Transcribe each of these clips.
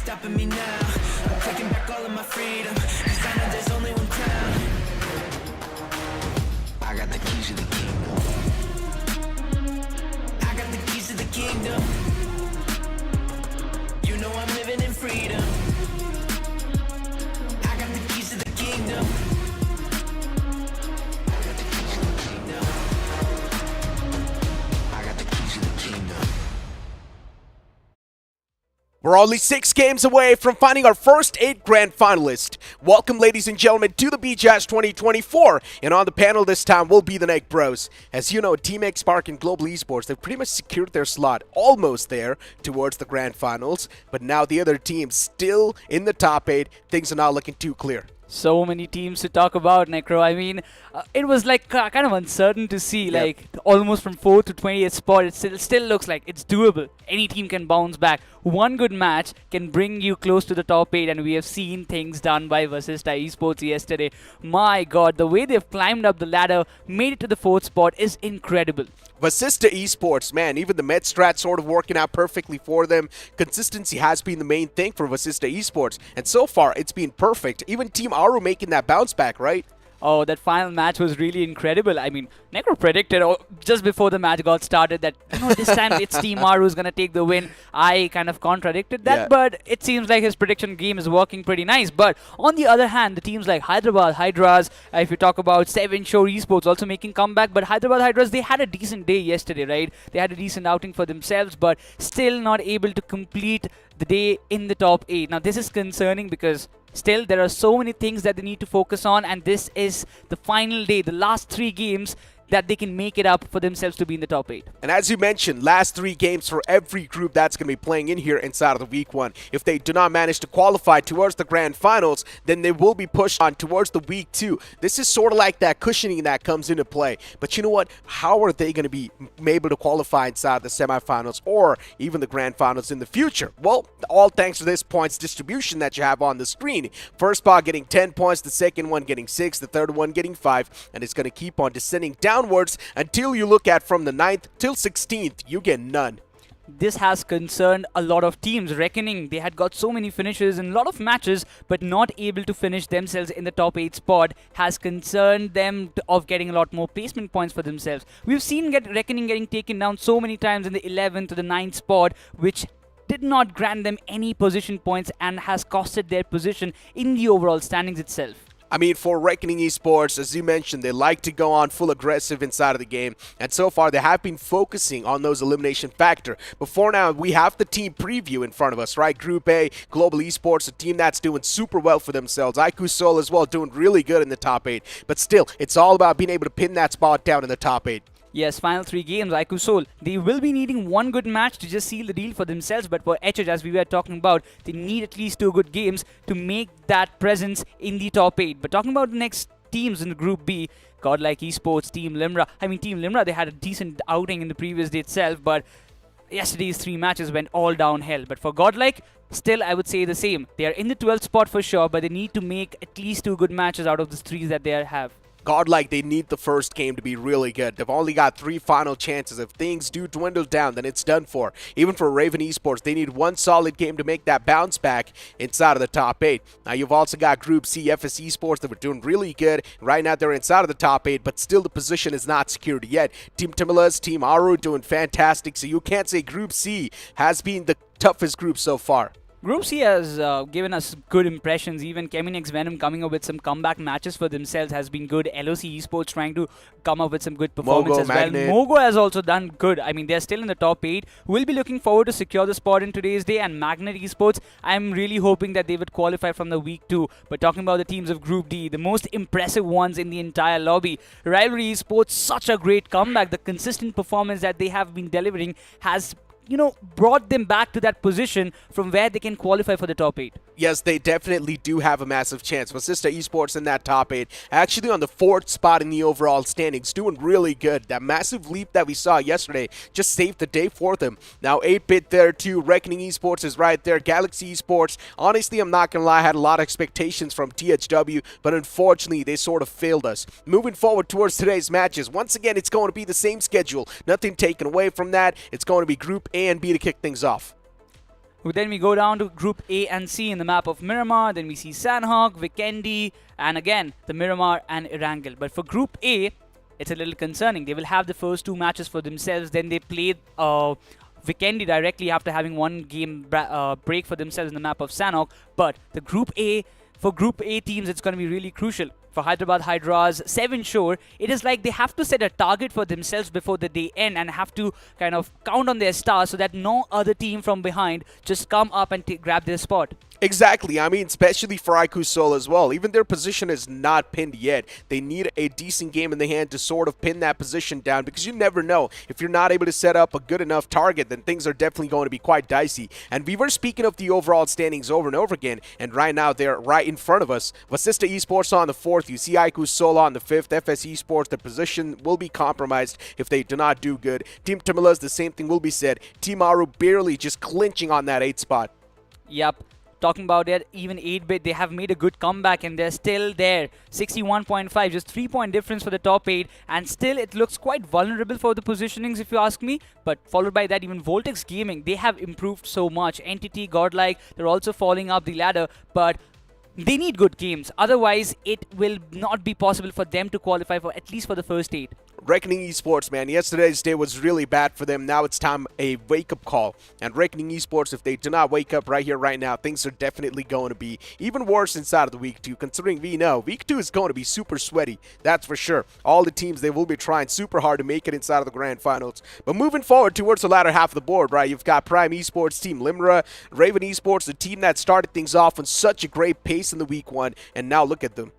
stopping me now. I'm taking back all of my freedom, 'cause I know there's only one crown. I got the keys to the kingdom. I got the keys to the kingdom. You know I'm living in freedom. I got the keys to the kingdom. I got the keys to the kingdom. I got the keys to the kingdom. We're only 6 games away from finding our first 8 grand finalists. Welcome, ladies and gentlemen, to the BGIS 2024. And on the panel this time will be the Neck Bros. As you know, Team X Spark and Global Esports, they've pretty much secured their slot almost there towards the grand finals. But now the other teams still in the top 8. Things are not looking too clear. So many teams to talk about, Necro. I mean, it was like kind of uncertain to see, like almost from 4th to 20th spot. It still looks like it's doable. Any team can bounce back. One good match can bring you close to the top 8, and we have seen things done by Vasista Esports yesterday. My God, the way they've climbed up the ladder, made it to the 4th spot is incredible. Vasista Esports, man, even the med strat sort of working out perfectly for them. Consistency has been the main thing for Vasista Esports, and so far it's been perfect. Even Team Aru making that bounce back, right? Oh, that final match was really incredible. I mean, Necro predicted just before the match got started that, this time it's Team Aru who's going to take the win. I kind of contradicted that, but it seems like his prediction game is working pretty nice. But on the other hand, the teams like Hyderabad Hydras, if you talk about 7 Shore Esports also making comeback, but Hyderabad Hydras, they had a decent day yesterday, right? They had a decent outing for themselves, but still not able to complete the day in the top 8. Now, this is concerning because still, there are so many things that they need to focus on, and this is the final day, the last 3 games that they can make it up for themselves to be in the top 8. And as you mentioned, last 3 games for every group that's going to be playing in here inside of the week 1. If they do not manage to qualify towards the grand finals, then they will be pushed on towards the week 2. This is sort of like that cushioning that comes into play. But you know what? How are they going to be able to qualify inside the semifinals or even the grand finals in the future? Well, all thanks to this points distribution that you have on the screen. First spot getting 10 points, the second one getting 6, the third one getting 5, and it's going to keep on descending downwards until you look at from the 9th till 16th, you get none. This has concerned a lot of teams. Reckoning, they had got so many finishes in a lot of matches, but not able to finish themselves in the top 8 spot has concerned them of getting a lot more placement points for themselves. We've seen Reckoning getting taken down so many times in the 11th to the 9th spot, which did not grant them any position points and has costed their position in the overall standings itself. I mean, for Reckoning Esports, as you mentioned, they like to go on full aggressive inside of the game. And so far, they have been focusing on those elimination factor. But for now, we have the team preview in front of us, right? Group A, Global Esports, a team that's doing super well for themselves. IQ Soul as well, doing really good in the top 8. But still, it's all about being able to pin that spot down in the top 8. Yes, final 3 games, IQ Soul. They will be needing one good match to just seal the deal for themselves, but for HH, as we were talking about, they need at least 2 good games to make that presence in the top 8. But talking about the next teams in Group B, Godlike Esports, Team Limra. I mean, Team Limra, they had a decent outing in the previous day itself, but yesterday's 3 matches went all downhill. But for Godlike, still, I would say the same. They are in the 12th spot for sure, but they need to make at least 2 good matches out of the 3 that they have. Godlike, they need the first game to be really good. They've only got 3 final chances. If things do dwindle down, then it's done for. Even for Raven Esports, they need 1 solid game to make that bounce back inside of the top 8. Now, you've also got Group C, FS Esports, that were doing really good. Right now, they're inside of the top 8, but still the position is not secured yet. Team Timilas, Team Aru doing fantastic, so you can't say Group C has been the toughest group so far. Group C has given us good impressions. Even Cheminix Venom coming up with some comeback matches for themselves has been good. LOC Esports trying to come up with some good performance Mogo, as Magnet. well. Mogo has also done good. I mean, they're still in the top 8. We'll be looking forward to secure the spot in today's day. And Magnet Esports, I'm really hoping that they would qualify from the week 2. But talking about the teams of Group D, the most impressive ones in the entire lobby. Rivalry Esports, such a great comeback. The consistent performance that they have been delivering has brought them back to that position from where they can qualify for the top 8. Yes, they definitely do have a massive chance. Vasista Esports in that top 8, actually on the 4th spot in the overall standings, doing really good. That massive leap that we saw yesterday just saved the day for them. Now 8-Bit there too, Reckoning Esports is right there, Galaxy Esports. Honestly, I'm not going to lie, I had a lot of expectations from THW, but unfortunately, they sort of failed us. Moving forward towards today's matches, once again, it's going to be the same schedule. Nothing taken away from that. It's going to be Group A and B to kick things off. Then we go down to Group A and C in the map of Miramar. Then we see Sanhok, Vikendi, and again the Miramar and Erangel. But for Group A, it's a little concerning. They will have the first 2 matches for themselves. Then they play Vikendi directly after having 1 game break for themselves in the map of Sanhok. But the Group A, for Group A teams, it's going to be really crucial. For Hyderabad Hydras, 7 Shore, it is like they have to set a target for themselves before the day end and have to kind of count on their stars so that no other team from behind just come up and grab their spot. Exactly. I mean, especially for IQ Seoul as well. Even their position is not pinned yet. They need a decent game in the hand to sort of pin that position down, because you never know. If you're not able to set up a good enough target, then things are definitely going to be quite dicey. And we were speaking of the overall standings over and over again, and right now they're right in front of us. Vasista Esports on the 4th. You see IQ Seoul on the 5th. FS Esports, the position will be compromised if they do not do good. Team Timilas, the same thing will be said. Team Aru barely just clinching on that 8th spot. Yep. Talking about it, even 8-bit, they have made a good comeback and they're still there. 61.5, just 3-point difference for the top 8, and still it looks quite vulnerable for the positionings if you ask me. But followed by that, even Voltex Gaming, they have improved so much. Entity, Godlike, they're also falling up the ladder, but they need good games. Otherwise, it will not be possible for them to qualify for at least for the first 8. Reckoning Esports, man, yesterday's day was really bad for them. Now it's time a wake-up call. And Reckoning Esports, if they do not wake up right here, right now, things are definitely going to be even worse inside of the Week 2, considering we know Week 2 is going to be super sweaty. That's for sure. All the teams, they will be trying super hard to make it inside of the Grand Finals. But moving forward towards the latter half of the board, right, you've got Prime Esports, Team Limra, Raven Esports, the team that started things off on such a great pace in the Week 1, and now look at them.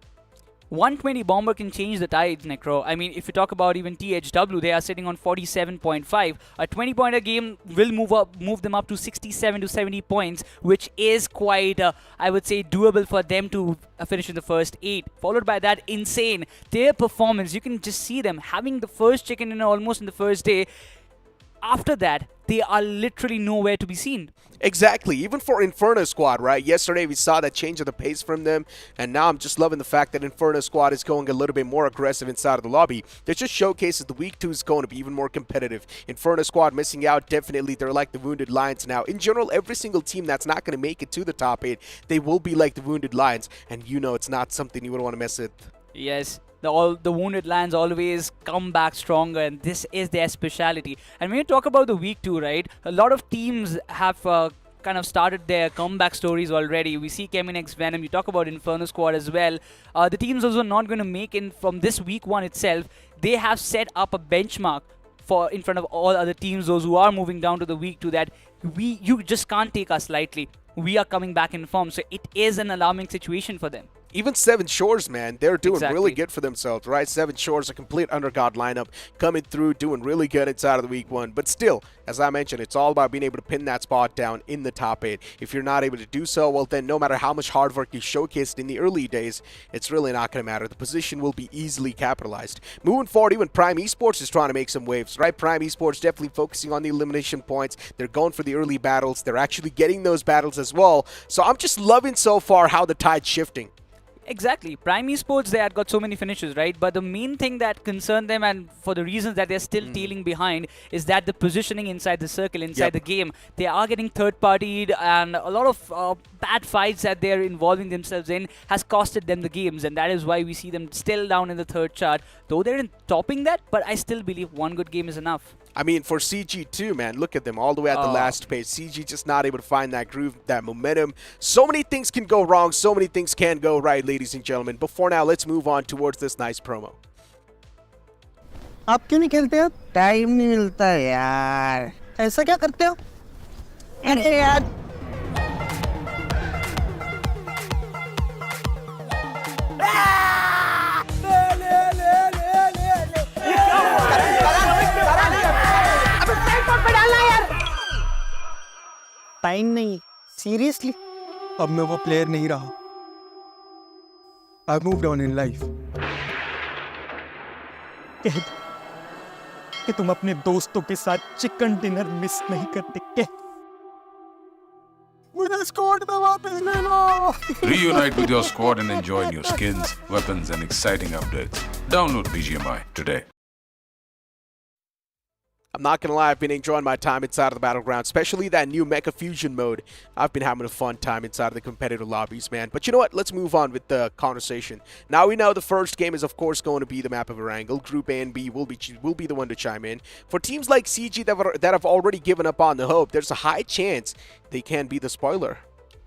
120 bomber can change the tides, Necro. I mean, if you talk about even THW, they are sitting on 47.5. A 20-pointer game will move them up to 67 to 70 points, which is quite, I would say, doable for them to finish in the first 8. Followed by that, insane. Their performance, you can just see them having the first chicken in almost in the first day. After that, they are literally nowhere to be seen. Exactly. Even for Inferno Squad, right? Yesterday we saw that change of the pace from them, and now I'm just loving the fact that Inferno Squad is going a little bit more aggressive inside of the lobby. That just showcases the Week 2 is going to be even more competitive. Inferno Squad missing out, definitely. They're like the Wounded Lions now. In general, every single team that's not going to make it to the top 8, they will be like the Wounded Lions, and you know it's not something you would want to mess with. Yes. The Wounded Lions always come back stronger, and this is their speciality. And when you talk about the Week 2, right, a lot of teams have kind of started their comeback stories already. We see Cheminx, Venom, you talk about Inferno Squad as well. The teams also not going to make in from this Week 1 itself. They have set up a benchmark in front of all other teams, those who are moving down to the Week 2, that you just can't take us lightly. We are coming back in form, so it is an alarming situation for them. Even 7 Shores, man, they're doing Exactly. really good for themselves, right? 7 Shores, a complete undergod lineup, coming through, doing really good inside of the Week 1. But still, as I mentioned, it's all about being able to pin that spot down in the top 8. If you're not able to do so, well then no matter how much hard work you showcased in the early days, it's really not going to matter. The position will be easily capitalized. Moving forward, even Prime Esports is trying to make some waves, right? Prime Esports definitely focusing on the elimination points. They're going for the early battles. They're actually getting those battles as well. So I'm just loving so far how the tide's shifting. Exactly. Prime Esports, they had got so many finishes, right? But the main thing that concerned them, and for the reasons that they're still tailing behind, is that the positioning inside the circle, inside the game, they are getting third-partied, and a lot of bad fights that they're involving themselves in has costed them the games, and that is why we see them still down in the 3rd chart. Though they're topping that, but I still believe one good game is enough. I mean, for CG too, man, look at them all the way at the last page. CG just not able to find that groove, that momentum. So many things can go wrong. So many things can go right, ladies and gentlemen. But for now, let's move on towards this nice promo. आप क्यों नहीं खेलते हो? Time नहीं मिलता यार. ऐसा क्या करते हो? अरे यार. टाइम नहीं. सीरियसली? अब मैं वो प्लेयर नहीं रहा. I've moved on in life. कि तुम अपने दोस्तों के साथ चिकन डिनर मिस नहीं करते क्या? मुझे स्क्वाड में वापस ले लो. Reunite with your squad and enjoy new skins, weapons, and exciting updates. Download BGMI today. I'm not going to lie, I've been enjoying my time inside of the Battleground, especially that new Mecha Fusion mode. I've been having a fun time inside of the competitive lobbies, man. But you know what? Let's move on with the conversation. Now we know the first game is, of course, going to be the map of Erangel. Group A and B will be the one to chime in. For teams like CG that have already given up on the hope, there's a high chance they can be the spoiler.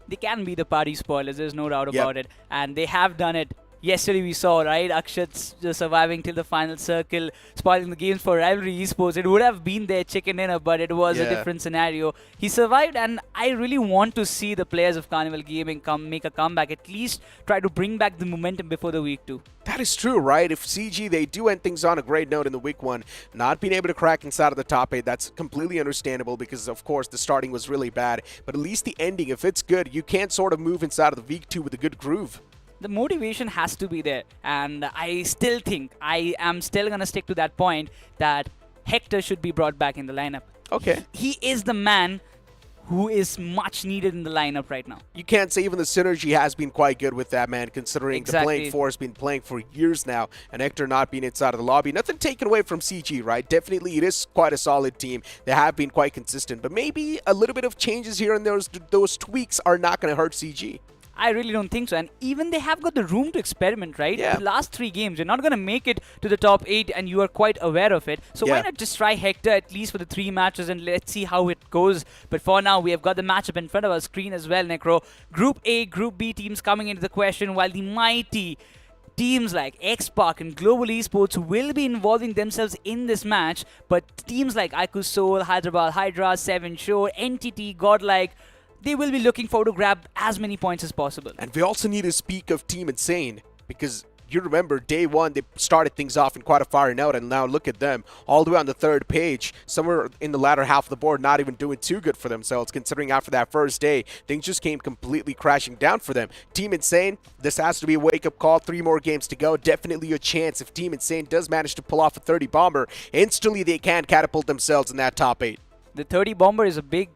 They can be the party spoilers, there's no doubt about it. And they have done it. Yesterday we saw, right, Akshat just surviving till the final circle, spoiling the games for Rivalry Esports. It would have been their chicken dinner, but it was a different scenario. He survived, and I really want to see the players of Carnival Gaming make a comeback, at least try to bring back the momentum before the week 2. That is true, right? If CG, they do end things on a great note in the week 1, not being able to crack inside of the top 8, that's completely understandable because, of course, the starting was really bad. But at least the ending, if it's good, you can sort of move inside of the week 2 with a good groove. The motivation has to be there, and I still think, I am still going to stick to that point, that Hector should be brought back in the lineup. Okay. He is the man who is much needed in the lineup right now. You can't say even the synergy has been quite good with that, man, considering the playing four has been playing for years now, and Hector not being inside of the lobby. Nothing taken away from CG, right? Definitely it is quite a solid team. They have been quite consistent, but maybe a little bit of changes here and there, those tweaks are not going to hurt CG. I really don't think so. And even they have got the room to experiment, right? Yeah. The last 3 games, you're not going to make it to the top 8 and you are quite aware of it. So why not just try Hector at least for the 3 matches and let's see how it goes. But for now, we have got the matchup in front of our screen as well, Necro. Group A, Group B teams coming into the question, while the mighty teams like X-Park and Global Esports will be involving themselves in this match. But teams like Iku Soul, Hyderabad Hydra, 7 Shore, NTT, Godlike, they will be looking forward to grab as many points as possible. And we also need to speak of Team Insane, because you remember day 1 they started things off in quite a fire note, and now look at them all the way on the 3rd page, somewhere in the latter half of the board, not even doing too good for themselves, considering after that first day things just came completely crashing down for them. Team Insane, this has to be a wake-up call. 3 more games to go. Definitely a chance if Team Insane does manage to pull off a 30 bomber, instantly they can catapult themselves in that top 8. The 30 bomber is a big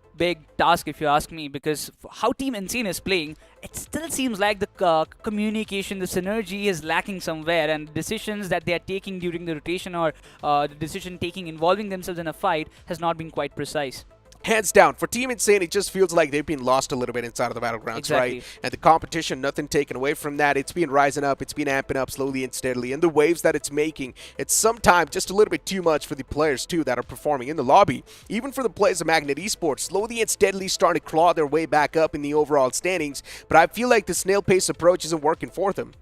task if you ask me, because how Team Insane is playing, it still seems like the communication, the synergy is lacking somewhere, and the decisions that they are taking during the rotation or the decision taking involving themselves in a fight has not been quite precise. Hands down, for Team Insane, it just feels like they've been lost a little bit inside of the Battlegrounds, right? And the competition, nothing taken away from that. It's been rising up, it's been amping up slowly and steadily, and the waves that it's making, it's sometimes just a little bit too much for the players, too, that are performing in the lobby. Even for the players of Magnet Esports, slowly and steadily starting to claw their way back up in the overall standings, but I feel like the snail pace approach isn't working for them.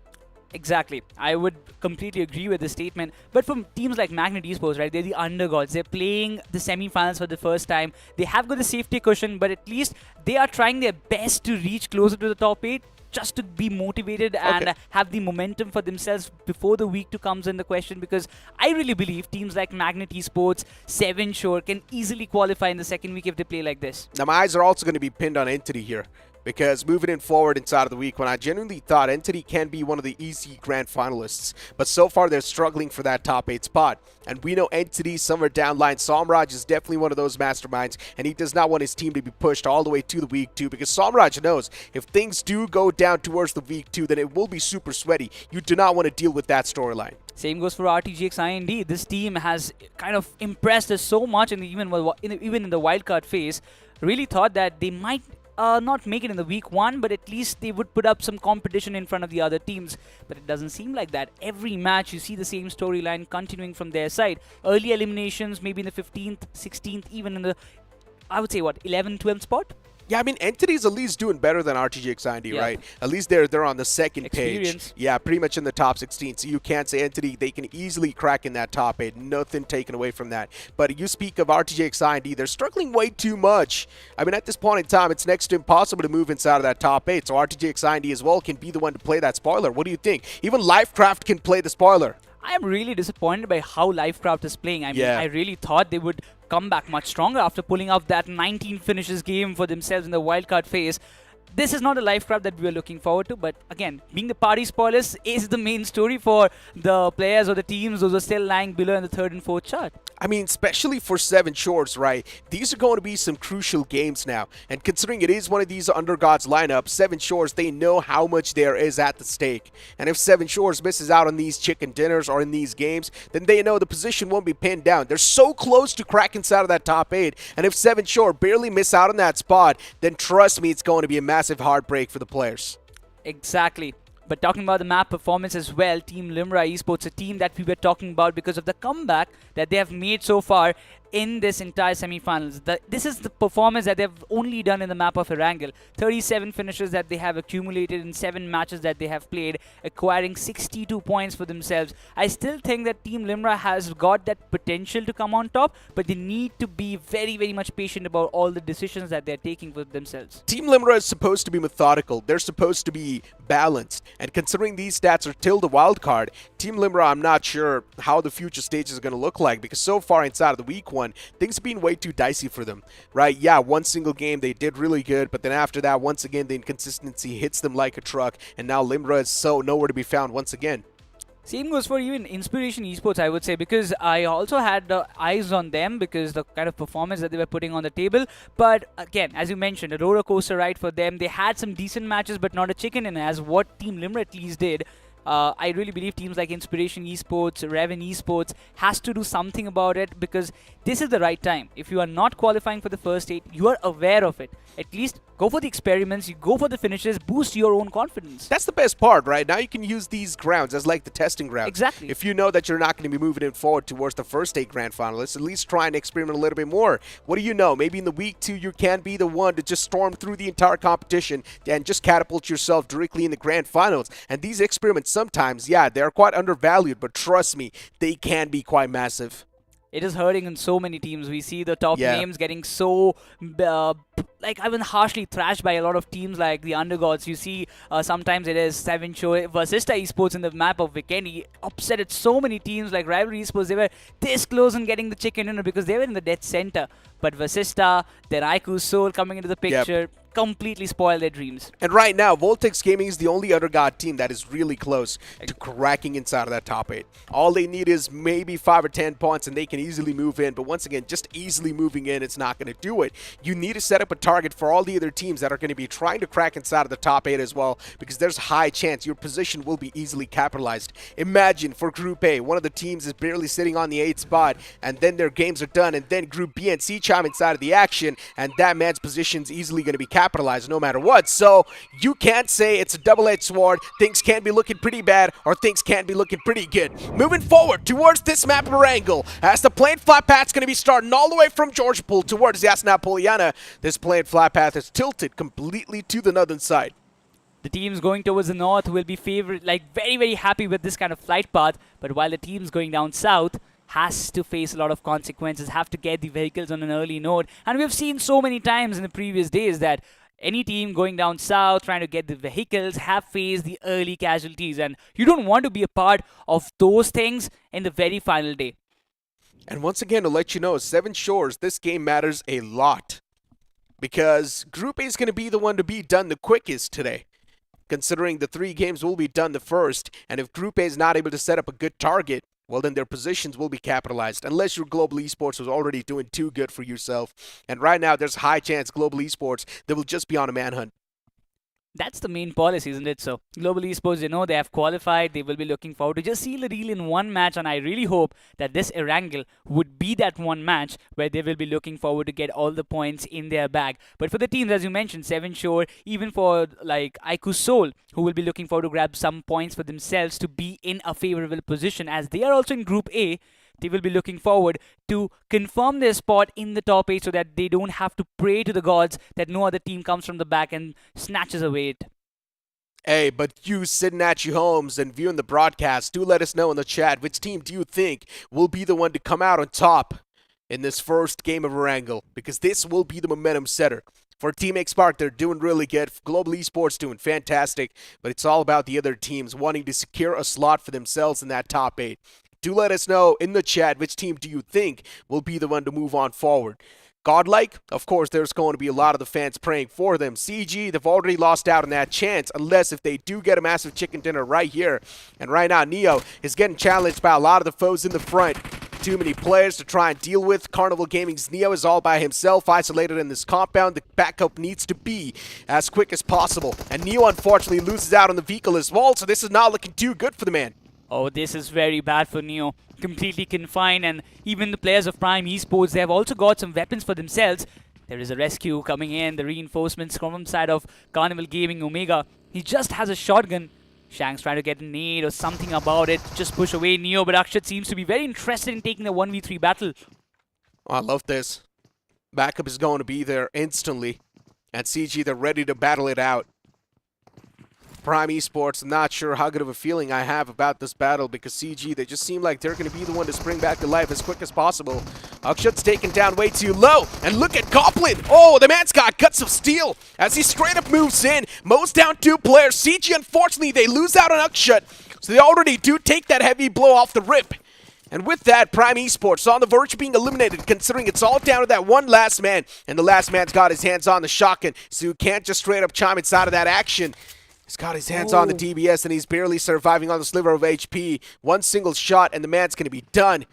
Exactly. I would completely agree with the statement. But from teams like Magnet Esports, right, they're the underdogs. They're playing the semi-finals for the first time. They have got the safety cushion, but at least they are trying their best to reach closer to the top 8, just to be motivated and have the momentum for themselves before the week 2 comes in the question, because I really believe teams like Magnet Esports, 7 Shore can easily qualify in the second week if they play like this. Now, my eyes are also going to be pinned on Entity here, because moving in forward inside of the week, when I genuinely thought Entity can be one of the easy grand finalists, but so far they're struggling for that top 8 spot. And we know Entity somewhere down line, Somraj is definitely one of those masterminds, and he does not want his team to be pushed all the way to the week 2, because Somraj knows if things do go down towards the week 2, then it will be super sweaty. You do not want to deal with that storyline. Same goes for RTGX IND. This team has kind of impressed us so much, even in the wildcard phase. Really thought that they might not make it in the week 1, but at least they would put up some competition in front of the other teams. But it doesn't seem like that. Every match you see the same storyline continuing from their side. Early eliminations, maybe in the 15th, 16th, even in the, I would say, 11th, 12th spot? Yeah, I mean, Entity's at least doing better than RTGX IND, right? At least they're on the second page. Yeah, pretty much in the top 16. So you can't say Entity, they can easily crack in that top 8. Nothing taken away from that. But you speak of RTGX IND, they're struggling way too much. I mean, at this point in time, it's next to impossible to move inside of that top 8. So RTGX IND as well can be the one to play that spoiler. What do you think? Even Lifecraft can play the spoiler. I am really disappointed by how Lifecraft is playing. I mean, I really thought they would come back much stronger after pulling off that 19 finishes game for themselves in the wildcard phase. this is not a life crowd that we are looking forward to, but again, being the party spoilers is the main story for the players or the teams those are still lying below in the 3rd and 4th chart. I mean, especially for Seven Shores, right? These are going to be some crucial games now. And considering it is one of these undergods lineups, Seven Shores, they know how much there is at the stake. And if Seven Shores misses out on these chicken dinners or in these games, then they know the position won't be pinned down. They're so close to cracking inside of that top 8. And if Seven Shore barely miss out on that spot, then trust me, it's going to be a massive heartbreak for the players. Exactly. But talking about the map performance as well, Team Limra Esports, a team that we were talking about because of the comeback that they have made so far in this entire semi-finals. This is the performance that they've only done in the map of Erangel. 37 finishes that they have accumulated in 7 matches that they have played, acquiring 62 points for themselves. I still think that Team Limra has got that potential to come on top, but they need to be very, very much patient about all the decisions that they're taking for themselves. Team Limra is supposed to be methodical. They're supposed to be balanced. And considering these stats are till the wild card, Team Limra, I'm not sure how the future stages are going to look like, because so far inside of the week 1, things have been way too dicey for them, right? Yeah, one single game they did really good, but then after that, once again, the inconsistency hits them like a truck, and now Limra is so nowhere to be found once again. Same goes for even Inspiration Esports, I would say, because I also had eyes on them because the kind of performance that they were putting on the table. But again, as you mentioned, a roller coaster ride for them. They had some decent matches, but not a chicken in, as what Team Limra at least did. I really believe teams like Inspiration Esports, Raven Esports has to do something about it, because this is the right time. If you are not qualifying for the first 8, you are aware of it. At least go for the experiments, you go for the finishes, boost your own confidence. That's the best part, right? Now you can use these grounds as like the testing grounds. Exactly. If you know that you're not going to be moving it forward towards the first 8 grand finalists, at least try and experiment a little bit more. What do you know? Maybe in the week 2, you can be the one to just storm through the entire competition and just catapult yourself directly in the grand finals. And these experiments sometimes, yeah, they're quite undervalued, but trust me, they can be quite massive. It is hurting in so many teams. We see the top names getting so, harshly thrashed by a lot of teams like the undergods. You see, sometimes it is Seven Show versus Esports in the map of Vikendi. Upset so many teams like Rivalry Esports. They were this close in getting the chicken dinner because they were in the dead center. But Vasista, then Aiku's Soul coming into the picture, completely spoil their dreams. And right now, Voltex Gaming is the only undergod team that is really close to cracking inside of that top 8. All they need is maybe 5 or 10 points and they can easily move in. But once again, just easily moving in, it's not going to do it. You need to set up a target for all the other teams that are going to be trying to crack inside of the top 8 as well, because there's a high chance your position will be easily capitalized. Imagine for Group A, one of the teams is barely sitting on the 8th spot, and then their games are done, and then Group B and C chime inside of the action, and that man's position is easily going to be capitalized no matter what. So you can't say it's a double-edged sword. Things can be looking pretty bad, or things can be looking pretty good. Moving forward towards this map of Erangel, as the plane flat path's going to be starting all the way from Georgopol towards Yasna Poliana. This plane flat path is tilted completely to the northern side. The teams going towards the north will be very, very happy with this kind of flight path. But while the teams going down south has to face a lot of consequences, have to get the vehicles on an early note. And we've seen so many times in the previous days that any team going down south, trying to get the vehicles, have faced the early casualties. And you don't want to be a part of those things in the very final day. And once again, to let you know, Seven Shores, this game matters a lot, because Group A is going to be the one to be done the quickest today, considering the 3 games will be done the first. And if Group A is not able to set up a good target, well, then their positions will be capitalized, unless your Global Esports was already doing too good for yourself. And right now, there's a high chance Global Esports, they will just be on a manhunt. That's the main policy, isn't it? So Global Esports, you know, they have qualified. They will be looking forward to just seal the deal in one match. And I really hope that this Erangel would be that one match where they will be looking forward to get all the points in their bag. But for the teams, as you mentioned, Seven Shore, even for like Aiku Soul, who will be looking forward to grab some points for themselves to be in a favorable position, as they are also in Group A. They will be looking forward to confirm their spot in the top 8 so that they don't have to pray to the gods that no other team comes from the back and snatches away it. Hey, but you sitting at your homes and viewing the broadcast, do let us know in the chat, which team do you think will be the one to come out on top in this first game of Erangel? Because this will be the momentum setter. For Team X-Park, they're doing really good. Global Esports doing fantastic. But it's all about the other teams wanting to secure a slot for themselves in that top 8. Do let us know in the chat which team do you think will be the one to move on forward. Godlike, of course, there's going to be a lot of the fans praying for them. CG, they've already lost out on that chance, unless if they do get a massive chicken dinner right here. And right now, Neo is getting challenged by a lot of the foes in the front. Too many players to try and deal with. Carnival Gaming's Neo is all by himself, isolated in this compound. The backup needs to be as quick as possible. And Neo, unfortunately, loses out on the vehicle as well, so this is not looking too good for the man. Oh, this is very bad for Neo. Completely confined, and even the players of Prime Esports, they have also got some weapons for themselves. There is a rescue coming in, the reinforcements from the side of Carnival Gaming Omega. He just has a shotgun. Shank's trying to get a nade or something about it, just push away Neo, but Akshat seems to be very interested in taking the 1v3 battle. Oh, I love this. Backup is going to be there instantly. And CG, they're ready to battle it out. Prime Esports, I'm not sure how good of a feeling I have about this battle because CG, they just seem like they're going to be the one to spring back to life as quick as possible. Akshat's taken down way too low, and look at Goblin! Oh, the man's got guts of steel as he straight up moves in, mows down 2 players. CG, unfortunately, they lose out on Akshat, so they already do take that heavy blow off the rip. And with that, Prime Esports on the verge of being eliminated, considering it's all down to that one last man, and the last man's got his hands on the shotgun, so you can't just straight up chime inside of that action. He's got his hands on the DBS, and he's barely surviving on the sliver of HP. One single shot, and the man's going to be done.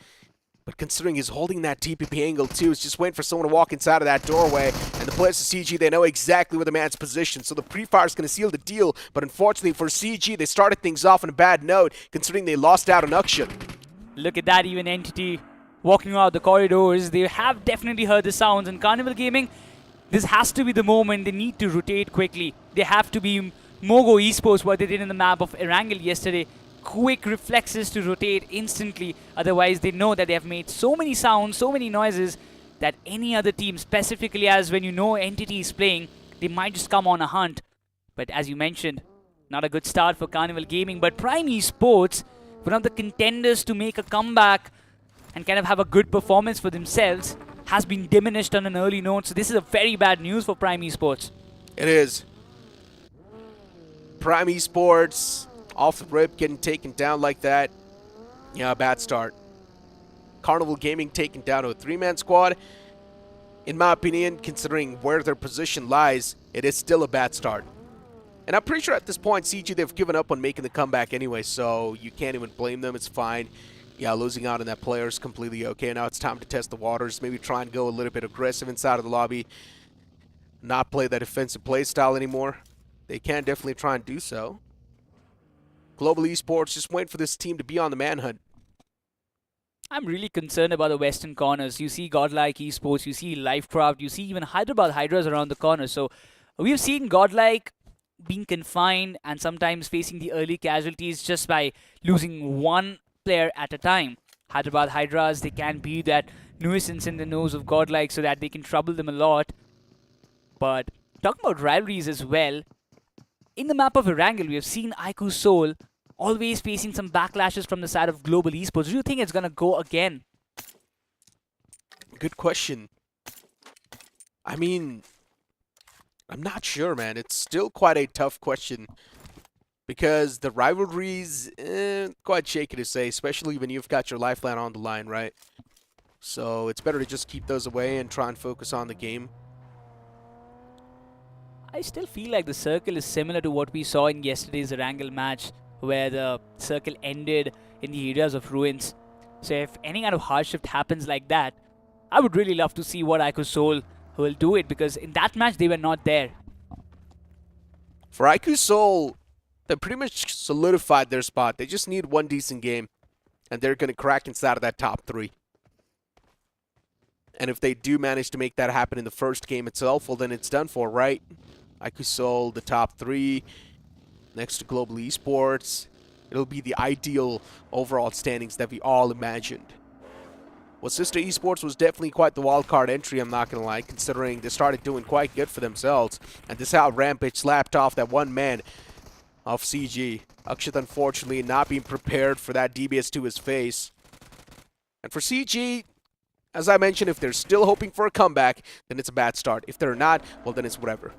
But considering he's holding that TPP angle, too, he's just waiting for someone to walk inside of that doorway. And the players of CG, they know exactly where the man's positioned. So the pre-fire is going to seal the deal. But unfortunately for CG, they started things off on a bad note, considering they lost out on Akshat. Look at that, even Entity walking out the corridors. They have definitely heard the sounds. And Carnival Gaming, this has to be the moment. They need to rotate quickly. They have to be Mogo Esports, what they did in the map of Erangel yesterday. Quick reflexes to rotate instantly. Otherwise, they know that they have made so many sounds, so many noises, that any other team, specifically as when you know Entity is playing, they might just come on a hunt. But as you mentioned, not a good start for Carnival Gaming. But Prime Esports, one of the contenders to make a comeback and kind of have a good performance for themselves, has been diminished on an early note. So this is a very bad news for Prime Esports. It is. Prime Esports, off the rip, getting taken down like that. Yeah, bad start. Carnival Gaming taken down to a 3-man squad. In my opinion, considering where their position lies, it is still a bad start. And I'm pretty sure at this point, CG, they've given up on making the comeback anyway, so you can't even blame them. It's fine. Yeah, losing out on that player is completely okay. Now it's time to test the waters. Maybe try and go a little bit aggressive inside of the lobby. Not play that defensive play style anymore. They can definitely try and do so. Global Esports just wait for this team to be on the manhunt. I'm really concerned about the western corners. You see Godlike Esports, you see Lifecraft, you see even Hyderabad Hydras around the corner. So we've seen Godlike being confined and sometimes facing the early casualties just by losing one player at a time. Hyderabad Hydras, they can be that nuisance in the nose of Godlike so that they can trouble them a lot. But talking about rivalries as well, in the map of Erangel, we have seen Aiku Soul always facing some backlashes from the side of Global Esports. Do you think it's going to go again? Good question. I mean, I'm not sure, man. It's still quite a tough question. Because the rivalries, quite shaky to say, especially when you've got your lifeline on the line, right? So it's better to just keep those away and try and focus on the game. I still feel like the circle is similar to what we saw in yesterday's Erangel match, where the circle ended in the areas of ruins. So if any kind of hard shift happens like that, I would really love to see what IQ Soul will do it, because in that match they were not there. For IQ Soul, they pretty much solidified their spot. They just need one decent game, and they're going to crack inside of that top 3. And if they do manage to make that happen in the first game itself, well, then it's done for, right? IQ Soul, the top 3, next to Global Esports. It'll be the ideal overall standings that we all imagined. Well, Sister Esports was definitely quite the wildcard entry, I'm not going to lie, considering they started doing quite good for themselves. And this is how Rampage slapped off that one man of CG. Akshat, unfortunately, not being prepared for that DBS to his face. And for CG, as I mentioned, if they're still hoping for a comeback, then it's a bad start. If they're not, well, then it's whatever.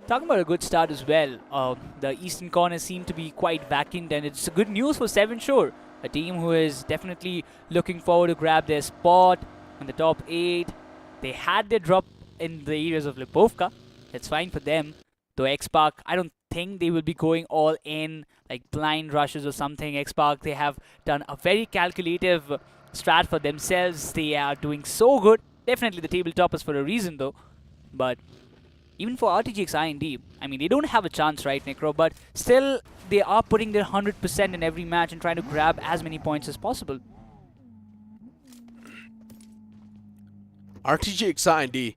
Talking about a good start as well, the eastern corner seem to be quite vacant, and it's good news for Seven Shore, a team who is definitely looking forward to grab their spot in the top 8. They had their drop in the areas of Lipovka. It's fine for them. Though X-Park, I don't think they will be going all in, like blind rushes or something. X-Park, they have done a very calculative strat for themselves. They are doing so good. Definitely the table toppers for a reason though. But even for RTGX IND, I mean, they don't have a chance, right, Necro? But still, they are putting their 100% in every match and trying to grab as many points as possible. RTGX IND.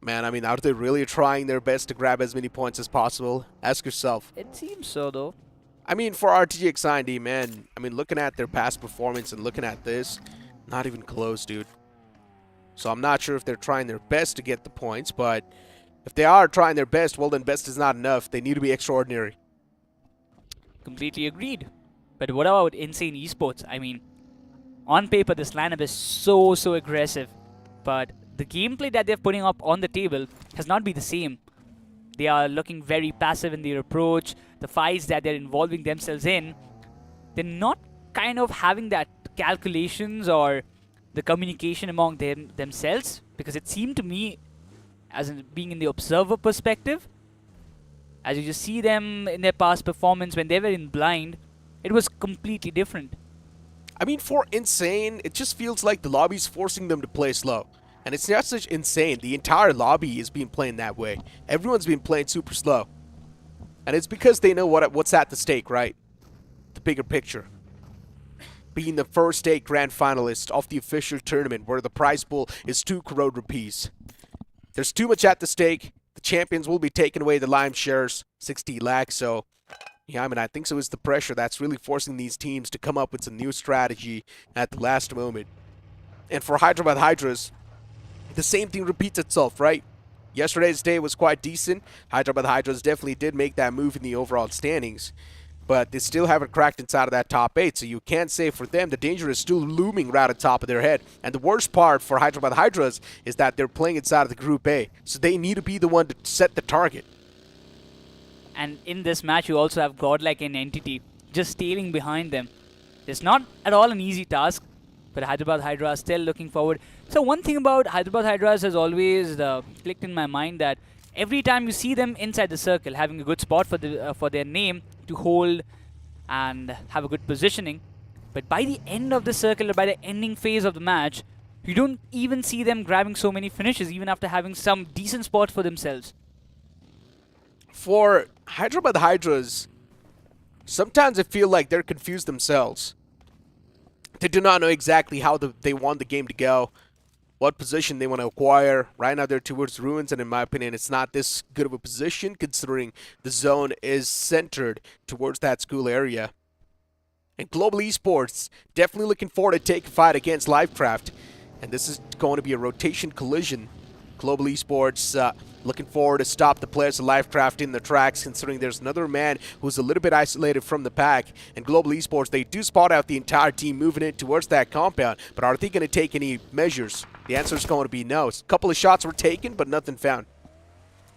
Man, I mean, are they really trying their best to grab as many points as possible? Ask yourself. It seems so, though. I mean, for RTGX IND, man, I mean, looking at their past performance and looking at this, not even close, dude. So I'm not sure if they're trying their best to get the points, but if they are trying their best, well, then best is not enough. They need to be extraordinary. Completely agreed. But what about Insane Esports? I mean, on paper, this lineup is so aggressive, but the gameplay that they're putting up on the table has not been the same. They are looking very passive in their approach. The fights that they're involving themselves in, they're not kind of having that calculations or the communication among themselves, because it seemed to me, as in being in the observer perspective, as you just see them in their past performance when they were in blind, it was completely different. I mean, for Insane, it just feels like the lobby's forcing them to play slow. And it's not such Insane. The entire lobby is being playing that way. Everyone's been playing super slow. And it's because they know what's at the stake, right? The bigger picture. Being the first 8 grand finalists of the official tournament where the prize pool is 2 crore rupees. There's too much at the stake. The champions will be taking away the lime shares, 60 lakhs. So, yeah, I mean, I think so is the pressure that's really forcing these teams to come up with some new strategy at the last moment. And for Hyderabad Hydras, the same thing repeats itself, right? Yesterday's day was quite decent. Hyderabad Hydras definitely did make that move in the overall standings, but they still haven't cracked inside of that top 8, so you can't say for them the danger is still looming right at the top of their head. And the worst part for Hyderabad Hydras is that they're playing inside of the Group A, so they need to be the one to set the target. And in this match, you also have Godlike and Entity just tailing behind them. It's not at all an easy task, but Hyderabad Hydra still looking forward. So one thing about Hyderabad Hydras has always clicked in my mind, that every time you see them inside the circle, having a good spot for their name to hold and have a good positioning, but by the end of the circle or by the ending phase of the match, you don't even see them grabbing so many finishes, even after having some decent spots for themselves. For Hyderabad Hydras, sometimes I feel like they're confused themselves. They do not know exactly how they want the game to go, what position they want to acquire. Right now they're towards ruins, and in my opinion, it's not this good of a position considering the zone is centered towards that school area. And Global Esports definitely looking forward to take a fight against Livecraft, and this is going to be a rotation collision. Global Esports looking forward to stop the players of Livecraft in the tracks, considering there's another man who's a little bit isolated from the pack. And Global Esports, they do spot out the entire team moving in towards that compound, but are they going to take any measures? The answer is going to be no. A couple of shots were taken, but nothing found.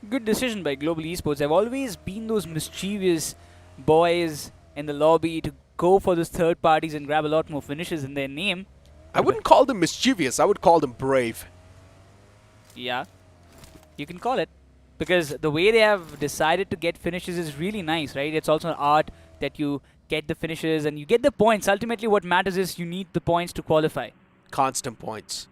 Good decision by Global Esports. They've always been those mischievous boys in the lobby to go for those third parties and grab a lot more finishes in their name. I wouldn't call them mischievous. I would call them brave. Yeah, you can call it, because the way they have decided to get finishes is really nice, right? It's also an art that you get the finishes and you get the points. Ultimately, what matters is you need the points to qualify. Constant points.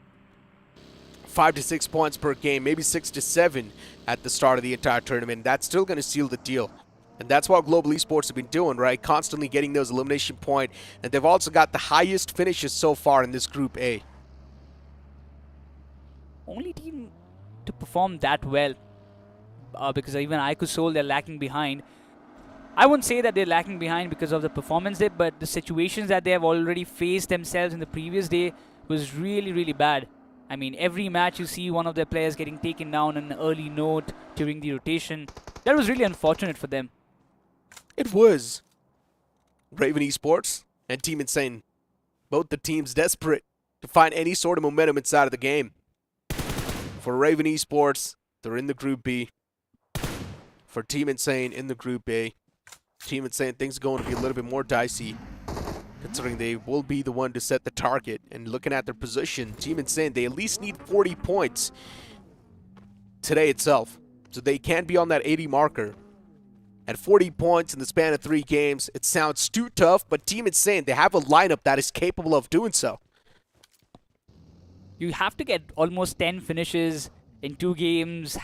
5 to 6 points per game, maybe 6 to 7 at the start of the entire tournament. That's still going to seal the deal. And that's what Global Esports have been doing, right? Constantly getting those elimination points. And they've also got the highest finishes so far in this Group A. Only team to perform that well, because even Ikusol, they're lacking behind. I wouldn't say that they're lacking behind because of the performance there, but the situations that they have already faced themselves in the previous day was really bad. I mean, every match you see one of their players getting taken down on an early note during the rotation. That was really unfortunate for them. It was. Raven Esports and Team Insane, both the teams desperate to find any sort of momentum inside of the game. For Raven Esports, they're in the Group B. For Team Insane in the Group A. Team Insane, things are going to be a little bit more dicey. considering they will be the one to set the target. And looking at their position, Team Insane, they at least need 40 points today itself. So they can be on that 80 marker. At 40 points in the span of 3 games, it sounds too tough, but Team Insane, they have a lineup that is capable of doing so. You have to get almost 10 finishes in 2 games,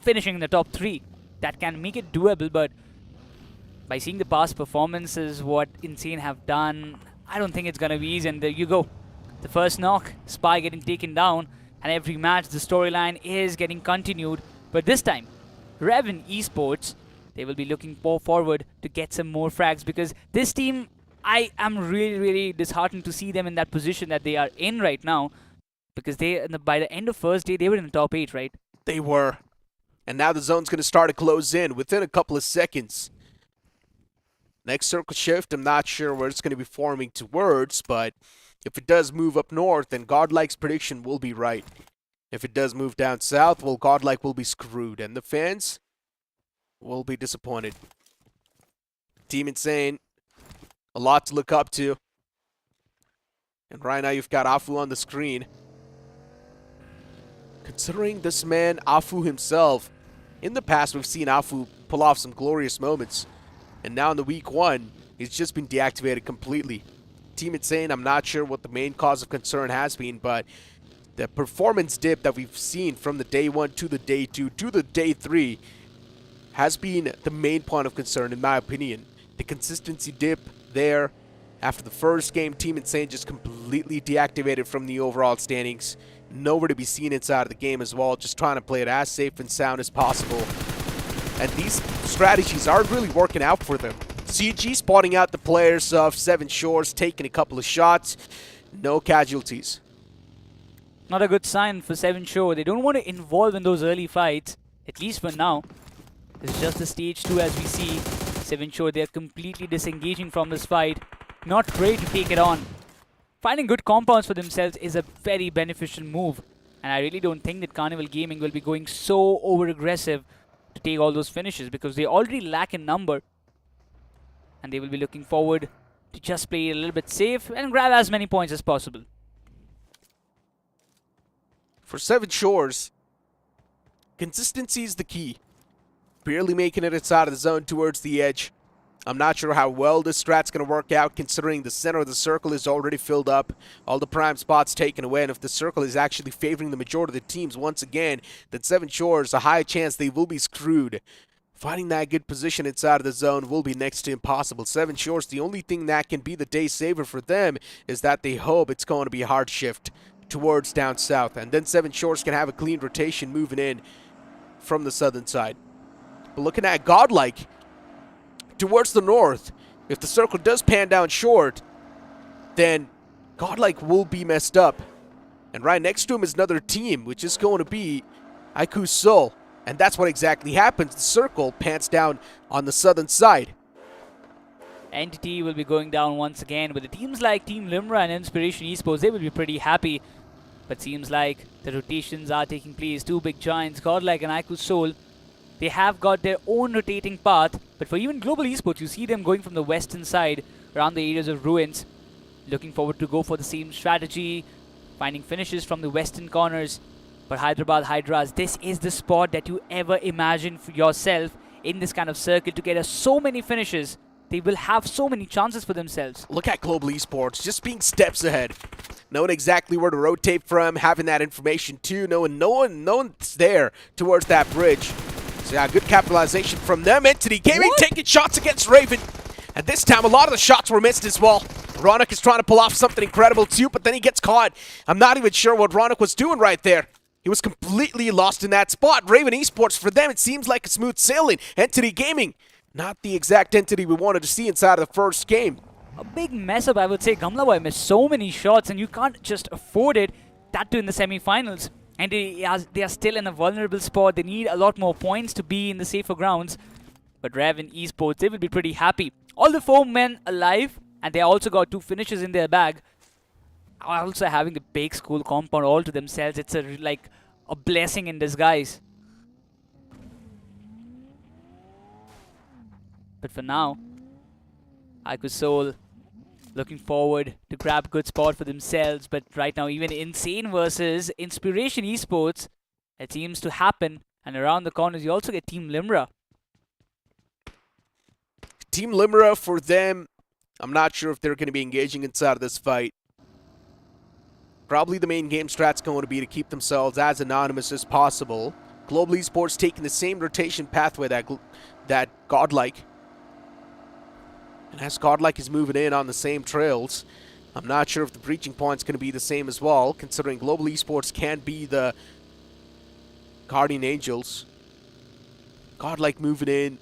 finishing in the top 3. That can make it doable, but by seeing the past performances, what Insane have done, I don't think it's going to be easy. And there you go. The first knock, Spy getting taken down, and every match the storyline is getting continued. But this time, Revan Esports, they will be looking forward to get some more frags, because this team, I am really disheartened to see them in that position that they are in right now, because by the end of first day, they were in the top 8, right? They were. And now the zone's going to start to close in within a couple of seconds. Next circle shift, I'm not sure where it's going to be forming towards, but if it does move up north, then Godlike's prediction will be right. If it does move down south, well, Godlike will be screwed, and the fans will be disappointed. Team Insane, a lot to look up to. And right now you've got Afu on the screen. Considering this man, Afu himself, in the past we've seen Afu pull off some glorious moments. And now in the week 1, he's just been deactivated completely. Team Insane, I'm not sure what the main cause of concern has been, but the performance dip that we've seen from the day 1 to the day 2 to the day 3 has been the main point of concern, in my opinion. The consistency dip there after the first game, Team Insane just completely deactivated from the overall standings. Nowhere to be seen inside of the game as well, just trying to play it as safe and sound as possible. And these strategies are really working out for them. CG spotting out the players of Seven Shores, taking a couple of shots, no casualties. Not a good sign for Seven Shore. They don't want to involve in those early fights, at least for now. It's just the stage 2 as we see. Seven Shore, they are completely disengaging from this fight, not ready to take it on. Finding good compounds for themselves is a very beneficial move, and I really don't think that Carnival Gaming will be going so over-aggressive to take all those finishes, because they already lack in number, and they will be looking forward to just play a little bit safe and grab as many points as possible. For Seven Shores, consistency is the key. Barely making it inside of the zone towards the edge. I'm not sure how well this strat's going to work out, considering the center of the circle is already filled up. All the prime spots taken away, and if the circle is actually favoring the majority of the teams once again, then Seven Shores, a high chance they will be screwed. Finding that good position inside of the zone will be next to impossible. Seven Shores, the only thing that can be the day saver for them is that they hope it's going to be a hard shift towards down south, and then Seven Shores can have a clean rotation moving in from the southern side. But looking at Godlike towards the north, if the circle does pan down short, then Godlike will be messed up. And right next to him is another team, which is going to be Aiku's Soul. And that's what exactly happens. The circle pans down on the southern side. Entity will be going down once again, but the teams like Team Limra and Inspiration Esports, they will be pretty happy. But seems like the rotations are taking place. 2 big giants, Godlike and Aiku's Soul, they have got their own rotating path, but for even Global Esports, you see them going from the western side around the areas of ruins. Looking forward to go for the same strategy, finding finishes from the western corners. But Hyderabad Hydras, this is the spot that you ever imagine for yourself in this kind of circle to get so many finishes. They will have so many chances for themselves. Look at Global Esports, just being steps ahead. Knowing exactly where to rotate from, having that information too, knowing no one's there towards that bridge. So yeah, good capitalization from them. Entity Gaming taking shots against Raven. And this time, a lot of the shots were missed as well. Ronak is trying to pull off something incredible too, but then he gets caught. I'm not even sure what Ronak was doing right there. He was completely lost in that spot. Raven Esports, for them, it seems like a smooth sailing. Entity Gaming, not the exact entity we wanted to see inside of the first game. A big mess up, I would say. Gamla Boy missed so many shots, and you can't just afford it. That too in the semi-finals. And they are still in a vulnerable spot. They need a lot more points to be in the safer grounds. But Raven Esports, they will be pretty happy. All the 4 men alive, and they also got 2 finishes in their bag. Also having the big school compound all to themselves, it's like a blessing in disguise. But for now, Aiku's Soul, looking forward to grab good spot for themselves. But right now, even Insane versus Inspiration Esports, it seems to happen. And around the corners, you also get Team Limra. Team Limra, for them, I'm not sure if they're going to be engaging inside of this fight. Probably the main game strat's going to be to keep themselves as anonymous as possible. Global Esports taking the same rotation pathway that Godlike. And as Godlike is moving in on the same trails, I'm not sure if the breaching point's going to be the same as well, considering Global Esports can be the Guardian Angels. Godlike moving in.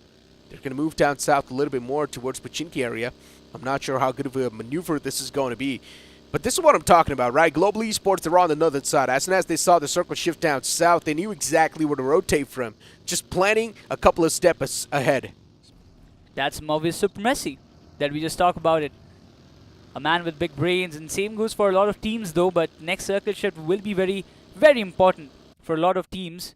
They're going to move down south a little bit more towards Pachinki area. I'm not sure how good of a maneuver this is going to be. But this is what I'm talking about, right? Global Esports, they're on the northern side. As soon as they saw the circle shift down south, they knew exactly where to rotate from. Just planning a couple of steps ahead. That's Movi's supremacy that we just talked about it. A man with big brains, and same goes for a lot of teams though, but next circle shift will be very, very important for a lot of teams.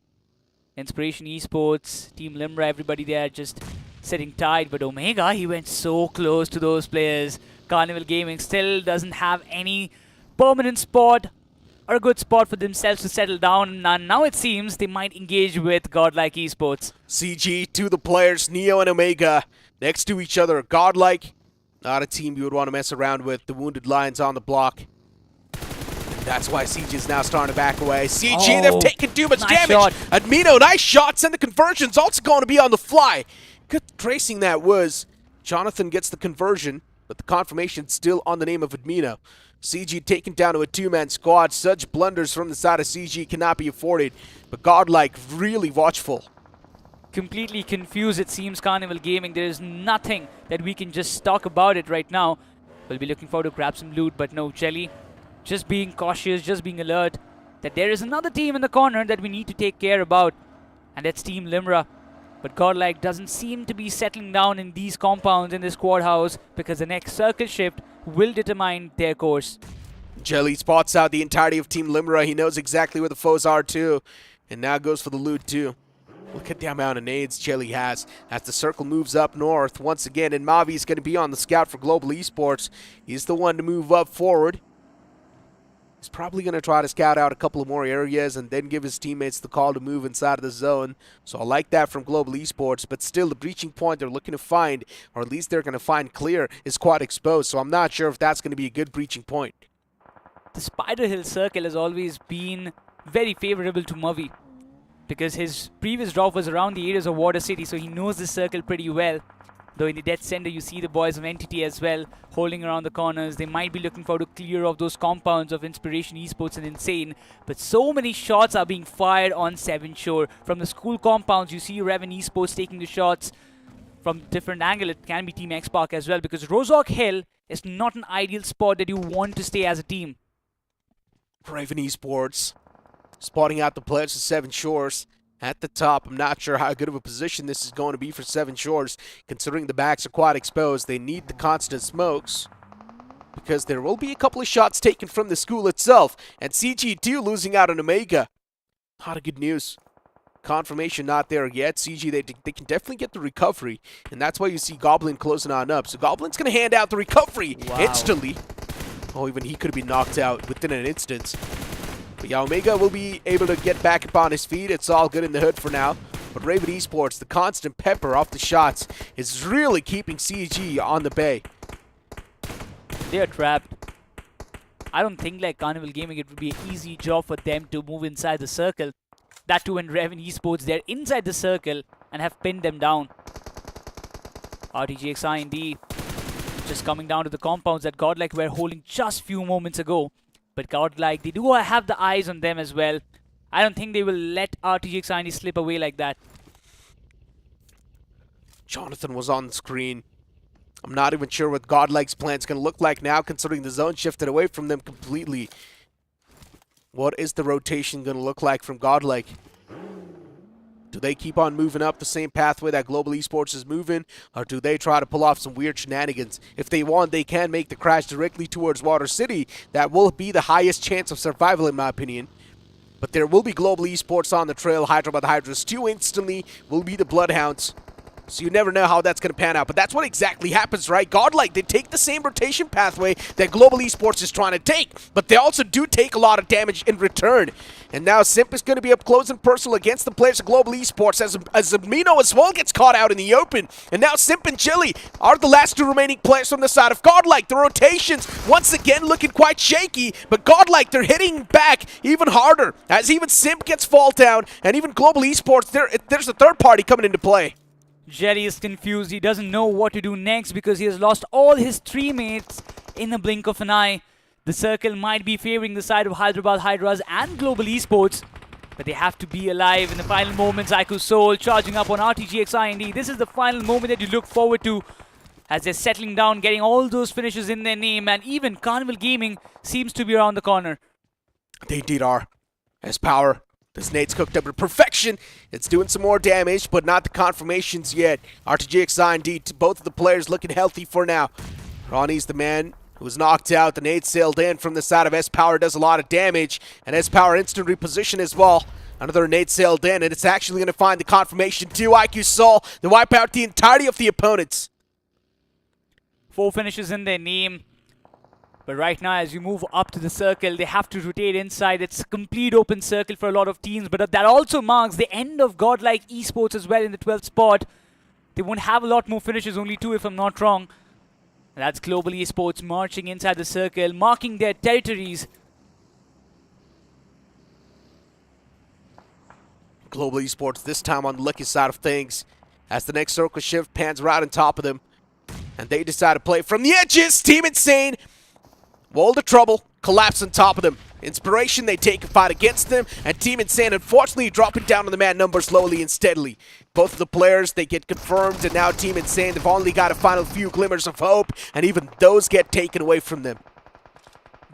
Inspiration Esports, Team Limra, everybody there just sitting tight, but Omega, he went so close to those players. Carnival Gaming still doesn't have any permanent spot or a good spot for themselves to settle down, and now it seems they might engage with Godlike Esports. CG to the players, Neo and Omega next to each other. Godlike, not a team you would want to mess around with. The Wounded Lions on the block. That's why CG is now starting to back away. CG, they've taken too much damage. Shot. Admino, nice shots, and the conversion's also going to be on the fly. Good tracing that was. Jonathan gets the conversion, but the confirmation's still on the name of Admino. CG taken down to a two-man squad. Such blunders from the side of CG cannot be afforded, but Godlike really watchful. Completely confused, it seems, Carnival Gaming. There is nothing that we can just talk about it right now. We'll be looking forward to grab some loot, but no, Jelly, just being cautious, just being alert that there is another team in the corner that we need to take care about, and that's Team Limra. But Godlike doesn't seem to be settling down in these compounds in this quad house, because the next circle shift will determine their course. Jelly spots out the entirety of Team Limra. He knows exactly where the foes are too, and now goes for the loot too. Look at the amount of nades Jelly has as the circle moves up north once again, and Mavi is going to be on the scout for Global Esports. He's the one to move up forward. He's probably going to try to scout out a couple of more areas and then give his teammates the call to move inside of the zone. So I like that from Global Esports, but still the breaching point they're looking to find, or at least they're going to find clear, is quite exposed. So I'm not sure if that's going to be a good breaching point. The Spider Hill circle has always been very favorable to Mavi, because his previous drop was around the areas of Water City, so he knows this circle pretty well. Though in the death center, you see the boys of Entity as well, holding around the corners. They might be looking forward to clear off those compounds of Inspiration Esports and Insane. But so many shots are being fired on Seven Shore. From the school compounds, you see Revan Esports taking the shots from different angle. It can be Team X Park as well, because Rozok Hill is not an ideal spot that you want to stay as a team. Raven Esports spotting out the players of Seven Shores. At the top, I'm not sure how good of a position this is going to be for Seven Shores, considering the backs are quite exposed. They need the constant smokes, because there will be a couple of shots taken from the school itself. And CG2 losing out on Omega. Not a good news. Confirmation not there yet. CG, they can definitely get the recovery, and that's why you see Goblin closing on up. So Goblin's going to hand out the recovery instantly. Oh, even he could have been knocked out within an instant. But yeah, Omega will be able to get back upon his feet. It's all good in the hood for now. But Raven Esports, the constant pepper off the shots, is really keeping CG on the bay. They are trapped. I don't think like Carnival Gaming, it would be an easy job for them to move inside the circle. That too when Raven Esports, they're inside the circle and have pinned them down. RTGX IND just coming down to the compounds that Godlike were holding just few moments ago. But Godlike, they do have the eyes on them as well. I don't think they will let RTGX IND slip away like that. Jonathan was on the screen. I'm not even sure what Godlike's plan is going to look like now, considering the zone shifted away from them completely. What is the rotation going to look like from Godlike? Do they keep on moving up the same pathway that Global Esports is moving, or do they try to pull off some weird shenanigans? If they want, they can make the crash directly towards Water City. That will be the highest chance of survival, in my opinion. But there will be Global Esports on the trail. Hyderabad Hydras 2 instantly will be the Bloodhounds. So you never know how that's going to pan out. But that's what exactly happens, right? Godlike, they take the same rotation pathway that Global Esports is trying to take. But they also do take a lot of damage in return. And now Simp is going to be up close and personal against the players of Global Esports as Amino as well gets caught out in the open. And now Simp and Chili are the last two remaining players from the side of Godlike. The rotations, once again, looking quite shaky. But Godlike, they're hitting back even harder as even Simp gets fall down. And even Global Esports, there's a third party coming into play. Jelly is confused. He doesn't know what to do next because he has lost all his teammates in the blink of an eye. The circle might be favoring the side of Hyderabad Hydras and Global Esports, but they have to be alive in the final moments. Iku Soul charging up on RTGX IND. This is the final moment that you look forward to as they're settling down, getting all those finishes in their name, and even Carnival Gaming seems to be around the corner. They indeed are. As Power, this nade's cooked up to perfection. It's doing some more damage, but not the confirmations yet. RTGX IND, both of the players looking healthy for now. Ronnie's the man who was knocked out. The nade sailed in from the side of S-Power, does a lot of damage, and S-Power instant reposition as well. Another nade sailed in, and it's actually going to find the confirmation too. IQ Soul, they wipe out the entirety of the opponents. 4 finishes in their name. But right now, as you move up to the circle, they have to rotate inside. It's a complete open circle for a lot of teams, but that also marks the end of Godlike Esports as well in the 12th spot. They won't have a lot more finishes, only 2 if I'm not wrong. That's Global Esports marching inside the circle, marking their territories. Global Esports this time on the lucky side of things as the next circle shift pans right on top of them. And they decide to play from the edges. Team Insane, World of Trouble, collapse on top of them. Inspiration, they take a fight against them, and Team Insane unfortunately dropping down on the man number slowly and steadily. Both of the players, they get confirmed, and now Team Insane, they've only got a final few glimmers of hope, and even those get taken away from them.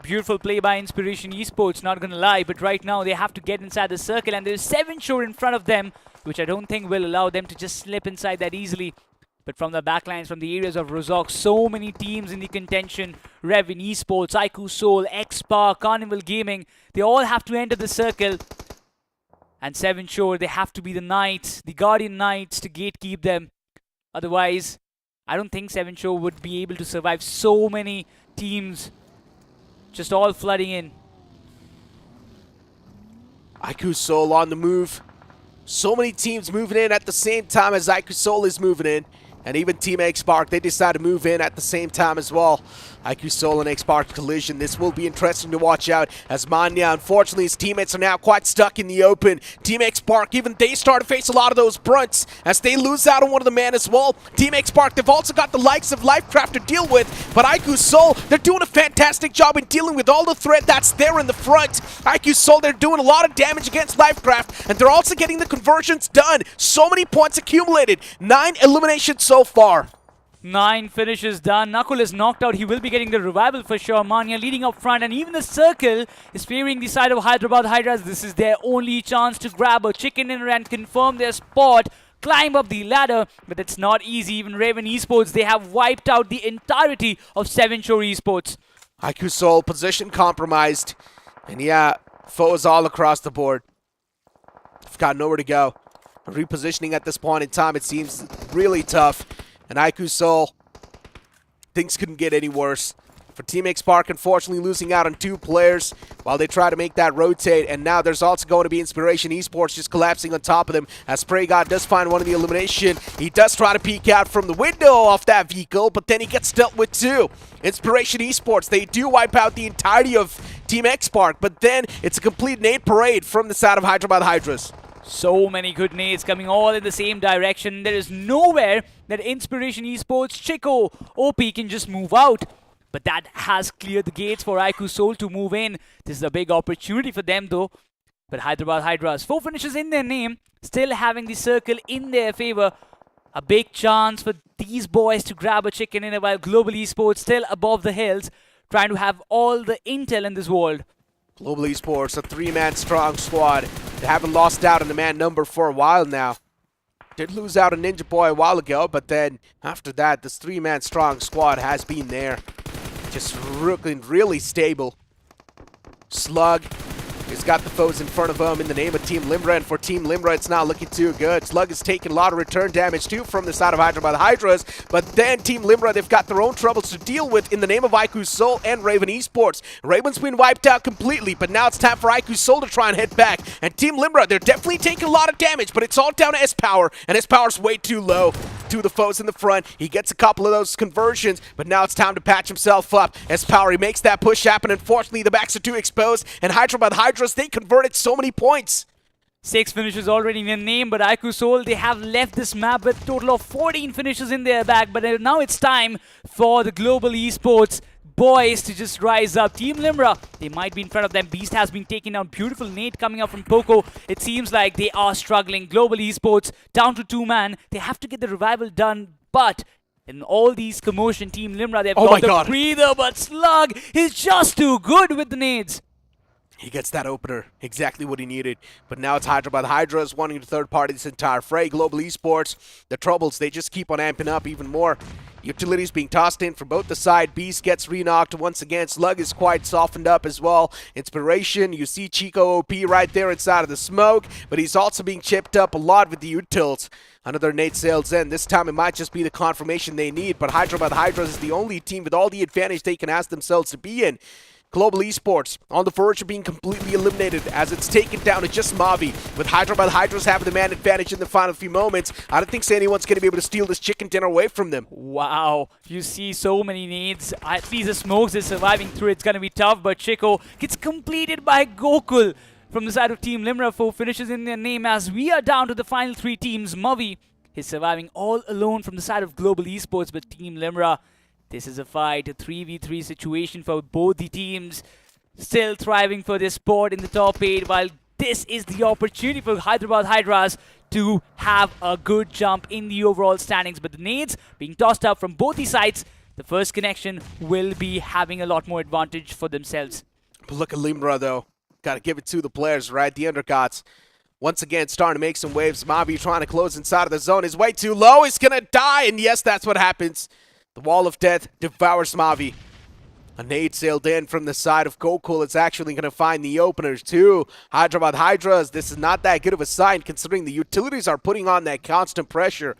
Beautiful play by Inspiration Esports, not gonna lie, but right now they have to get inside the circle, and there's 7 Shore in front of them, which I don't think will allow them to just slip inside that easily. But from the backlines, from the areas of Rozok, so many teams in the contention. Revin Esports, IQ Soul, X-Spark, Carnival Gaming. They all have to enter the circle. And 7 Shore, they have to be the Knights, the Guardian Knights to gatekeep them. Otherwise, I don't think 7 Shore would be able to survive so many teams just all flooding in. IQ Soul on the move. So many teams moving in at the same time as IQ Soul is moving in. And even Team X-Spark, they decide to move in at the same time as well. IQ Soul and X-Spark collision. This will be interesting to watch out as Manya, unfortunately, his teammates are now quite stuck in the open. Team X-Spark, even they start to face a lot of those brunts as they lose out on one of the men as well. Team X-Spark, they've also got the likes of Lifecraft to deal with, but IQ Soul, they're doing a fantastic job in dealing with all the threat that's there in the front. IQ Soul, they're doing a lot of damage against Lifecraft, and they're also getting the conversions done. So many points accumulated. 9 eliminations so far. 9 finishes done. Nakul is knocked out. He will be getting the revival for sure. Manya leading up front, and even the circle is favoring the side of Hyderabad Hydras. This is their only chance to grab a chicken dinner and confirm their spot, climb up the ladder, but it's not easy. Even Raven Esports, they have wiped out the entirety of 7 Shore Esports. IQ Soul, position compromised. And yeah, foes all across the board. They've got nowhere to go. Repositioning at this point in time, it seems really tough. And IQ Soul, things couldn't get any worse. For Team X-Spark, unfortunately losing out on 2 players while they try to make that rotate. And now there's also going to be Inspiration Esports just collapsing on top of them as Spray God does find one in the elimination. He does try to peek out from the window off that vehicle, but then he gets dealt with too. Inspiration Esports, they do wipe out the entirety of Team X-Spark, but then it's a complete nade parade from the side of Hyderabad Hydras. So many good nades coming all in the same direction. There is nowhere that Inspiration Esports, Chico, OP can just move out. But that has cleared the gates for IQ Soul to move in. This is a big opportunity for them though. But Hyderabad Hydras, 4 finishes in their name, still having the circle in their favor. A big chance for these boys to grab a chicken in while Global Esports still above the hills, trying to have all the intel in this world. Global Esports, a 3-man strong squad. They haven't lost out on the man number for a while now. Did lose out on Ninja Boy a while ago, but then after that, this 3-man strong squad has been there. Just looking really stable. Slug He's got the foes in front of him in the name of Team Limbra, and for Team Limbra, it's not looking too good. Slug is taking a lot of return damage too from the side of Hyderabad Hydras, but then Team Limbra, they've got their own troubles to deal with in the name of IQ Soul and Raven Esports. Raven's been wiped out completely, but now it's time for IQ Soul to try and head back. And Team Limbra, they're definitely taking a lot of damage, but it's all down to S-Power, and S-Power's way too low to the foes in the front. He gets a couple of those conversions, but now it's time to patch himself up. S-Power, he makes that push happen. Unfortunately, the backs are too exposed, and Hyderabad Hydras, they converted so many points. 6 finishes already in their name, but IQ Soul, they have left this map with a total of 14 finishes in their bag. But now it's time for the global esports boys to just rise up. Team Limbra, they might be in front of them. Beast has been taken down. Beautiful nade coming up from Poco. It seems like they are struggling. Global esports down to 2-man. They have to get the revival done, but in all these commotion, Team Limbra, they've got the breather, but Slug is just too good with the nades. He gets that opener, exactly what he needed. But now it's Hyderabad Hydras wanting to third party this entire fray. Global Esports, the troubles, they just keep on amping up even more. Utilities being tossed in from both the side. Beast gets re-knocked once again. Slug is quite softened up as well. Inspiration, you see Chico OP right there inside of the smoke, but he's also being chipped up a lot with the utils. Another nade sails in. This time it might just be the confirmation they need, but Hyderabad Hydras is the only team with all the advantage they can ask themselves to be in. Global Esports on the verge of being completely eliminated as it's taken down to just Mavi. With Hyderabad Hydras having the man advantage in the final few moments, I don't think anyone's going to be able to steal this chicken dinner away from them. Wow, you see so many nades. At least the smokes is surviving through. It's going to be tough, but Chico gets completed by Gokul. From the side of Team Limbra, 4 finishes in their name as we are down to the final 3 teams. Mavi is surviving all alone from the side of Global Esports, but Team Limbra, this is a fight, a 3v3 situation for both the teams. Still thriving for their spot in the top 8, while this is the opportunity for Hyderabad Hydras to have a good jump in the overall standings. But the nades being tossed up from both the sides, the first connection will be having a lot more advantage for themselves. But look at Limbra though. Got to give it to the players, right? The undergots. Once again, starting to make some waves. Mavi trying to close inside of the zone. Is way too low. He's going to die. And yes, that's what happens. The wall of death devours Mavi. A nade sailed in from the side of Gokul. It's actually going to find the openers too. Hyderabad Hydras, this is not that good of a sign considering the utilities are putting on that constant pressure.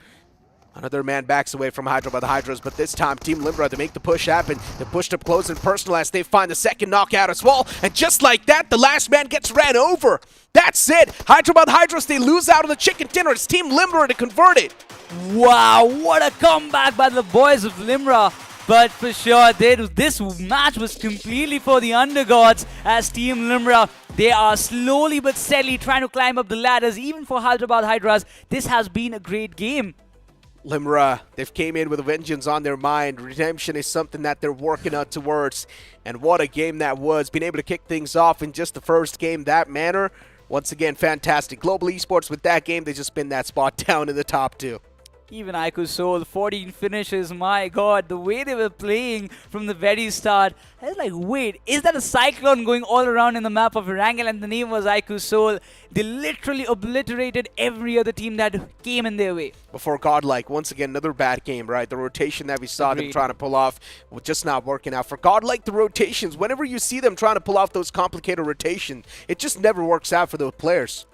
Another man backs away from Hyderabad Hydras, but this time Team Limbra to make the push happen. They pushed up close and personal as they find the second knockout as well. And just like that, the last man gets ran over. That's it. Hyderabad Hydras, they lose out on the chicken dinner. It's Team Limbra to convert it. Wow, what a comeback by the boys of Limbra. But for sure, this match was completely for the undergods as Team Limbra, they are slowly but steadily trying to climb up the ladders. Even for Hyderabad Hydras, this has been a great game. Limbra, they've came in with a vengeance on their mind. Redemption is something that they're working on towards. And what a game that was. Being able to kick things off in just the first game that manner. Once again, fantastic. Global Esports with that game, they just spin that spot down in the top 2. Even IQ Soul, 14 finishes, my god, the way they were playing from the very start. I was like, wait, is that a cyclone going all around in the map of Erangel? And the name was IQ Soul. They literally obliterated every other team that came in their way. Before Godlike, once again, another bad game, right? The rotation that we saw them trying to pull off was just not working out. For Godlike, the rotations, whenever you see them trying to pull off those complicated rotations, it just never works out for those players.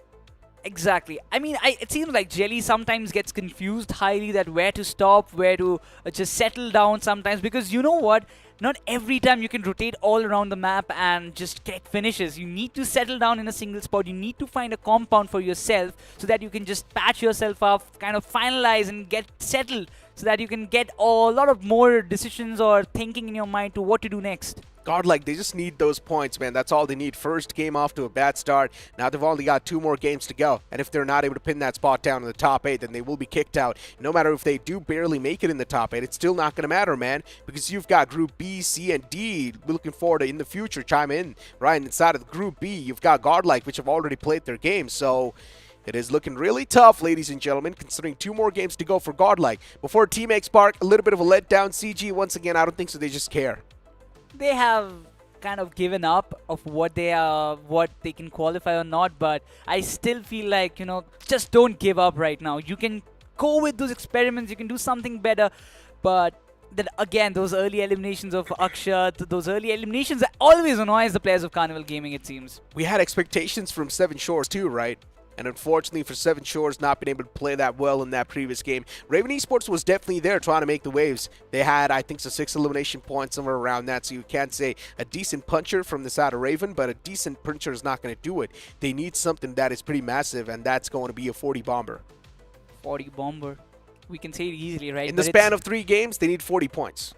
Exactly. I mean, it seems like Jelly sometimes gets confused highly that where to stop, where to just settle down sometimes. Because you know what? Not every time you can rotate all around the map and just get finishes. You need to settle down in a single spot. You need to find a compound for yourself so that you can just patch yourself up, kind of finalize and get settled so that you can get a lot of more decisions or thinking in your mind to what to do next. Godlike, they just need those points, man. That's all they need. First game off to a bad start. Now they've only got 2 more games to go. And if they're not able to pin that spot down in the top 8, then they will be kicked out. No matter if they do barely make it in the top 8, it's still not going to matter, man. Because you've got Group B, C, and D looking forward to in the future chime in. Right inside of the Group B, you've got Godlike, which have already played their game. So it is looking really tough, ladies and gentlemen, considering 2 more games to go for Godlike. Before Team X Spark, a little bit of a letdown. CG, once again, I don't think so. They just care. They have kind of given up of what they can qualify or not, but I still feel like, you know, just don't give up right now. You can go with those experiments, you can do something better, but that again, those early eliminations of Akshat, those early eliminations that always annoys the players of Carnival Gaming, it seems. We had expectations from Seven Shores too, right? And unfortunately for Seven Shores not being able to play that well in that previous game, Raven Esports was definitely there trying to make the waves. They had, I think, so 6 elimination points, somewhere around that, so you can't say a decent puncher from the side of Raven, but a decent puncher is not going to do it. They need something that is pretty massive, and that's going to be a 40 bomber. 40 bomber. We can say it easily, right? In the span of 3 games, they need 40 points.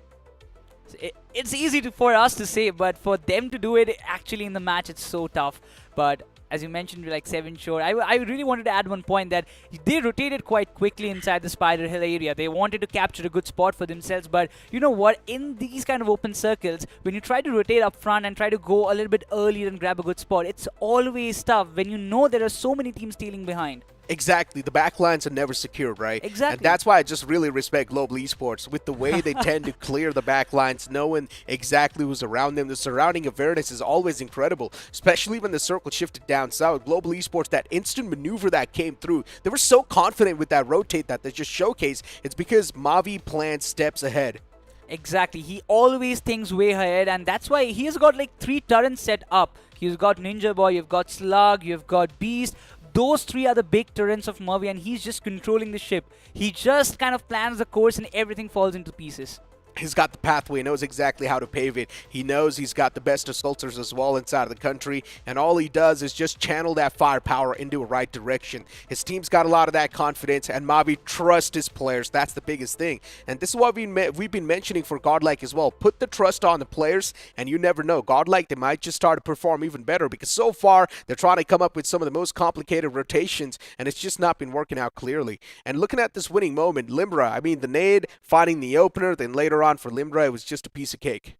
It's easy for us to say, but for them to do it actually in the match, it's so tough. But as you mentioned, like Seven Shore, I really wanted to add one point that they rotated quite quickly inside the Spider Hill area. They wanted to capture a good spot for themselves, but you know what? In these kind of open circles, when you try to rotate up front and try to go a little bit earlier and grab a good spot, it's always tough when you know there are so many teams stealing behind. Exactly. The backlines are never secured, right? Exactly. And that's why I just really respect Global Esports with the way they tend to clear the backlines, knowing exactly who's around them. The surrounding awareness is always incredible, especially when the circle shifted down south. Global Esports, that instant maneuver that came through, they were so confident with that rotate that they just showcased. It's because Mavi planned steps ahead. Exactly. He always thinks way ahead, and that's why he has got like 3 turrets set up. He's got Ninja Boy, you've got Slug, you've got Beast. Those 3 are the big turrets of Mavi, and he's just controlling the ship. He just kind of plans the course and everything falls into pieces. He's got the pathway, knows exactly how to pave it. He knows he's got the best assaulters as well inside of the country, and all he does is just channel that firepower into a right direction. His team's got a lot of that confidence, and Mavi trusts his players. That's the biggest thing. And this is what we've been mentioning for Godlike as well. Put the trust on the players, and you never know. Godlike, they might just start to perform even better, because so far, they're trying to come up with some of the most complicated rotations, and it's just not been working out clearly. And looking at this winning moment, Limbra, I mean, the nade, finding the opener, then later on for Limbra, it was just a piece of cake.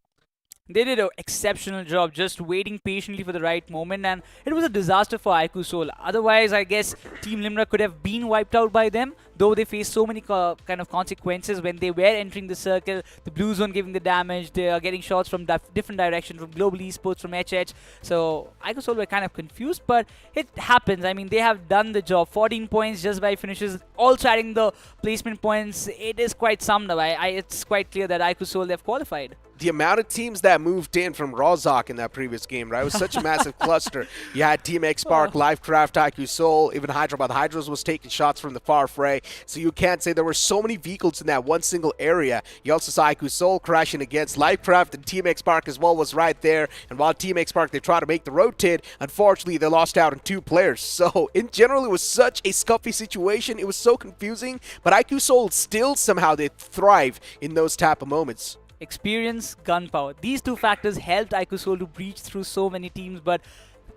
They did an exceptional job just waiting patiently for the right moment, and it was a disaster for IQ Soul. Otherwise, I guess Team Limra could have been wiped out by them, though they faced so many kind of consequences when they were entering the circle. The blue zone giving the damage, they are getting shots from different directions, from Global Esports, from HH. So IQ Soul were kind of confused, but it happens. I mean, they have done the job. 14 points just by finishes, also adding the placement points. It is quite summed up. It's quite clear that IQ Soul have qualified. The amount of teams that moved in from Rozhok in that previous game, right? It was such a massive cluster. You had Team X-Spark, Lifecraft, IQ Soul, even Hyderabad Hydros was taking shots from the far fray. So you can't say there were so many vehicles in that one single area. You also saw IQ Soul crashing against Lifecraft, and Team X-Spark as well was right there. And while Team X-Spark, they tried to make the rotate, unfortunately, they lost out on 2 players. So in general, it was such a scuffy situation. It was so confusing. But IQ Soul still somehow they thrive in those type of moments. Experience, gunpowder. These 2 factors helped IQ Soul to breach through so many teams, but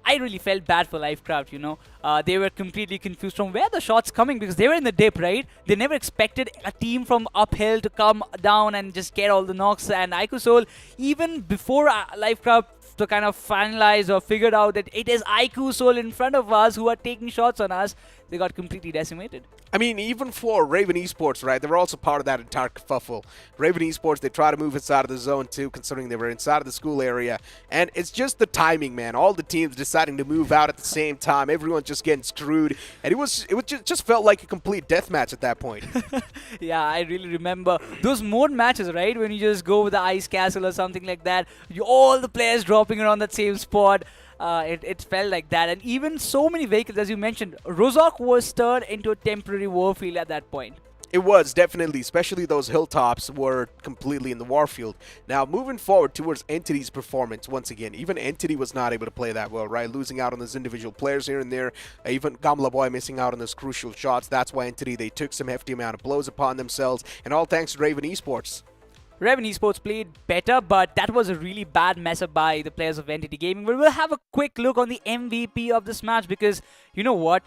I really felt bad for Lifecraft, you know. They were completely confused from where the shots coming, because they were in the dip, right? They never expected a team from uphill to come down and just get all the knocks. And IQ Soul, even before Lifecraft to kind of finalize or figured out that it is IQ Soul in front of us who are taking shots on us, they got completely decimated. I mean, even for Raven Esports, right, they were also part of that entire kerfuffle. Raven Esports, they try to move inside of the zone too, considering they were inside of the school area. And it's just the timing, man. All the teams deciding to move out at the same time. Everyone's just getting screwed. And it just felt like a complete deathmatch at that point. Yeah, I really remember those mode matches, right? When you just go with the ice castle or something like that. All the players dropping around that same spot. It felt like that. And even so many vehicles, as you mentioned, Rozhok was turned into a temporary warfield at that point. It was, definitely, especially those hilltops were completely in the warfield. Now, moving forward towards Entity's performance, once again, even Entity was not able to play that well, right? Losing out on those individual players here and there. Even Gamla Boy missing out on those crucial shots. That's why Entity, they took some hefty amount of blows upon themselves, and all thanks to Raven Esports. Raven Esports played better, but that was a really bad mess up by the players of Entity Gaming. But we'll have a quick look on the MVP of this match, because you know what?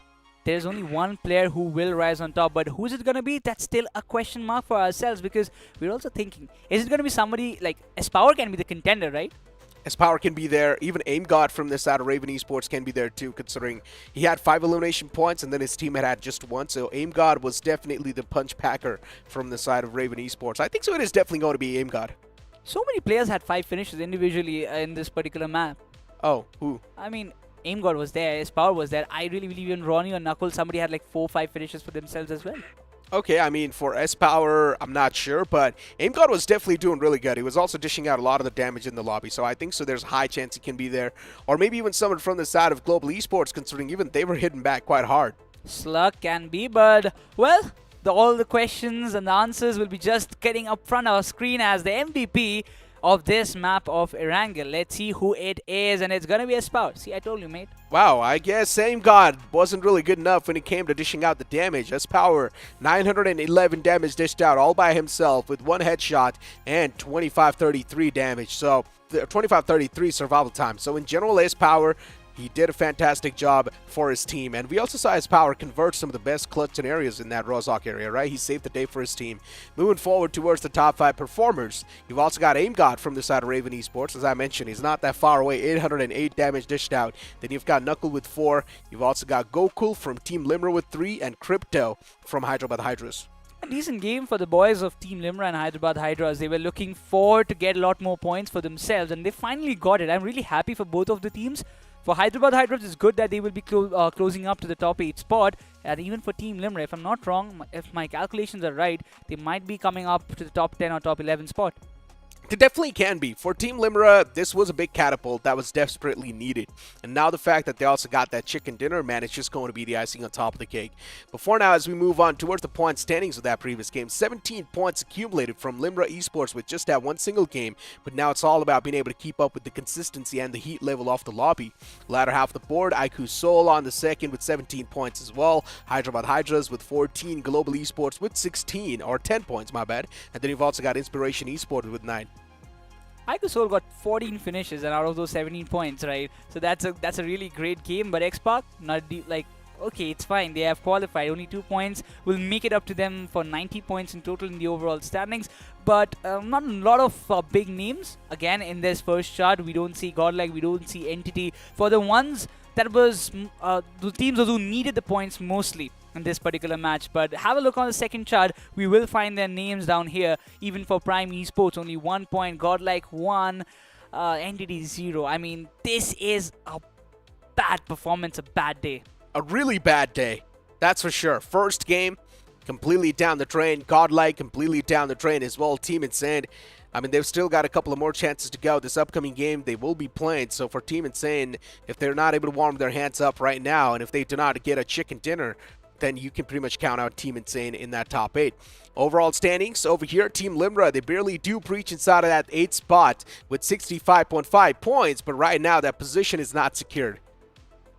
There's only one player who will rise on top, but who's it going to be? That's still a question mark for ourselves, because we're also thinking, is it going to be somebody like S-Power can be the contender, right? S-Power can be there. Even AimGod from this side of Raven Esports can be there too, considering he had 5 elimination points and then his team had just 1. So AimGod was definitely the punch packer from the side of Raven Esports. I think so it is definitely going to be AimGod. So many players had 5 finishes individually in this particular map. Oh, who? I mean, AimGod was there, S-Power was there. I really believe even Ronnie or Knuckles, somebody had like 4 or 5 finishes for themselves as well. Okay, I mean, for S-Power, I'm not sure, but AimGod was definitely doing really good. He was also dishing out a lot of the damage in the lobby, so I think there's a high chance he can be there. Or maybe even someone from the side of Global Esports, considering even they were hitting back quite hard. Slug can be, but, well, all the questions and the answers will be just getting up front of our screen as the MVP of this map of Erangel. Let's see who it is, and it's gonna be a Spout. See, I told you, mate. Wow, I guess AimGod wasn't really good enough when it came to dishing out the damage. S-Power, 911 damage dished out all by himself with 1 headshot and 2533 damage. So, 2533 survival time. So in general, S-Power, he did a fantastic job for his team. And we also saw his power convert some of the best clutch scenarios in that Rozhok area, right? He saved the day for his team. Moving forward towards the top 5 performers, you've also got AimGod from the side of Raven Esports. As I mentioned, he's not that far away, 808 damage dished out. Then you've got Knuckle with 4. You've also got Gokul from Team Limra with 3 and Crypto from Hyderabad Hydras. A decent game for the boys of Team Limra and Hyderabad Hydras. They were looking forward to get a lot more points for themselves, and they finally got it. I'm really happy for both of the teams. For Hyderabad Hydras, it's good that they will be closing up to the top 8 spot. And even for Team Limra, if I'm not wrong, if my calculations are right, they might be coming up to the top 10 or top 11 spot. It definitely can be. For Team Limra, this was a big catapult that was desperately needed. And now the fact that they also got that chicken dinner, man, it's just going to be the icing on top of the cake. Before now, as we move on towards the point standings of that previous game, 17 points accumulated from Limra Esports with just that one single game. But now it's all about being able to keep up with the consistency and the heat level off the lobby. Latter half of the board, IQ Seoul on the second with 17 points as well. Hyderabad Hydras with 14, Global Esports with 16, or 10 points, my bad. And then you've also got Inspiration Esports with 9. Ikusol got 14 finishes and out of those 17 points, right? So that's a really great game. But X-Park, okay, it's fine. They have qualified. Only 2 points will make it up to them for 90 points in total in the overall standings. But not a lot of big names. Again, in this first chart, we don't see Godlike, we don't see Entity. For the ones that was the teams who needed the points mostly in this particular match. But have a look on the second chart. We will find their names down here. Even for Prime Esports, only 1 point. Godlike 1, Entity 0. I mean, this is a bad performance, a bad day. A really bad day, that's for sure. First game, completely down the drain. Godlike, completely down the drain as well. Team Insane, I mean, they've still got a couple of more chances to go. This upcoming game, they will be playing. So for Team Insane, if they're not able to warm their hands up right now, and if they do not get a chicken dinner, then you can pretty much count out Team Insane in that top 8. Overall standings over here, Team Limra, they barely do breach inside of that 8th spot with 65.5 points, but right now that position is not secured.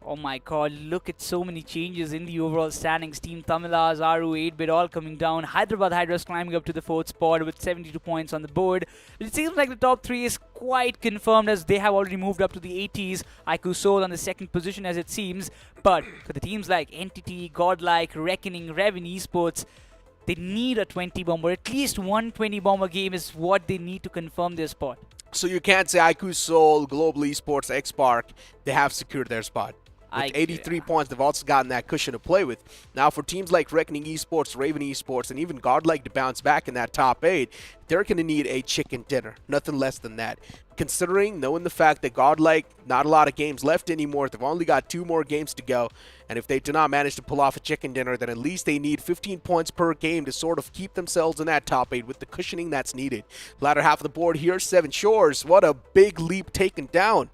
Oh my god, look at so many changes in the overall standings. Team Tamilas, Aru, 8-bit all coming down. Hyderabad Hydras climbing up to the 4th spot with 72 points on the board. It seems like the top 3 is quite confirmed as they have already moved up to the 80s. IQ Soul on the 2nd position as it seems. But for the teams like Entity, Godlike, Reckoning, Raven Esports, they need a 20 bomber. At least one 20 bomber game is what they need to confirm their spot. So you can't say IQ Soul, Global Esports, X-Park, they have secured their spot. With 83 points, they've also gotten that cushion to play with. Now, for teams like Reckoning Esports, Raven Esports, and even Godlike to bounce back in that top 8, they're going to need a chicken dinner. Nothing less than that. Considering, knowing the fact that Godlike, not a lot of games left anymore, they've only got 2 more games to go. And if they do not manage to pull off a chicken dinner, then at least they need 15 points per game to sort of keep themselves in that top 8 with the cushioning that's needed. Latter half of the board here, 7 Shores. What a big leap taken down.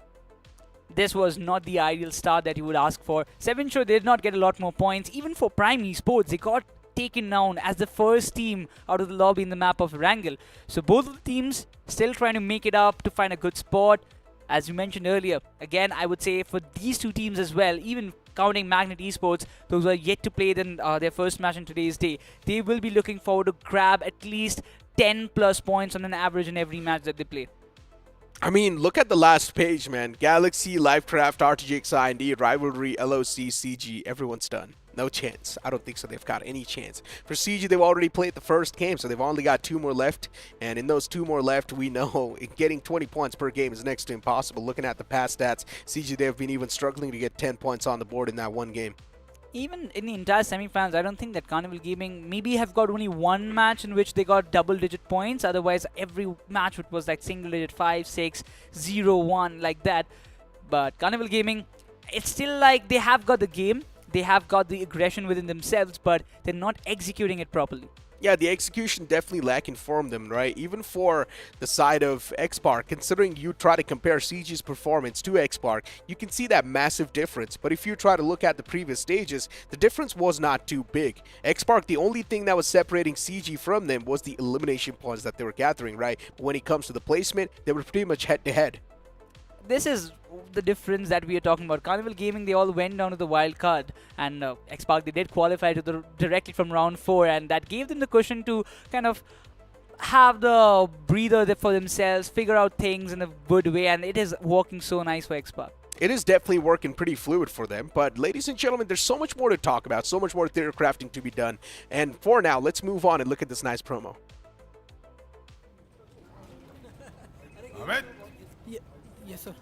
This was not the ideal start that you would ask for. 7 Shore did not get a lot more points. Even for Prime Esports, they got taken down as the first team out of the lobby in the map of Erangel. So both of the teams still trying to make it up to find a good spot. As you mentioned earlier, again, I would say for these 2 teams as well, even counting Magnet Esports, those who are yet to play their first match on today's day, they will be looking forward to grab at least 10 plus points on an average in every match that they play. I mean, look at the last page, man. Galaxy, Livecraft, RTGXI, Indeed, Rivalry, LOC, CG, everyone's done. No chance. I don't think so. They've got any chance. For CG, they've already played the first game, so they've only got 2 more left. And in those 2 more left, we know getting 20 points per game is next to impossible. Looking at the past stats, CG, they've been even struggling to get 10 points on the board in that one game. Even in the entire semi-finals, I don't think that Carnival Gaming maybe have got only one match in which they got double-digit points. Otherwise, every match it was like single-digit 5, 6, 0, 1, like that. But Carnival Gaming, it's still like they have got the game. they have got the aggression within themselves, but they're not executing it properly. Yeah, the execution definitely lacking from them, right? Even for the side of Xpark, considering you try to compare CG's performance to Xpark, you can see that massive difference. But if you try to look at the previous stages, the difference was not too big. Xpark, the only thing that was separating CG from them was the elimination points that they were gathering, right? But when it comes to the placement, they were pretty much head-to-head. This is the difference that we are talking about. Carnival Gaming, they all went down to the wild card, and Xpark, they did qualify to the directly from round 4, and that gave them the cushion to kind of have the breather for themselves, figure out things in a good way, and it is working so nice for Xpark. It is definitely working pretty fluid for them, but ladies and gentlemen, there's so much more to talk about, so much more theater crafting to be done, and for now, let's move on and look at this nice promo. Amit? Yes, sir.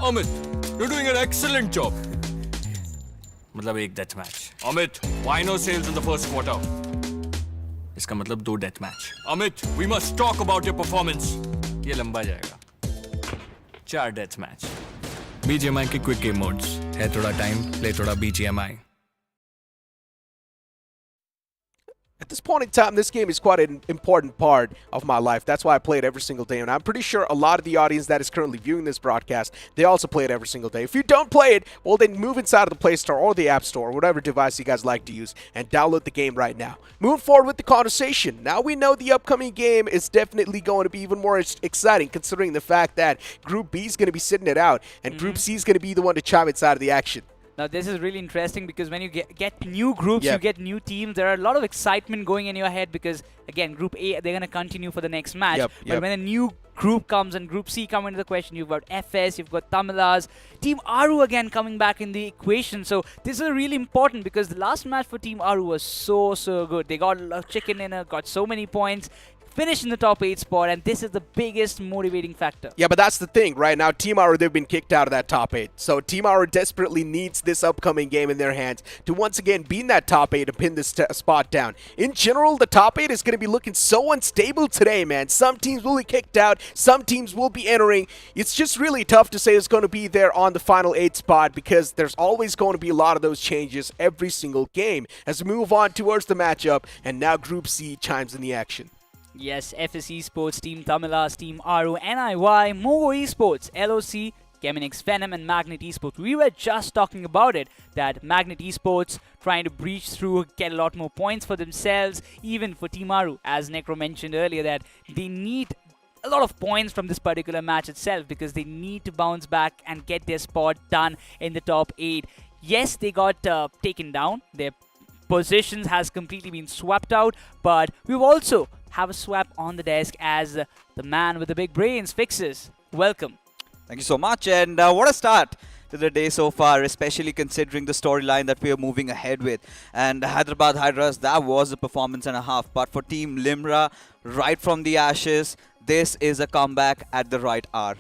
Amit, you're doing an excellent job. मतलब एक death match. Amit, why no sales in the first quarter? इसका मतलब 2 death match. Amit, we must talk about your performance. ये लंबा जाएगा. 4 death match. BGMI के quick game modes. है थोड़ा टाइम, प्ले थोड़ा BGMI. At this point in time, this game is quite an important part of my life. That's why I play it every single day. And I'm pretty sure a lot of the audience that is currently viewing this broadcast, they also play it every single day. If you don't play it, well, then move inside of the Play Store or the App Store, whatever device you guys like to use, and download the game right now. Moving forward with the conversation. Now we know the upcoming game is definitely going to be even more exciting, considering the fact that Group B is going to be sitting it out, and Group C is going to be the one to chime inside of the action. Now, this is really interesting because when you get new groups, Yep. you get new teams, there are a lot of excitement going in your head because, again, Group A, they're going to continue for the next match. Yep, But when a new group comes and Group C come into the question, you've got FS, you've got Tamilas, Team Aru again coming back in the equation. So this is really important because the last match for Team Aru was so good. They got a chicken dinner, got so many points, finished in the top 8 spot, and this is the biggest motivating factor. Yeah, but that's the thing. Right now, Team Aru, they've been kicked out of that top 8. So Team Aru desperately needs this upcoming game in their hands to once again be in that top 8 and pin this spot down. In general, the top 8 is going to be looking so unstable today, man. Some teams will be kicked out. Some teams will be entering. It's just really tough to say it's going to be there on the final 8 spot because there's always going to be a lot of those changes every single game. As we move on towards the matchup, and now Group C chimes in the action. Yes, FS Esports, Team Tamilas, Team Aru, NIY, Mogo Esports, LOC, Cheminix Venom, and Magnet Esports. We were just talking about it, that Magnet Esports trying to breach through, get a lot more points for themselves, even for Team Aru, as Necro mentioned earlier, that they need a lot of points from this particular match itself because they need to bounce back and get their spot done in the top 8. Yes, they got taken down. Their positions has completely been swept out, but we've also have a swap on the desk as the man with the big brains fixes. Welcome. Thank you so much, and what a start to the day so far, especially considering the storyline that we are moving ahead with. And Hyderabad Hydras, that was a performance and a half, but for Team Limra, right from the ashes, this is a comeback at the right hour.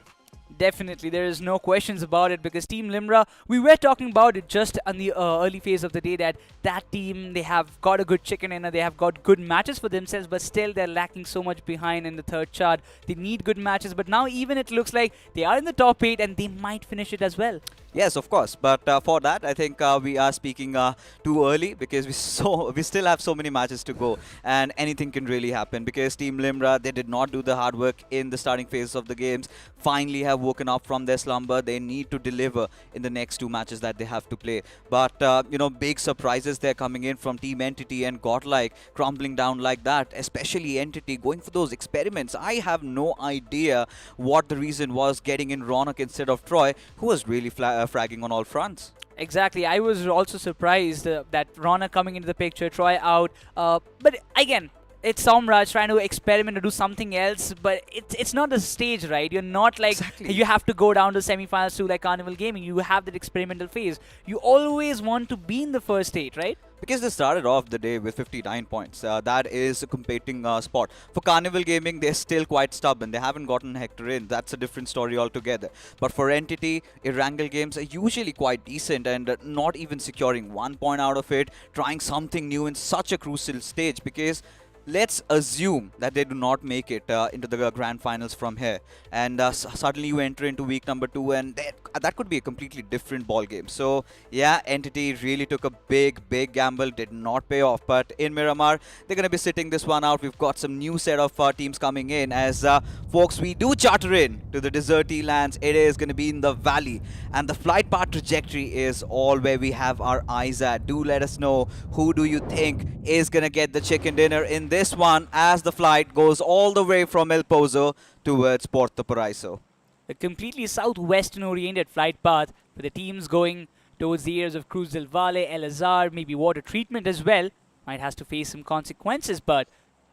Definitely, there is no questions about it because Team Limra, we were talking about it just on the early phase of the day that team, they have got a good chicken dinner, they have got good matches for themselves, but still they're lacking so much behind in the third chart. They need good matches, but now even it looks like they are in the top 8 and they might finish it as well. Yes, of course, but for that, I think we are speaking too early because we still have so many matches to go, and anything can really happen because Team Limra, they did not do the hard work in the starting phases of the games, finally have woken up from their slumber. They need to deliver in the next 2 matches that they have to play. But, you know, big surprises they're coming in from Team Entity and Godlike crumbling down like that, especially Entity going for those experiments. I have no idea what the reason was getting in Ronak instead of Troy, who was really fragging on all fronts. Exactly. I was also surprised that Rana coming into the picture, Troy out. But again, it's Somraj trying to experiment to do something else, but it's not the stage, right? You're not like you have to go down to semi-finals to like Carnival Gaming. You have that experimental phase. You always want to be in the first 8, right? Because they started off the day with 59 points. That is a competing spot. For Carnival Gaming, they're still quite stubborn. They haven't gotten Hector in. That's a different story altogether. But for Entity, Erangel games are usually quite decent and not even securing 1 point out of it, trying something new in such a crucial stage because let's assume that they do not make it into the grand finals from here, and suddenly you enter into week number 2, and that could be a completely different ball game. So yeah, Entity really took a big gamble, did not pay off. But in Miramar, they're going to be sitting this one out. We've got some new set of teams coming in, as folks, we do charter in to the deserty lands. It is going to be in the valley, and the flight path trajectory is all where we have our eyes at. Do let us know, who do you think is going to get the chicken dinner in this one, as the flight goes all the way from El Pozo towards Puerto Paraiso. A completely southwestern oriented flight path for the teams going towards the areas of Cruz del Valle, El Azar, maybe water treatment as well. Might has to face some consequences, but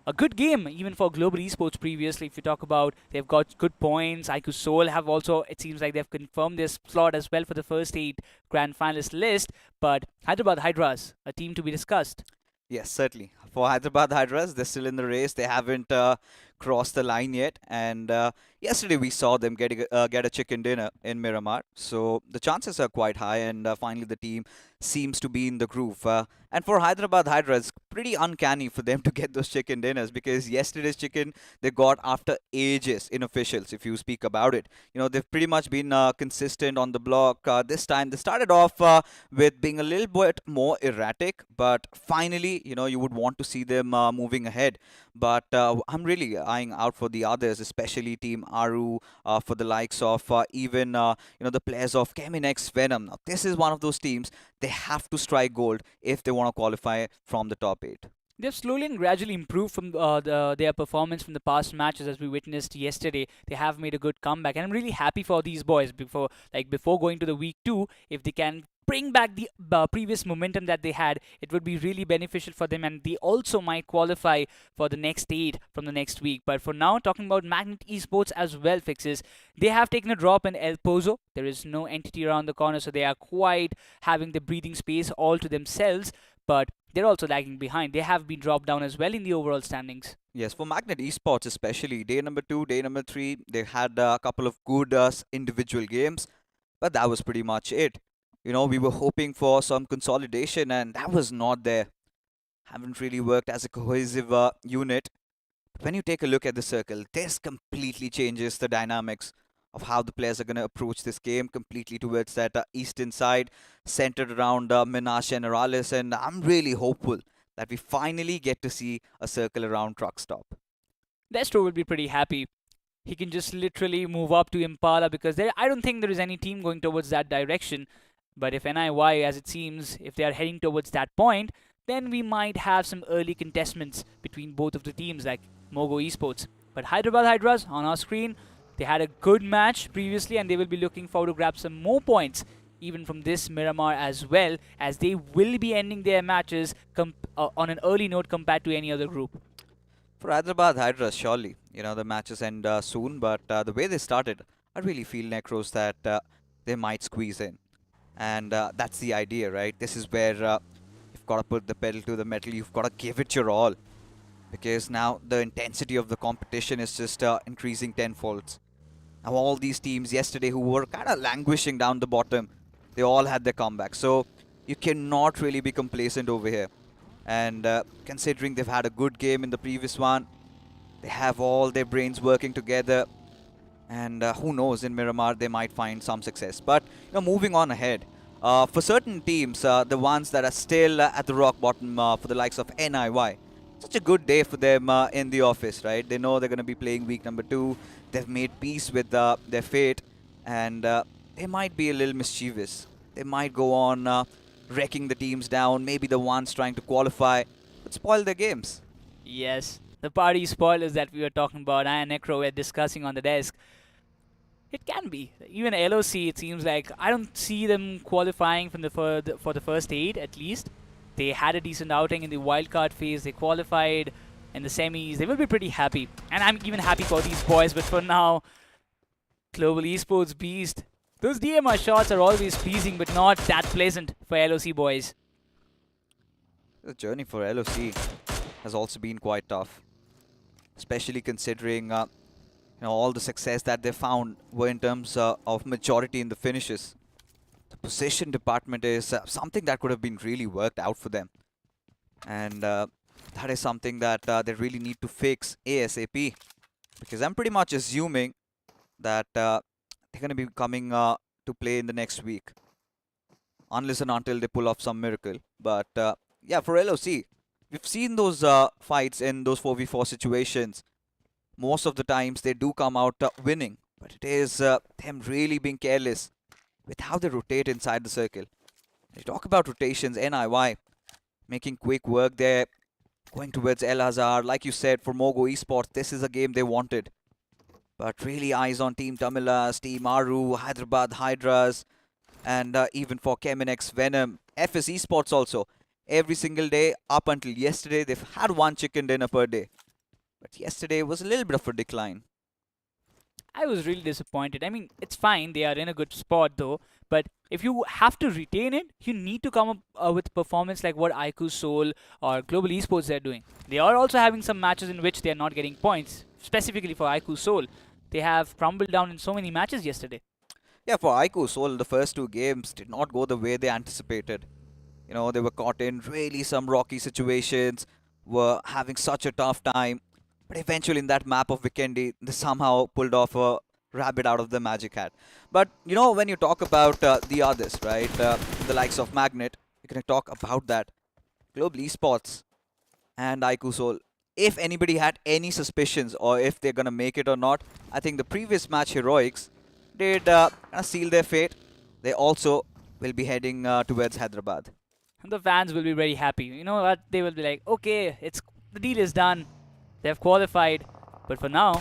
a good game even for Global Esports previously. If you talk about, they've got good points. IQ Seoul have also, it seems like they've confirmed their slot as well for the first 8 grand finalist list. But Hyderabad Hydras, a team to be discussed. Yes, certainly. For Hyderabad Hydras, they're still in the race. They haven't crossed the line yet. And yesterday we saw them get a chicken dinner in Miramar. So the chances are quite high. And finally the team seems to be in the groove. And for Hyderabad Hydras, pretty uncanny for them to get those chicken dinners, because yesterday's chicken they got after ages in officials, if you speak about it. You know, they've pretty much been consistent on the block. This time they started off with being a little bit more erratic, but finally, you know, you would want to see them moving ahead. But I'm really eyeing out for the others, especially Team Aru, for the likes of even you know, the players of Keminex Venom. Now, this is one of those teams, they have to strike gold if they want to qualify from the top 8. They've slowly and gradually improved from their performance from the past matches, as we witnessed yesterday. They have made a good comeback, and I'm really happy for these boys. Before going to the week 2, if they can bring back the previous momentum that they had, it would be really beneficial for them, and they also might qualify for the next 8 from the next week. But for now, talking about Magnet Esports as well, Fixes, they have taken a drop in El Pozo. There is no Entity around the corner, so they are quite having the breathing space all to themselves. But they're also lagging behind. They have been dropped down as well in the overall standings. Yes, for Magnet Esports especially, day number 2, day number 3, they had a couple of good individual games, but that was pretty much it. You know, we were hoping for some consolidation, and that was not there. Haven't really worked as a cohesive unit. But when you take a look at the circle, this completely changes the dynamics of how the players are going to approach this game, completely towards that eastern side, centered around Minash and Aralis. And I'm really hopeful that we finally get to see a circle around Truck Stop. Destro will be pretty happy. He can just literally move up to Impala, because I don't think there is any team going towards that direction. But if NIY, as it seems, if they are heading towards that point, then we might have some early contestments between both of the teams, like Mogo Esports. But Hyderabad Hydras, on our screen, they had a good match previously, and they will be looking forward to grab some more points, even from this Miramar as well, as they will be ending their matches on an early note compared to any other group. For Hyderabad Hydras, surely, you know, the matches end soon, but the way they started, I really feel, Necros, that they might squeeze in. And that's the idea, right? This is where you've got to put the pedal to the metal. You've got to give it your all, because now the intensity of the competition is just increasing tenfold. Now all these teams yesterday who were kind of languishing down the bottom, they all had their comeback. So you cannot really be complacent over here. And considering they've had a good game in the previous one, they have all their brains working together. And who knows, in Miramar they might find some success. But you know, moving on ahead, for certain teams, the ones that are still at the rock bottom, for the likes of NIY, such a good day for them in the office, right? They know they're going to be playing week number 2. They've made peace with their fate, and they might be a little mischievous. They might go on wrecking the teams down, maybe the ones trying to qualify, but spoil their games. Yes, the party spoilers that we were talking about, I and Necro were discussing on the desk. It can be. Even LOC, it seems like, I don't see them qualifying from for the first 8 at least. They had a decent outing in the wildcard phase. They qualified in the semis. They will be pretty happy. And I'm even happy for these boys. But for now, Global Esports Beast. Those DMR shots are always pleasing, but not that pleasant for LOC boys. The journey for LOC has also been quite tough, especially considering you know, all the success that they found were in terms of majority in the finishes. The position department is something that could have been really worked out for them. And that is something that they really need to fix ASAP. Because I'm pretty much assuming that they're going to be coming to play in the next week. Unless and until they pull off some miracle. But yeah, for LOC, we've seen those fights in those 4v4 situations. Most of the times they do come out winning. But it is them really being careless with how they rotate inside the circle. You talk about rotations, NIY making quick work there, going towards El Hazar. Like you said, for Mogo Esports, this is a game they wanted. But really eyes on Team Tamilas, Team Aru, Hyderabad Hydras, and even for Kemenex Venom, FS Esports also. Every single day up until yesterday, they've had one chicken dinner per day. But yesterday was a little bit of a decline. I was really disappointed. I mean, it's fine. They are in a good spot though. But if you have to retain it, you need to come up with performance like what IQ Soul or Global Esports are doing. They are also having some matches in which they are not getting points. Specifically for IQ Soul, they have crumbled down in so many matches yesterday. Yeah, for IQ Soul, the first two games did not go the way they anticipated. You know, they were caught in really some rocky situations, were having such a tough time. But eventually in that map of Vikendi, they somehow pulled off a rabbit out of the magic hat. But, you know, when you talk about the others, right, the likes of Magnet, you can talk about that. Global Esports and IQ Soul. If anybody had any suspicions or if they're going to make it or not, I think the previous match, Heroics, did seal their fate. They also will be heading towards Hyderabad. And the fans will be very happy. You know what? They will be like, okay, the deal is done. They have qualified. But for now,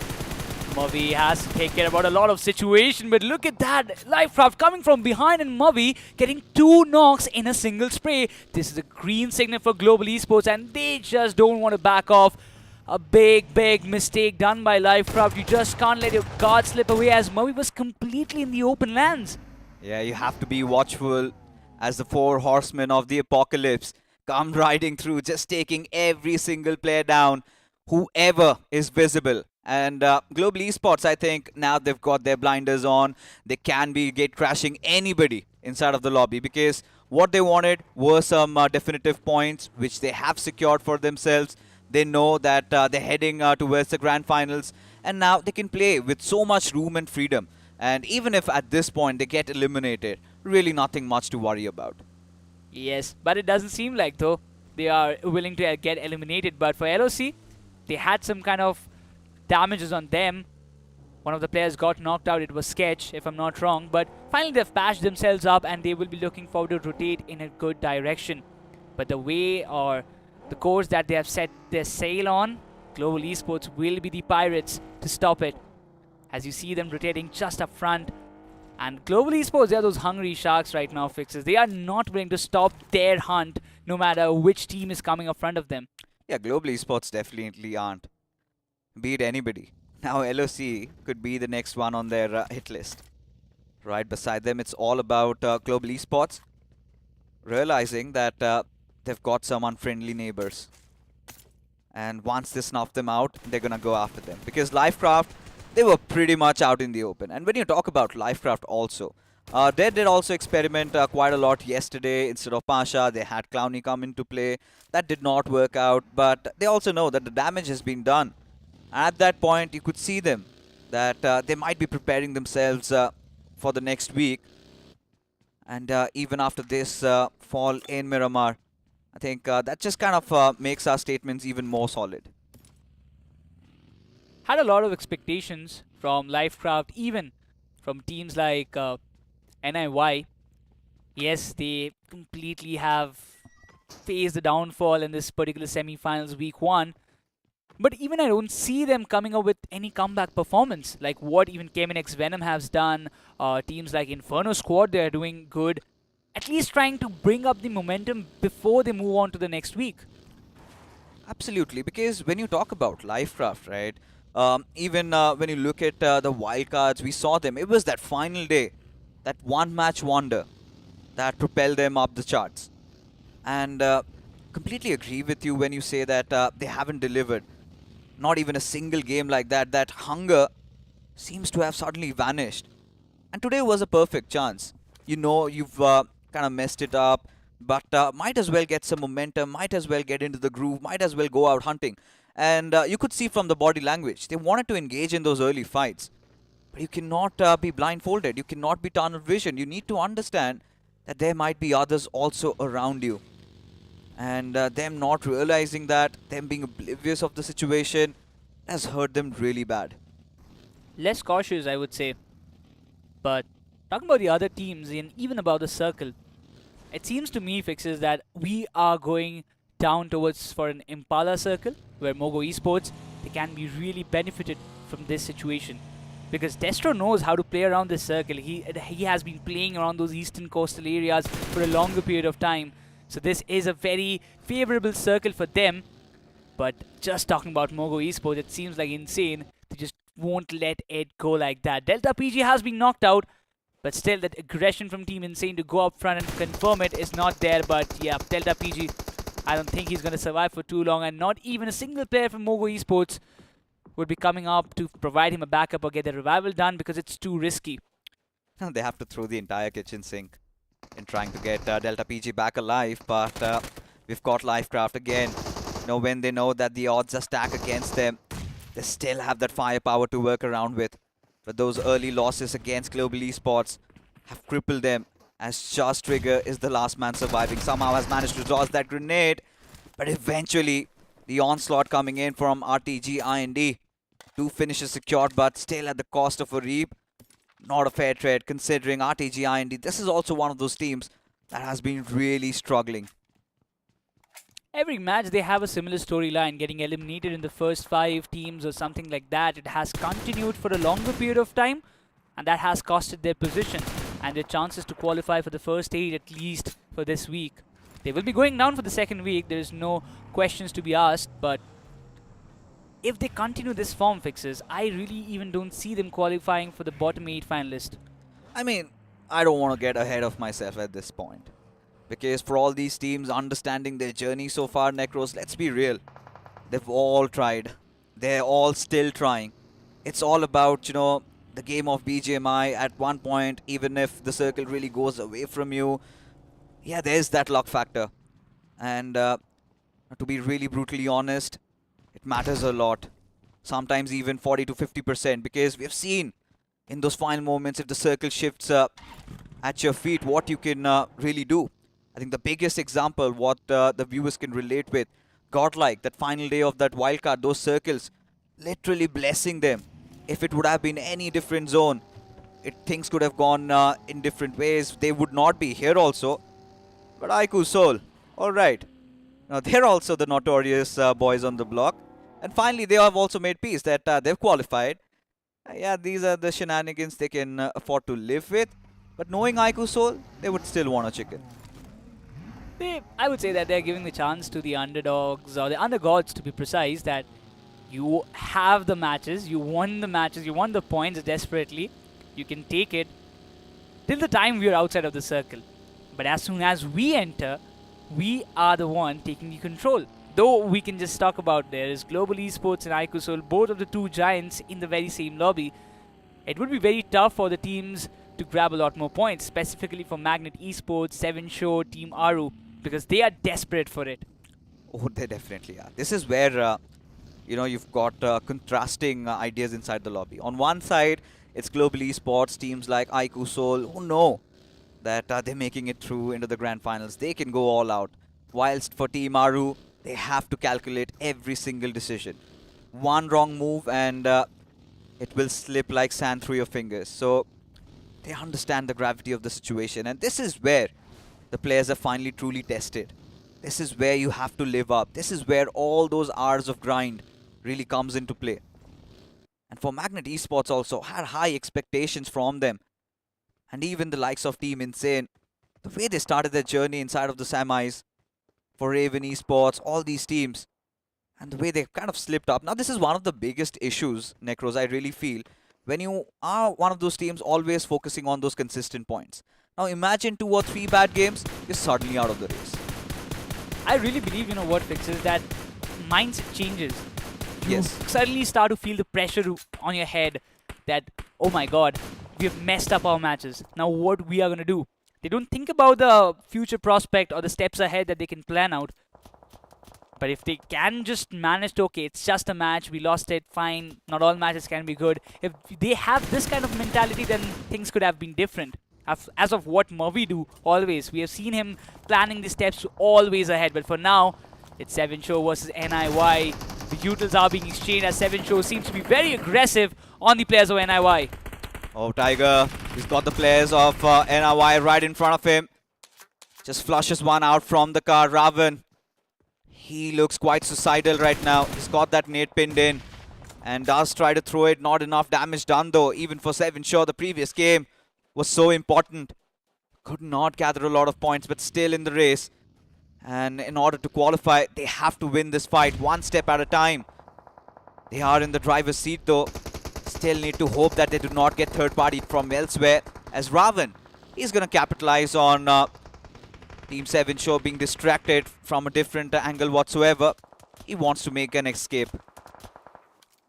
Mavi has to take care about a lot of situation. But look at that. Lifecraft coming from behind and Mavi getting 2 knocks in a single spray. This is a green signal for Global Esports and they just don't want to back off. A big, big mistake done by Lifecraft. You just can't let your guard slip away as Mavi was completely in the open lands. Yeah, you have to be watchful as the 4 horsemen of the apocalypse come riding through, just taking every single player down, whoever is visible. And Global Esports, I think, now they've got their blinders on. They can be gate crashing anybody inside of the lobby because what they wanted were some definitive points which they have secured for themselves. They know that they're heading towards the grand finals and now they can play with so much room and freedom. And even if at this point they get eliminated, really nothing much to worry about. Yes, but it doesn't seem like though they are willing to get eliminated. But for LOC, they had some kind of damages on them. One of the players got knocked out. It was Sketch, if I'm not wrong. But finally they've patched themselves up and they will be looking forward to rotate in a good direction. But the way or the course that they have set their sail on, Global Esports will be the pirates to stop it. As you see them rotating just up front. And Global Esports, they are those hungry sharks right now, Fixes. They are not willing to stop their hunt no matter which team is coming up front of them. Yeah, Global Esports definitely aren't. Beat anybody. Now LOC could be the next one on their hit list. Right beside them, it's all about Global Esports. Realizing that they've got some unfriendly neighbors. And once they snuff them out, they're gonna go after them. Because Lifecraft, they were pretty much out in the open. And when you talk about Lifecraft also, they did also experiment quite a lot yesterday. Instead of Pasha, they had Clowny come into play. That did not work out, but they also know that the damage has been done. At that point, you could see them that they might be preparing themselves for the next week. And even after this fall in Miramar, I think that just kind of makes our statements even more solid. Had a lot of expectations from Lifecraft, even from teams like NIY. Yes, they completely have faced the downfall in this particular semi-finals week 1. But even I don't see them coming up with any comeback performance like what even Kemenex Venom has done. Teams like Inferno Squad, they are doing good. At least trying to bring up the momentum before they move on to the next week. Absolutely, because when you talk about Lifecraft, right, even when you look at the wildcards, we saw them. It was that final day, that one-match wonder that propelled them up the charts. And completely agree with you when you say that they haven't delivered. Not even a single game like that. That hunger seems to have suddenly vanished. And today was a perfect chance. You know, you've kind of messed it up. but might as well get some momentum, might as well get into the groove, might as well go out hunting. And you could see from the body language, they wanted to engage in those early fights. But you cannot be blindfolded, you cannot be tunnel vision. You need to understand that there might be others also around you. And them not realizing that, them being oblivious of the situation, has hurt them really bad. Less cautious, I would say. But talking about the other teams and even about the circle, it seems to me, Fixes, that we are going down towards for an Impala circle where Mogo Esports, they can be really benefited from this situation. Because Destro knows how to play around this circle. He has been playing around those eastern coastal areas for a longer period of time. So this is a very favorable circle for them. But just talking about Mogo Esports, it seems like insane. They just won't let it go like that. Delta PG has been knocked out. But still, that aggression from Team Insane to go up front and confirm it is not there. But yeah, Delta PG, I don't think he's going to survive for too long. And not even a single player from Mogo Esports would be coming up to provide him a backup or get the revival done because it's too risky. They have to throw the entire kitchen sink in trying to get Delta PG back alive. But we've got Lifecraft again. You know, when they know that the odds are stacked against them, they still have that firepower to work around with. But those early losses against Global Esports have crippled them, as Just Trigger is the last man surviving. Somehow has managed to dodge that grenade, but eventually the onslaught coming in from RTG IND. 2 finishes secured, but still at the cost of a reap. Not a fair trade considering RTG IND. This is also one of those teams that has been really struggling. Every match they have a similar storyline, getting eliminated in the first 5 teams or something like that. It has continued for a longer period of time, and that has costed their position and their chances to qualify for the first 8 at least for this week. They will be going down for the second week, there is no questions to be asked, but if they continue this form, Fixes, I really even don't see them qualifying for the bottom 8 finalist. I mean, I don't want to get ahead of myself at this point. Because for all these teams understanding their journey so far, Necros, let's be real. They've all tried. They're all still trying. It's all about, you know, the game of BGMI at one point, even if the circle really goes away from you. Yeah, there's that luck factor. And to be really brutally honest, it matters a lot. Sometimes even 40 to 50%. Because we've seen in those final moments, if the circle shifts at your feet, what you can really do. I think the biggest example, what the viewers can relate with, Godlike, that final day of that wildcard, those circles, literally blessing them. If it would have been any different zone, things could have gone in different ways. They would not be here also. But Aiku Soul, alright. Now they're also the notorious boys on the block. And finally, they have also made peace that they've qualified. Yeah, these are the shenanigans they can afford to live with. But knowing Aiku Soul, they would still want a chicken. I would say that they're giving the chance to the underdogs, or the undergods to be precise, that you have the matches, you won the points desperately, you can take it till the time we are outside of the circle. But as soon as we enter, we are the one taking the control. Though we can just talk about there is Global Esports and Aiku Soul, both of the 2 giants in the very same lobby. It would be very tough for the teams to grab a lot more points, specifically for Magnet Esports, 7 Show, Team Aru, because they are desperate for it. Oh, they definitely are. This is where, you know, you've got contrasting ideas inside the lobby. On one side, it's Global Esports, teams like Aiku Soul, who know that they're making it through into the grand finals. They can go all out. Whilst for Team Aru, they have to calculate every single decision. One wrong move and it will slip like sand through your fingers. So they understand the gravity of the situation. And this is where the players are finally truly tested. This is where you have to live up. This is where all those hours of grind really comes into play. And for Magnet Esports also, had high expectations from them. And even the likes of Team Insane, the way they started their journey inside of the semis, for Raven Esports, all these teams, and the way they've kind of slipped up. Now this is one of the biggest issues, Necros, I really feel, when you are one of those teams always focusing on those consistent points. Now imagine 2 or 3 bad games, you're suddenly out of the race. I really believe, you know what, Fixes, that mindset changes. You Yes. suddenly start to feel the pressure on your head that, oh my god, we have messed up our matches. Now what we are going to do? They don't think about the future prospect or the steps ahead that they can plan out. But if they can just manage to, okay, it's just a match, we lost it, fine, not all matches can be good. If they have this kind of mentality, then things could have been different. As of what Murphy do, always. We have seen him planning the steps always ahead. But for now, it's 7 Show versus NIY. The utils are being exchanged as 7 Show seems to be very aggressive on the players of NIY. Oh, Tiger, he's got the players of NIY right in front of him. Just flushes one out from the car. Ravan, he looks quite suicidal right now. He's got that nade pinned in and does try to throw it. Not enough damage done though, even for 7 Show. The previous game was so important. Could not gather a lot of points, but still in the race. And in order to qualify, they have to win this fight one step at a time. They are in the driver's seat though. Still need to hope that they do not get third party from elsewhere. As Ravan, he's going to capitalize on Team 7 Show being distracted from a different angle whatsoever. He wants to make an escape.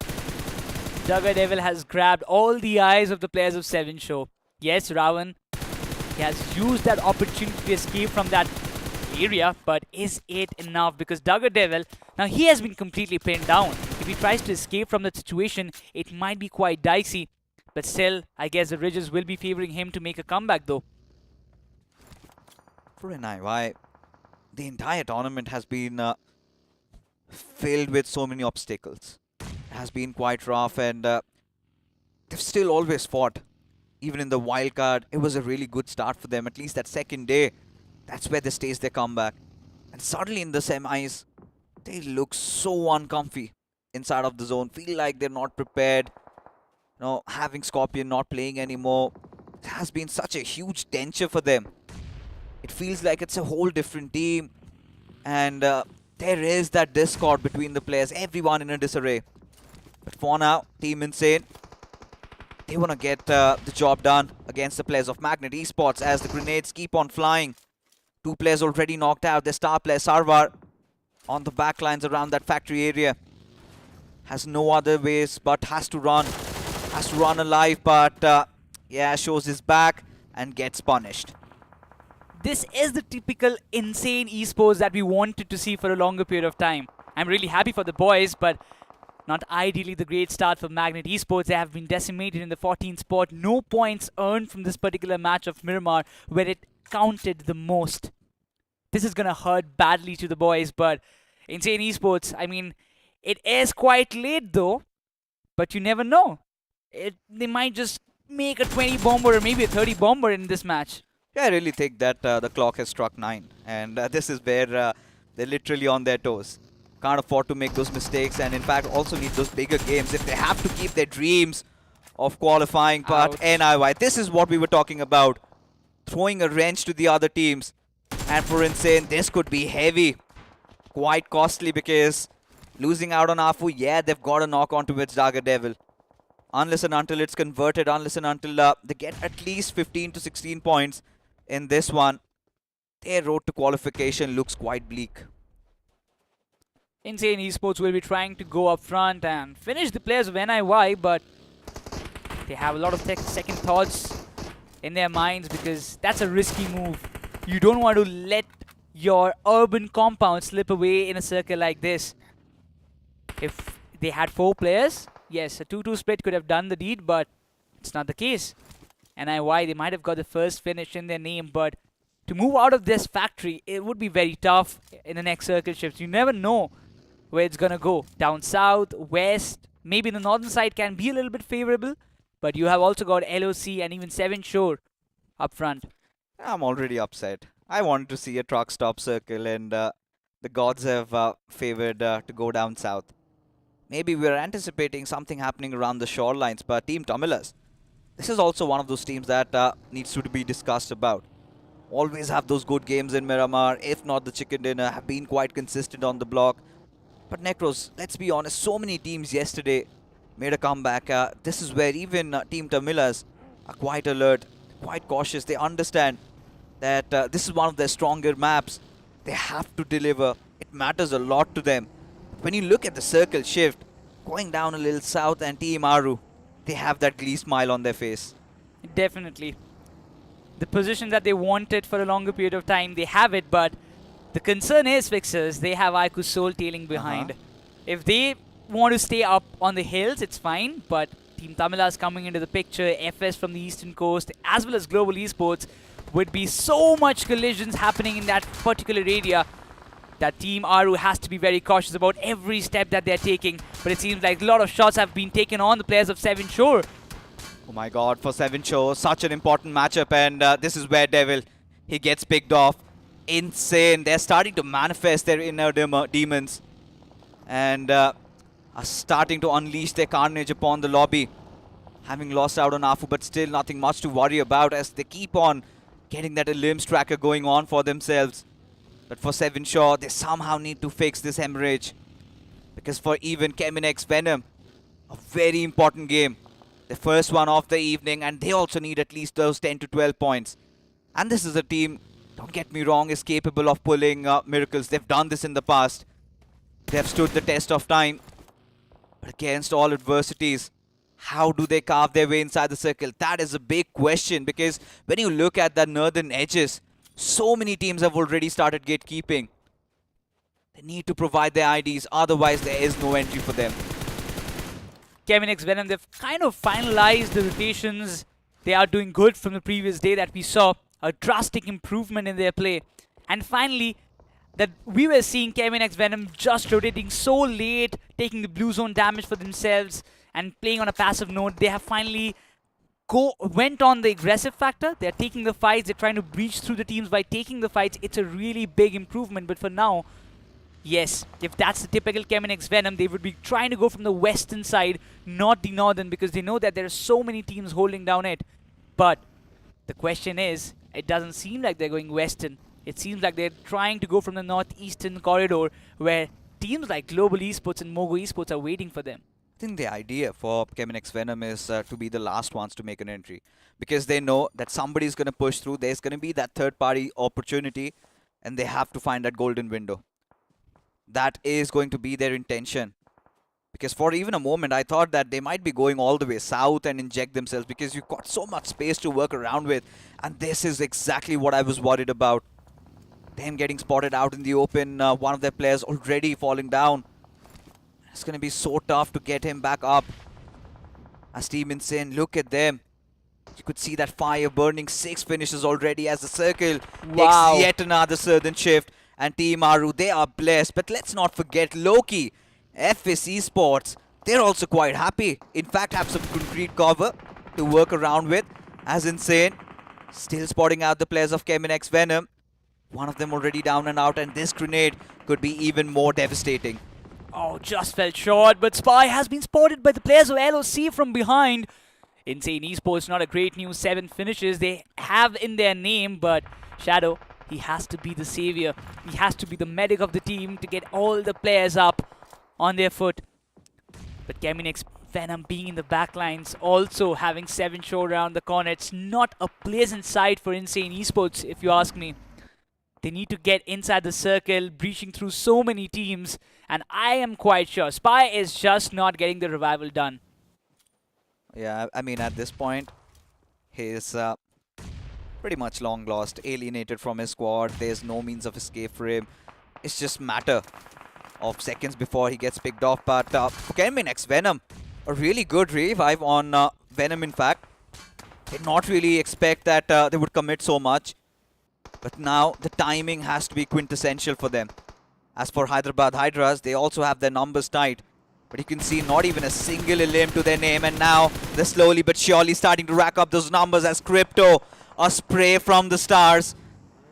Duggar Devil has grabbed all the eyes of the players of 7 Show. Yes, Ravan, he has used that opportunity to escape from that area, but is it enough? Because Duggar Devil, now he has been completely pinned down. If he tries to escape from that situation, it might be quite dicey. But still, I guess the Ridges will be favoring him to make a comeback though. For NIY, the entire tournament has been filled with so many obstacles. It has been quite rough, and they've still always fought. Even in the wildcard, it was a really good start for them. At least that second day, that's where they staged their comeback. And suddenly in the semis, they look so uncomfy inside of the zone. Feel like they're not prepared. You know, having Scorpion not playing anymore, it has been such a huge danger for them. It feels like it's a whole different team. And there is that discord between the players. Everyone in a disarray. But for now, Team Insane, they want to get the job done against the players of Magnet Esports as the grenades keep on flying. 2 players already knocked out. The star player Sarwar on the backlines around that factory area. Has no other ways but has to run. Has to run alive, but yeah, shows his back and gets punished. This is the typical Insane esports that we wanted to see for a longer period of time. I'm really happy for the boys, but not ideally the great start for Magnet Esports. They have been decimated in the 14th spot. No points earned from this particular match of Miramar where it counted the most. This is going to hurt badly to the boys, but Insane Esports, I mean, it is quite late though, but you never know. They might just make a 20 bomber or maybe a 30 bomber in this match. Yeah, I really think that the clock has struck 9, and this is where they're literally on their toes. Can't afford to make those mistakes, and in fact also need those bigger games if they have to keep their dreams of qualifying. But NIY, this is what we were talking about. Throwing a wrench to the other teams. And for Insane, this could be heavy. Quite costly because losing out on Afu, yeah, they've got a knock onto its Duggar Devil. Unless and until it's converted, unless and until they get at least 15 to 16 points in this one, their road to qualification looks quite bleak. Insane Esports will be trying to go up front and finish the players of NIY, but they have a lot of second thoughts in their minds because that's a risky move. You don't want to let your urban compound slip away in a circle like this. If they had 4 players, yes, a 2-2 split could have done the deed, but it's not the case. NIY, they might have got the first finish in their name, but to move out of this factory, it would be very tough in the next circle shifts. You never know where it's gonna go. Down south, west, maybe the northern side can be a little bit favorable, but you have also got LOC and even 7 Shore up front. I'm already upset. I wanted to see a truck stop circle, and the gods have favored to go down south. Maybe we're anticipating something happening around the shorelines, but Team Tamilas, this is also one of those teams that needs to be discussed about. Always have those good games in Miramar, if not the chicken dinner, have been quite consistent on the block. But Necros, let's be honest, so many teams yesterday made a comeback. This is where even Team Tamilas are quite alert, quite cautious. They understand that this is one of their stronger maps. They have to deliver. It matters a lot to them. When you look at the circle shift, going down a little south, and Team Aru, they have that glee smile on their face. Definitely. the position that they wanted for a longer period of time. They have it, but the concern is, Fixers, they have Aiku's Soul tailing behind. If they want to stay up on the hills, it's fine, but Team Tamila is coming into the picture, FS from the Eastern Coast, as well as Global Esports, would be so much collisions happening in that particular area that Team Aru has to be very cautious about every step that they're taking. But it seems like a lot of shots have been taken on the players of Seven Shore. Oh my god, for Seven Shore, such an important matchup, and this is where Devil, he gets picked off. Insane. They're starting to manifest their inner demons and are starting to unleash their carnage upon the lobby. Having lost out on Afu, but still nothing much to worry about as they keep on getting that limbs tracker going on for themselves. But for Seven Shore, they somehow need to fix this hemorrhage. Because for even Keminx Venom, a very important game. The first one of the evening, and they also need at least those 10 to 12 points. And this is a team, don't get me wrong, is capable of pulling miracles. They've done this in the past. They have stood the test of time. But against all adversities, how do they carve their way inside the circle? That is a big question, because when you look at the northern edges, so many teams have already started gatekeeping. They need to provide their IDs, otherwise there is no entry for them. Keminx Venom, they've kind of finalized the rotations. They are doing good from the previous day that we saw. A drastic improvement in their play. And finally, that we were seeing Keminx Venom just rotating so late, taking the blue zone damage for themselves and playing on a passive note. They have finally went on the aggressive factor. They're taking the fights. They're trying to breach through the teams by taking the fights. It's a really big improvement. But for now, yes, if that's the typical Keminx Venom, they would be trying to go from the western side, not the northern, because they know that there are so many teams holding down it. But the question is, it doesn't seem like they're going western. It seems like they're trying to go from the northeastern corridor, where teams like Global Esports and Mogo Esports are waiting for them. I think the idea for Keminx Venom is to be the last ones to make an entry, because they know that somebody's going to push through. There's going to be that third-party opportunity, and they have to find that golden window. That is going to be their intention. Because for even a moment, I thought that they might be going all the way south and inject themselves, because you've got so much space to work around with. And this is exactly what I was worried about. Them getting spotted out in the open, one of their players already falling down. It's going to be so tough to get him back up. As Team Insane, look at them. You could see that fire burning. 6 finishes already as the circle takes yet another southern shift. And Team Aru, they are blessed. But let's not forget Loki, FS Esports. They're also quite happy. In fact, have some concrete cover to work around with. As Insane, still spotting out the players of Keminx Venom. One of them already down and out, and this grenade could be even more devastating. Oh, just fell short, but Spy has been spotted by the players of LOC from behind. Insane Esports, not a great news. 7 finishes they have in their name, but Shadow, he has to be the savior. He has to be the medic of the team to get all the players up on their foot. But Keminx Venom being in the backlines, also having 7 show around the corner. It's not a pleasant sight for Insane Esports, if you ask me. They need to get inside the circle, breaching through so many teams, and I am quite sure Spy is just not getting the revival done. Yeah, I mean, at this point, he's pretty much long lost, alienated from his squad. There's no means of escape for him. It's just matter of seconds before he gets picked off. But for Keminx Venom, a really good revive on Venom, in fact. Did not really expect that they would commit so much. But now the timing has to be quintessential for them. As for Hyderabad Hydras, they also have their numbers tight. But you can see not even a single limb to their name. And now they're slowly but surely starting to rack up those numbers as Crypto, a spray from the stars,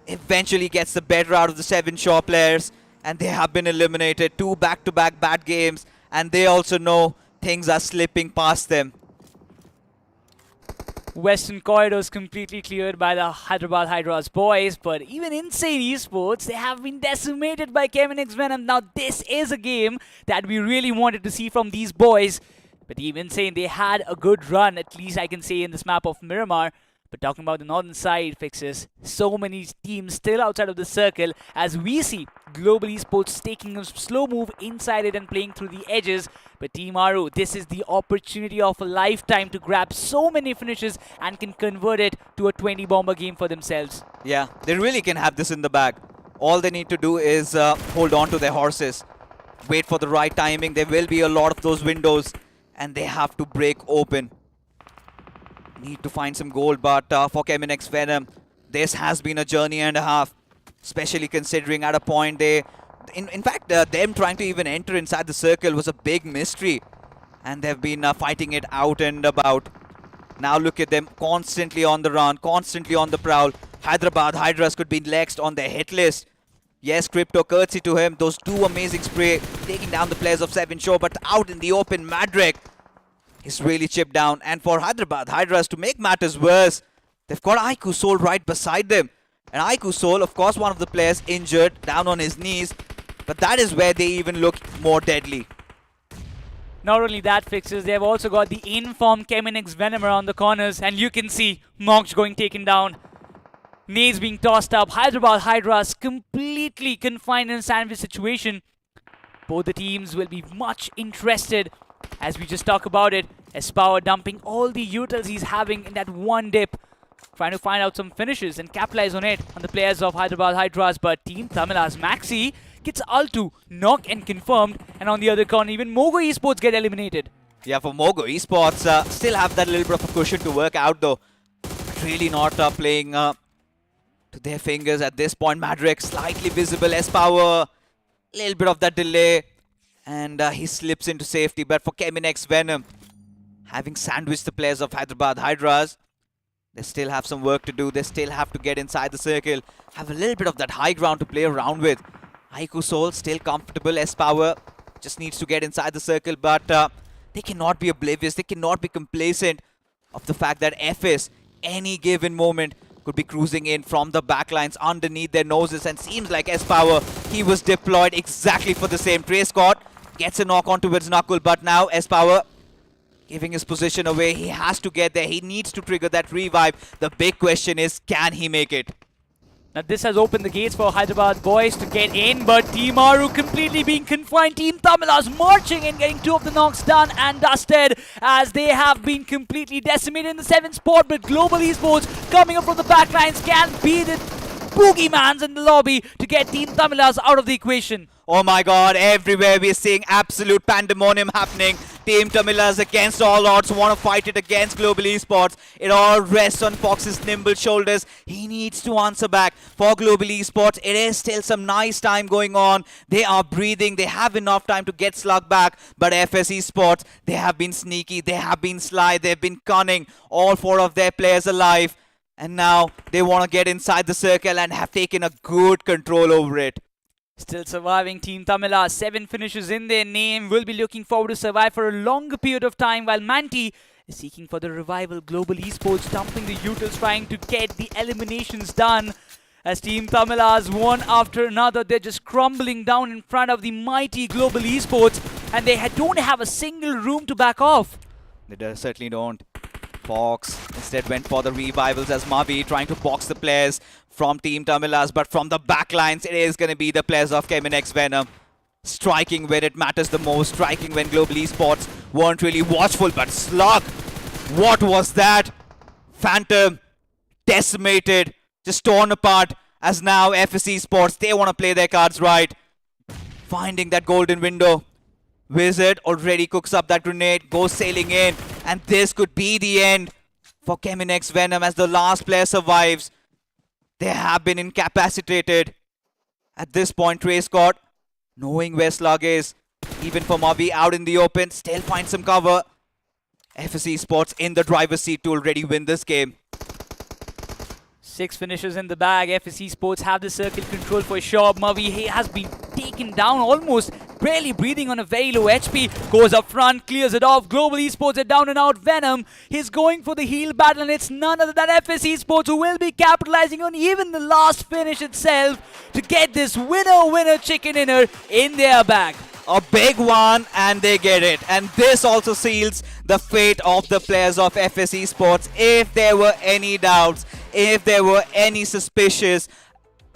eventually gets the better out of the 7 Shaw players. And they have been eliminated. 2 back-to-back bad games. And they also know things are slipping past them. Western corridors completely cleared by the Hyderabad Hydras boys, but even Insane Esports, they have been decimated by Keminx Venom. Now this is a game that we really wanted to see from these boys, but even Insane, they had a good run, at least I can say, in this map of Miramar, But talking about the northern side fixes, so many teams still outside of the circle as we see Global Esports taking a slow move inside it and playing through the edges. But Team Aru, this is the opportunity of a lifetime to grab so many finishes and can convert it to a 20 bomber game for themselves. Yeah, they really can have this in the bag. All they need to do is hold on to their horses. Wait for the right timing. There will be a lot of those windows and they have to break open. Need to find some gold, but for Keminx Venom, this has been a journey and a half. Especially considering at a point they... In fact, them trying to even enter inside the circle was a big mystery. And they've been fighting it out and about. Now look at them, constantly on the run, constantly on the prowl. Hyderabad Hydras could be next on their hit list. Yes, Crypto, curtsy to him. Those two amazing spray, taking down the players of 7 Show, but out in the open, Madrek is really chipped down. And for Hyderabad Hydras, to make matters worse, they've got Aiku Soul right beside them. And Aiku Soul, of course, one of the players injured, down on his knees. But that is where they even look more deadly. Not only that, fixes, they've also got the in-form Keminix Venom around the corners. And you can see Mox going taken down. Nades being tossed up. Hyderabad Hydras completely confined in a sandwich situation. Both the teams will be much interested as we just talk about it. ESPORTS dumping all the utils he's having in that one dip. Trying to find out some finishes and capitalize on it on the players of Hyderabad Hydras. But Team Tamila's Maxi gets Altu, knock and confirmed. And on the other corner, even Mogo Esports get eliminated. Yeah, for Mogo Esports, still have that little bit of a cushion to work out though. Really not playing to their fingers at this point. Madrek slightly visible, S-Power, little bit of that delay. And he slips into safety. But for Keminx Venom, having sandwiched the players of Hyderabad Hydras, they still have some work to do. They still have to get inside the circle. Have a little bit of that high ground to play around with. Aiku Soul still comfortable. S-Power just needs to get inside the circle. But they cannot be oblivious. They cannot be complacent of the fact that FS, any given moment, could be cruising in from the backlines underneath their noses. And seems like S-Power, he was deployed exactly for the same. Trey Scott gets a knock on towards Knuckle. But now S-Power giving his position away. He has to get there. He needs to trigger that revive. The big question is, can he make it? Now this has opened the gates for Hyderabad boys to get in, but Team Aru completely being confined. Team Tamila's marching and getting 2 of the knocks done and dusted as they have been completely decimated in the 7th spot. But Global Esports coming up from the backlines can be the boogeymans in the lobby to get Team Tamila's out of the equation. Oh my god, everywhere we're seeing absolute pandemonium happening. Team Tamila's against all odds, want to fight it against Global Esports. It all rests on Fox's nimble shoulders. He needs to answer back. For Global Esports, it is still some nice time going on. They are breathing. They have enough time to get slug back. But FS Esports, they have been sneaky. They have been sly. They've been cunning. All 4 of their players alive. And now they want to get inside the circle and have taken a good control over it. Still surviving Team Tamila, 7 finishes in their name, will be looking forward to survive for a longer period of time, while Manti is seeking for the revival. Global Esports dumping the utils, trying to get the eliminations done. As Team Tamila's one after another, they're just crumbling down in front of the mighty Global Esports, and they don't have a single room to back off. They certainly don't. Fox instead went for the revivals as Mavi trying to box the players from Team Tamilas, but from the backlines it is going to be the players of Keminx Venom. Striking where it matters the most, striking when Global Esports weren't really watchful, but Slug, what was that? Phantom, decimated, just torn apart, as now FS Esports, they want to play their cards right. Finding that golden window. Wizard already cooks up that grenade, goes sailing in, and this could be the end for Keminx Venom as the last player survives. They have been incapacitated. At this point, Trey Scott, knowing where Slug is, even for Mavi out in the open, still finds some cover. FS Esports in the driver's seat to already win this game. 6 finishes in the bag. FS Esports have the circle control for sure. Mavi, he has been taken down almost, barely breathing on a very low HP. Goes up front, clears it off. Global Esports are down and out. Venom, he's going for the heal battle, and it's none other than FS Esports who will be capitalizing on even the last finish itself to get this winner chicken dinner in their bag. a big one, and they get it. And this also seals the fate of the players of FS Esports. If there were any doubts, if there were any suspicions,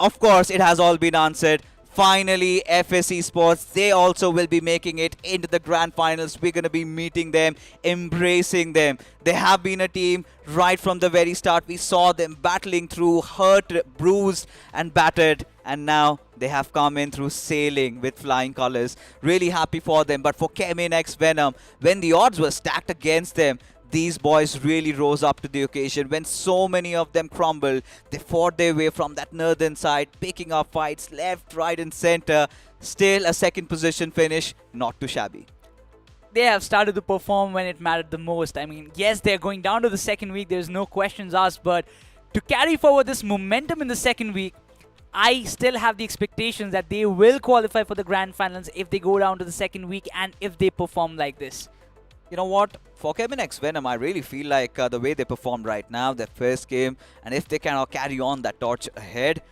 of course, it has all been answered. Finally, FS Esports, they also will be making it into the grand finals. We're going to be meeting them, embracing them. They have been a team right from the very start. We saw them battling through, hurt, bruised, and battered. And now they have come in through sailing with flying colors. Really happy for them. But for Kemin X Venom, when the odds were stacked against them, these boys really rose up to the occasion. When so many of them crumbled, they fought their way from that northern side, picking up fights left, right and center. Still a second position finish, not too shabby. They have started to perform when it mattered the most. I mean, yes, they're going down to the second week. There's no questions asked. But to carry forward this momentum in the second week, I still have the expectations that they will qualify for the grand finals if they go down to the second week and if they perform like this. You know what? For Kemin X Venom, I really feel like the way they performed right now, their first game, and if they cannot carry on that torch ahead,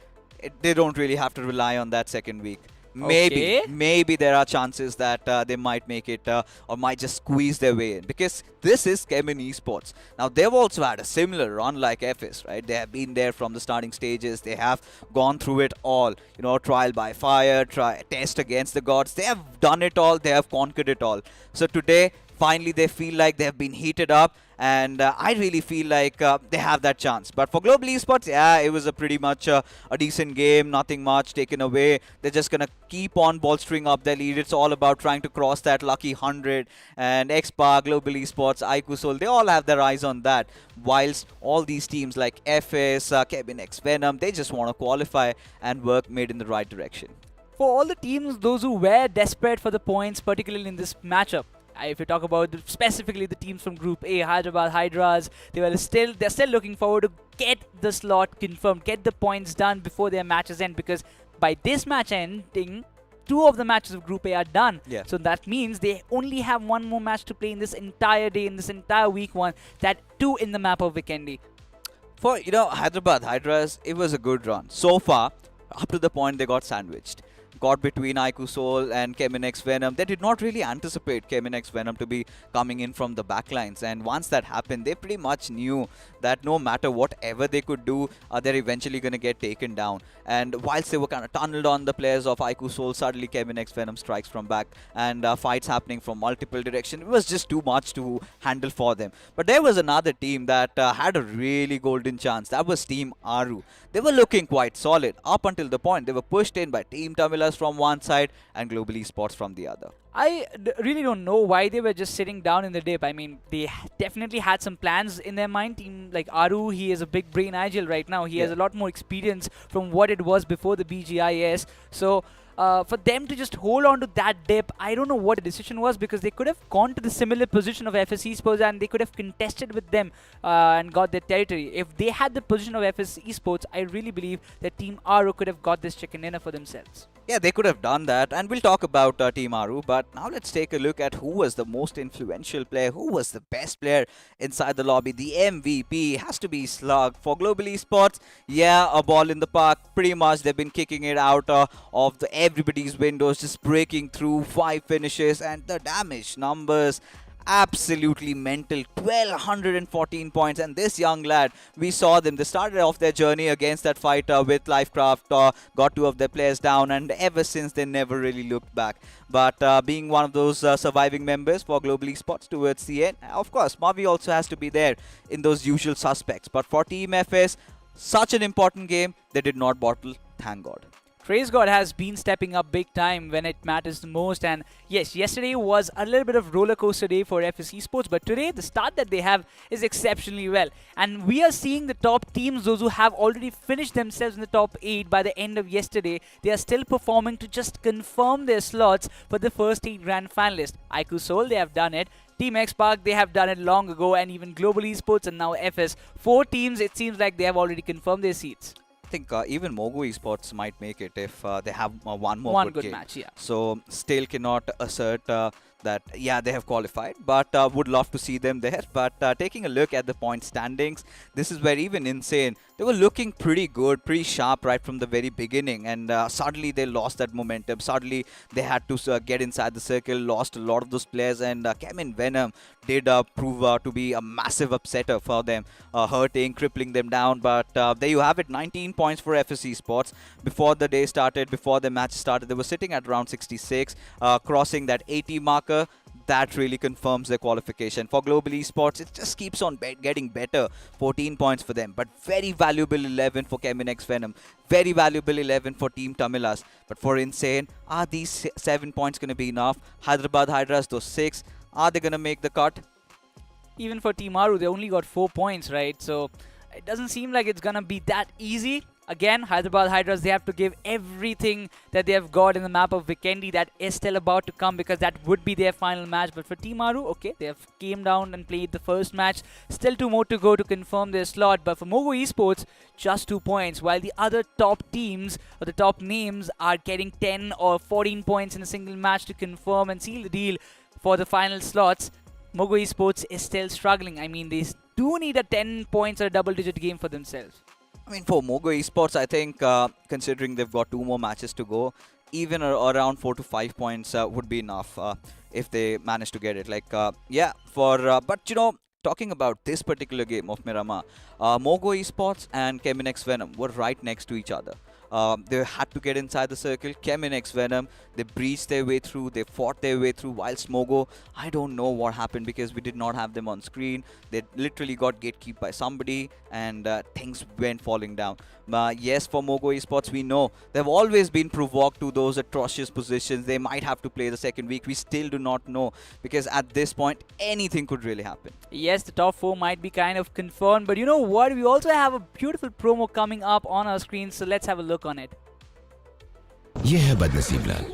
they don't really have to rely on that second week. Maybe there are chances that they might make it or might just squeeze their way in, because this is Kemin Esports. Now, they've also had a similar run like FS, right? They have been there from the starting stages. They have gone through it all. You know, trial by fire, test against the gods. They have done it all. They have conquered it all. So today, finally, they feel like they have been heated up, and I really feel like they have that chance. But for Global Esports, yeah, it was a pretty much a decent game, nothing much taken away. They're just going to keep on bolstering up their lead. It's all about trying to cross that lucky 100. And Xpa, Global Esports, iQSOL, they all have their eyes on that. Whilst all these teams like FS, Kemin X Venom, they just want to qualify and work made in the right direction. For all the teams, those who were desperate for the points, particularly in this matchup, if you talk about specifically the teams from Group A, Hyderabad Hydras, they're still looking forward to get the slot confirmed, get the points done before their matches end, because by this match ending, 2 of the matches of Group A are done. Yeah. So that means they only have 1 more match to play in this entire day, in this entire week 1, that 2 in the map of Vikendi. For, Hyderabad Hydras, it was a good run. So far, up to the point they got sandwiched. Got between iQSOL and Kemin X Venom. They did not really anticipate Kemin X Venom to be coming in from the backlines, and once that happened, they pretty much knew that no matter whatever they could do, they're eventually going to get taken down. And whilst they were kind of tunneled on the players of iQSOL, suddenly Kemin X Venom strikes from back, and fights happening from multiple directions. It was just too much to handle for them. But there was another team that had a really golden chance. That was Team Aru. They were looking quite solid up until the point they were pushed in by Team Tamilas from one side and Global Esports from the other. I really don't know why they were just sitting down in the dip. I mean, they definitely had some plans in their mind. Team like Aru, he is a big brain Erangel right now. He has a lot more experience from what it was before the BGIS. So for them to just hold on to that dip, I don't know what the decision was, because they could have gone to the similar position of FS Esports and they could have contested with them and got their territory. If they had the position of FS Esports, I really believe that Team Aru could have got this chicken dinner for themselves. Yeah, they could have done that, and we'll talk about Team Aru, but now let's take a look at who was the most influential player, who was the best player inside the lobby. The MVP has to be Slug. For Global Esports, yeah, a ball in the park. Pretty much they've been kicking it out of everybody's windows, just breaking through 5 finishes, and the damage numbers absolutely mental. 1214 points, and this young lad, we saw them, they started off their journey against that fighter with Lifecraft, got 2 of their players down, and ever since they never really looked back. But being one of those surviving members for Global Esports towards the end, of course Mavi also has to be there in those usual suspects. But for Team FS, such an important game, they did not bottle, thank God. Trace God has been stepping up big time when it matters the most, and yes, yesterday was a little bit of roller coaster day for FS Esports, but today the start that they have is exceptionally well, and we are seeing the top teams, those who have already finished themselves in the top 8 by the end of yesterday. They are still performing to just confirm their slots for the first 8 grand finalists. iQSOL, they have done it. Team X Park, they have done it long ago, and even Global Esports and now FS. 4 teams, it seems like they have already confirmed their seats. I think even Mogo Esports might make it if they have one more good game. match, yeah. So still cannot assert that, yeah, they have qualified, but would love to see them there. But taking a look at the point standings, this is where even Insane, they were looking pretty good, pretty sharp right from the very beginning, and suddenly they lost that momentum. Suddenly they had to get inside the circle, lost a lot of those players, and Kevin Venom did prove to be a massive upsetter for them, hurting, crippling them down. But there you have it, 19 points for FS Esports. Before the day started, before the match started, they were sitting at around 66, crossing that 80 marker. That really confirms their qualification. For Global Esports, it just keeps on getting better. 14 points for them, but very valuable 11 for Kemin X Venom. Very valuable 11 for Team Tamilas. But for Insane, are these 7 points going to be enough? Hyderabad Hydras, those 6, are they going to make the cut? Even for Team Aru, they only got 4 points, right? So it doesn't seem like it's going to be that easy. Again, Hyderabad Hydras, they have to give everything that they have got in the map of Vikendi. That is still about to come, because that would be their final match. But for Team Aru, okay, they have came down and played the first match. Still 2 more to go to confirm their slot. But for Mogo Esports, just 2 points. While the other top teams or the top names are getting 10 or 14 points in a single match to confirm and seal the deal for the final slots, Mogo Esports is still struggling. I mean, they do need a 10 points or a double-digit game for themselves. I mean, for Mogo Esports, I think, considering they've got 2 more matches to go, even around 4 to 5 points would be enough if they manage to get it. Like, yeah, but you know, talking about this particular game of Miramar, Mogo Esports and Kemin X Venom were right next to each other. They had to get inside the circle. Kemin X Venom, they breached their way through, they fought their way through, whilst Mogo, I don't know what happened, because we did not have them on screen. They literally got gatekeeped by somebody, and things went falling down. Yes, for Mogo Esports, we know they've always been provoked to those atrocious positions. They might have to play the second week. We still do not know, because at this point, anything could really happen. Yes, the top 4 might be kind of confirmed, but you know what? We also have a beautiful promo coming up on our screen, so let's have a look on it. ये है बदनसीब लाल।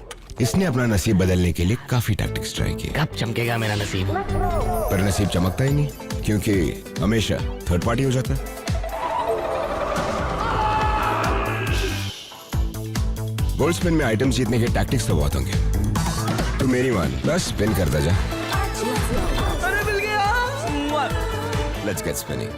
इसने अपना नसीब बदलने के लिए काफी टैक्टिक्स ट्राई किए। कब चमकेगा मेरा नसीब? पर नसीब चमकता ही नहीं, क्योंकि हमेशा थर्ड पार्टी हो जाता है। गोल्ड स्पिन में आइटम्स जीतने के टैक्टिक्स तो बहुत होंगे। तू मेरी मान, बस स्पिन करता जा। अरे मिल गया। Let's get spinning.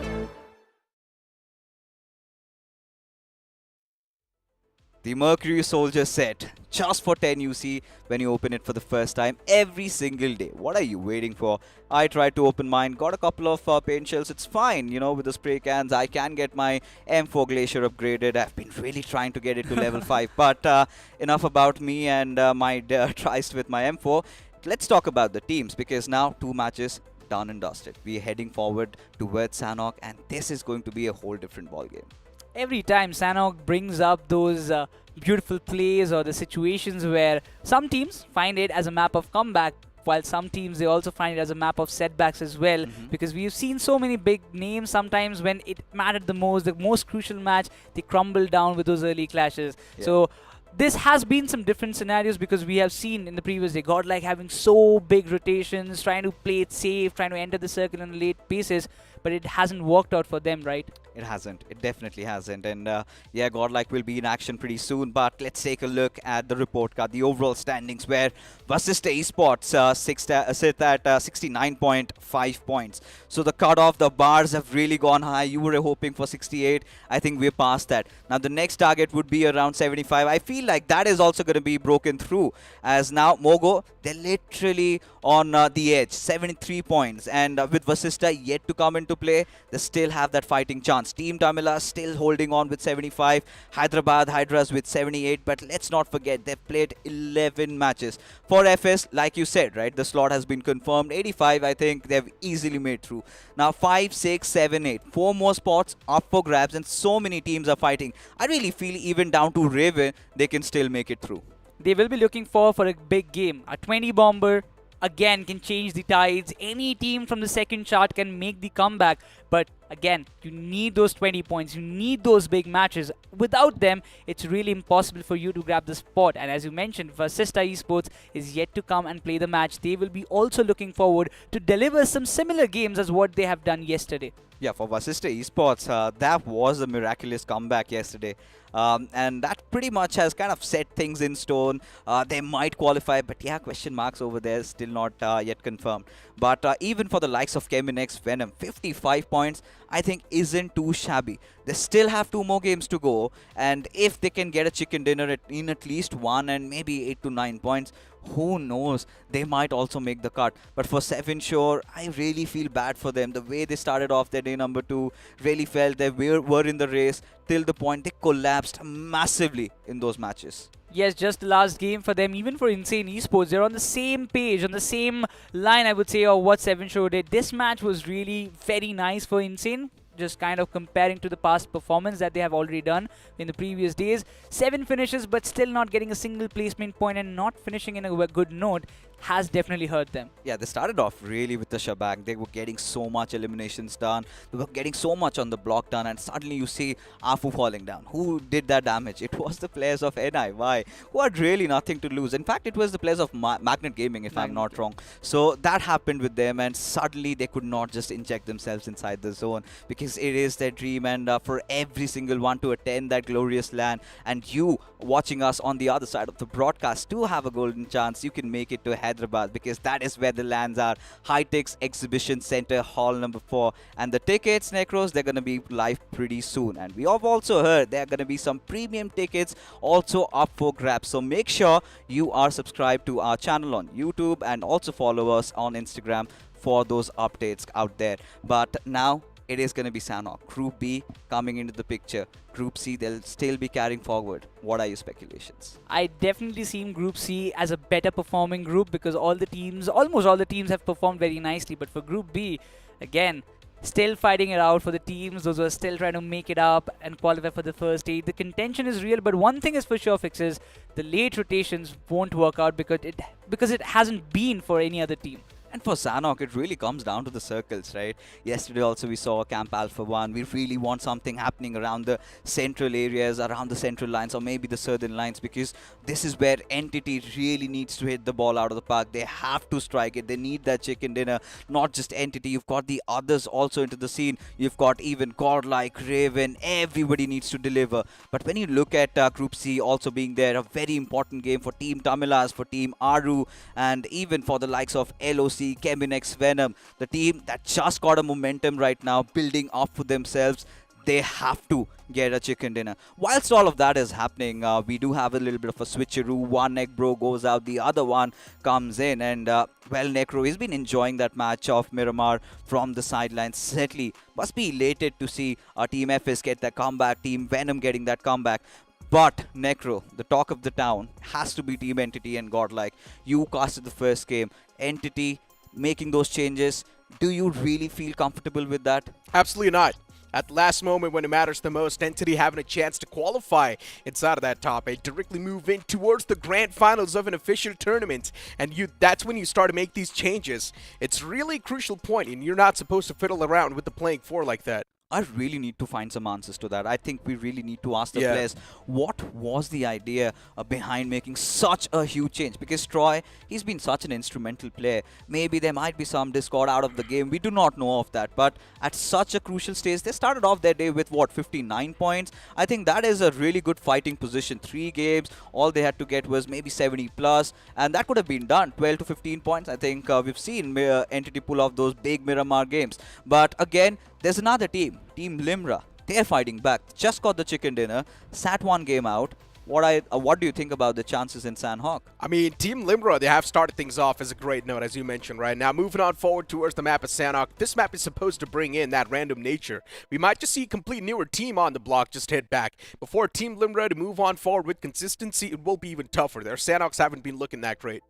The Mercury Soldier set, just for 10 UC when you open it for the first time every single day. What are you waiting for? I tried to open mine, got a couple of paint shells. It's fine, you know, with the spray cans. I can get my M4 Glacier upgraded. I've been really trying to get it to level 5. But enough about me and my tries with my M4. Let's talk about the teams, because now 2 matches done and dusted. We're heading forward towards Sanhok, and this is going to be a whole different ballgame. Every time Sanhok brings up those beautiful plays or the situations where some teams find it as a map of comeback, while some teams, they also find it as a map of setbacks as well. Because we've seen so many big names, sometimes when it mattered the most crucial match, they crumble down with those early clashes. Yeah. So this has been some different scenarios, because we have seen in the previous day Godlike having so big rotations, trying to play it safe, trying to enter the circle in late paces, but it hasn't worked out for them, right? It hasn't. It definitely hasn't. And yeah, Godlike will be in action pretty soon. But let's take a look at the report card, the overall standings, where Vasista Esports sit at 69.5 points. So the cutoff, the bars have really gone high. You were hoping for 68. I think we're past that. Now the next target would be around 75. I feel like that is also going to be broken through, as now Mogo, they're literally on the edge, 73 points. And with Vasista yet to come into play, they still have that fighting chance. Team Tamila still holding on with 75. Hyderabad Hydras with 78. But let's not forget, they've played 11 matches. For FS, like you said, right, the slot has been confirmed. 85, I think they've easily made through. Now 5, 6, 7, 8. 4 more spots up for grabs, and so many teams are fighting. I really feel even down to Raven, they can still make it through. They will be looking for a big game. A 20 bomber again can change the tides. Any team from the second chart can make the comeback. But again, you need those 20 points. You need those big matches. Without them, it's really impossible for you to grab the spot. And as you mentioned, Vasista Esports is yet to come and play the match. They will be also looking forward to deliver some similar games as what they have done yesterday. Yeah, for Vasista Esports, that was a miraculous comeback yesterday. And that pretty much has kind of set things in stone. They might qualify, but yeah, question marks over there, still not yet confirmed. But even for the likes of Keminex Venom, 55 points, I think isn't too shabby. They still have 2 more games to go, and if they can get a chicken dinner in at least 1 and maybe 8 to 9 points, who knows, they might also make the cut. But for 7 Shore, I really feel bad for them. The way they started off their day number 2, really felt they were in the race till the point they collapsed massively in those matches. Yes, just the last game for them, even for Insane Esports, they're on the same page, on the same line, I would say, of what 7 Show did. This match was really very nice for Insane, just kind of comparing to the past performance that they have already done in the previous days. 7 finishes, but still not getting a single placement point and not finishing in a good note has definitely hurt them. Yeah, they started off really with the shabang. They were getting so much eliminations done. They were getting so much on the block done, and suddenly you see Afu falling down. Who did that damage? It was the players of NI. Why? Who had really nothing to lose. In fact, it was the players of Magnet Gaming, if I'm not wrong. So that happened with them, and suddenly they could not just inject themselves inside the zone, because it is their dream, and for every single one to attend that glorious LAN, and you watching us on the other side of the broadcast to have a golden chance, you can make it to Hyderabad, because that is where the LANs are. High-Tech's Exhibition Center, Hall number 4. And the tickets, Necros, they're going to be live pretty soon. And we have also heard there are going to be some premium tickets also up for grabs. So make sure you are subscribed to our channel on YouTube and also follow us on Instagram for those updates out there. But now it is going to be Sanhok. Group B coming into the picture. Group C, they'll still be carrying forward. What are your speculations? I definitely see Group C as a better performing group, because almost all the teams have performed very nicely. But for Group B, again, still fighting it out for the teams. Those who are still trying to make it up and qualify for the first 8. The contention is real, but one thing is for sure fixes: the late rotations won't work out because it hasn't been for any other team. And for Sanhok, it really comes down to the circles, right? Yesterday also we saw Camp Alpha 1. We really want something happening around the central areas, around the central lines, or maybe the southern lines, because this is where Entity really needs to hit the ball out of the park. They have to strike it. They need that chicken dinner. Not just Entity. You've got the others also into the scene. You've got even Godlike, Raven. Everybody needs to deliver. But when you look at Group C also being there, a very important game for Team Tamilas, for Team Aru, and even for the likes of LOC, Keminex Venom, the team that just got a momentum right now, building up for themselves. They have to get a chicken dinner. Whilst all of that is happening, we do have a little bit of a switcheroo. One neck bro goes out, the other one comes in, and well, Necro has been enjoying that match of Miramar from the sidelines. Certainly must be elated to see Team FS get that comeback, Team Venom getting that comeback. But Necro, the talk of the town, has to be Team Entity and Godlike. You casted the first game. Entity making those changes. Do you really feel comfortable with that? Absolutely not. At the last moment when it matters the most, Entity having a chance to qualify inside of that top 8, directly move in towards the grand finals of an official tournament. And that's when you start to make these changes. It's really a crucial point, and you're not supposed to fiddle around with the playing 4 like that. I really need to find some answers to that. I think we really need to ask the players, what was the idea behind making such a huge change? Because Troy, he's been such an instrumental player. Maybe there might be some discord out of the game. We do not know of that. But at such a crucial stage, they started off their day with, what, 59 points? I think that is a really good fighting position. 3 games, all they had to get was maybe 70 plus. And that could have been done. 12 to 15 points. I think we've seen Entity pull off those big Miramar games. But again, there's another team, Team Limra. They're fighting back. Just got the chicken dinner, sat 1 game out. What do you think about the chances in Sanhok? I mean, Team Limra, they have started things off as a great note, as you mentioned, right? Now, moving on forward towards the map of Sanhok, this map is supposed to bring in that random nature. We might just see a complete newer team on the block just hit back. Before Team Limra to move on forward with consistency, it will be even tougher. Their Sanhoks haven't been looking that great.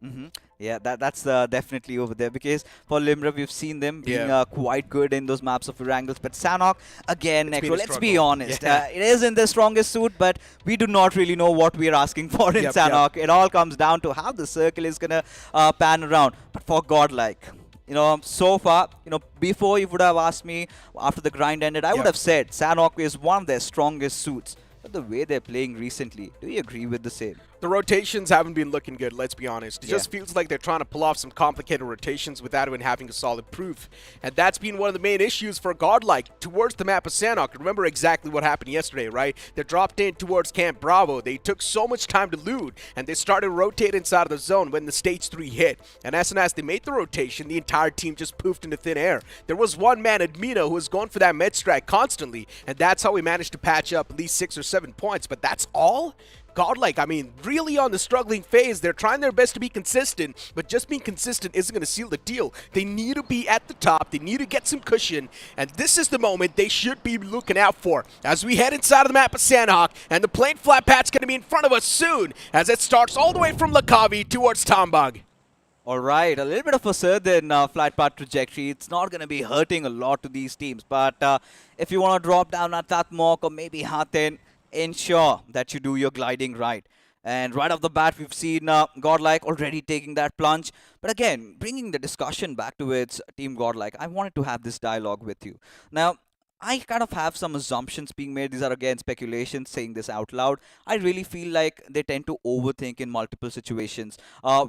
Yeah, that's definitely over there, because for Limra, we've seen them being quite good in those maps of Erangels. But Sanhok, again, Necro, let's be honest. It isn't the strongest suit, but we do not really know what we are asking for in Sanhok. It all comes down to how the circle is going to pan around. But for Godlike, so far, before you would have asked me after the grind ended, I would have said Sanhok is one of their strongest suits. But the way they're playing recently, do you agree with the same? The rotations haven't been looking good, let's be honest. It Yeah. just feels like they're trying to pull off some complicated rotations without even having a solid proof. And that's been one of the main issues for Godlike towards the map of Sanhok. Remember exactly what happened yesterday, right? They dropped in towards Camp Bravo. They took so much time to loot, and they started to rotate inside of the zone when the stage 3 hit. And as soon as they made the rotation, the entire team just poofed into thin air. There was one man, Admino, who was going for that med strike constantly, and that's how we managed to patch up at least 6 or 7 points. But that's all? Godlike, I mean, really on the struggling phase. They're trying their best to be consistent, but just being consistent isn't going to seal the deal. They need to be at the top. They need to get some cushion, and this is the moment they should be looking out for as we head inside of the map of Sanhok, and the plane flat pat's going to be in front of us soon as it starts all the way from Lakavi towards Tambag. All right, a little bit of a certain flight path trajectory. It's not going to be hurting a lot to these teams, but if you want to drop down at Tatmok or maybe Haten, ensure that you do your gliding right. And right off the bat, we've seen Godlike already taking that plunge. But again, bringing the discussion back to its Team Godlike, I wanted to have this dialogue with you. Now, I kind of have some assumptions being made. These are again speculations, saying this out loud. I really feel like they tend to overthink in multiple situations.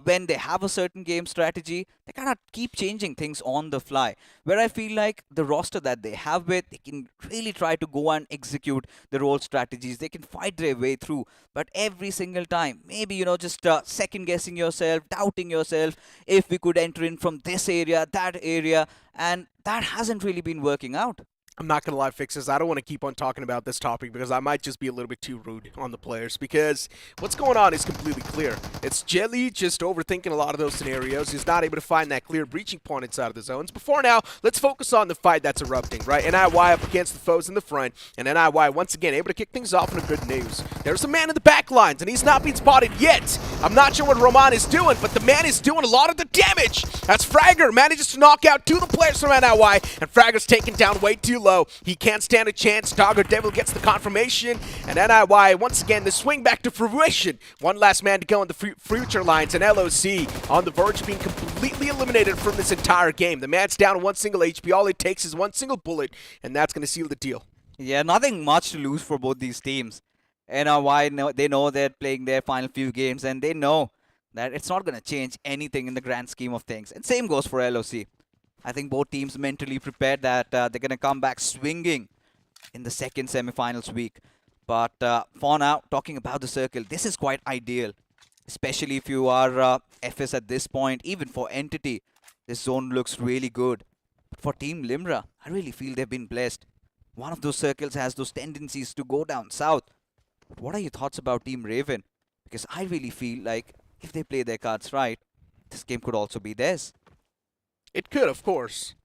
When they have a certain game strategy, they kind of keep changing things on the fly. Where I feel like the roster that they have with, they can really try to go and execute their old strategies. They can fight their way through. But every single time, maybe, you know, just second guessing yourself, doubting yourself, if we could enter in from this area, that area, and that hasn't really been working out. I'm not going to lie, Fixes. I don't want to keep on talking about this topic because I might just be a little bit too rude on the players, because what's going on is completely clear. It's Jelly just overthinking a lot of those scenarios. He's not able to find that clear breaching point inside of the zones. Before now, let's focus on the fight that's erupting, right? NIY up against the foes in the front, and NIY once again able to kick things off in a good news. There's a man in the back lines, and he's not being spotted yet. I'm not sure what Roman is doing, but the man is doing a lot of the damage. As Fragger manages to knock out 2 of the players from NIY, and Fragger's taken down way too low. He can't stand a chance. Dogger Devil gets the confirmation, and NIY once again the swing back to fruition. One last man to go in the future lines, and LOC on the verge of being completely eliminated from this entire game. The man's down 1 single HP. All it takes is 1 single bullet, and that's going to seal the deal. Yeah, nothing much to lose for both these teams. NRY, they know they're playing their final few games, and they know that it's not going to change anything in the grand scheme of things. And same goes for LOC. I think both teams mentally prepared that they're going to come back swinging in the second semifinals week. But for now, talking about the circle, this is quite ideal, especially if you are FS at this point. Even for Entity, this zone looks really good. But for Team Limra, I really feel they've been blessed. One of those circles has those tendencies to go down south. But what are your thoughts about Team Raven? Because I really feel like if they play their cards right, this game could also be theirs. It could, of course.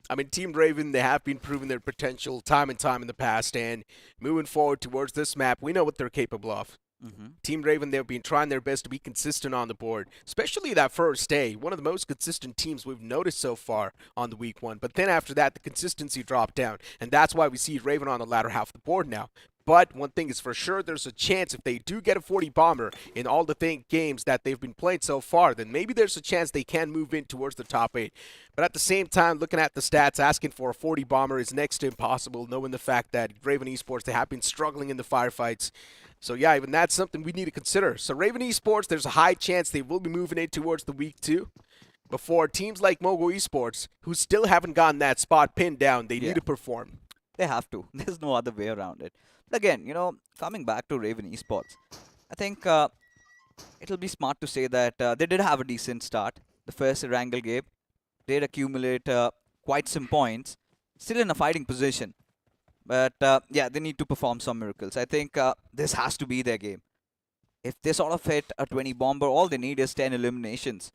I mean, Team Raven, they have been proving their potential time and time in the past, and moving forward towards this map, we know what they're capable of. Team Raven, they've been trying their best to be consistent on the board, especially that first day. One of the most consistent teams we've noticed so far on the week 1. But then after that, the consistency dropped down, and that's why we see Raven on the latter half of the board now. But one thing is for sure, there's a chance if they do get a 40 bomber in all the games that they've been playing so far, then maybe there's a chance they can move in towards the top 8. But at the same time, looking at the stats, asking for a 40 bomber is next to impossible, knowing the fact that Raven Esports, they have been struggling in the firefights. So yeah, even that's something we need to consider. So Raven Esports, there's a high chance they will be moving in towards the week 2. Before teams like Mogo Esports, who still haven't gotten that spot pinned down, they need to perform. They have to. There's no other way around it. But again, you know, coming back to Raven Esports, I think it'll be smart to say that they did have a decent start. The first Erangel game did accumulate quite some points, still in a fighting position. But yeah, they need to perform some miracles. I think this has to be their game. If they sort of hit a 20 bomber, all they need is 10 eliminations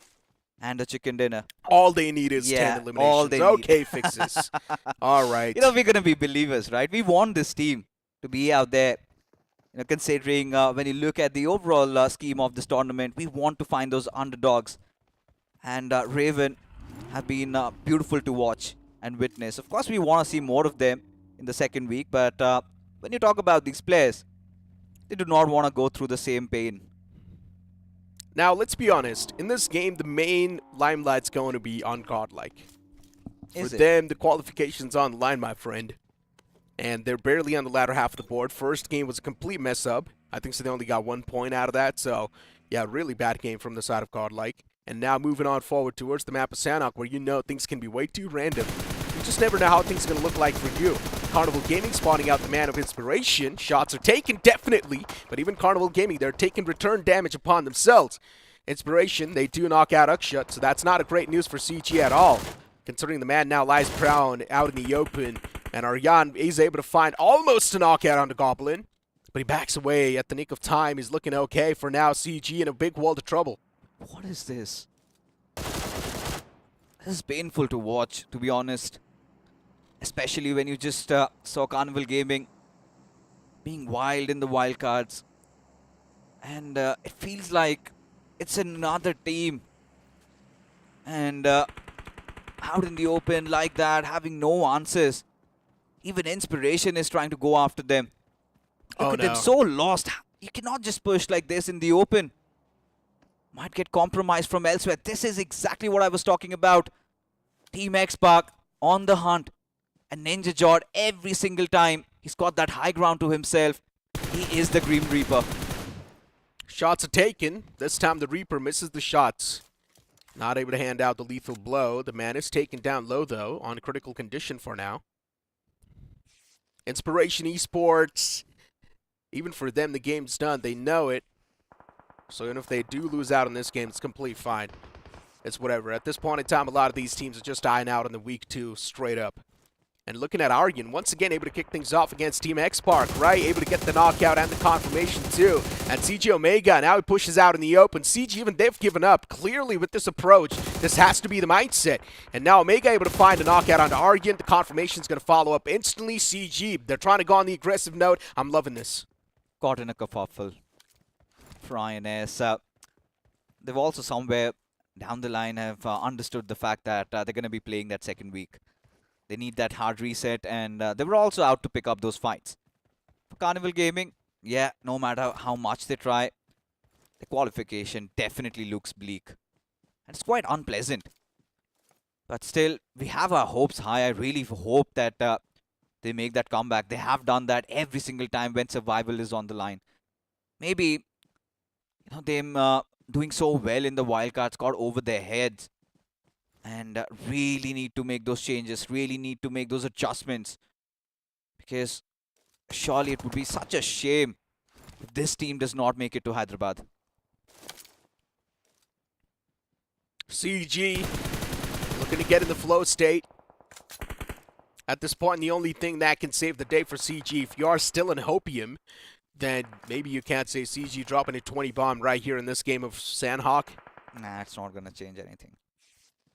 and a chicken dinner. All they need is 10 eliminations. All they okay, need. Fixes. All right. You know, we're going to be believers, right? We want this team to be out there. You know, considering when you look at the overall scheme of this tournament, we want to find those underdogs. And Raven have been beautiful to watch and witness. Of course, we want to see more of them in the second week. But when you talk about these players, they do not want to go through the same pain. Now, let's be honest. In this game, the main limelight's going to be on Godlike. For them, the qualification's on the line, my friend. And they're barely on the latter half of the board. First game was a complete mess up. I think so they only got 1 point out of that. So, yeah, really bad game from the side of Godlike. And now moving on forward towards the map of Sanhok, where you know things can be way too random. You just never know how things are going to look like for you. Carnival Gaming spawning out the man of inspiration. Shots are taken, definitely. But even Carnival Gaming, they're taking return damage upon themselves. Inspiration, they do knock out Akshut, so that's not a great news for CG at all. Considering the man now lies prone out in the open. And Aryan is able to find almost a knockout on the Goblin. But he backs away at the nick of time. He's looking okay for now. CG in a big world of trouble. What is this? This is painful to watch, to be honest. Especially when you just saw Carnival Gaming being wild in the wildcards. And it feels like it's another team. And out in the open like that, having no answers. Even Inspiration is trying to go after them. Look at them, so lost. You cannot just push like this in the open. Might get compromised from elsewhere. This is exactly what I was talking about. Team X-Park on the hunt. And Ninja Jord every single time. He's got that high ground to himself. He is the Grim Reaper. Shots are taken. This time the Reaper misses the shots. Not able to hand out the lethal blow. The man is taken down low, though, on critical condition for now. Inspiration Esports. Even for them, the game's done. They know it. So even if they do lose out in this game, it's completely fine. It's whatever. At this point in time, a lot of these teams are just dying out in the week 2 straight up. And looking at Aryan, once again able to kick things off against Team X-Park, right? Able to get the knockout and the confirmation too. And CG Omega, now he pushes out in the open. CG, even they've given up. Clearly with this approach, this has to be the mindset. And now Omega able to find a knockout onto Aryan. The confirmation's going to follow up instantly. CG, they're trying to go on the aggressive note. I'm loving this. Caught in a kerfuffle. INS. They've also somewhere down the line have understood the fact that they're going to be playing that second week. They need that hard reset, and they were also out to pick up those fights. For Carnival Gaming, yeah, no matter how much they try, the qualification definitely looks bleak. And it's quite unpleasant. But still, we have our hopes high. I really hope that they make that comeback. They have done that every single time when survival is on the line. Maybe, you know, them doing so well in the wildcards got over their heads. And really need to make those changes, really need to make those adjustments. Because surely it would be such a shame if this team does not make it to Hyderabad. CG looking to get in the flow state. At this point, the only thing that can save the day for CG, if you are still in Hopium, then maybe you can't say CG dropping a 20 bomb right here in this game of Sanhok. Nah, it's not going to change anything.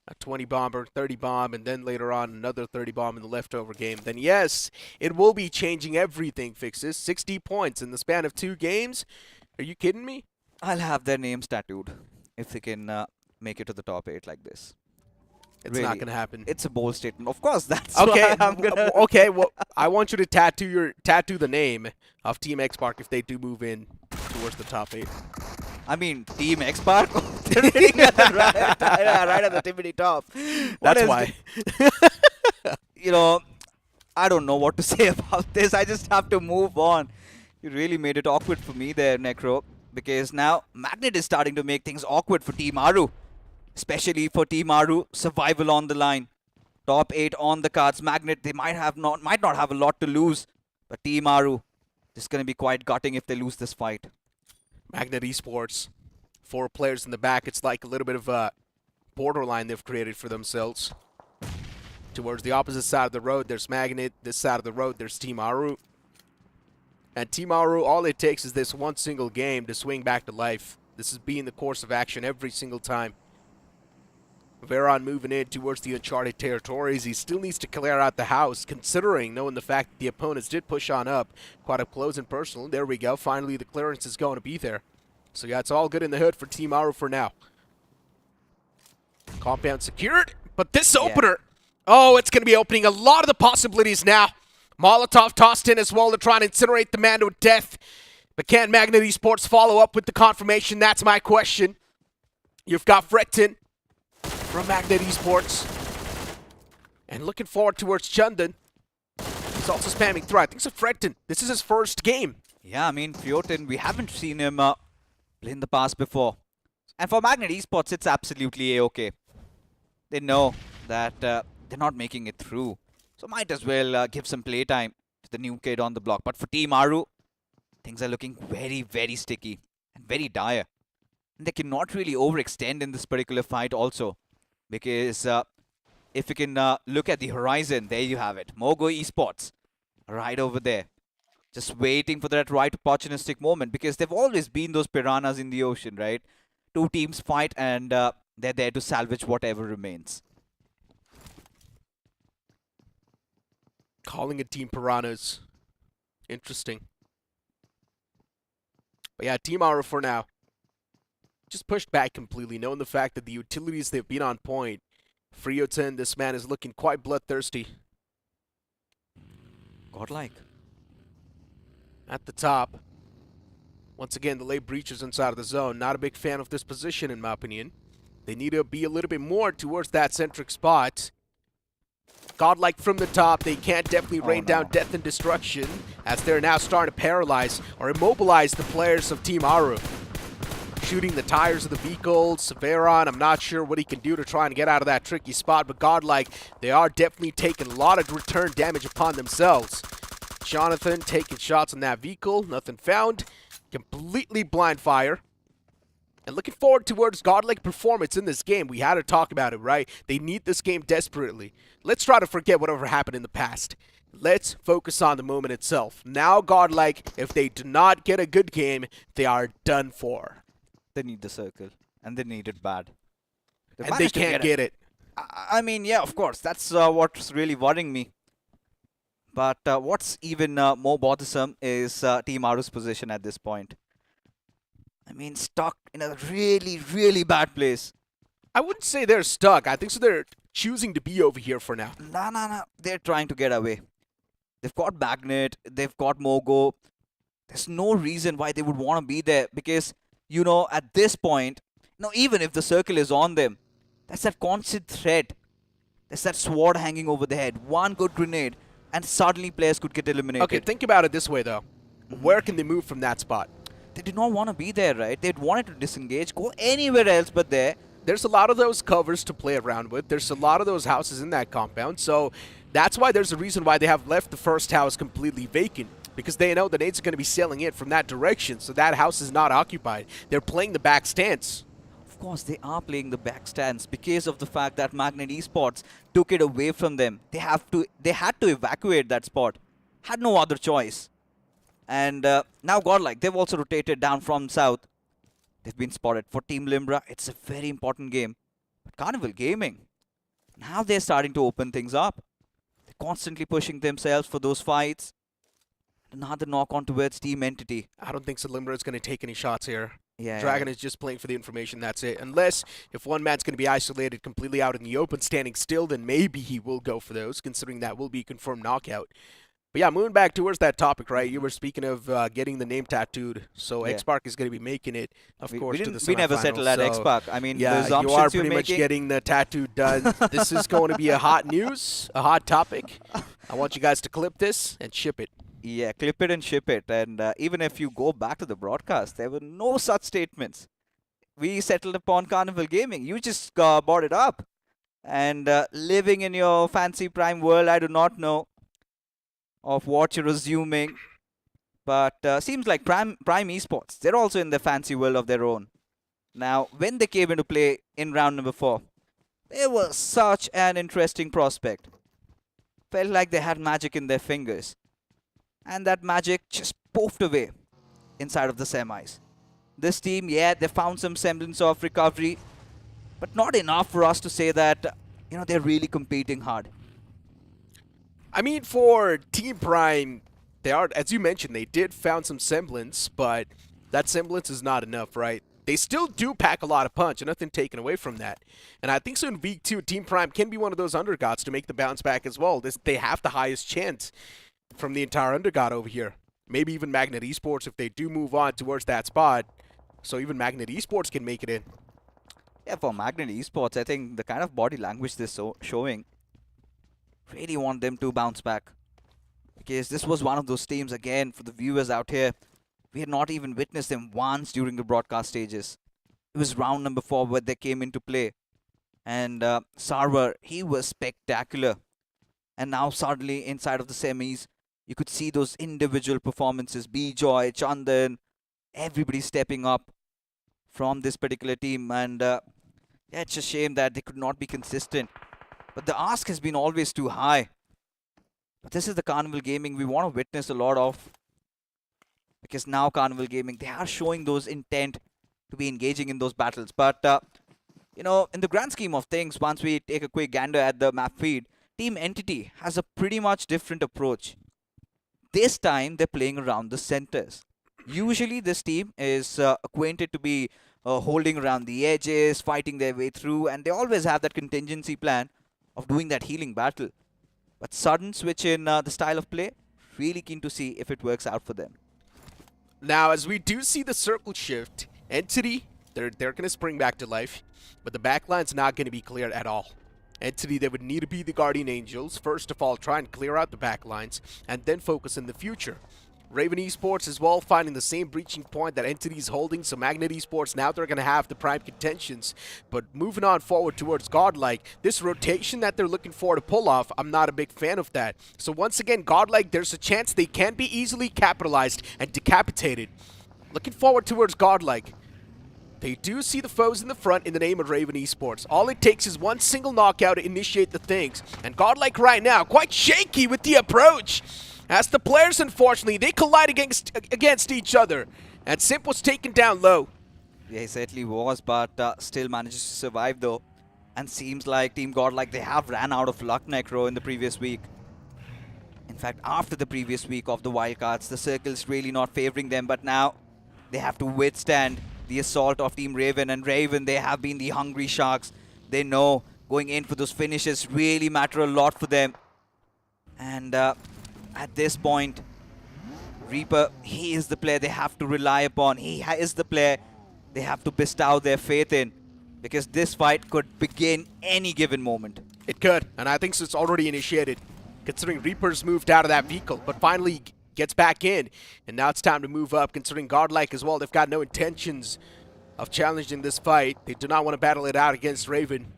A 20 bomber, 30 bomb, and then later on another 30 bomb in the leftover game. Then yes, it will be changing everything, Fixes. 60 points in the span of 2 games. Are you kidding me? I'll have their names tattooed if they can make it to the top 8 like this. It's not going to happen. It's a bold statement. Of course, that's okay. why I'm gonna Okay, well, I want you to tattoo the name of Team X-Park if they do move in towards the top 8. I mean, Team X-Park? right at the tippity top. That's why. You know, I don't know what to say about this. I just have to move on. You really made it awkward for me there, Necro. Because now, Magnet is starting to make things awkward for Team Aru. Especially for Team Aru, survival on the line. Top 8 on the cards. Magnet, they might not have a lot to lose. But Team Aru, this is going to be quite gutting if they lose this fight. Magnet Esports, 4 players in the back. It's like a little bit of a borderline they've created for themselves. Towards the opposite side of the road, there's Magnet. This side of the road, there's Team Aru. And Team Aru, all it takes is this one single game to swing back to life. This is being the course of action every single time. Veron moving in towards the uncharted territories. He still needs to clear out the house, considering knowing the fact that the opponents did push on up quite up close and personal. There we go. Finally, the clearance is going to be there. So yeah, it's all good in the hood for Team Aru for now. Compound secured, but this opener, oh, it's going to be opening a lot of the possibilities now. Molotov tossed in as well to try and incinerate the man to death. But can Magnet Esports follow up with the confirmation? That's my question. You've got Frekton from Magnet Esports. And looking forward towards Chandan. He's also spamming through. I think it's a Frekton. This is his first game Yeah, I mean, Fiotin, we haven't seen him play in the past before. And for Magnet Esports, it's absolutely a-okay. They know that they're not making it through. So might as well give some playtime to the new kid on the block. But for Team Aru, things are looking very, very sticky and very dire. And they cannot really overextend in this particular fight also. Because if you can look at the horizon, there you have it. Mogo Esports, right over there. Just waiting for that right opportunistic moment, because they've always been those piranhas in the ocean, right? Two teams fight and they're there to salvage whatever remains. Calling it Team Piranhas. Interesting. But yeah, Team Aura for now. Just pushed back completely, knowing the fact that the utilities, they've been on point. Frioten, this man is looking quite bloodthirsty. Godlike. At the top. Once again, the late breaches inside of the zone. Not a big fan of this position, in my opinion. They need to be a little bit more towards that centric spot. Godlike from the top. They can't definitely rain down death and destruction, as they're now starting to paralyze or immobilize the players of Team Aru. Shooting the tires of the vehicles. Veron, I'm not sure what he can do to try and get out of that tricky spot, but Godlike, they are definitely taking a lot of return damage upon themselves. Jonathan taking shots on that vehicle. Nothing found. Completely blind fire. And looking forward towards Godlike performance in this game. We had to talk about it, right? They need this game desperately. Let's try to forget whatever happened in the past. Let's focus on the moment itself. Now Godlike, if they do not get a good game, they are done for. They need the circle, and they need it bad. And they can't get it. I mean, yeah, of course. That's what's really worrying me. But what's even more bothersome is Team Aru's position at this point. I mean, stuck in a really, really bad place. I wouldn't say they're stuck. I think so they're choosing to be over here for now. No. They're trying to get away. They've got Magnet. They've got Mogo. There's no reason why they would want to be there. Because, you know, at this point, even if the circle is on them, that's that constant threat. There's that sword hanging over the head. One good grenade, and suddenly players could get eliminated. Okay, think about it this way, though. Where can they move from that spot? They did not want to be there, right? They'd wanted to disengage, go anywhere else but there. There's a lot of those covers to play around with. There's a lot of those houses in that compound. So that's why there's a reason why they have left the first house completely vacant. Because they know the nades are going to be sailing in from that direction. So that house is not occupied. They're playing the back stance. Of course, they are playing the back stance because of the fact that Magnet Esports took it away from them. They had to evacuate that spot. Had no other choice. And now Godlike, they've also rotated down from south. They've been spotted. For Team Limbra, it's a very important game. But Carnival Gaming, now they're starting to open things up. They're constantly pushing themselves for those fights. Another knock-on towards Team Entity. I don't think so Limbra is going to take any shots here. Yeah, Dragon is just playing for the information, that's it. Unless if one man's going to be isolated completely out in the open, standing still, then maybe he will go for those, considering that will be a confirmed knockout. But yeah, moving back towards that topic, right? You were speaking of getting the name tattooed, so X-Park is going to be making it, of course, to the semifinals. We never settled at so X-Park. I mean, yeah, the you are pretty much getting the tattoo done. This is going to be a hot news, a hot topic. I want you guys to clip this and ship it. Yeah, clip it and ship it. And even if you go back to the broadcast, there were no such statements. We settled upon Carnival Gaming. You just brought it up. And living in your fancy prime world, I do not know of what you're assuming. But seems like Prime Esports, they're also in the fancy world of their own. Now, when they came into play in round number 4, they were such an interesting prospect. Felt like they had magic in their fingers. And that magic just poofed away inside of the semis. This team, yeah, they found some semblance of recovery, but not enough for us to say that, they're really competing hard. I mean, for Team Prime, they are, as you mentioned, they did found some semblance, but that semblance is not enough, right? They still do pack a lot of punch, and nothing taken away from that. And I think so in Week 2, Team Prime can be one of those undergods to make the bounce back as well. They have the highest chance from the entire undergod over here. Maybe even Magnet Esports if they do move on towards that spot. So even Magnet Esports can make it in. Yeah, for Magnet Esports, I think the kind of body language they're showing, really want them to bounce back. Because this was one of those teams, again, for the viewers out here, We had not even witnessed them once during the broadcast stages. It was round number 4 where they came into play. And Sarwar, he was spectacular. And now suddenly inside of the semis, you could see those individual performances. Bijoy, Chandan, everybody stepping up from this particular team. And yeah, it's a shame that they could not be consistent. But the ask has been always too high. But this is the Carnival Gaming we want to witness a lot of. Because now Carnival Gaming, they are showing those intent to be engaging in those battles. But, you know, in the grand scheme of things, once we take a quick gander at the map feed, Team Entity has a pretty much different approach. This time, they're playing around the centers. Usually, this team is acquainted to be holding around the edges, fighting their way through, and they always have that contingency plan of doing that healing battle. But sudden switch in the style of play, really keen to see if it works out for them. Now, as we do see the circle shift, Entity, they're going to spring back to life, but the backline's not going to be cleared at all. Entity, they would need to be the Guardian Angels. First of all, try and clear out the backlines, and then focus in the future. Raven Esports as well, finding the same breaching point that Entity is holding, so Magnet Esports, now they're going to have the prime contentions. But moving on forward towards Godlike, this rotation that they're looking for to pull off, I'm not a big fan of that. So once again, Godlike, there's a chance they can be easily capitalized and decapitated. Looking forward towards Godlike. They do see the foes in the front in the name of Raven Esports. All it takes is one single knockout to initiate the things. And Godlike right now, quite shaky with the approach. As the players, unfortunately, they collide against each other. And Simp was taken down low. Yeah, he certainly was, but still manages to survive though. And seems like Team Godlike, they have ran out of luck, Necro, in the previous week. In fact, after the previous week of the wildcards, the circle's really not favoring them. But now, they have to withstand the assault of Team Raven. And Raven, they have been the hungry sharks. They know going in for those finishes really matter a lot for them. And at this point, Reaper, he is the player they have to rely upon. He is the player they have to bestow their faith in. Because this fight could begin any given moment. It could, and I think so it's already initiated. Considering Reaper's moved out of that vehicle, but finally gets back in. And now it's time to move up, considering Godlike as well. They've got no intentions of challenging this fight. They do not want to battle it out against Raven.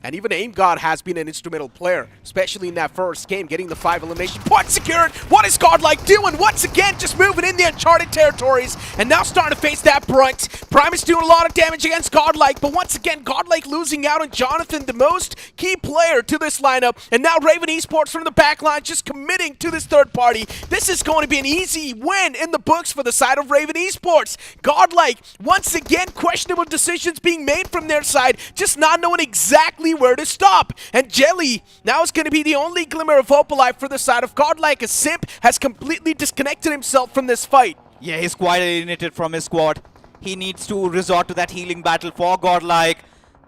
And even Aim God has been an instrumental player, especially in that first game, getting the 5 elimination points secured. What is Godlike doing? Once again, just moving in the uncharted territories, and now starting to face that brunt. Prime is doing a lot of damage against Godlike, but once again, Godlike losing out on Jonathan, the most key player to this lineup. And now Raven Esports from the back line just committing to this third party. This is going to be an easy win in the books for the side of Raven Esports. Godlike, once again, questionable decisions being made from their side, just not knowing exactly where to stop. And Jelly now is going to be the only glimmer of hope alive for the side of Godlike, as Simp has completely disconnected himself from this fight. Yeah, he's quite alienated from his squad. He needs to resort to that healing battle for Godlike.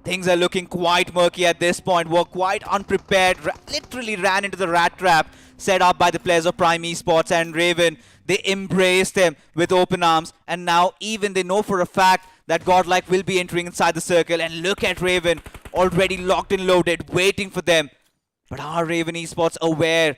Things are looking quite murky at this point. We're quite unprepared. Literally ran into the rat trap set up by the players of Prime Esports and Raven. They embraced them with open arms. And now even they know for a fact that Godlike will be entering inside the circle. And look at Raven, already locked and loaded, waiting for them. But are Raven Esports aware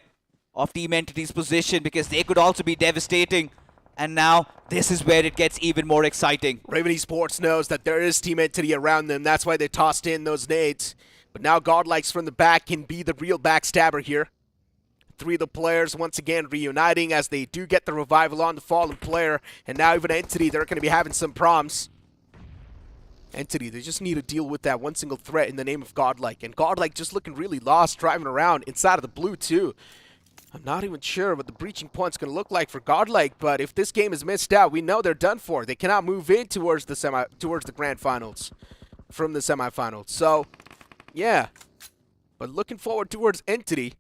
of Team Entity's position? Because they could also be devastating. And now, this is where it gets even more exciting. Raven Esports knows that there is Team Entity around them. That's why they tossed in those nades. But now Godlikes from the back can be the real backstabber here. 3 of the players once again reuniting as they do get the revival on the fallen player. And now even Entity, they're going to be having some problems. Entity, they just need to deal with that one single threat in the name of Godlike. And Godlike just looking really lost, driving around inside of the blue too. I'm not even sure what the breaching point's going to look like for Godlike, but if this game is missed out, we know they're done for. They cannot move in towards the grand finals from the semifinals. So, yeah. But looking forward towards Entity.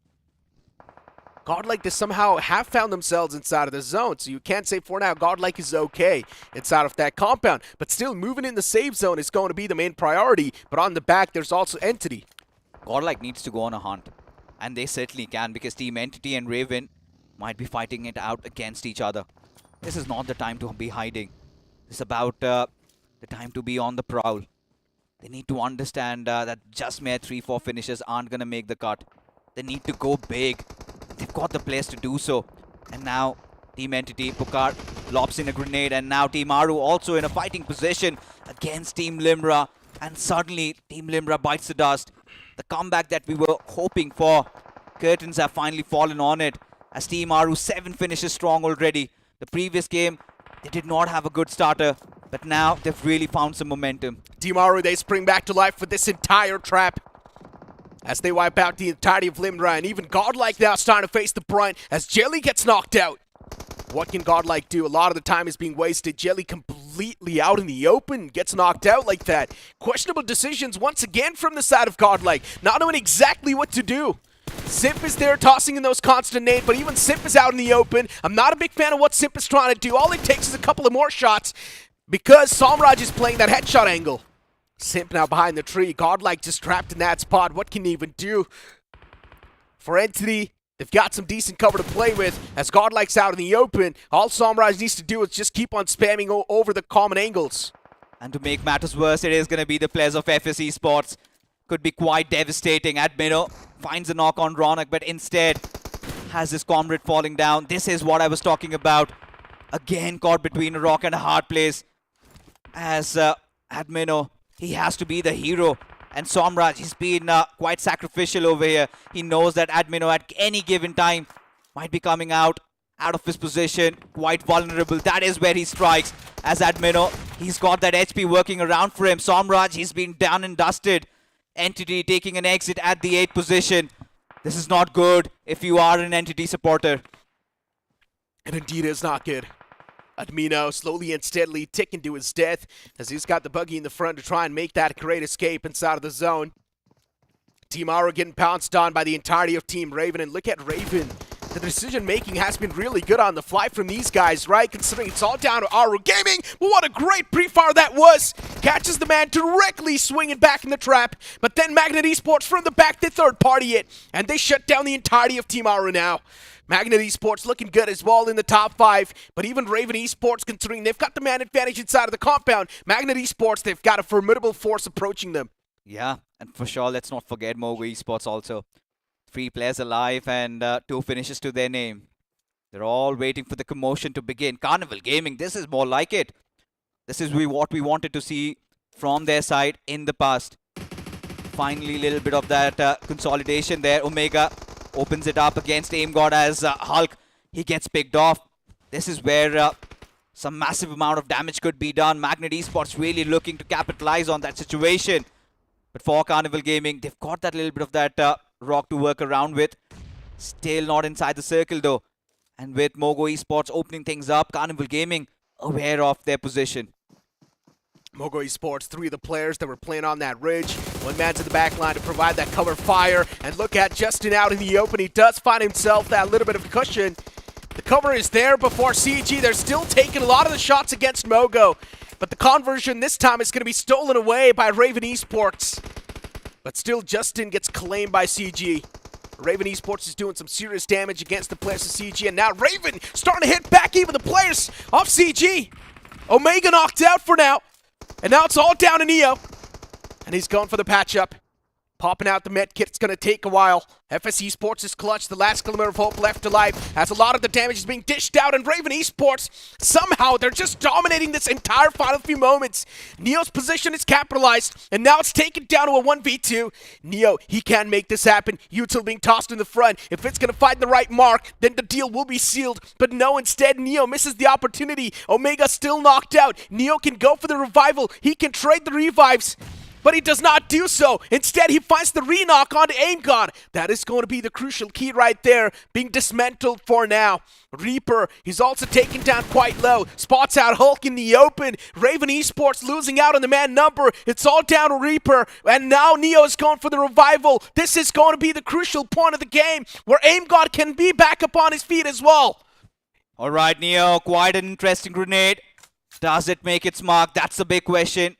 Godlike, they somehow have found themselves inside of the zone, so you can't say for now Godlike is okay inside of that compound. But still, moving in the safe zone is going to be the main priority. But on the back, there's also Entity. Godlike needs to go on a hunt. And they certainly can, because Team Entity and Raven might be fighting it out against each other. This is not the time to be hiding. It's about the time to be on the prowl. They need to understand that just mere 3-4 finishes aren't going to make the cut. They need to go big. They've got the players to do so. And now, Team Entity, Pukar, lobs in a grenade, and now Team Aru also in a fighting position against Team Limra. And suddenly, Team Limra bites the dust. The comeback that we were hoping for, curtains have finally fallen on it. As Team Aru 7 finishes strong already. The previous game, they did not have a good starter, but now they've really found some momentum. Team Aru, they spring back to life with this entire trap as they wipe out the entirety of Limra, and even Godlike now starting to face the brunt as Jelly gets knocked out. What can Godlike do? A lot of the time is being wasted. Jelly completely out in the open, gets knocked out like that. Questionable decisions once again from the side of Godlike, not knowing exactly what to do. Simp is there tossing in those constant nades, but even Simp is out in the open. I'm not a big fan of what Simp is trying to do. All it takes is a couple of more shots because Samraj is playing that headshot angle. Simp now behind the tree. Godlike just trapped in that spot. What can he even do? For Entity, they've got some decent cover to play with as Godlike's out in the open. All Samraj needs to do is just keep on spamming over the common angles. And to make matters worse, it is going to be the players of FS Esports. Could be quite devastating. Admino finds a knock on Ronak, but instead has his comrade falling down. This is what I was talking about. Again caught between a rock and a hard place. As Admino, he has to be the hero. And Samraj, he's been quite sacrificial over here. He knows that Admino at any given time might be coming out of his position, quite vulnerable. That is where he strikes. As Admino, he's got that HP working around for him. Samraj, he's been done and dusted. Entity taking an exit at the 8th position. This is not good if you are an Entity supporter. And indeed it's not good. Admino slowly and steadily ticking to his death as he's got the buggy in the front to try and make that great escape inside of the zone. Team Aru getting pounced on by the entirety of Team Raven, and look at Raven. The decision making has been really good on the fly from these guys, right? Considering it's all down to Aru Gaming. But what a great pre-fire that was. Catches the man directly swinging back in the trap. But then Magnet Esports from the back, they third party it. And they shut down the entirety of Team Aru now. Magnet Esports looking good as well in the top 5. But even Raven Esports, considering they've got the man advantage inside of the compound, Magnet Esports, they've got a formidable force approaching them. Yeah, and for sure, let's not forget Mogo Esports also. 3 players alive and 2 finishes to their name. They're all waiting for the commotion to begin. Carnival Gaming, this is more like it. This is what we wanted to see from their side in the past. Finally, a little bit of that consolidation there. Omega opens it up against Aim God as Hulk. He gets picked off. This is where some massive amount of damage could be done. Magnet Esports really looking to capitalize on that situation. But for Carnival Gaming, they've got that little bit of that rock to work around with. Still not inside the circle though. And with Mogo Esports opening things up, Carnival Gaming aware of their position. Mogo Esports, 3 of the players that were playing on that ridge. One man's in the back line to provide that cover fire. And look at Justin out in the open. He does find himself that little bit of cushion. The cover is there before CG. They're still taking a lot of the shots against Mogo. But the conversion this time is going to be stolen away by Raven Esports. But still, Justin gets claimed by CG. Raven Esports is doing some serious damage against the players of CG. And now Raven starting to hit back even the players of CG. Omega knocked out for now. And now it's all down to Neo. And he's going for the patch up. Popping out the med kit, it's going to take a while. FS Esports is clutch, the last glimmer of hope left alive, as a lot of the damage is being dished out, and Raven Esports, somehow, they're just dominating this entire final few moments. Neo's position is capitalized, and now it's taken down to a 1v2. Neo, he can make this happen. Util being tossed in the front. If it's going to find the right mark, then the deal will be sealed. But no, instead, Neo misses the opportunity. Omega still knocked out. Neo can go for the revival. He can trade the revives. But he does not do so. Instead, he finds the re-knock onto Aim God. That is going to be the crucial key right there, being dismantled for now. Reaper, he's also taken down quite low. Spots out Hulk in the open. Raven Esports losing out on the man number. It's all down to Reaper. And now Neo is going for the revival. This is going to be the crucial point of the game, where Aim God can be back up on his feet as well. All right, Neo, quite an interesting grenade. Does it make its mark? That's the big question.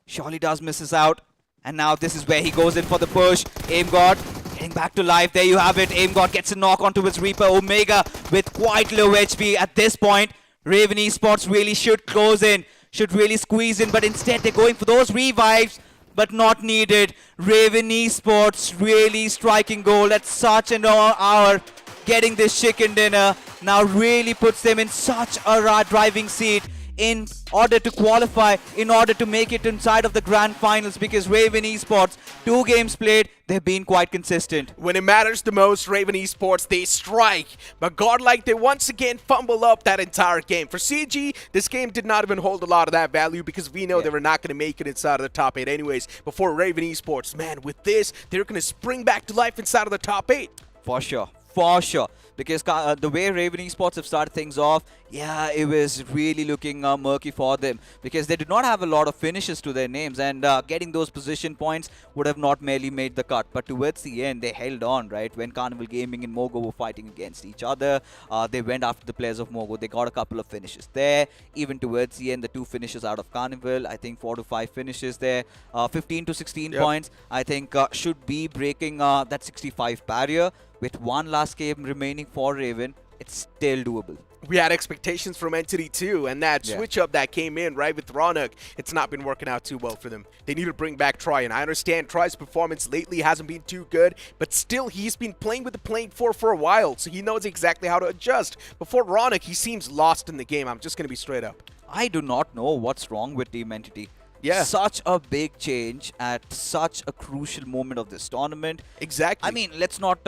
Surely does misses out. And now this is where he goes in for the push. Aim God getting back to life. There you have it. Aim God gets a knock onto his Reaper. Omega with quite low HP at this point. Raven Esports really should close in. Should really squeeze in. But instead they're going for those revives. But not needed. Raven Esports really striking gold at such an hour. getting this chicken dinner now really puts them in such a driving seat in order to qualify, in order to make it inside of the grand finals, because Raven Esports, 2 games played, they've been quite consistent. When it matters the most, Raven Esports, they strike. But godlike, they once again fumble up that entire game. For CG, this game did not even hold a lot of that value because we know they were not going to make it inside of the top 8 anyways. Before Raven Esports, man, with this, they're going to spring back to life inside of the top 8. For sure. For sure. Because the way Raven Esports have started things off, yeah, it was really looking murky for them. Because they did not have a lot of finishes to their names. And getting those position points would have not merely made the cut. But towards the end, they held on, right? When Carnival Gaming and Mogo were fighting against each other, they went after the players of Mogo. They got a couple of finishes there. Even towards the end, the 2 finishes out of Carnival, I think 4 to 5 finishes there. 15 to 16 points, I think should be breaking that 65 barrier. With 1 last game remaining for Raven, it's still doable. We had expectations from Entity too, and that switch up that came in, right, with Ronak, it's not been working out too well for them. They need to bring back Troy, and I understand Troy's performance lately hasn't been too good, but still, he's been playing with the playing for a while, so he knows exactly how to adjust. Before Ronak, he seems lost in the game. I'm just going to be straight up. I do not know what's wrong with Team Entity. Yeah. Such a big change at such a crucial moment of this tournament. Exactly. I mean, let's not,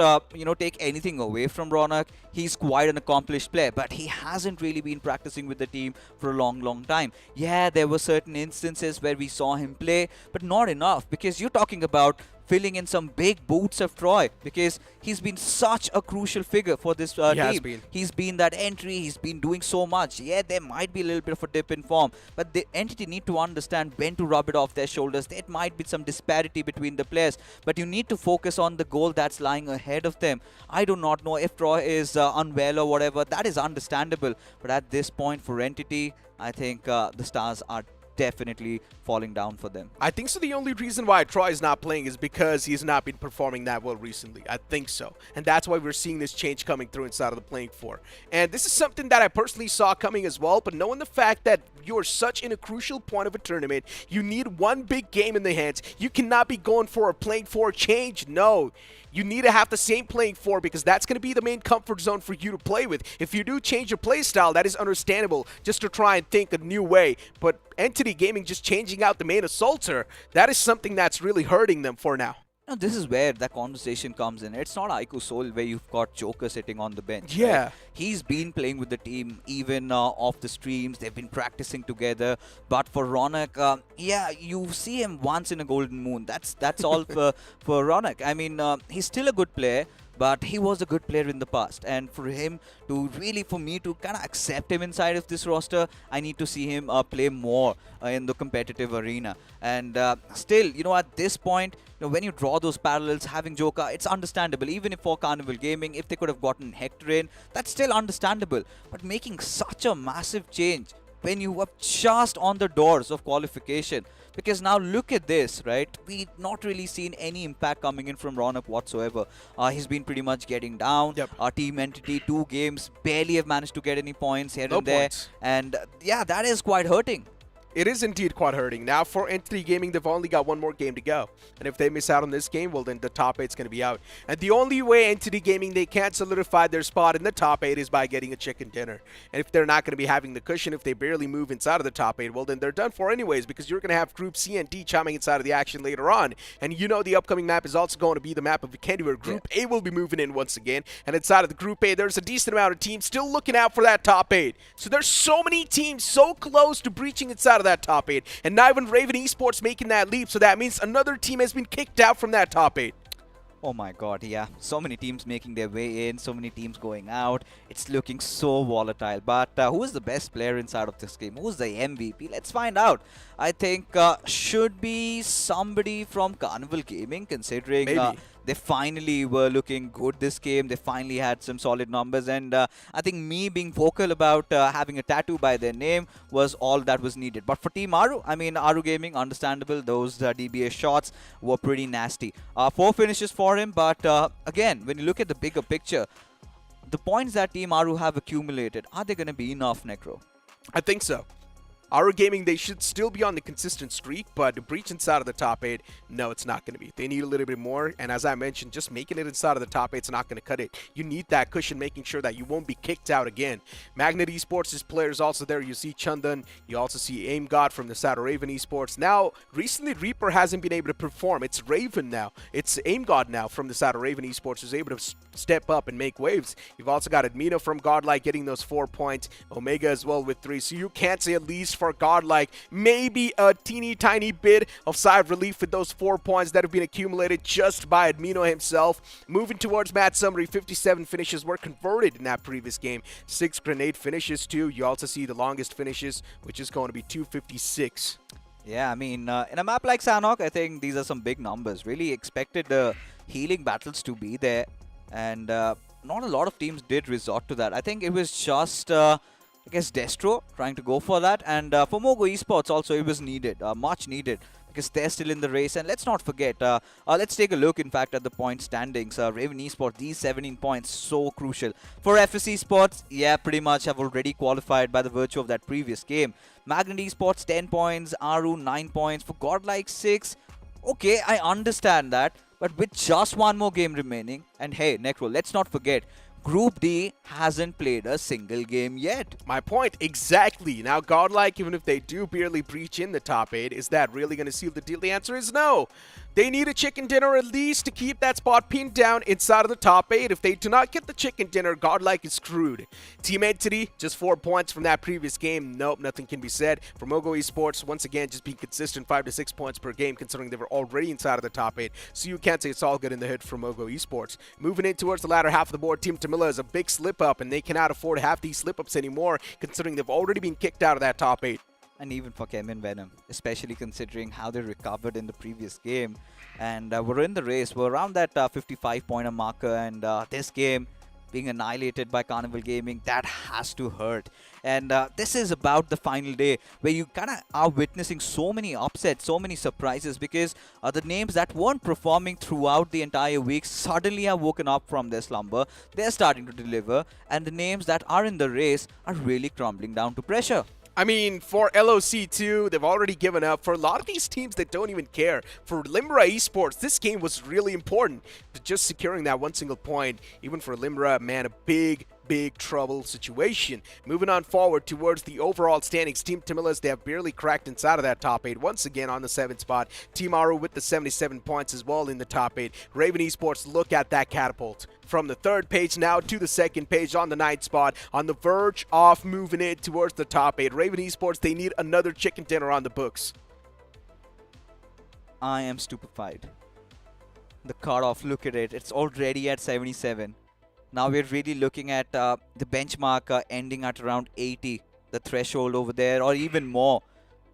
take anything away from Ronak. He's quite an accomplished player, but he hasn't really been practicing with the team for a long time. Yeah, there were certain instances where we saw him play, but not enough, because you're talking about filling in some big boots of Troy, because he's been such a crucial figure for this team. He's been that entry, he's been doing so much. Yeah, there might be a little bit of a dip in form, but the Entity need to understand when to rub it off their shoulders. There might be some disparity between the players, but you need to focus on the goal that's lying ahead of them. I do not know if Troy is unwell or whatever. That is understandable, but at this point for Entity, I think the stars are definitely falling down for them. I think so. The only reason why Troy is not playing is because he's not been performing that well recently. I think so. And that's why we're seeing this change coming through inside of the playing for. And this is something that I personally saw coming as well, but knowing the fact that you're such in a crucial point of a tournament, you need one big game in the hands. You cannot be going for a playing for change. No. You need to have the same playing for, because that's going to be the main comfort zone for you to play with. If you do change your play style, that is understandable, just to try and think a new way. But Entity Gaming just changing out the main assaulter, that is something that's really hurting them for now. Now, this is where that conversation comes in. It's not Aiku Soul where you've got Joker sitting on the bench. Yeah. Right? He's been playing with the team even off the streams. They've been practicing together. But for Ronak, yeah, you see him once in a golden moon. That's all for Ronak. I mean, he's still a good player, but he was a good player in the past. And for him to really, for me to kind of accept him inside of this roster, I need to see him play more in the competitive arena. And still, at this point, when you draw those parallels, having Joker, it's understandable. Even if for Carnival Gaming, if they could have gotten Hector in, that's still understandable. But making such a massive change when you were just on the doors of qualification, because now look at this, right? We've not really seen any impact coming in from Ronak whatsoever. He's been pretty much getting down. Our Team Entity, 2 games, barely have managed to get any points here and there. And yeah, that is quite hurting. It is indeed quite hurting. Now, for Entity Gaming, they've only got 1 more game to go. And if they miss out on this game, well, then the top 8's going to be out. And the only way Entity Gaming, they can't solidify their spot in the top 8 is by getting a chicken dinner. And if they're not going to be having the cushion, if they barely move inside of the top 8, well, then they're done for anyways, because you're going to have Group C and D chiming inside of the action later on. And the upcoming map is also going to be the map of Vikendi, where Group A will be moving in once again. And inside of the Group A, there's a decent amount of teams still looking out for that top 8. So there's so many teams so close to breaching inside of that top 8. And not even Raven Esports making that leap, so that means another team has been kicked out from that top 8. Oh my god, yeah. So many teams making their way in, so many teams going out. It's looking so volatile. But who is the best player inside of this game? Who's the MVP? Let's find out. I think should be somebody from Carnival Gaming, considering they finally were looking good this game. They finally had some solid numbers. And I think me being vocal about having a tattoo by their name was all that was needed. But for Team Aru, I mean, Aru Gaming, understandable. Those DBA shots were pretty nasty. 4 finishes for him. But again, when you look at the bigger picture, the points that Team Aru have accumulated, are they going to be enough, Necro? I think so. Our Gaming, they should still be on the consistent streak, but to breach inside of the top 8, no, it's not going to be. They need a little bit more, and as I mentioned, just making it inside of the top 8 is not going to cut it. You need that cushion, making sure that you won't be kicked out again. Magnet Esports' players also there. You see Chandan, you also see Aim God from the side of Raven Esports. Now, recently Reaper hasn't been able to perform. It's Raven now. It's Aim God now from the side of Raven Esports who's able to step up and make waves. You've also got Admino from Godlike getting those 4 points. Omega as well with 3. So you can't say, at least for Godlike, maybe a teeny tiny bit of sigh of relief with those 4 points that have been accumulated just by Admino himself. Moving towards Matt Summary, 57 finishes were converted in that previous game. 6 grenade finishes too. You also see the longest finishes, which is going to be 256. Yeah, I mean, in a map like Sanhok, I think these are some big numbers. Really expected the healing battles to be there, and not a lot of teams did resort to that. I think it was just, I guess, Destro trying to go for that, and for Mogo Esports also it was needed, much needed, because they're still in the race. And let's not forget, let's take a look, in fact, at the point standings. Raven Esports, these 17 points, so crucial. For FS Esports, yeah, pretty much have already qualified by the virtue of that previous game. Magnet Esports, 10 points. Aru, 9 points. For Godlike, 6. Okay, I understand that. But with just one more game remaining, and hey, Necro, let's not forget, Group D hasn't played a single game yet. My point, exactly. Now, Godlike, even if they do barely breach in the top 8, is that really going to seal the deal? The answer is no. They need a chicken dinner at least to keep that spot pinned down inside of the top 8. If they do not get the chicken dinner, Godlike is screwed. Team Entity, just 4 points from that previous game. Nope, nothing can be said. For Mogo Esports, once again, just being consistent, 5 to 6 points per game, considering they were already inside of the top 8. So you can't say it's all good in the hood for Mogo Esports. Moving in towards the latter half of the board, Team Tamila is a big slip-up, and they cannot afford to have these slip-ups anymore, considering they've already been kicked out of that top 8. And even for Kemin Venom, especially considering how they recovered in the previous game. And we're in the race. We're around that 55-pointer marker. And this game being annihilated by Carnival Gaming, that has to hurt. And this is about the final day where you kind of are witnessing so many upsets, so many surprises, because the names that weren't performing throughout the entire week suddenly have woken up from their slumber. They're starting to deliver. And the names that are in the race are really crumbling down to pressure. I mean, for LOC too, they've already given up. For a lot of these teams that don't even care, for Limbra Esports, this game was really important to just securing that one single point. Even for Limbra, man, a big trouble situation. Moving on forward towards the overall standings, Team Tamilas, they have barely cracked inside of that top 8. Once again on the 7th spot. Team Aru with the 77 points as well in the top 8. Raven Esports, look at that catapult. From the 3rd page now to the 2nd page on the 9th spot, on the verge of moving it towards the top 8. Raven Esports, they need another chicken dinner on the books. I am stupefied. The cutoff, look at it. It's already at 77. Now we're really looking at the benchmark ending at around 80, the threshold over there, or even more,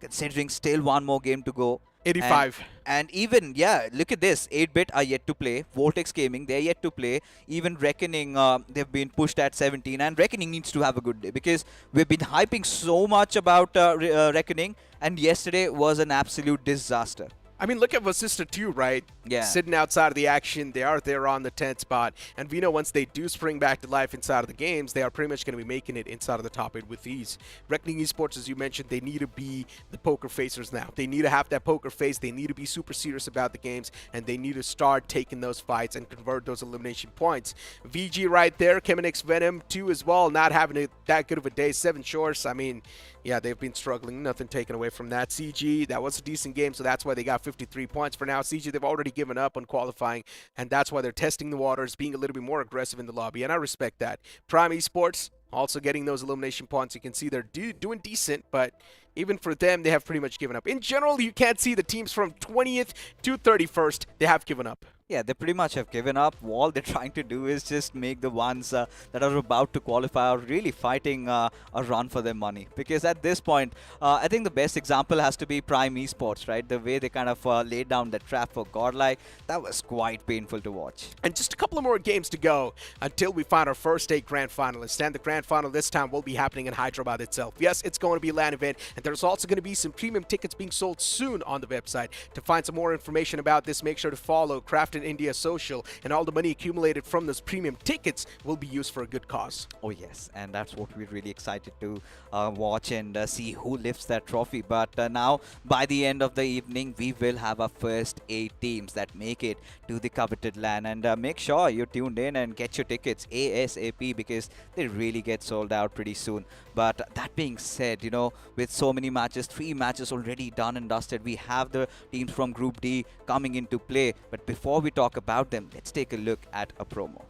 considering still one more game to go. 85. And even, yeah, look at this. 8-bit are yet to play. Vortex Gaming, they're yet to play. Even Reckoning, they've been pushed at 17. And Reckoning needs to have a good day, because we've been hyping so much about Reckoning, and yesterday was an absolute disaster. I mean, look at Vasista too, right? Yeah. Sitting outside of the action. They are there on the 10th spot. And we know once they do spring back to life inside of the games, they are pretty much going to be making it inside of the top 8 with ease. Reckoning Esports, as you mentioned, they need to be the poker facers now. They need to have that poker face. They need to be super serious about the games. And they need to start taking those fights and convert those elimination points. VG right there. Keminix Venom too as well. Not having that good of a day. 7 shorts. I mean, yeah, they've been struggling. Nothing taken away from that. CG, that was a decent game, so that's why they got 53 points. For now, CG, they've already given up on qualifying, and that's why they're testing the waters, being a little bit more aggressive in the lobby, and I respect that. Prime Esports, also getting those elimination points. You can see they're doing decent, but even for them, they have pretty much given up. In general, you can't see the teams from 20th to 31st. They have given up. Yeah, they pretty much have given up. All they're trying to do is just make the ones that are about to qualify or really fighting a run for their money. Because at this point, I think the best example has to be Prime Esports, right? The way they kind of laid down the trap for Godlike, that was quite painful to watch. And just a couple of more games to go until we find our first 8 grand finalists. And the grand final this time will be happening in Hyderabad itself. Yes, it's going to be a LAN event, and there's also going to be some premium tickets being sold soon on the website. To find some more information about this, make sure to follow Crafted Captain India Social, and all the money accumulated from those premium tickets will be used for a good cause. Oh yes, and that's what we're really excited to watch and see who lifts that trophy. But now, by the end of the evening, we will have our first 8 teams that make it to the coveted land. And make sure you're tuned in and get your tickets ASAP, because they really get sold out pretty soon. But that being said, you know, with so many matches, 3 matches already done and dusted, we have the teams from Group D coming into play. But before we talk about them, let's take a look at a promo.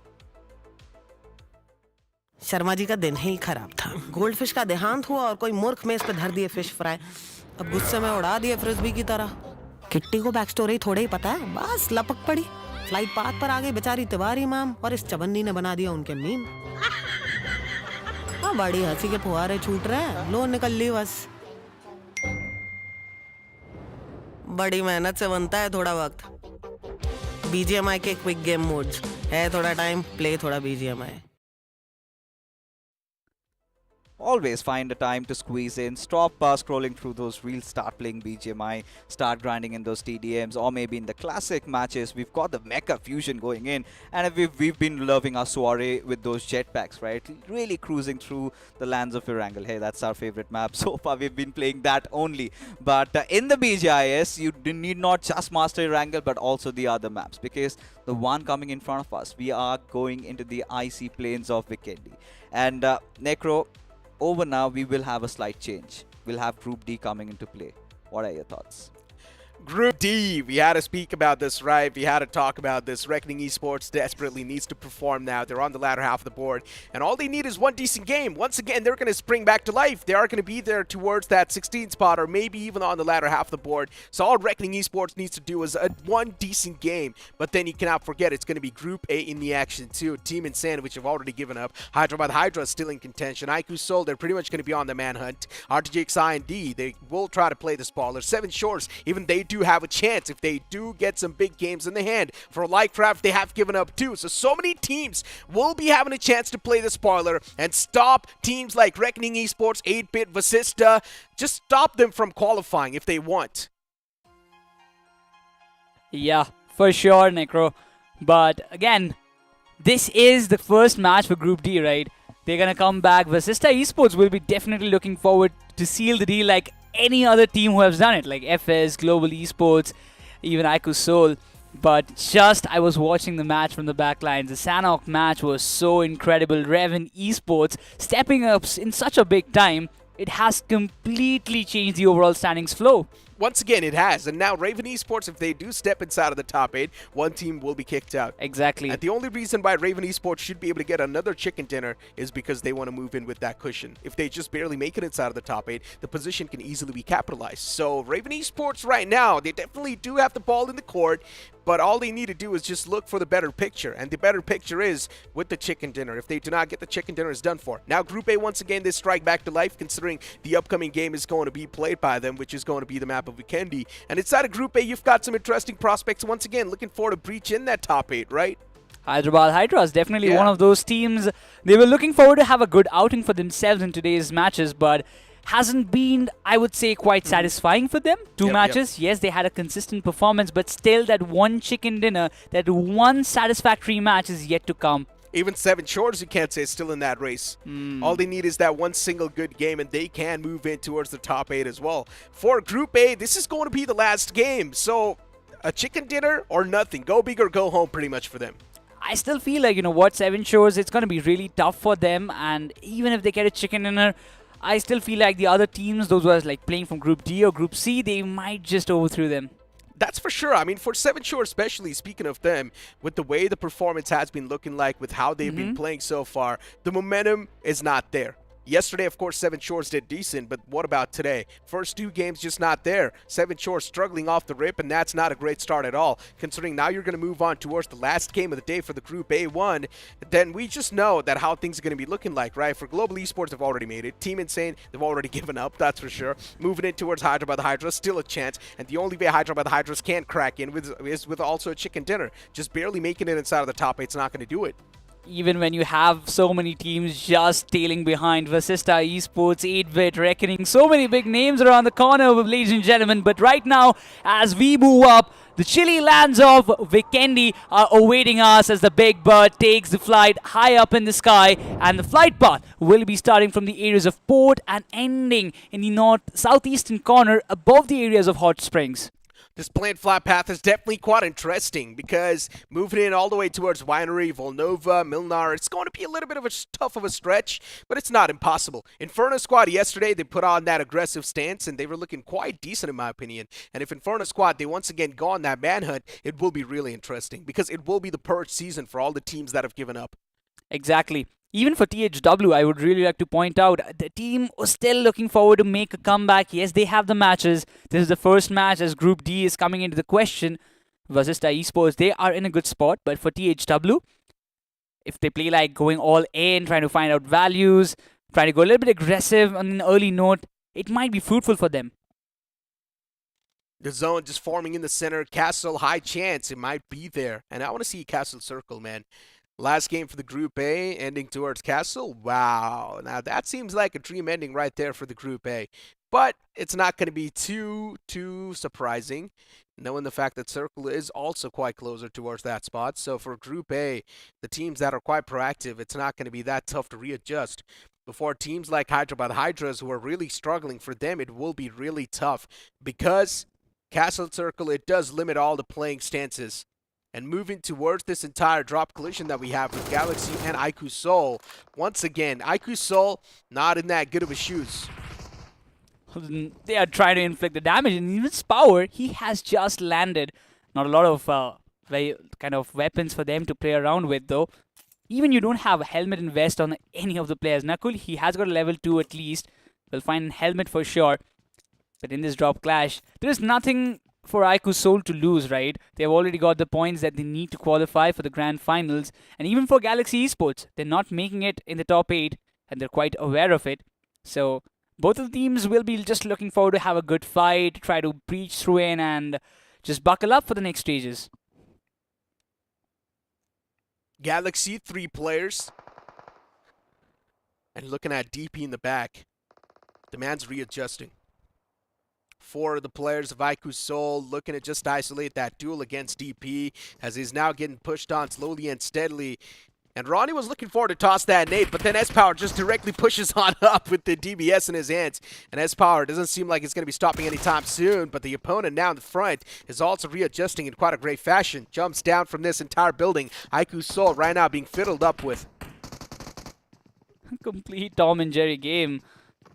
Sharma ji का दिन ही खराब था। Gold fish का देहांत हुआ और कोई मूर्ख में इस पे धर दिए फिश फ्राई। अब गुस्से में उड़ा दिए फ्रिस्बी की तरह। किट्टी को बैक स्टोरी थोड़े ही पता है, बस लपक पड़ी। फ्लाइट पाथ पर आ गई बेचारी तिवारी मैम और इस चबन्नी ने बना दिया उनके मीम। बड़ी हंसी के फुहारे छूट रहे हैं, लो निकल ली बस। बड़ी मेहनत से बनता है थोड़ा वक्त। BGMI के क्विक गेम मोड्स है, थोड़ा टाइम प्ले, थोड़ा BGMI। Always find a time to squeeze in. Stop scrolling through those reels, start playing BGMI, start grinding in those TDMs, or maybe in the classic matches. We've got the Mecha Fusion going in, and we've been loving our soiree with those jetpacks, right? Really cruising through the lands of Erangel. Hey, that's our favorite map. So far, we've been playing that only. But in the BGIS, you need not just master Erangel, but also the other maps, because the one coming in front of us, we are going into the icy plains of Vikendi. And Necro, over now, we will have a slight change. We'll have Group D coming into play. What are your thoughts? Group D, we had to speak about this, right? We had to talk about this. Reckoning Esports desperately needs to perform now. They're on the latter half of the board, and all they need is one decent game. Once again, they're going to spring back to life. They are going to be there towards that 16th spot, or maybe even on the latter half of the board. So all Reckoning Esports needs to do is one decent game. But then you cannot forget, it's going to be Group A in the action too. Team Insane, which have already given up. Hyderabad Hydra is still in contention. IQ Soul, they're pretty much going to be on the manhunt. RTGXI and D, they will try to play the spoiler. Seven Shores, even they do have a chance if they do get some big games in the hand. For Lightcraft, they have given up too. So many teams will be having a chance to play the spoiler and stop teams like Reckoning Esports, 8-Bit, Vasista. Just stop them from qualifying if they want. Yeah, for sure, Necro. But again, this is the first match for Group D, right? They're gonna come back. Vasista Esports will be definitely looking forward to seal the deal like any other team who has done it, like FS, Global Esports, even IQ Soul. But just, I was watching the match from the backlines. The Sanhok match was so incredible. Raven Esports stepping up in such a big time. It has completely changed the overall standings flow. Once again, it has. And now Raven Esports, if they do step inside of the top 8, one team will be kicked out. Exactly. And the only reason why Raven Esports should be able to get another chicken dinner is because they want to move in with that cushion. If they just barely make it inside of the top 8, the position can easily be capitalized. So Raven Esports right now, they definitely do have the ball in the court, but all they need to do is just look for the better picture. And the better picture is with the chicken dinner. If they do not get the chicken dinner, it's done for. Now Group A, once again, they strike back to life, considering the upcoming game is going to be played by them, which is going to be the map of Vikendi. And inside of Group A, you've got some interesting prospects. Once again, looking forward to breach in that top 8, right? Hyderabad Hydra is definitely one of those teams. They were looking forward to have a good outing for themselves in today's matches, but hasn't been, I would say, quite satisfying for them. Two matches, yes, they had a consistent performance, but still that one chicken dinner, that one satisfactory match is yet to come. Even Seven Shores, you can't say, is still in that race. All they need is that one single good game, and they can move in towards the top 8 as well. For Group A, this is going to be the last game. So a chicken dinner or nothing. Go big or go home pretty much for them. I still feel like, you know what, Seven Shores, it's going to be really tough for them. And even if they get a chicken dinner, I still feel like the other teams, those who are like playing from Group D or Group C, they might just overthrow them. That's for sure. I mean, for Seven Shore especially, speaking of them, with the way the performance has been looking like, with how they've been playing so far, the momentum is not there. Yesterday, of course, Seven Shores did decent, but what about today? First 2 games just not there. Seven Shores struggling off the rip, and that's not a great start at all. Considering now you're going to move on towards the last game of the day for the Group A1, then we just know that how things are going to be looking like, right? For Global Esports, they've already made it. Team Insane, they've already given up, that's for sure. Moving in towards Hyderabad Hydra, still a chance. And the only way Hyderabad Hydras can crack in is with also a chicken dinner. Just barely making it inside of the top 8's not going to do it. Even when you have so many teams just tailing behind, Vasista Esports, 8-Bit, Reckoning, so many big names around the corner, ladies and gentlemen. But right now, as we move up, the chilly lands of Vikendi are awaiting us as the Big Bird takes the flight high up in the sky, and the flight path will be starting from the areas of Port and ending in the southeastern corner above the areas of Hot Springs. This planned flight path is definitely quite interesting because moving in all the way towards Winery, Volnova, Milnar, it's going to be a little bit of a tough of a stretch, but it's not impossible. Inferno Squad yesterday, they put on that aggressive stance and they were looking quite decent in my opinion. And if Inferno Squad, they once again go on that manhunt, it will be really interesting because it will be the purge season for all the teams that have given up. Exactly. Even for THW, I would really like to point out the team was still looking forward to make a comeback. Yes, they have the matches. This is the first match as Group D is coming into the question. Vasista Esports, they are in a good spot. But for THW, if they play like going all in, trying to find out values, trying to go a little bit aggressive on an early note, it might be fruitful for them. The zone just forming in the center. Castle, high chance it might be there. And I want to see Castle circle, man. Last game for the Group A, ending towards Castle. Wow. Now, that seems like a dream ending right there for the Group A. But it's not going to be too surprising, knowing the fact that Circle is also quite closer towards that spot. So for Group A, the teams that are quite proactive, it's not going to be that tough to readjust. Before teams like Hyderabad Hydras, who are really struggling, for them it will be really tough because Castle Circle, it does limit all the playing stances. And moving towards this entire drop collision that we have with Galaxy and Aiku Soul. Once again, Aiku Soul not in that good of a shoes. They are trying to inflict the damage, and even Power, he has just landed. Not a lot of very kind of weapons for them to play around with, though. Even you don't have a helmet and vest on any of the players. Nakul, he has got a level 2 at least. We'll find a helmet for sure. But in this drop clash, there is nothing for Aiku Soul to lose, right? They've already got the points that they need to qualify for the grand finals. And even for Galaxy Esports, they're not making it in the top 8, and they're quite aware of it. So both of the teams will be just looking forward to have a good fight, try to breach through in, and just buckle up for the next stages. Galaxy, 3 players. And looking at DP in the back. The man's readjusting. 4 of the players of Aiku Soul looking to just isolate that duel against DP as he's now getting pushed on slowly and steadily. And Ronnie was looking forward to toss that nade, but then S-Power just directly pushes on up with the DBS in his hands. And S-Power doesn't seem like it's going to be stopping anytime soon, but the opponent now in the front is also readjusting in quite a great fashion. Jumps down from this entire building. Aiku Soul right now being fiddled up with. Complete Tom and Jerry game.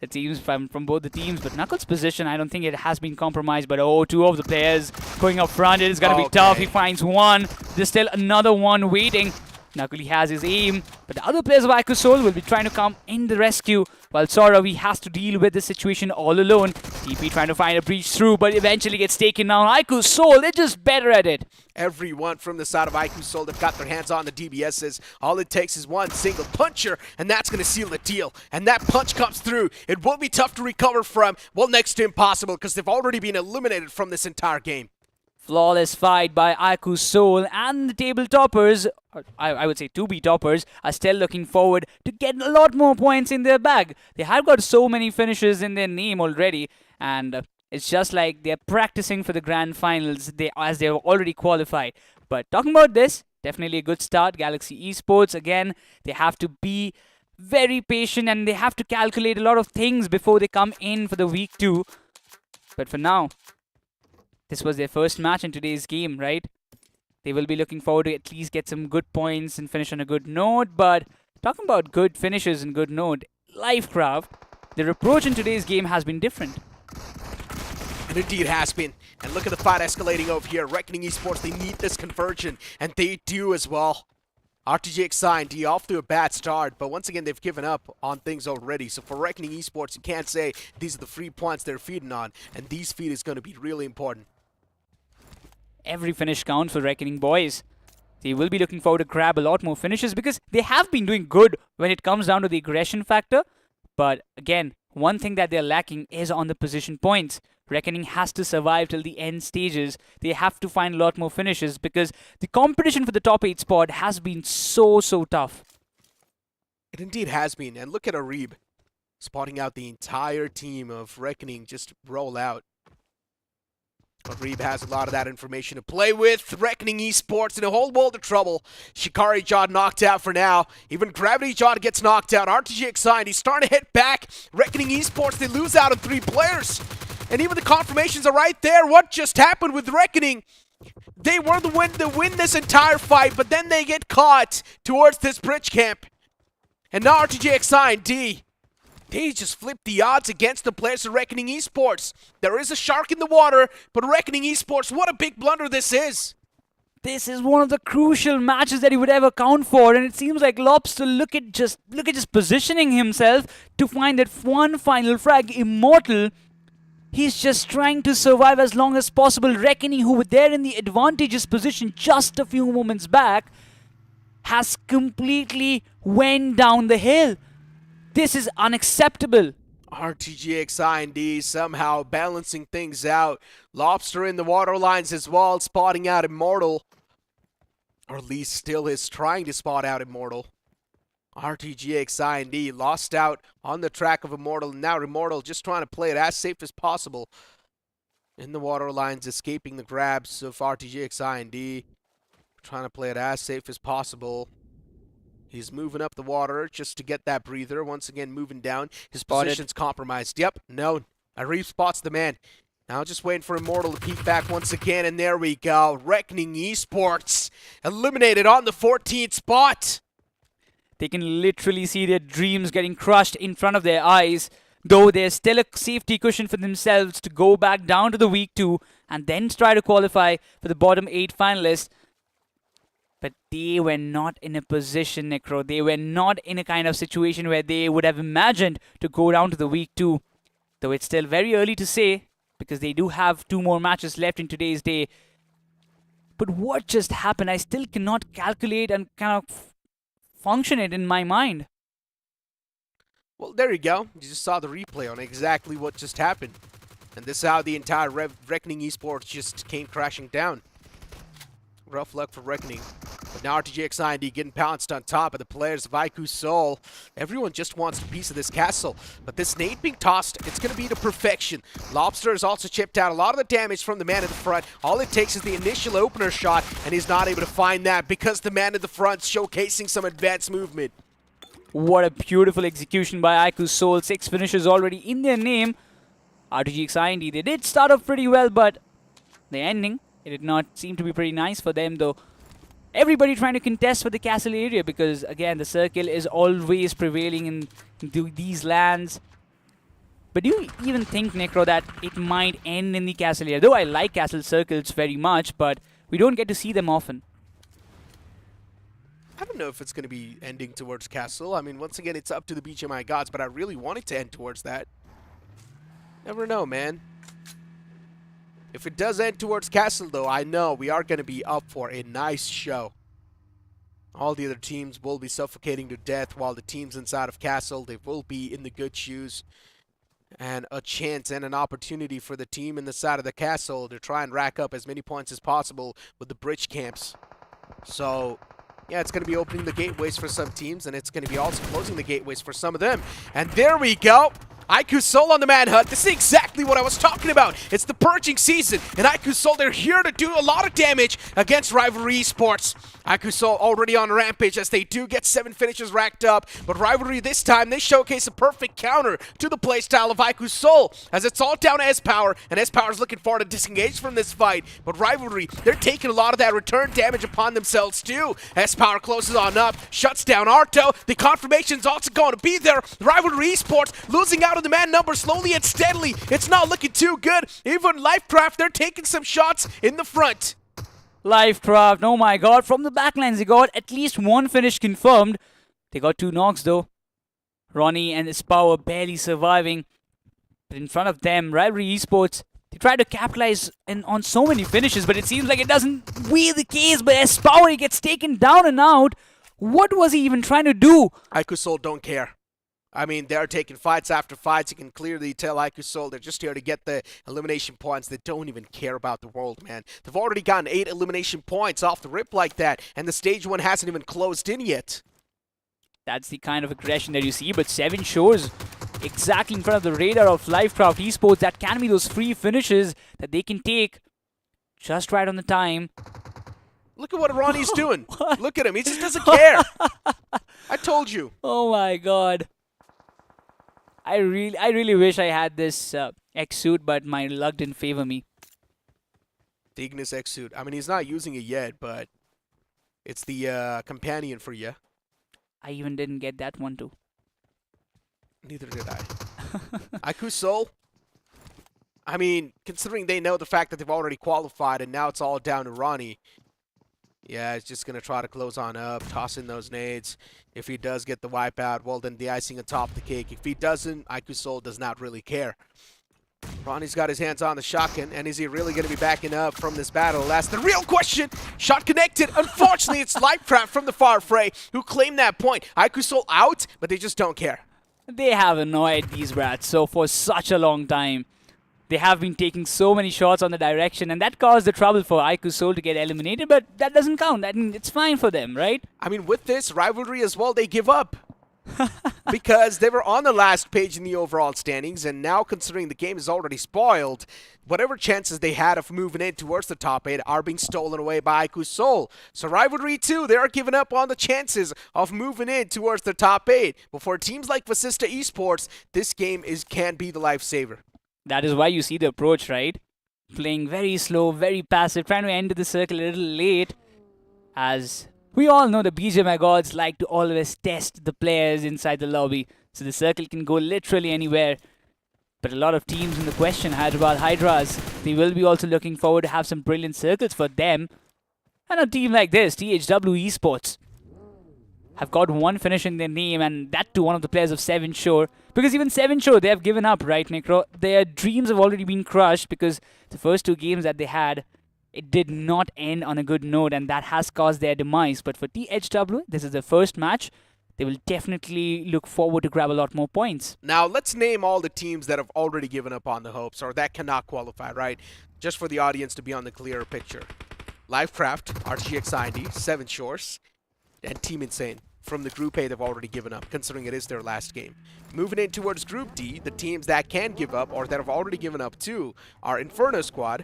It seems from both the teams, but Knuckles' position, I don't think it has been compromised. But 2 of the players going up front, it is going to be tough. He finds one. There's still another one waiting. Knuckle has his aim, but the other players of Aiku Soul will be trying to come in the rescue, while Saurav, he has to deal with the situation all alone. TP trying to find a breach through, but eventually gets taken down. Aiku Soul, they're just better at it. Everyone from the side of Aiku Soul that got their hands on the DBSs, all it takes is one single puncher, and that's going to seal the deal. And that punch comes through. It will be tough to recover from, well, next to impossible, because they've already been eliminated from this entire game. Flawless fight by Aiku Soul, and the table toppers, or I would say 2B toppers, are still looking forward to get a lot more points in their bag. They have got so many finishes in their name already, and it's just like they're practicing for the grand finals as they've already qualified. But talking about this, definitely a good start. Galaxy Esports, again, they have to be very patient and they have to calculate a lot of things before they come in for the week 2. But for now, this was their first match in today's game, right? They will be looking forward to at least get some good points and finish on a good note. But talking about good finishes and good note, Lifecraft, their approach in today's game has been different. And indeed has been. And look at the fight escalating over here. Reckoning Esports, they need this conversion. And they do as well. RTGXI and D off to a bad start, but once again, they've given up on things already. So for Reckoning Esports, you can't say these are the free points they're feeding on. And these feed is going to be really important. Every finish counts for Reckoning boys. They will be looking forward to grab a lot more finishes because they have been doing good when it comes down to the aggression factor. But again, one thing that they're lacking is on the position points. Reckoning has to survive till the end stages. They have to find a lot more finishes because the competition for the top 8 spot has been so tough. It indeed has been. And look at Arib spotting out the entire team of Reckoning just roll out. Arib has a lot of that information to play with. Reckoning Esports in a whole world of trouble. Shikari Jod knocked out for now. Even Gravity Jod gets knocked out. RTG excited. He's starting to hit back. Reckoning Esports, they lose out on 3 players. And even the confirmations are right there. What just happened with Reckoning? They were the one to win this entire fight, but then they get caught towards this bridge camp. And now RTG D. They just flipped the odds against the players of Reckoning Esports. There is a shark in the water, but Reckoning Esports, what a big blunder this is. This is one of the crucial matches that he would ever count for, and it seems like Lobster look at just positioning himself to find that one final frag. Immortal, he's just trying to survive as long as possible. Reckoning, who were there in the advantageous position just a few moments back, has completely went down the hill. This is unacceptable. RTGX D somehow balancing things out. Lobster in the water lines as well, spotting out Immortal. Or at least still is trying to spot out Immortal. RTGX D lost out on the track of Immortal. And now Immortal just trying to play it as safe as possible. In the water lines, escaping the grabs of RTGX D. Trying to play it as safe as possible. He's moving up the water just to get that breather. Once again, moving down. His position's compromised. Yep, no. Arif spots the man. Now just waiting for Immortal to peek back once again. And there we go. Reckoning Esports eliminated on the 14th spot. They can literally see their dreams getting crushed in front of their eyes. Though there's still a safety cushion for themselves to go back down to the week 2 and then try to qualify for the bottom 8 finalists. But they were not in a position, Necro. They were not in a kind of situation where they would have imagined to go down to the week 2. Though it's still very early to say, because they do have 2 more matches left in today's day. But what just happened? I still cannot calculate and kind of function it in my mind. Well, there you go. You just saw the replay on exactly what just happened. And this is how the entire Reckoning Esports just came crashing down. Rough luck for Reckoning. But now RTGX D getting pounced on top of the players of Aiku Soul. Everyone just wants a piece of this castle. But this nade being tossed, it's going to be to perfection. Lobster has also chipped out a lot of the damage from the man in the front. All it takes is the initial opener shot, and he's not able to find that because the man in the front showcasing some advanced movement. What a beautiful execution by Aiku Soul. 6 finishes already in their name. RTGX D, they did start off pretty well, but the ending, it did not seem to be pretty nice for them, though. Everybody trying to contest for the castle area because, again, the circle is always prevailing in these lands. But do you even think, Necro, that it might end in the castle area? Though I like castle circles very much, but we don't get to see them often. I don't know if it's going to be ending towards castle. I mean, once again, it's up to the BGMI gods, but I really want it to end towards that. Never know, man. If it does end towards castle, though, I know we are going to be up for a nice show. All the other teams will be suffocating to death, while the teams inside of castle, they will be in the good shoes. And a chance and an opportunity for the team in the side of the castle to try and rack up as many points as possible with the bridge camps. So, yeah, it's going to be opening the gateways for some teams, and it's going to be also closing the gateways for some of them. And there we go. Aiku Soul on the manhunt. This is exactly what I was talking about. It's the purging season, and Aiku Soul, they're here to do a lot of damage against Rivalry Esports. Aiku Soul already on a rampage as they do get 7 finishes racked up, but Rivalry this time, they showcase a perfect counter to the playstyle of Aiku Soul, as it's all down to S-Power, and S-Power's looking forward to disengage from this fight, but Rivalry, they're taking a lot of that return damage upon themselves too. S-Power closes on up, shuts down Arto, the confirmation's also going to be there. Rivalry Esports losing out on the man number slowly and steadily. It's not looking too good. Even Lifecraft, they're taking some shots in the front. Lifecraft, oh my god, from the backlines they got at least 1 finish confirmed. They got 2 knocks though. Ronnie and Espower barely surviving. But in front of them, Rivalry Esports, they try to capitalize on so many finishes, but it seems like it doesn't be the case. But Espower, he gets taken down and out. What was he even trying to do? Aiku Soul don't care. I mean, they're taking fights after fights. You can clearly tell IQ they're just here to get the elimination points. They don't even care about the world, man. They've already gotten 8 elimination points off the rip like that, and the stage 1 hasn't even closed in yet. That's the kind of aggression that you see, but 7 shows exactly in front of the radar of Livecraft Esports. That can be those free finishes that they can take just right on the time. Look at what Ronnie's doing. Look at him. He just doesn't care. I told you. Oh my god. I really wish I had this X suit, but my luck didn't favor me. The Ignis X suit. I mean, he's not using it yet, but it's the companion for you. I even didn't get that one too. Neither did I. IQ Soul. I mean, considering they know the fact that they've already qualified and now it's all down to Ronnie. Yeah, he's just going to try to close on up, toss in those nades. If he does get the wipeout, well, then the icing on top of the cake. If he doesn't, IQ Soul does not really care. Ronnie's got his hands on the shotgun, and is he really going to be backing up from this battle? That's the real question. Shot connected. Unfortunately, it's Livecraft from the far fray who claimed that point. IQ Soul out, but they just don't care. They have annoyed these rats so for such a long time. They have been taking so many shots on the direction, and that caused the trouble for IQ Soul to get eliminated, but that doesn't count. I mean, it's fine for them, right? I mean, with this rivalry as well, they give up. Because they were on the last page in the overall standings, and now considering the game is already spoiled, whatever chances they had of moving in towards the top 8 are being stolen away by IQ Soul. So rivalry 2, they are giving up on the chances of moving in towards the top 8. But for teams like Vasista Esports, this game can be the lifesaver. That is why you see the approach, right? Playing very slow, very passive, trying to enter the circle a little late. As we all know, the BGMI gods like to always test the players inside the lobby. So the circle can go literally anywhere. But a lot of teams in the question, Hyderabad Hydras, they will be also looking forward to have some brilliant circles for them. And a team like this, THW Esports, have got one finish in their name, and that to one of the players of 7 Shore. Because even 7 Shore, they have given up, right, Necro? Their dreams have already been crushed because the first 2 games that they had, it did not end on a good note, and that has caused their demise. But for THW, this is their first match. They will definitely look forward to grab a lot more points. Now, let's name all the teams that have already given up on the hopes, or that cannot qualify, right? Just for the audience to be on the clearer picture. Livecraft, RGX90, 7 Shores, and Team Insane. From the Group A, they've already given up, considering it is their last game. Moving in towards Group D, the teams that can give up, or that have already given up too, are Inferno Squad,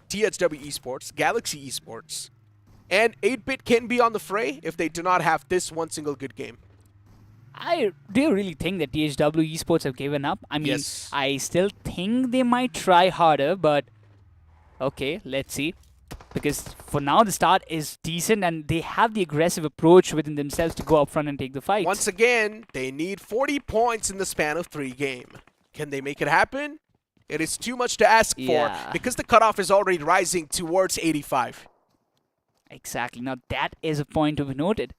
THW Esports, Galaxy Esports, and 8-Bit can be on the fray if they do not have this one single good game. Do you really think that THW Esports have given up? I mean, Yes. I still think they might try harder, but okay, let's see. Because for now, the start is decent, and they have the aggressive approach within themselves to go up front and take the fight. Once again, they need 40 points in the span of 3 games. Can they make it happen? It is too much to ask for because the cutoff is already rising towards 85. Exactly. Now, that is a point to be noted.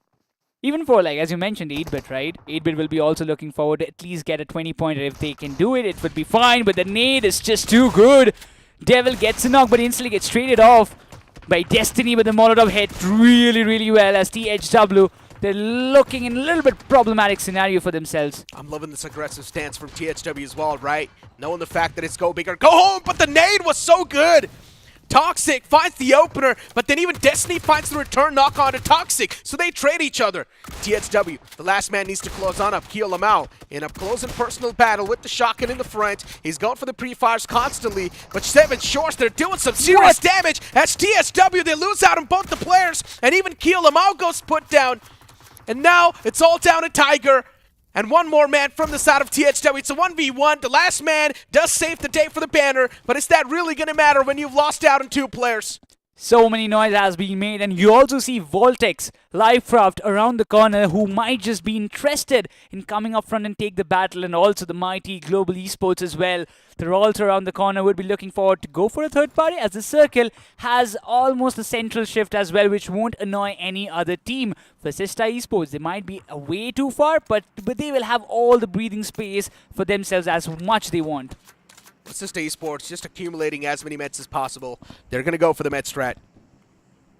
Even for, like, as you mentioned, 8-Bit, right? 8-Bit will be also looking forward to at least get a 20-pointer. If they can do it, it would be fine, but the nade is just too good. Devil gets a knock, but instantly gets traded off by Destiny, but the Molotov hit really, really well as THW. They're looking in a little bit problematic scenario for themselves. I'm loving this aggressive stance from THW as well, right? Knowing the fact that it's go big or go home, but the nade was so good. Toxic finds the opener, but then even Destiny finds the return knock on to Toxic, so they trade each other. THW, the last man needs to close on up. Keel Lamau in a close and personal battle with the shotgun in the front. He's going for the pre-fires constantly, but 7 Shores, they're doing some serious damage as THW, they lose out on both the players, and even Keel Lamau goes put down. And now it's all down to Tiger. And one more man from the side of THW. It's a 1v1. The last man does save the day for the banner, but is that really going to matter when you've lost out on 2 players? So many noise has been made, and you also see Voltex, Livecraft around the corner who might just be interested in coming up front and take the battle, and also the mighty Global Esports as well. They're also around the corner, would be looking forward to go for a third party as the circle has almost a central shift as well, which won't annoy any other team. For Vasista Esports, they might be way too far, but they will have all the breathing space for themselves as much they want. Vasista Esports just accumulating as many meds as possible. They're going to go for the med strat.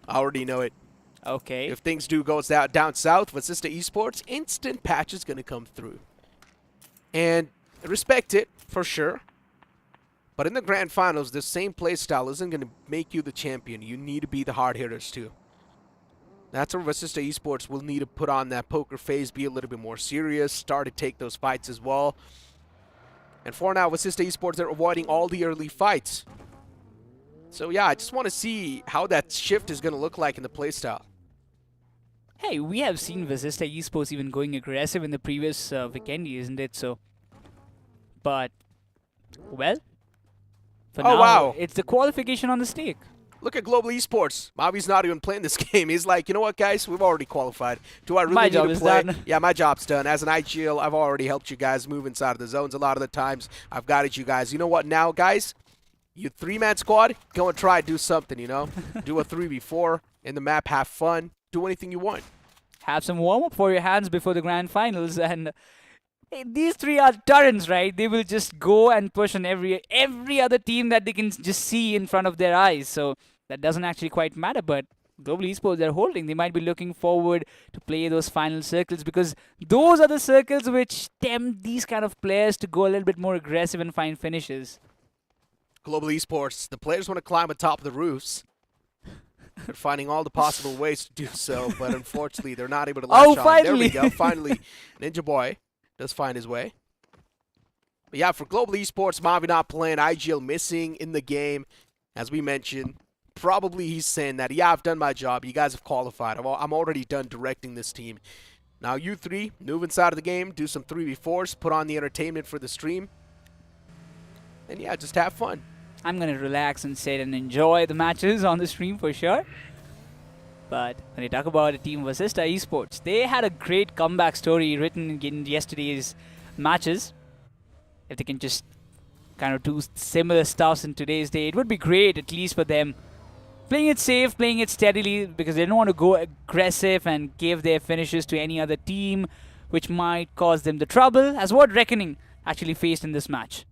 I already know it. Okay. If things do go down south, Vasista Esports, instant patch is going to come through. And respect it, for sure. But in the grand finals, this same play style isn't going to make you the champion. You need to be the hard hitters too. That's where Vasista Esports will need to put on that poker face, be a little bit more serious, start to take those fights as well. And for now, Vasista Esports, they're avoiding all the early fights. So yeah, I just want to see how that shift is going to look like in the playstyle. Hey, we have seen Vasista Esports even going aggressive in the previous Vikendi, isn't it? So, but, well, for now, wow. it's the qualification on the stake. Look at Global Esports. Mavi's not even playing this game. He's like, you know what, guys? We've already qualified. Do I really My need job to is play? done. Yeah, my job's done. As an IGL, I've already helped you guys move inside of the zones a lot of the times. I've guided you guys. You know what now, guys? You three-man squad, go and try do something, you know? Do a 3v4 in the map, have fun, do anything you want. Have some warm-up for your hands before the grand finals, and hey, these three are turrets, right? They will just go and push on every other team that they can just see in front of their eyes. So that doesn't actually quite matter, but Global Esports, they're holding. They might be looking forward to play those final circles because those are the circles which tempt these kind of players to go a little bit more aggressive and find finishes. Global Esports, the players want to climb on top of the roofs. They're finding all the possible ways to do so, but unfortunately, they're not able to latch on. Finally! There we go. Finally, Ninja Boy does find his way. But yeah, for Global Esports, Mavi not playing, IGL missing in the game. As we mentioned, probably he's saying that, yeah, I've done my job. You guys have qualified. I'm already done directing this team. Now you three, move inside of the game, do some 3v4s, put on the entertainment for the stream. And yeah, just have fun. I'm going to relax and sit and enjoy the matches on the stream for sure. But when you talk about the team Vasista Esports, they had a great comeback story written in yesterday's matches. If they can just kind of do similar stuffs in today's day, it would be great, at least for them. Playing it safe, playing it steadily, because they don't want to go aggressive and give their finishes to any other team, which might cause them the trouble, as what Reckoning actually faced in this match.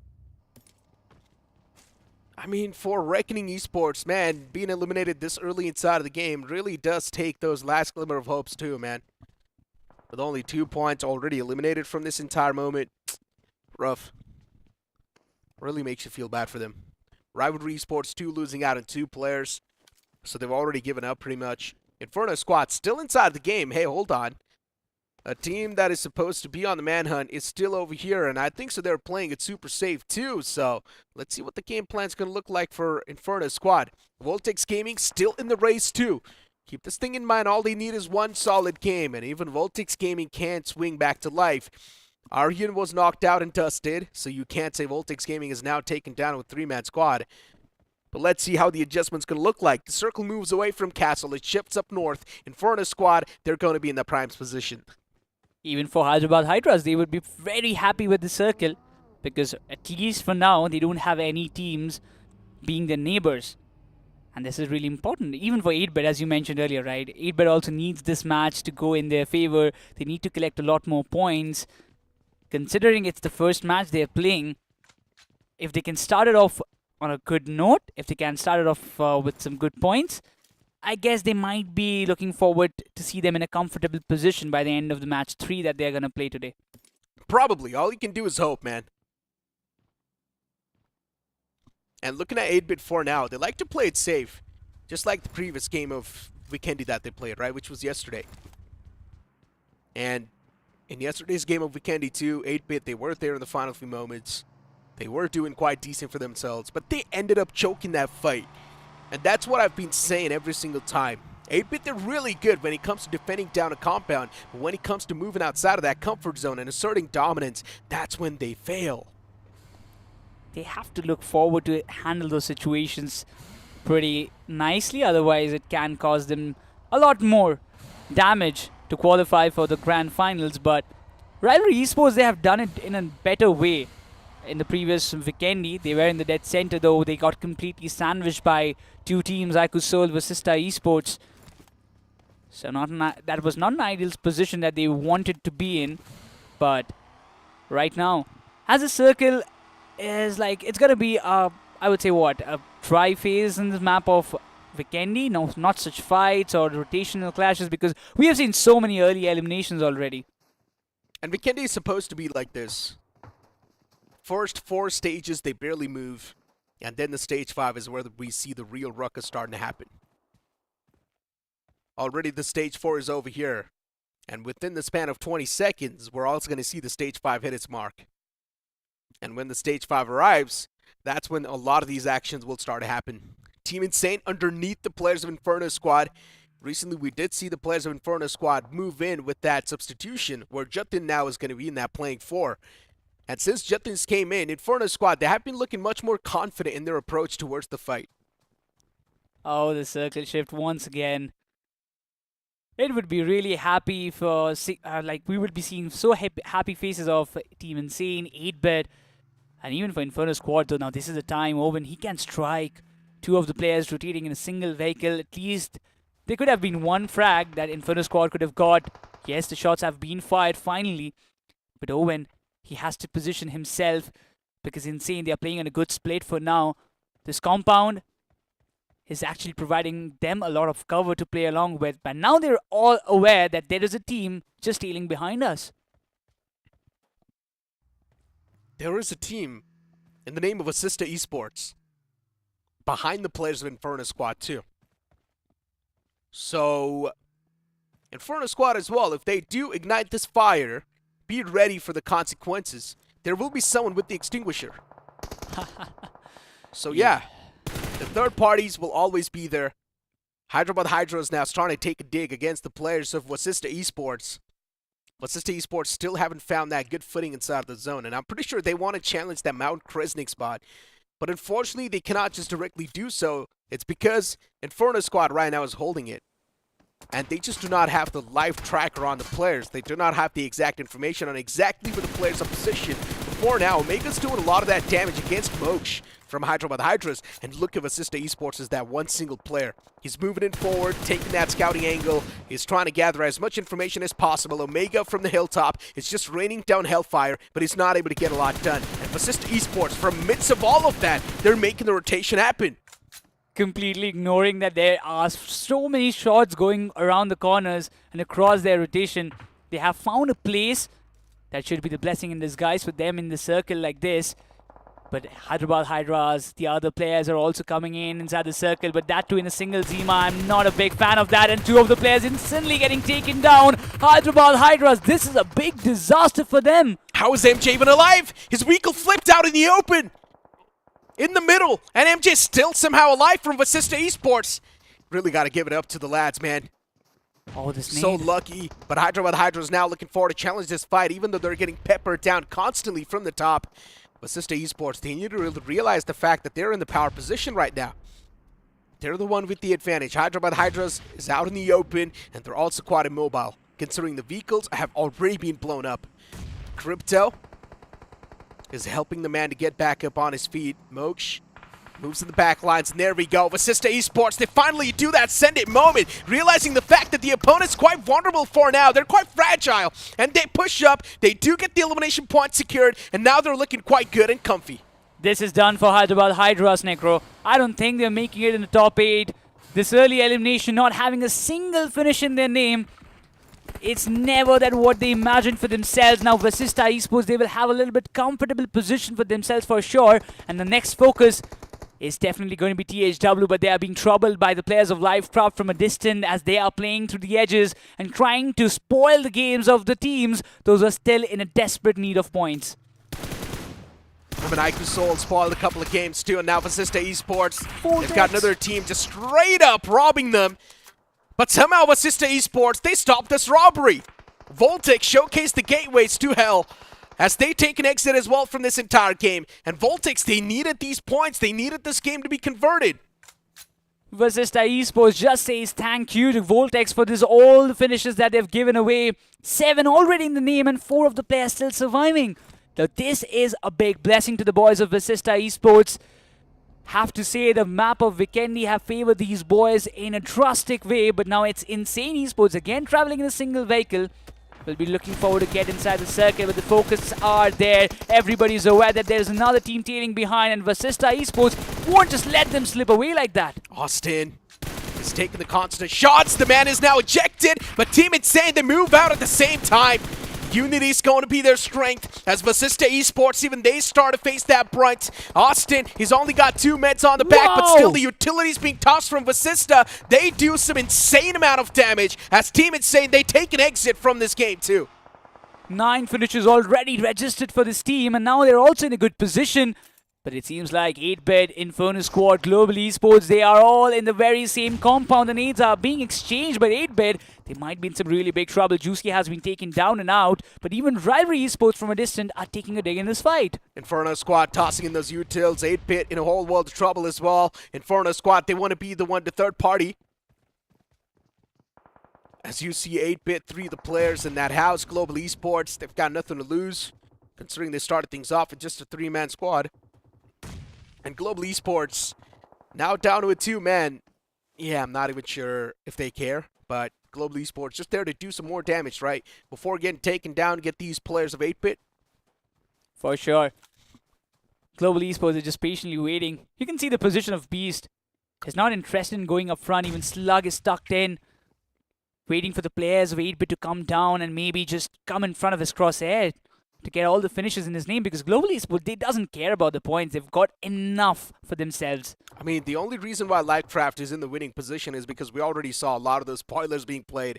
I mean, for Reckoning Esports, man, being eliminated this early inside of the game really does take those last glimmer of hopes too, man. With only 2 points already eliminated from this entire moment, rough. Really makes you feel bad for them. Rivalry Esports 2 losing out on 2 players, so they've already given up pretty much. Inferno Squad still inside the game. Hey, hold on. A team that is supposed to be on the manhunt is still over here, and I think so they're playing it super safe too, so let's see what the game plan's going to look like for Inferno Squad. Voltex Gaming still in the race too. Keep this thing in mind, all they need is one solid game, and even Voltex Gaming can't swing back to life. Aryan was knocked out and dusted, so you can't say Voltex Gaming is now taken down with 3-man squad. But let's see how the adjustment's going to look like. The circle moves away from Castle, it shifts up north. Inferno Squad, they're going to be in the Prime's position. Even for Hyderabad Hydras, they would be very happy with the circle because at least for now, they don't have any teams being their neighbors. And this is really important, even for 8-Bet, as you mentioned earlier, right? 8-Bet also needs this match to go in their favor. They need to collect a lot more points. Considering it's the first match they're playing, if they can start it off on a good note, if they can start it off with some good points, I guess they might be looking forward to see them in a comfortable position by the end of the match 3 that they're going to play today. Probably. All you can do is hope, man. And looking at 8-Bit for now, they like to play it safe. Just like the previous game of Vikendi that they played, right? Which was yesterday. And in yesterday's game of Vikendi 2, 8-Bit, they were there in the final few moments. They were doing quite decent for themselves, but they ended up choking that fight. And that's what I've been saying every single time. 8-Bit, they're really good when it comes to defending down a compound, but when it comes to moving outside of that comfort zone and asserting dominance, that's when they fail. They have to look forward to handle those situations pretty nicely, otherwise it can cause them a lot more damage to qualify for the grand finals. But Rivalry Esports, they have done it in a better way. In the previous Vikendi, they were in the dead center, though they got completely sandwiched by 2 teams, Ikusol versus Esports. So that was not an ideal position that they wanted to be in. But right now, as a circle is like, it's going to be, I would say what, a dry phase in this map of Vikendi. No, not such fights or rotational clashes, because we have seen so many early eliminations already. And Vikendi is supposed to be like this. first 4 stages, they barely move. And then the stage 5 is where we see the real ruckus starting to happen. Already the stage 4 is over here. And within the span of 20 seconds, we're also going to see the stage 5 hit its mark. And when the stage 5 arrives, that's when a lot of these actions will start to happen. Team Insane underneath the players of Inferno Squad. Recently, we did see the players of Inferno Squad move in with that substitution, where Jatin now is going to be in that playing 4. And since Jatin's came in, Inferno Squad, they have been looking much more confident in their approach towards the fight. Oh, the circle shift once again. It would be really happy for, we would be seeing so happy faces of Team Insane, 8-bit, and even for Inferno Squad. Though now this is a time when he can strike 2 of the players rotating in a single vehicle. At least there could have been 1 frag that Inferno Squad could have got. Yes, the shots have been fired finally, but Owen, he has to position himself because Insane, they are playing on a good split for now. This compound is actually providing them a lot of cover to play along with. But now they're all aware that there is a team just tailing behind us. There is a team in the name of Assista Esports behind the players of Inferno Squad too. So, Inferno Squad as well, if they do ignite this fire, be ready for the consequences. There will be someone with the extinguisher. So yeah, the third parties will always be there. Hyderabad Hydra is now starting to take a dig against the players of Assista Esports. Assista Esports still haven't found that good footing inside of the zone, and I'm pretty sure they want to challenge that Mount Kresnik spot. But unfortunately, they cannot just directly do so. It's because Inferno Squad right now is holding it. And they just do not have the live tracker on the players. They do not have the exact information on exactly where the players are positioned. Before now, Omega's doing a lot of that damage against Moksh from Hyderabad Hydras. And look at Assista Esports as that one single player. He's moving it forward, taking that scouting angle. He's trying to gather as much information as possible. Omega from the hilltop is just raining down hellfire, but he's not able to get a lot done. And Assista Esports, from midst of all of that, they're making the rotation happen. Completely ignoring that there are so many shots going around the corners and across their rotation. They have found a place that should be the blessing in disguise for them in the circle like this. But Hyderabad Hydras, the other players are also coming in inside the circle, but that too in a single Zima. I'm not a big fan of that, and 2 of the players instantly getting taken down. Hyderabad Hydras, this is a big disaster for them. How is MJ even alive? His vehicle flipped out in the open. In the middle, and MJ still somehow alive from Assista Esports. Really got to give it up to the lads, man. Oh, this So nade. lucky, but Hyderabad Hydra is now looking forward to challenge this fight, even though they're getting peppered down constantly from the top. Assista Esports, they need to really realize the fact that they're in the power position right now. They're the one with the advantage. Hyderabad Hydras is out in the open, and they're also quite immobile, considering the vehicles have already been blown up. Crypto is helping the man to get back up on his feet. Moksh moves in the back lines, and there we go. Assista Esports, they finally do that send it moment, realizing the fact that the opponent's quite vulnerable for now. They're quite fragile, and they push up. They do get the elimination point secured, and now they're looking quite good and comfy. This is done for Hyderabad Hydras, Necro. I don't think they're making it in the top 8. This early elimination, not having a single finish in their name, it's never that what they imagined for themselves. Now Assista Esports, they will have a little bit comfortable position for themselves for sure. And the next focus is definitely going to be THW, but they are being troubled by the players of Livecraft from a distance as they are playing through the edges and trying to spoil the games of the teams. Those are still in a desperate need of points. IQ Soul spoiled a couple of games too, and now Assista Esports, they've got another team just straight up robbing them. But somehow Assista Esports, they stopped this robbery. Voltex showcased the gateways to hell as they take an exit as well from this entire game. And Voltex, they needed these points. They needed this game to be converted. Assista Esports just says thank you to Voltex for this all the finishes that they've given away. 7 already in the name and 4 of the players still surviving. Now this is a big blessing to the boys of Assista Esports. Have to say the map of Vikendi have favored these boys in a drastic way, but now it's Insane Esports again traveling in a single vehicle. We'll be looking forward to get inside the circle, but the focus are there. Everybody's aware that there's another team tailing behind, and Assista Esports won't just let them slip away like that. Austin is taking the constant shots. The man is now ejected, but Team Insane, they move out at the same time. Unity's going to be their strength as Vasista Esports, even they start to face that brunt. Austin, he's only got 2 meds on the back, but still the utility's being tossed from Vasista. They do some insane amount of damage as Team Insane, they take an exit from this game too. 9 finishes already registered for this team, and now they're also in a good position. But it seems like 8-Bit, Inferno Squad, Global Esports, they are all in the very same compound. The nades are being exchanged by 8-Bit. They might be in some really big trouble. Juicy has been taken down and out, but even Rivalry Esports from a distance are taking a dig in this fight. Inferno Squad tossing in those utils. 8-Bit in a whole world of trouble as well. Inferno Squad, they want to be the one to third party. As you see 8-Bit, 3 of the players in that house. Global Esports, they've got nothing to lose, considering they started things off with just a 3-man squad. And Global Esports, now down to a 2-man. Yeah, I'm not even sure if they care, but Global Esports just there to do some more damage, right? Before getting taken down to get these players of 8-Bit. For sure. Global Esports are just patiently waiting. You can see the position of Beast. He's not interested in going up front. Even Slug is tucked in, waiting for the players of 8-Bit to come down and maybe just come in front of his crosshair to get all the finishes in his name, because Global Esports, they doesn't care about the points. They've got enough for themselves. I mean, the only reason why Lifecraft is in the winning position is because we already saw a lot of those spoilers being played.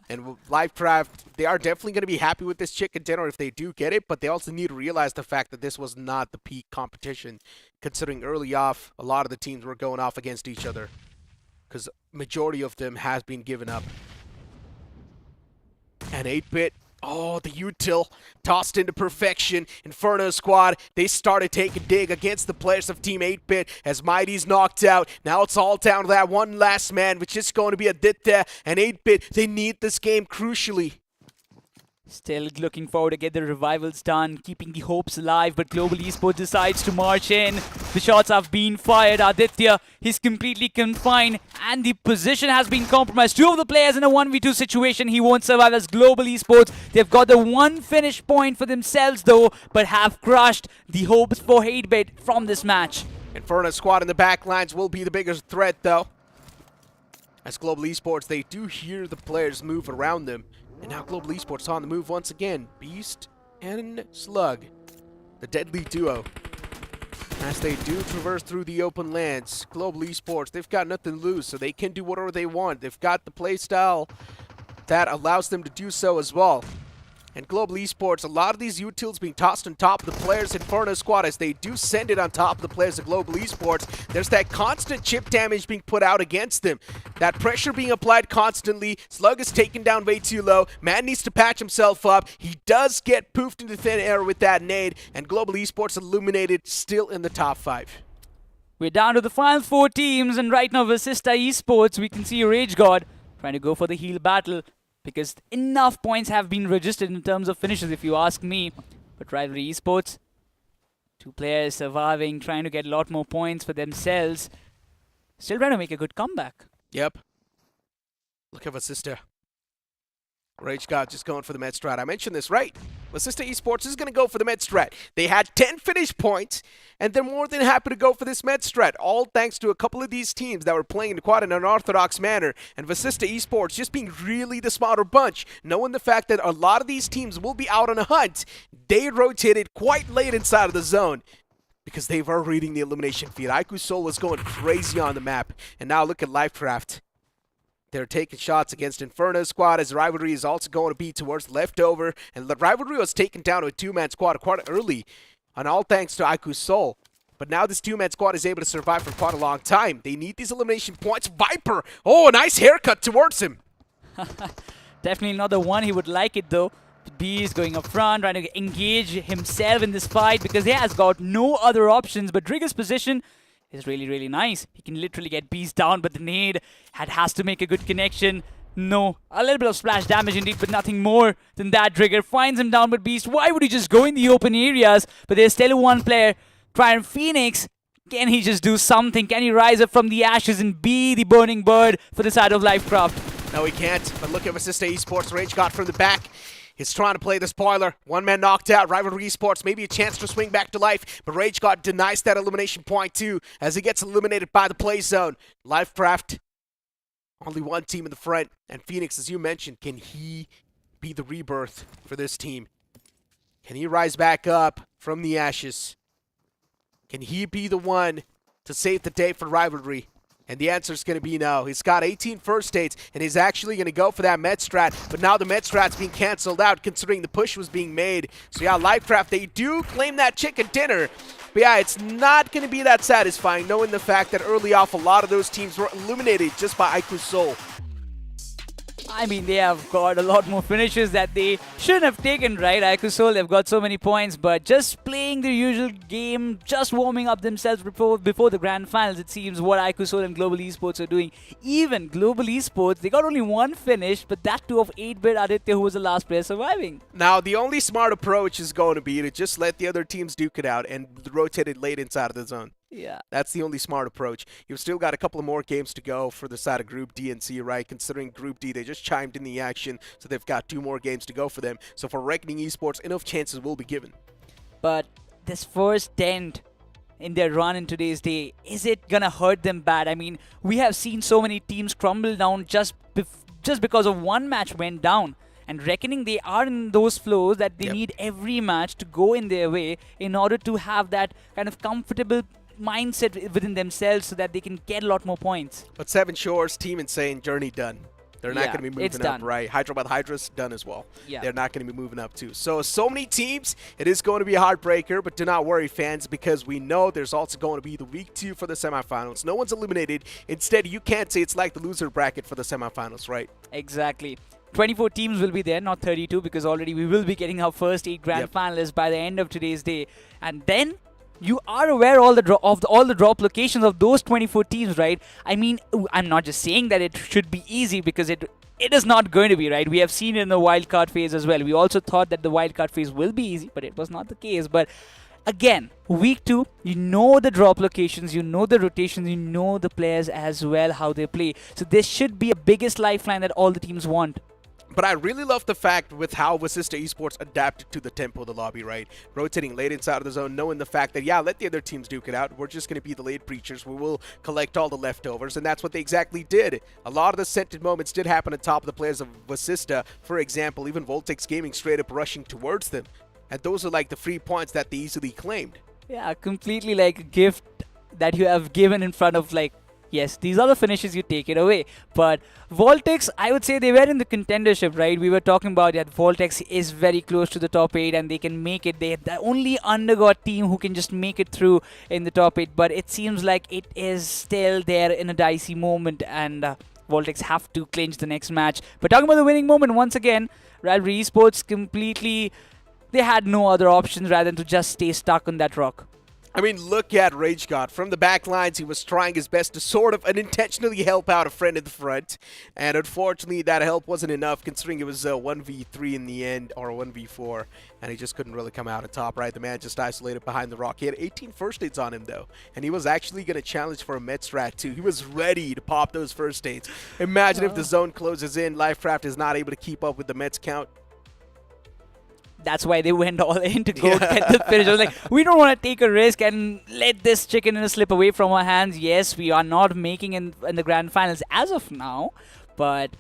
And Lifecraft, they are definitely going to be happy with this chicken dinner if they do get it, but they also need to realize the fact that this was not the peak competition, considering early off, a lot of the teams were going off against each other, because majority of them has been given up. And 8-Bit, oh, the util tossed into perfection. Inferno Squad, they started taking dig against the players of Team 8-Bit as Mighty's knocked out. Now it's all down to that one last man, which is going to be Aditya. And 8-Bit, they need this game crucially. Still looking forward to get the revivals done, keeping the hopes alive, but Global Esports decides to march in. The shots have been fired. Aditya, he's completely confined, and the position has been compromised. 2 of the players in a 1v2 situation. He won't survive as Global Esports. They've got the 1 finish point for themselves, though, but have crushed the hopes for 8-Bit from this match. Inferno Squad in the back lines will be the biggest threat, though. As Global Esports, they do hear the players move around them. And now Global Esports on the move once again. Beast and Slug, the deadly duo. As they do traverse through the open lands, Global Esports, they've got nothing to lose, so they can do whatever they want. They've got the play style that allows them to do so as well. And Global Esports, a lot of these utils being tossed on top of the players Inferno Squad as they do send it on top of the players of Global Esports. There's that constant chip damage being put out against them. That pressure being applied constantly. Slug is taken down way too low. Man needs to patch himself up. He does get poofed into thin air with that nade. And Global Esports illuminated, still in the top 5. We're down to the final 4 teams, and right now Vasista Esports, we can see Rage God trying to go for the heal battle, because enough points have been registered in terms of finishes, if you ask me. But Rivalry Esports, 2 players surviving, trying to get a lot more points for themselves. Still trying to make a good comeback. Yep. Look at Vasista. Rage God just going for the med strat. I mentioned this, right? Vasista Esports is going to go for the med strat. They had 10 finish points, and they're more than happy to go for this med strat, all thanks to a couple of these teams that were playing in quite an unorthodox manner, and Vasista Esports just being really the smarter bunch, knowing the fact that a lot of these teams will be out on a hunt. They rotated quite late inside of the zone, because they were reading the elimination feed. Aiku Soul was going crazy on the map, and now look at Lifecraft. They're taking shots against Inferno Squad as Rivalry is also going to be towards leftover. And the Rivalry was taken down to a 2-man squad quite early, and all thanks to Aiku Soul. But now this 2-man squad is able to survive for quite a long time. They need these elimination points. Viper! Oh, nice haircut towards him. Definitely not the one he would like it, though. Beast going up front, trying to engage himself in this fight because he has got no other options. But Trigger's position is really, really nice. He can literally get Beast down, but the nade has to make a good connection. No, a little bit of splash damage indeed, but nothing more than that. Trigger finds him down, but Beast, why would he just go in the open areas? But there's still one player, Triumph Phoenix. Can he just do something? Can he rise up from the ashes and be the burning bird for the side of Lifecraft? No, he can't. But look at Vasista Esports. Rage got from the back. He's trying to play the spoiler. 1 man knocked out. Rivalry Esports, maybe a chance to swing back to life. But Rage God denies that elimination point too as he gets eliminated by the play zone. Lifecraft, only one team in the front. And Phoenix, as you mentioned, can he be the rebirth for this team? Can he rise back up from the ashes? Can he be the one to save the day for rivalry? And the answer is going to be no. He's got 18 first states, and he's actually going to go for that med strat. But now the med strat's being canceled out, considering the push was being made. So yeah, Livecraft, they do claim that chicken dinner. But yeah, it's not going to be that satisfying, knowing the fact that early off, a lot of those teams were eliminated just by Aiku's Soul. I mean, they have got a lot more finishes that they shouldn't have taken, right? Ikusol, they've got so many points, but just playing their usual game, just warming up themselves before the grand finals, it seems what Ikusol and Global Esports are doing. Even Global Esports, they got only one finish, but that too of 8-bit Aditya, who was the last player surviving. Now, the only smart approach is going to be to just let the other teams duke it out and rotate it late inside of the zone. Yeah. That's the only smart approach. You've still got a couple of more games to go for the side of Group D and C, right? Considering Group D, they just chimed in the action, so they've got 2 more games to go for them. So for Reckoning Esports, enough chances will be given. But this first dent in their run in today's day, is it gonna hurt them bad? I mean, we have seen so many teams crumble down just because of one match went down. And Reckoning, they are in those flows that they need every match to go in their way in order to have that kind of comfortable mindset within themselves so that they can get a lot more points. But Seven Shores, Team Insane, Journey done. They're not going to be moving up, right? Hyderabad Hydras done as well. Yeah. They're not going to be moving up too. So many teams. It is going to be a heartbreaker, but do not worry, fans, because we know there's also going to be the week 2 for the semifinals. No one's eliminated. Instead, you can't say it's like the loser bracket for the semifinals, right? Exactly. 24 teams will be there, not 32, because already we will be getting our first 8 grand finalists by the end of today's day. And then you are aware all the drop locations of those 24 teams, right? I mean, I'm not just saying that it should be easy, because it is not going to be, right? We have seen it in the wildcard phase as well. We also thought that the wildcard phase will be easy, but it was not the case. But again, week 2, you know the drop locations, you know the rotations, you know the players as well, how they play. So this should be a biggest lifeline that all the teams want. But I really love the fact with how Vasista Esports adapted to the tempo of the lobby, right? Rotating late inside of the zone, knowing the fact that, yeah, let the other teams duke it out. We're just going to be the late preachers. We will collect all the leftovers, and that's what they exactly did. A lot of the scented moments did happen on top of the players of Vasista. For example, even Voltex Gaming straight up rushing towards them. And those are like the free points that they easily claimed. Yeah, completely like a gift that you have given in front of, like, yes, these are the finishes, you take it away. But Voltex, I would say they were in the contendership, right? We were talking about that Voltex is very close to the top 8 and they can make it. They're the only underdog team who can just make it through in the top 8. But it seems like it is still there in a dicey moment, and Voltex have to clinch the next match. But talking about the winning moment, once again, Rivalry Esports completely, they had no other options rather than to just stay stuck on that rock. I mean, look at Rage God. From the back lines, he was trying his best to sort of unintentionally help out a friend in the front. And unfortunately, that help wasn't enough, considering it was 1v3 in the end, or 1v4. And he just couldn't really come out on top, right? The man just isolated behind the rock. He had 18 first aids on him, though. And he was actually going to challenge for a med strat, too. He was ready to pop those first aids. Imagine if the zone closes in, Livecraft is not able to keep up with the meds count. That's why they went all in to go get the finish. I was like, we don't want to take a risk and let this chicken dinner slip away from our hands. Yes, we are not making in the grand finals as of now, but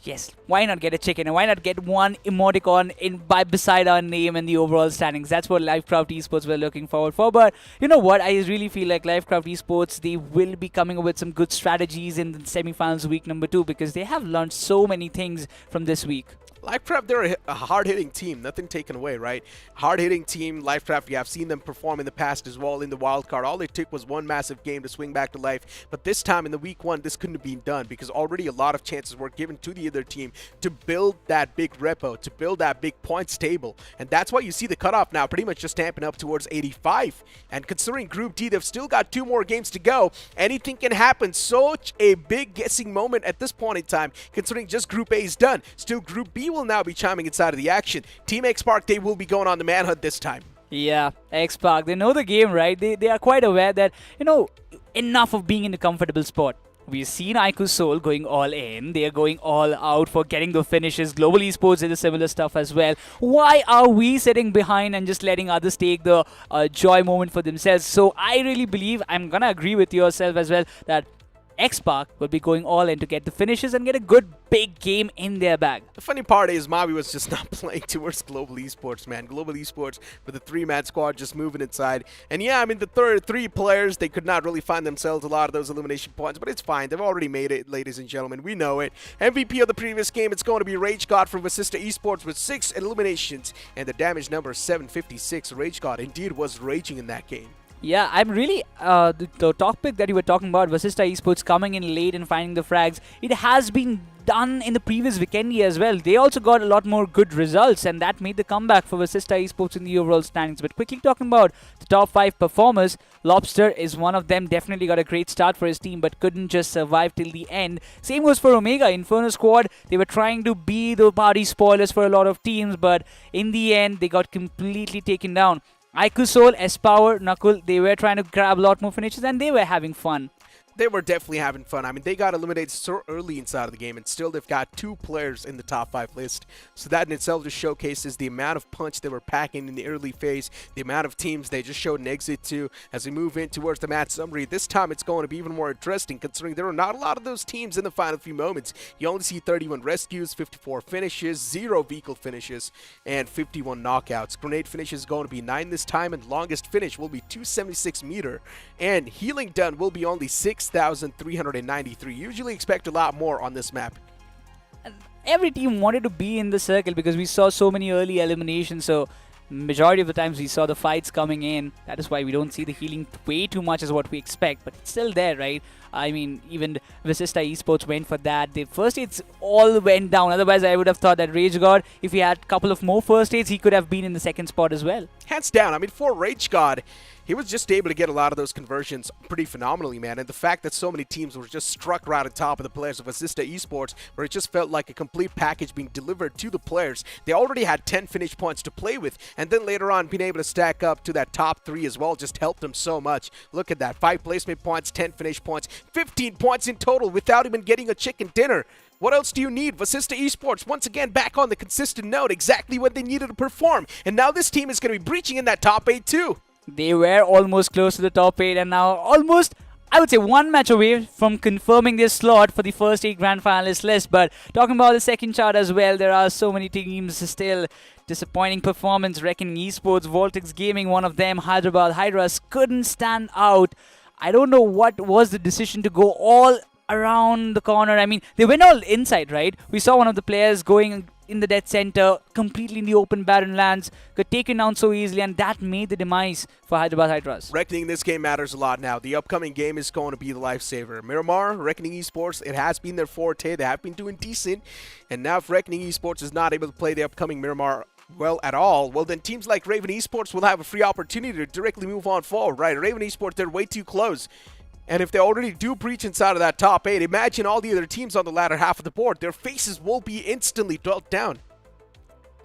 yes, why not get a chicken and why not get one emoticon beside our name in the overall standings? That's what Livecraft Esports were looking forward for. But you know what? I really feel like Livecraft Esports, they will be coming up with some good strategies in the semifinals week number 2, because they have learned so many things from this week. Livecraft, they're a hard-hitting team, nothing taken away, right? Hard-hitting team, Livecraft, you have seen them perform in the past as well in the wild card. All it took was one massive game to swing back to life. But this time in the week 1, this couldn't have been done, because already a lot of chances were given to the other team to build that big repo, to build that big points table. And that's why you see the cutoff now pretty much just stamping up towards 85. And considering Group D, they've still got 2 more games to go. Anything can happen. Such a big guessing moment at this point in time, considering just Group A is done. Still, Group B will now be chiming inside of the action. Team X-Park, they will be going on the manhunt this time. Yeah, X-Park, they know the game, right? They are quite aware that, you know, enough of being in a comfortable spot. We've seen Aiku's Soul going all in. They are going all out for getting the finishes. Global Esports did a similar stuff as well. Why are we sitting behind and just letting others take the joy moment for themselves? So I really believe, I'm going to agree with yourself as well, that X-Park will be going all in to get the finishes and get a good big game in their bag. The funny part is Mavi was just not playing towards Global Esports, man. Global Esports with the 3-man squad just moving inside. And yeah, I mean, the three players, they could not really find themselves a lot of those elimination points, but it's fine. They've already made it, ladies and gentlemen. We know it. MVP of the previous game, it's going to be Rage God from Vasista Esports with 6 eliminations and the damage number 756. Rage God indeed was raging in that game. Yeah, I'm really, the topic that you were talking about, Vasista Esports coming in late and finding the frags, it has been done in the previous Vikendi as well. They also got a lot more good results, and that made the comeback for Vasista Esports in the overall standings. But quickly talking about the top 5 performers, Lobster is one of them. Definitely got a great start for his team, but couldn't just survive till the end. Same goes for Omega. Inferno Squad, they were trying to be the party spoilers for a lot of teams, but in the end, they got completely taken down. Aiku Soul, S-Power, Nakul, they were trying to grab a lot more finishes and they were having fun. They were definitely having fun. I mean, they got eliminated so early inside of the game, and still they've got 2 players in the top 5 list. So that in itself just showcases the amount of punch they were packing in the early phase, the amount of teams they just showed an exit to. As we move in towards the match summary, this time it's going to be even more interesting, considering there are not a lot of those teams in the final few moments. You only see 31 rescues, 54 finishes, 0 vehicle finishes, and 51 knockouts. Grenade finish is going to be 9 this time, and longest finish will be 276 meter. And healing done will be only 6,393. Usually expect a lot more on this map. Every team wanted to be in the circle because we saw so many early eliminations, so majority of the times we saw the fights coming in. That is why we don't see the healing way too much as what we expect, but it's still there, right? I mean, even Vasista Esports went for that. The first aids all went down. Otherwise, I would have thought that Rage God, if he had a couple of more first aids, he could have been in the second spot as well. Hands down. I mean, for Rage God, he was just able to get a lot of those conversions pretty phenomenally, man. And the fact that so many teams were just struck right on top of the players of Vasista Esports, where it just felt like a complete package being delivered to the players. They already had 10 finish points to play with, and then later on being able to stack up to that top 3 as well just helped them so much. Look at that. 5 placement points, 10 finish points, 15 points in total without even getting a chicken dinner. What else do you need? Vasista Esports, once again, back on the consistent note, exactly what they needed to perform. And now this team is going to be breaching in that top 8 too. They were almost close to the top 8 and now almost, I would say, 1 match away from confirming their slot for the first 8 grand finalist list. But talking about the second chart as well, there are so many teams still. Disappointing performance. Reckoning Esports, Voltex Gaming, one of them, Hyderabad Hydras couldn't stand out. I don't know what was the decision to go all around the corner. I mean, they went all inside, right? We saw one of the players going in the dead center, completely in the open barren lands, got taken down so easily, and that made the demise for Hyderabad Hydras. Reckoning this game matters a lot now. The upcoming game is going to be the lifesaver. Miramar, Reckoning Esports, it has been their forte. They have been doing decent. And now if Reckoning Esports is not able to play the upcoming Miramar well at all, well then teams like Raven Esports will have a free opportunity to directly move on forward, right? Raven Esports, they're way too close. And if they already do breach inside of that top 8, imagine all the other teams on the latter half of the board. Their faces will be instantly dealt down.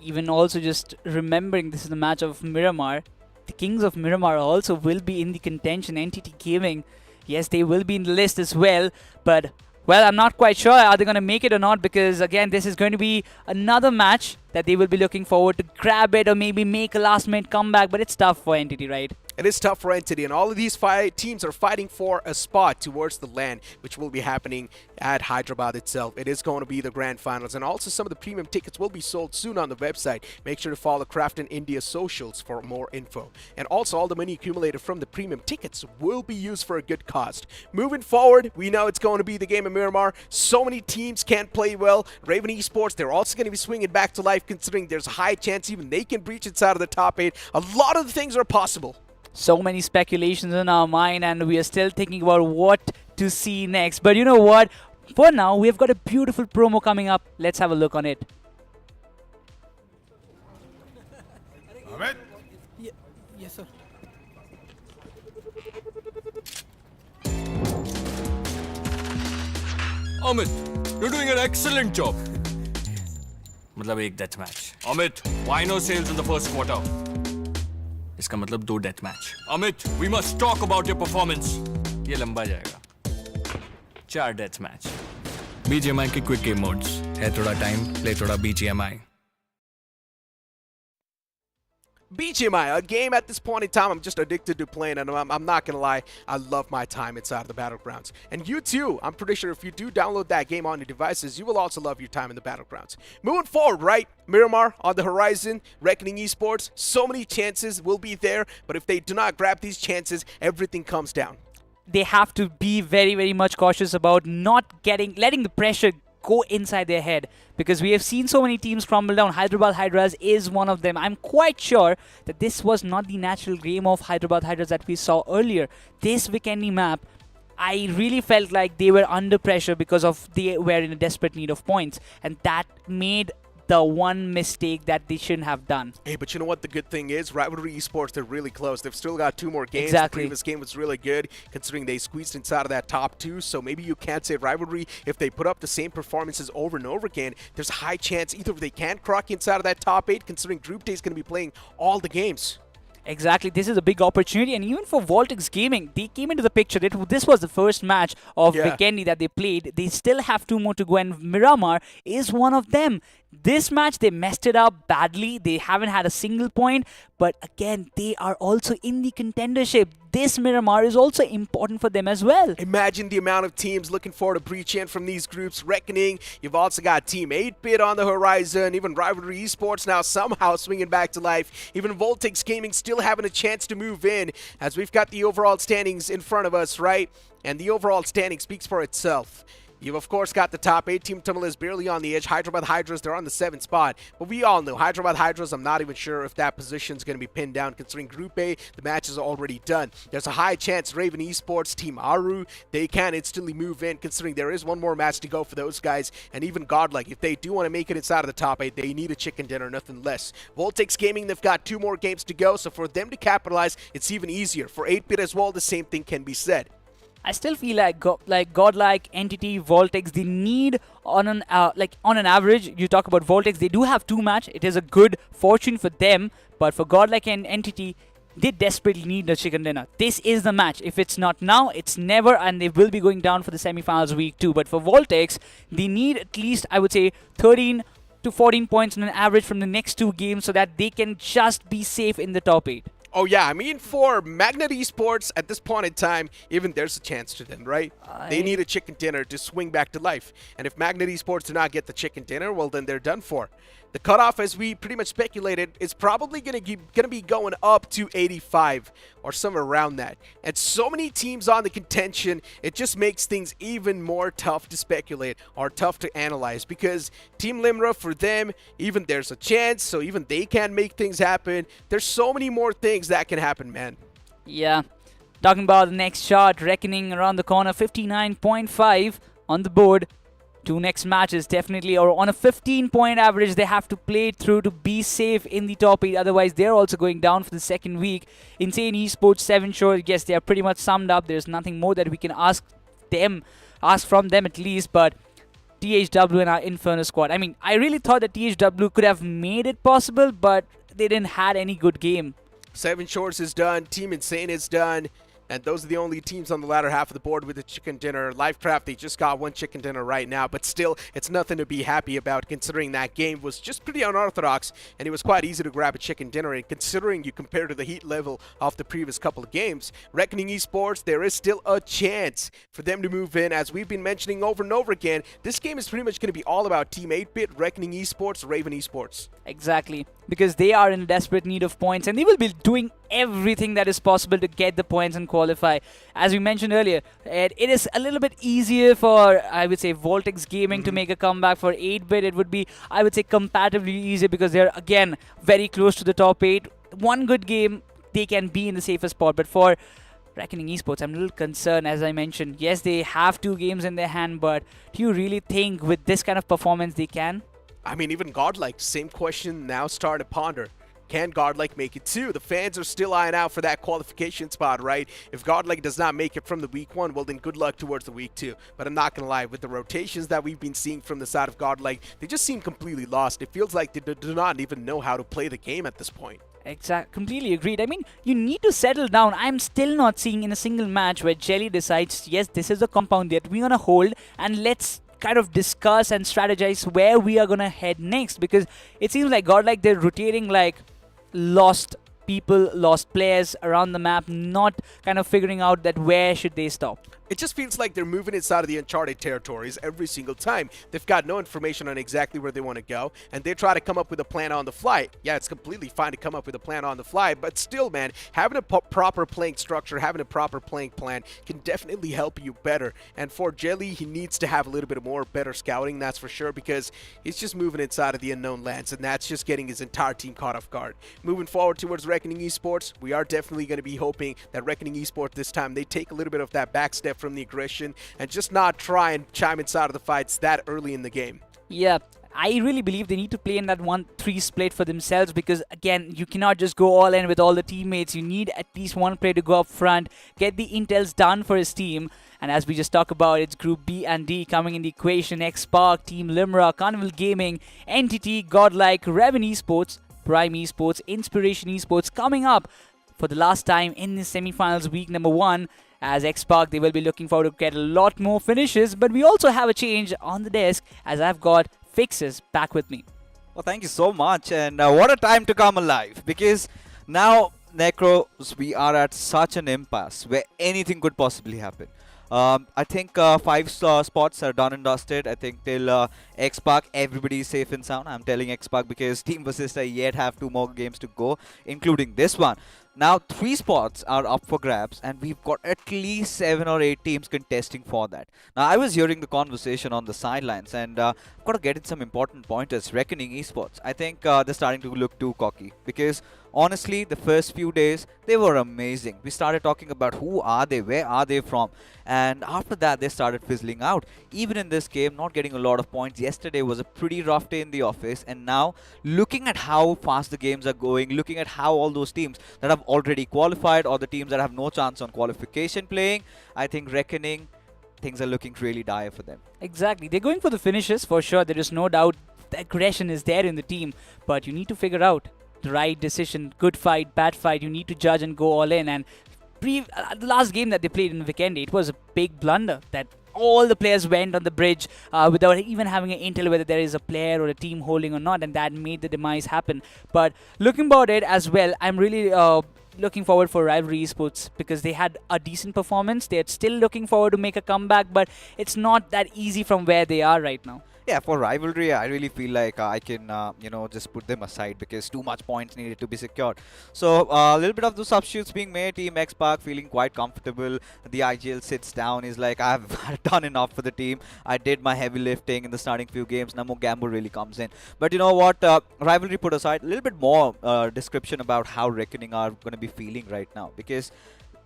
Even also just remembering this is the match of Miramar, the Kings of Miramar also will be in the contention. NTT Gaming, yes, they will be in the list as well, but well, I'm not quite sure are they going to make it or not, because again, this is going to be another match that they will be looking forward to grab it or maybe make a last minute comeback, but it's tough for NTT, right? It is tough for Entity, and all of these teams are fighting for a spot towards the LAN, which will be happening at Hyderabad itself. It is going to be the grand finals, and also some of the premium tickets will be sold soon on the website. Make sure to follow Crafton India socials for more info. And also, all the money accumulated from the premium tickets will be used for a good cause. Moving forward, we know it's going to be the game of Miramar. So many teams can't play well. Raven Esports, they're also going to be swinging back to life, considering there's a high chance even they can breach inside of the top 8. A lot of the things are possible. So many speculations in our mind, and we are still thinking about what to see next. But you know what? For now, we've got a beautiful promo coming up. Let's have a look on it. Amit? Yes, sir. Amit, you're doing an excellent job. मतलब एक death match. Amit, why no sales in the first quarter? इसका मतलब 2 death match. Amit, we must talk about your performance. ये लंबा जाएगा. 4 death match. BGMI के quick game modes है थोड़ा टाइम, प्ले थोड़ा BGMI. BGMI, a game at this point in time I'm just addicted to playing, and I'm not gonna lie, I love my time inside of the Battlegrounds. And you too, I'm pretty sure if you do download that game on your devices, you will also love your time in the Battlegrounds. Moving forward, right? Miramar on the horizon, Reckoning Esports, so many chances will be there, but if they do not grab these chances, everything comes down. They have to be very, very much cautious about not letting the pressure go inside their head, because we have seen so many teams crumble down. Hyderabad Hydras is one of them. I'm quite sure that this was not the natural game of Hyderabad Hydras that we saw earlier. This Vikendi map, I really felt like they were under pressure because of they were in a desperate need of points, and that made the one mistake that they shouldn't have done. Hey, but you know what the good thing is? Rivalry Esports, they're really close. They've still got 2 more games. Exactly. The previous game was really good, considering they squeezed inside of that top 2. So maybe you can't say Rivalry, if they put up the same performances over and over again, there's a high chance either they can crack inside of that top 8, considering Group Day is going to be playing all the games. Exactly, this is a big opportunity, and even for Voltex Gaming, they came into the picture. This was the first match of Vikendi that they played. They still have 2 more to go, and Miramar is one of them. This match, they messed it up badly. They haven't had a single point, but again, they are also in the contendership. This Miramar is also important for them as well. Imagine the amount of teams looking forward to breach in from these groups. Reckoning, you've also got Team 8-Bit on the horizon, even Rivalry Esports now somehow swinging back to life. Even Voltex Gaming still having a chance to move in, as we've got the overall standings in front of us, right? And the overall standing speaks for itself. You've, of course, got the top 8. Team Tunnel is barely on the edge. Hyderabad Hydras, they're on the 7th spot. But we all know Hyderabad Hydras, I'm not even sure if that position is going to be pinned down, considering Group A, the match is already done. There's a high chance Raven Esports, Team Aru, they can instantly move in, considering there is one more match to go for those guys. And even Godlike, if they do want to make it inside of the top 8, they need a chicken dinner, nothing less. Voltex Gaming, they've got 2 more games to go, so for them to capitalize, it's even easier. For 8-Bit as well, the same thing can be said. I still feel like Godlike, Entity, Voltex, they need on an average, you talk about Voltex, they do have 2 match. It is a good fortune for them, but for Godlike and Entity, they desperately need the chicken dinner. This is the match. If it's not now, it's never, and they will be going down for the semifinals week 2. But for Voltex, they need at least, I would say, 13 to 14 points on an average from the next 2 games so that they can just be safe in the top 8. Oh yeah, I mean, for Magnet Esports, at this point in time, even there's a chance to them, right? They need a chicken dinner to swing back to life. And if Magnet Esports do not get the chicken dinner, well, then they're done for. The cutoff, as we pretty much speculated, is probably going to be going up to 85 or somewhere around that. And so many teams on the contention, it just makes things even more tough to speculate or tough to analyze, because Team Limra, for them, even there's a chance, so even they can make things happen. There's so many more things that can happen, man. Yeah. Talking about the next shot, Reckoning around the corner, 59.5 on the board. 2 next matches definitely, or on a 15-point average, they have to play through to be safe in the top 8. Otherwise, they're also going down for the second week. Insane Esports, 7 Shore, yes, they are pretty much summed up. There's nothing more that we can ask from them at least, but THW and our Inferno squad. I mean, I really thought that THW could have made it possible, but they didn't had any good game. 7 Shores is done. Team Insane is done. And those are the only teams on the latter half of the board with a chicken dinner. Lifecraft, they just got 1 chicken dinner right now, but still, it's nothing to be happy about, considering that game was just pretty unorthodox, and it was quite easy to grab a chicken dinner. And considering you compare to the heat level of the previous couple of games, Reckoning Esports, there is still a chance for them to move in. As we've been mentioning over and over again, this game is pretty much going to be all about Team 8-Bit, Reckoning Esports, Raven Esports. Exactly, because they are in desperate need of points, and they will be doing everything that is possible to get the points and qualify. As we mentioned earlier, it is a little bit easier for, I would say, Voltex Gaming to make a comeback. For 8-Bit, it would be, I would say, comparatively easier, because they're, again, very close to the top 8. One good game, they can be in the safest spot. But for Reckoning Esports, I'm a little concerned, as I mentioned. Yes, they have 2 games in their hand, but do you really think with this kind of performance they can? I mean, even Godlike, same question now start to ponder. Can Godlike make it too? The fans are still eyeing out for that qualification spot, right? If Godlike does not make it from the week 1, well then good luck towards the week 2. But I'm not going to lie, with the rotations that we've been seeing from the side of Godlike, they just seem completely lost. It feels like they do not even know how to play the game at this point. Exactly, completely agreed. I mean, you need to settle down. I'm still not seeing in a single match where Jelly decides, yes, this is a compound that we're going to hold, and let's kind of discuss and strategize where we are going to head next, because it seems like Godlike, they're rotating like lost people, lost players around the map, not kind of figuring out that where should they stop. It just feels like they're moving inside of the uncharted territories every single time. They've got no information on exactly where they want to go, and they try to come up with a plan on the fly. Yeah, it's completely fine to come up with a plan on the fly, but still, man, having a proper playing structure, having a proper playing plan can definitely help you better. And for Jelly, he needs to have a little bit more better scouting, that's for sure, because he's just moving inside of the unknown lands, and that's just getting his entire team caught off guard. Moving forward towards Reckoning Esports, we are definitely going to be hoping that Reckoning Esports this time, they take a little bit of that back step from the aggression and just not try and chime inside of the fights that early in the game. Yeah, I really believe they need to play in that 1-3 split for themselves, because again, you cannot just go all in with all the teammates. You need at least one player to go up front, get the intels done for his team. And as we just talked about, it's Group B and D coming in the equation. Xpark, Team Limra, Carnival Gaming, Entity, Godlike, Reven Esports, Prime Esports, Inspiration Esports coming up for the last time in the semi-finals week number 1. As Xpark, they will be looking forward to get a lot more finishes, but we also have a change on the desk, as I've got Fixes back with me. Well, thank you so much, and what a time to come alive, because now, Necros, we are at such an impasse where anything could possibly happen. I think 5 spots are done and dusted. I think till Xpark, everybody is safe and sound. I'm telling Xpark because Team Vasista yet have 2 more games to go, including this one. Now 3 spots are up for grabs, and we've got at least 7 or 8 teams contesting for that. Now I was hearing the conversation on the sidelines, and I've got to get in some important pointers. Reckoning Esports, I think they're starting to look too cocky, because honestly, the first few days, they were amazing. We started talking about who are they, where are they from, and after that, they started fizzling out. Even in this game, not getting a lot of points. Yesterday was a pretty rough day in the office, and now, looking at how fast the games are going, looking at how all those teams that have already qualified, or the teams that have no chance on qualification playing, I think Reckoning, things are looking really dire for them. Exactly. They're going for the finishes, for sure. There is no doubt the aggression is there in the team, but you need to figure out the right decision, good fight, bad fight. You need to judge and go all in. And the last game that they played in Vikendi, it was a big blunder that all the players went on the bridge without even having an intel whether there is a player or a team holding or not, and that made the demise happen. But looking about it as well, I'm really looking forward for Rivalry Esports, because they had a decent performance. They're still looking forward to make a comeback, but it's not that easy from where they are right now. Yeah, for Rivalry, I really feel like I can, just put them aside, because too much points needed to be secured. So, a little bit of the substitutes being made. Team Xpark feeling quite comfortable. The IGL sits down. He's like, I've done enough for the team. I did my heavy lifting in the starting few games. No more gamble really comes in. But you know what? Rivalry put aside, a little bit more description about how Reckoning are going to be feeling right now, because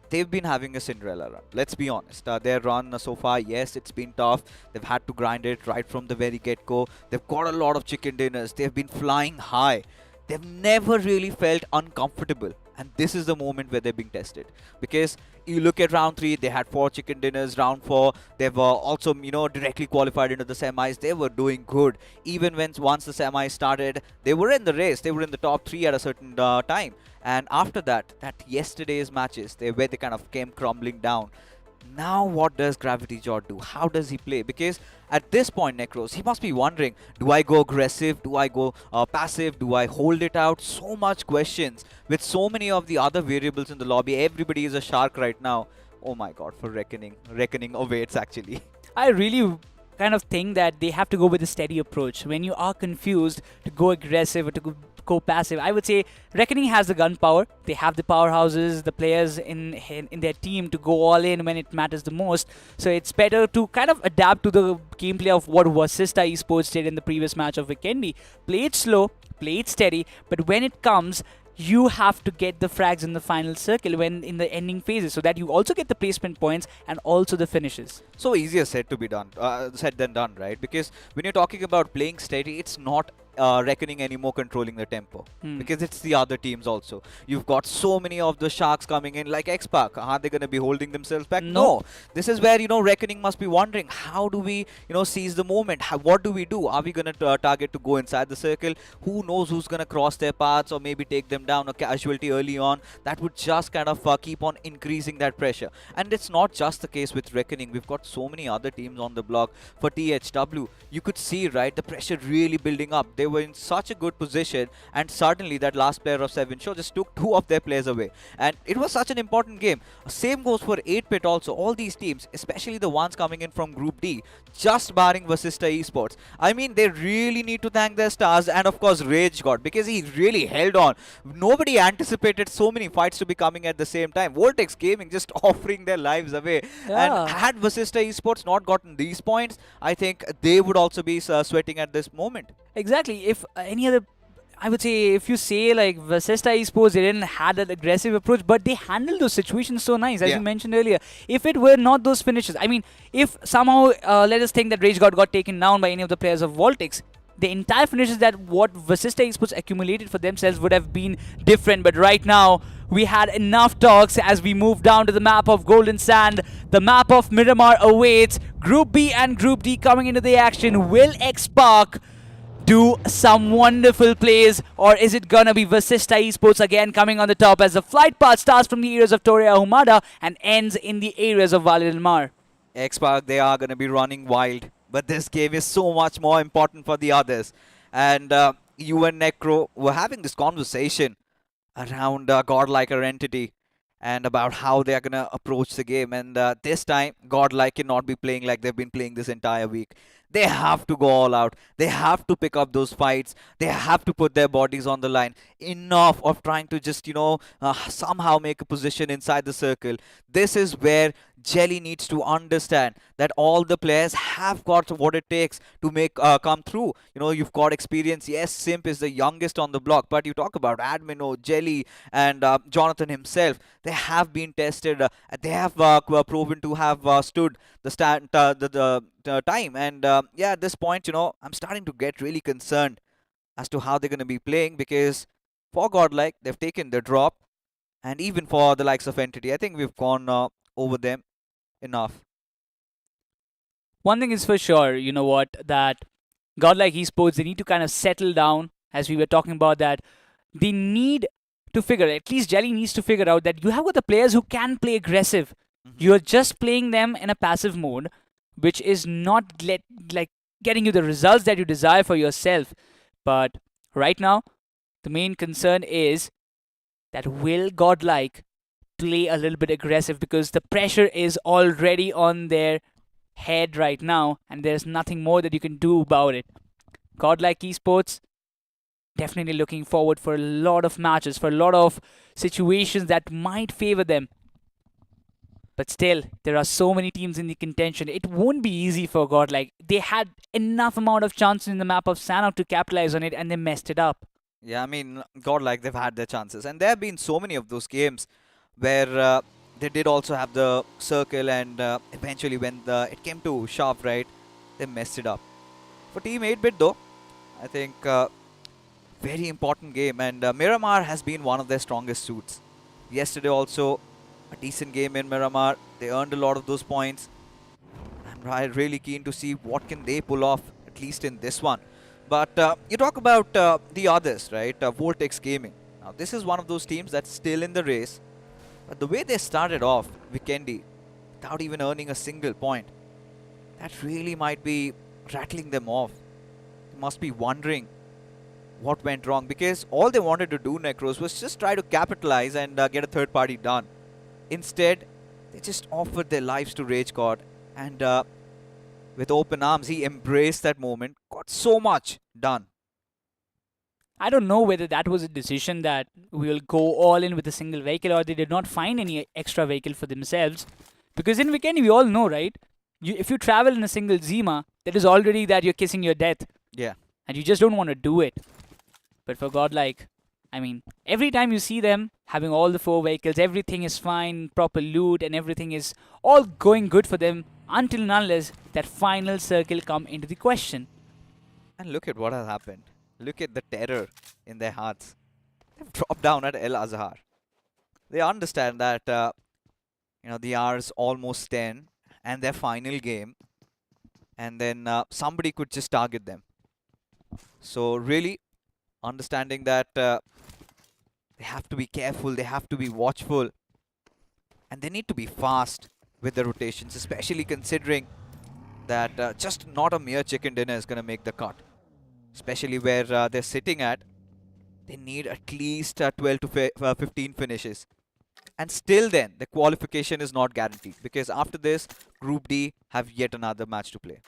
they've been having a Cinderella run. Let's be honest. Their run so far, yes, it's been tough. They've had to grind it right from the very get-go. They've got a lot of chicken dinners. They've been flying high. They've never really felt uncomfortable. And this is the moment where they're being tested. Because you look at round 3, they had 4 chicken dinners. Round 4, they've also, directly qualified into the semis. They were doing good. Even once the semis started, they were in the race. They were in the top 3 at a certain time. And after that yesterday's matches, where they kind of came crumbling down. Now what does Gravity Jaw do? How does he play? Because at this point, Necros, he must be wondering, do I go aggressive? Do I go passive? Do I hold it out? So much questions. With so many of the other variables in the lobby, everybody is a shark right now. Oh my god, for Reckoning. Reckoning awaits, actually. I really kind of think that they have to go with a steady approach. When you are confused, to go aggressive or to go passive, I would say Reckoning has the gunpowder. They have the powerhouses, the players in their team to go all in when it matters the most. So it's better to kind of adapt to the gameplay of what Vasista Esports did in the previous match of Vikendi. Play it slow, play it steady, but when it comes, you have to get the frags in the final circle when in the ending phases, so that you also get the placement points and also the finishes. So easier said than done, right? Because when you're talking about playing steady, it's not Reckoning anymore controlling the tempo, because it's the other teams also. You've got so many of the sharks coming in, like Xpark. Are they going to be holding themselves back? No. This is where Reckoning must be wondering, how do we seize the moment? What do we do? Are we going to target to go inside the circle? Who knows who's going to cross their paths or maybe take them down, a casualty early on? That would just kind of keep on increasing that pressure. And it's not just the case with Reckoning. We've got so many other teams on the block. For THW, you could see, right, the pressure really building up. They they were in such a good position, and suddenly that last player of 7 Show just took 2 of their players away. And it was such an important game. Same goes for 8-Bit also. All these teams, especially the ones coming in from Group D, just barring Vasista Esports. I mean, they really need to thank their stars and of course Rage God, because he really held on. Nobody anticipated so many fights to be coming at the same time. Voltex Gaming just offering their lives away. And had Vasista Esports not gotten these points, I think they would also be sweating at this moment. Exactly. If any other, I would say, if you say like Vasista Esports, they didn't have that aggressive approach, but they handled those situations so nice, as you mentioned earlier. If it were not those finishes, I mean, if somehow, let us think that Rage God got taken down by any of the players of Voltex, the entire finishes that what Vasista Esports accumulated for themselves would have been different. But right now, we had enough talks as we move down to the map of Golden Sand. The map of Miramar awaits. Group B and Group D coming into the action. Will X-Park do some wonderful plays, or is it gonna be Vasista Esports again coming on the top as the flight path starts from the areas of Torea Humada and ends in the areas of Vale del Mar? X-Park, they are going to be running wild, but this game is so much more important for the others. And you and Necro were having this conversation around Godlike or Entity and about how they are going to approach the game. And this time, Godlike cannot be playing like they've been playing this entire week. They have to go all out. They have to pick up those fights. They have to put their bodies on the line. Enough of trying to just, somehow make a position inside the circle. This is where Jelly needs to understand that all the players have got what it takes to make come through. You've got experience. Yes, Simp is the youngest on the block, but you talk about Admino, Jelly, and Jonathan himself. They have been tested. They have proven to have stood the time. And at this point, I'm starting to get really concerned as to how they're going to be playing, because for Godlike, they've taken the drop, and even for the likes of Entity, I think we've gone over them enough. One thing is for sure, you know what, that Godlike Esports, they need to kind of settle down, as we were talking about that. They need to figure, at least Jelly needs to figure out that you have got the players who can play aggressive. You're just playing them in a passive mode, which is not getting you the results that you desire for yourself. But right now, the main concern is that will Godlike play a little bit aggressive, because the pressure is already on their head right now, and there's nothing more that you can do about it. Godlike Esports, definitely looking forward for a lot of matches, for a lot of situations that might favor them. But still, there are so many teams in the contention. It won't be easy for Godlike. They had enough amount of chances in the map of Sanhok to capitalize on it, and they messed it up. Yeah, I mean, Godlike, they've had their chances. And there have been so many of those games where they did also have the circle, and eventually when it came to sharp, right, they messed it up. For Team 8-Bit though, I think very important game, and Miramar has been one of their strongest suits. Yesterday also, a decent game in Miramar. They earned a lot of those points. I'm really keen to see what can they pull off, at least in this one. But you talk about the others, right? Voltex Gaming. Now, this is one of those teams that's still in the race. But the way they started off, Vikendi, without even earning a single point, that really might be rattling them off. They must be wondering what went wrong, because all they wanted to do, Necros, was just try to capitalize and get a third party done. Instead, they just offered their lives to Rage God, and with open arms, he embraced that moment, got so much done. I don't know whether that was a decision that we will go all in with a single vehicle, or they did not find any extra vehicle for themselves. Because in Vikendi, we all know, right? If you travel in a single Zima, that is already that you're kissing your death. Yeah. And you just don't want to do it. But for Godlike, I mean, every time you see them having all the 4 vehicles, everything is fine, proper loot, and everything is all going good for them, until and unless that final circle come into the question. And look at what has happened. Look at the terror in their hearts. They've dropped down at El Azhar. They understand that the hour is almost 10 and their final game, and then somebody could just target them. So really understanding that they have to be careful, they have to be watchful, and they need to be fast with the rotations, especially considering that just not a mere chicken dinner is going to make the cut. especially where they're sitting at. They need at least 12 to 15 finishes. And still then, the qualification is not guaranteed because after this, Group D have yet another match to play.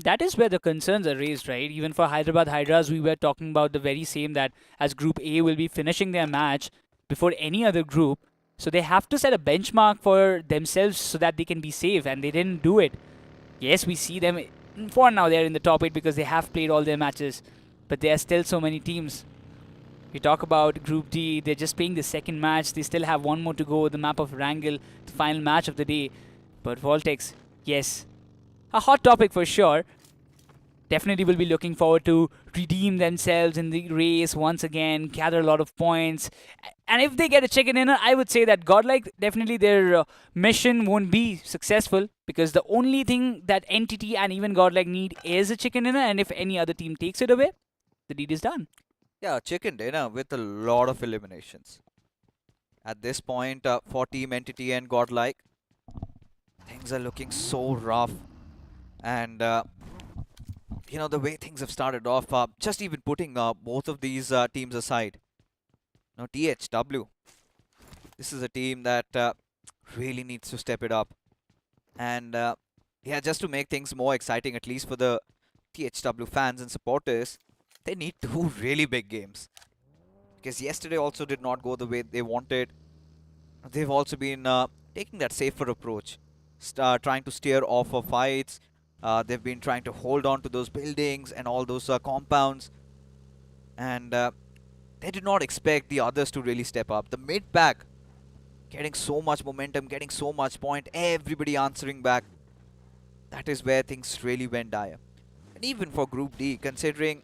That is where the concerns are raised, right? Even for Hyderabad Hydras, we were talking about the very same, that as Group A will be finishing their match before any other group. So they have to set a benchmark for themselves so that they can be safe, and they didn't do it. Yes, we see them, for now they're in the top 8 because they have played all their matches, but there are still so many teams. We talk about Group D, they're just playing the second match. They still have one more to go, the map of Erangel, the final match of the day. But Voltex, yes, a hot topic for sure. Definitely will be looking forward to redeem themselves in the race once again, gather a lot of points. And if they get a chicken dinner, I would say that Godlike, definitely their mission won't be successful because the only thing that Entity and even Godlike need is a chicken dinner, and if any other team takes it away, the deed is done. Yeah, chicken dinner with a lot of eliminations. At this point, for Team Entity and Godlike, things are looking so rough. And, you know, the way things have started off, just even putting both of these teams aside. Now, THW, this is a team that really needs to step it up. And, yeah, just to make things more exciting, at least for the THW fans and supporters, they need 2 really big games. Because yesterday also did not go the way they wanted. They've also been taking that safer approach, trying to steer off of fights. They've been trying to hold on to those buildings and all those compounds. And they did not expect the others to really step up. The mid pack getting so much momentum, getting so much point, everybody answering back. That is where things really went dire. And even for Group D, considering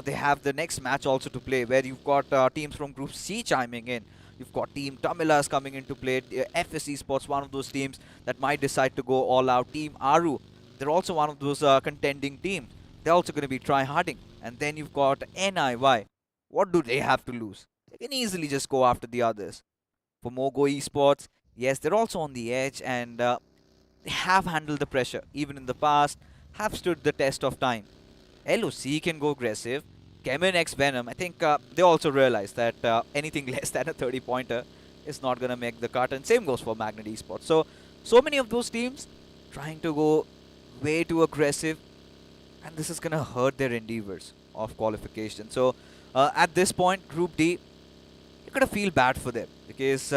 they have the next match also to play, where you've got teams from Group C chiming in. You've got Team Tamilas coming into play. FS Esports, one of those teams that might decide to go all out. Team Aru, they're also one of those contending teams. They're also going to be try-harding. And then you've got NIY. What do they have to lose? They can easily just go after the others. For Mogo Esports, yes, they're also on the edge, and they have handled the pressure. Even in the past, have stood the test of time. LOC can go aggressive. Kemen x Venom, I think they also realize that anything less than a 30-pointer is not going to make the cut. And same goes for Magnet Esports. So many of those teams trying to go way too aggressive. And this is going to hurt their endeavors of qualification. So at this point, Group D, you're going to feel bad for them. Because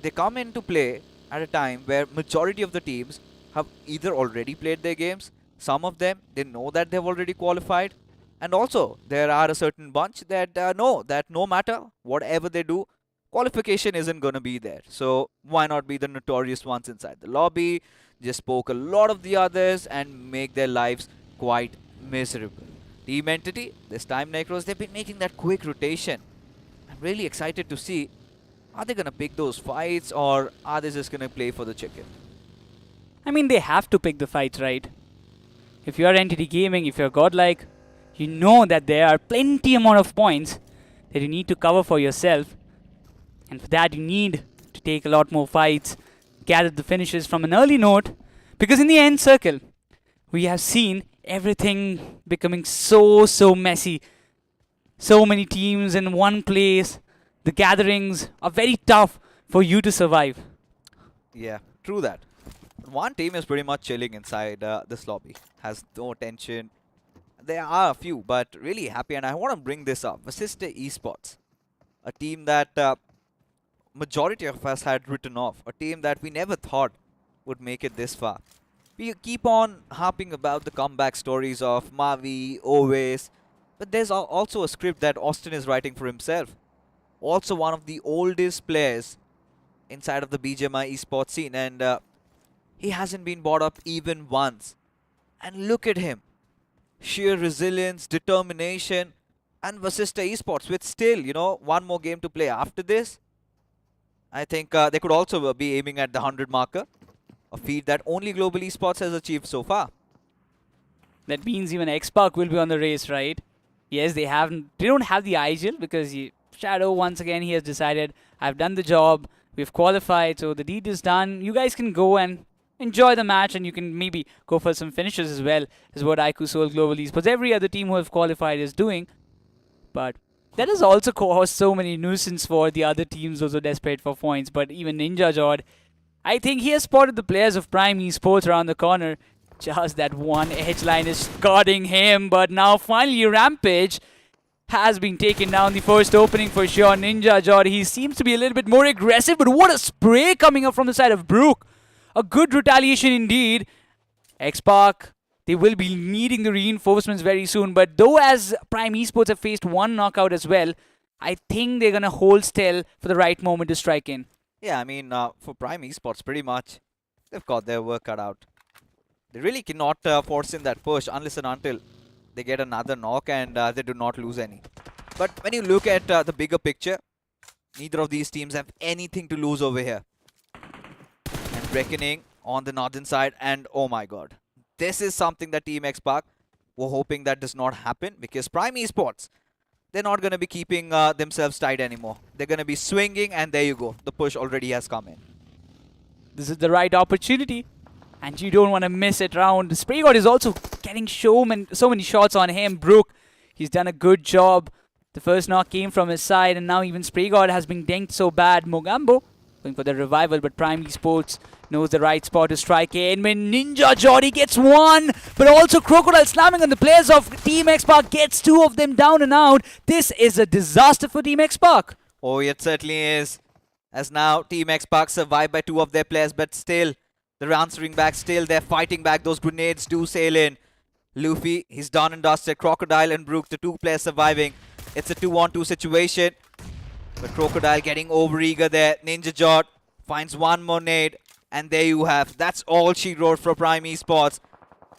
they come into play at a time where majority of the teams have either already played their games. Some of them, they know that they've already qualified. And also, there are a certain bunch that know that no matter whatever they do, qualification isn't going to be there. So, why not be the notorious ones inside the lobby, just poke a lot of the others and make their lives quite miserable. Team Entity, this time Necros, they've been making that quick rotation. I'm really excited to see, are they going to pick those fights or are they just going to play for the chicken? I mean, they have to pick the fights, right? If you're Entity Gaming, if you're Godlike, you know that there are plenty amount of points that you need to cover for yourself. And for that, you need to take a lot more fights, gather the finishes from an early note. Because in the end circle, we have seen everything becoming so messy. So many teams in one place. The gatherings are very tough for you to survive. Yeah, true that. One team is pretty much chilling inside this lobby. Has no tension. There are a few, but really happy. And I want to bring this up. Vasista Esports. A team that majority of us had written off. A team that we never thought would make it this far. We keep on harping about the comeback stories of Mavi, Oves. But there's also a script that Austin is writing for himself. Also one of the oldest players inside of the BGMI esports scene. And he hasn't been brought up even once. And look at him. Sheer resilience, determination, and Vasista Esports with still, one more game to play after this. I think they could also be aiming at the 100 marker. A feat that only Global Esports has achieved so far. That means even X-Park will be on the race, right? Yes, they don't have the IGL because Shadow, once again, he has decided, I've done the job, we've qualified, so the deed is done. You guys can go and enjoy the match, and you can maybe go for some finishes as well, is what IQ Seoul Global Esports, every other team who have qualified, is doing. But that has also caused so many nuisance for the other teams also desperate for points. But even Ninja Jod, I think he has spotted the players of Prime Esports around the corner. Just that one edge line is guarding him. But now finally Rampage has been taken down. The first opening for sure. Ninja Jod, he seems to be a little bit more aggressive. But what a spray coming up from the side of Brook. A good retaliation indeed. X-Park, they will be needing the reinforcements very soon. But though as Prime Esports have faced one knockout as well, I think they're going to hold still for the right moment to strike in. Yeah, I mean, for Prime Esports, pretty much, they've got their work cut out. They really cannot force in that push unless and until they get another knock and they do not lose any. But when you look at the bigger picture, neither of these teams have anything to lose over here. And Reckoning on the northern side, and oh my god. This is something that Team X-Park were hoping that does not happen, because Prime Esports, they're not going to be keeping themselves tight anymore. They're going to be swinging, and there you go. The push already has come in. This is the right opportunity, and you don't want to miss it round. Spraygod is also getting so many shots on him. Brook, he's done a good job. The first knock came from his side, and now even Spraygod has been denked so bad. Mogambo going for the revival, but Prime Esports knows the right spot to strike in. When Ninja Jodi gets one, but also Crocodile slamming on the players of Team X-Park, gets two of them down and out. This is a disaster for Team X-Park. Oh, it certainly is. As now Team X-Park survived by two of their players, but still, they're answering back. Still, they're fighting back. Those grenades do sail in. Luffy, he's done and dusted. Crocodile and Brook, the two players surviving. It's a 2-on-2 situation. But Crocodile getting overeager there. Ninja Jot finds one more nade. And there you have. That's all she wrote for Prime Esports.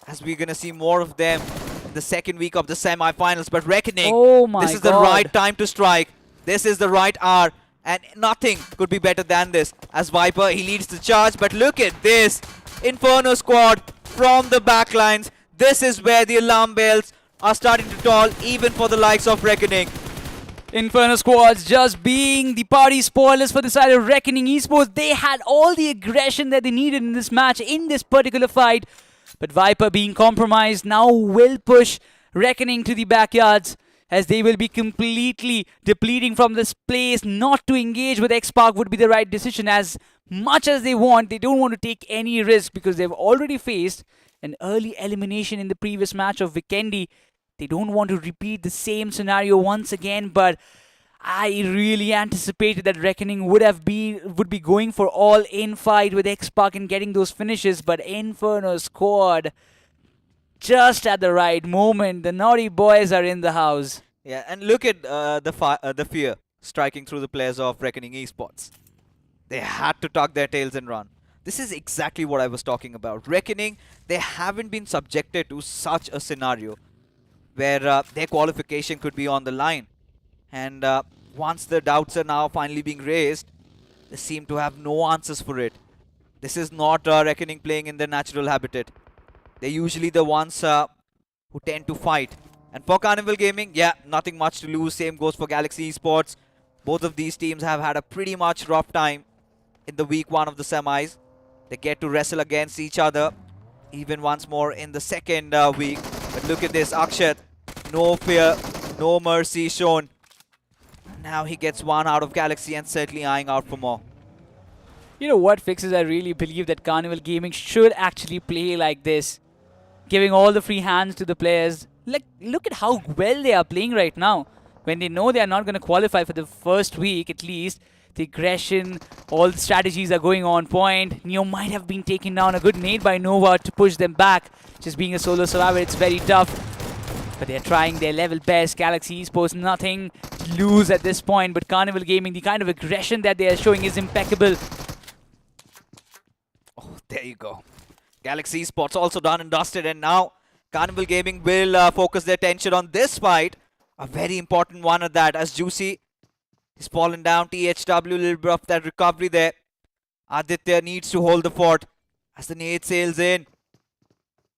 As we're going to see more of them in the second week of the semi-finals. But Reckoning, this is the right time to strike. This is the right hour. And nothing could be better than this. As Viper, he leads the charge. But look at this. Inferno squad from the backlines. This is where the alarm bells are starting to toll, even for the likes of Reckoning. Inferno squads just being the party spoilers for the side of Reckoning Esports. They had all the aggression that they needed in this match, in this particular fight. But Viper being compromised now will push Reckoning to the backyards, as they will be completely depleting from this place. Not to engage with X-Park would be the right decision. As much as they want, they don't want to take any risk, because they've already faced an early elimination in the previous match of Vikendi. They don't want to repeat the same scenario once again, but I really anticipated that Reckoning would be going for all-in fight with X-Park and getting those finishes. But Inferno squad, just at the right moment, the naughty boys are in the house. Yeah, and look at the fear striking through the players of Reckoning Esports. They had to tuck their tails and run. This is exactly what I was talking about. Reckoning, they haven't been subjected to such a scenario where their qualification could be on the line. And once the doubts are now finally being raised, they seem to have no answers for it. This is not Reckoning playing in their natural habitat. They're usually the ones who tend to fight. And for Carnival Gaming, yeah, nothing much to lose. Same goes for Galaxy Esports. Both of these teams have had a pretty much rough time in the week one of the semis. They get to wrestle against each other even once more in the second week. But look at this, Akshat. No fear, no mercy shown. Now he gets one out of Galaxy and certainly eyeing out for more. You know what, Fixes? I really believe that Carnival Gaming should actually play like this, giving all the free hands to the players. Like, look at how well they are playing right now. When they know they are not going to qualify for the first week, at least, the aggression, all the strategies are going on point. Neo might have been taken down. A good nade by Nova to push them back. Just being a solo survivor, it's very tough. But they're trying their level best. Galaxy Esports, nothing to lose at this point. But Carnival Gaming, the kind of aggression that they are showing is impeccable. Oh, there you go. Galaxy Esports also done and dusted. And now Carnival Gaming will focus their attention on this fight. A very important one at that, as Juicy is fallen down. THW, a little bit of that recovery there. Aditya needs to hold the fort as the nade sails in.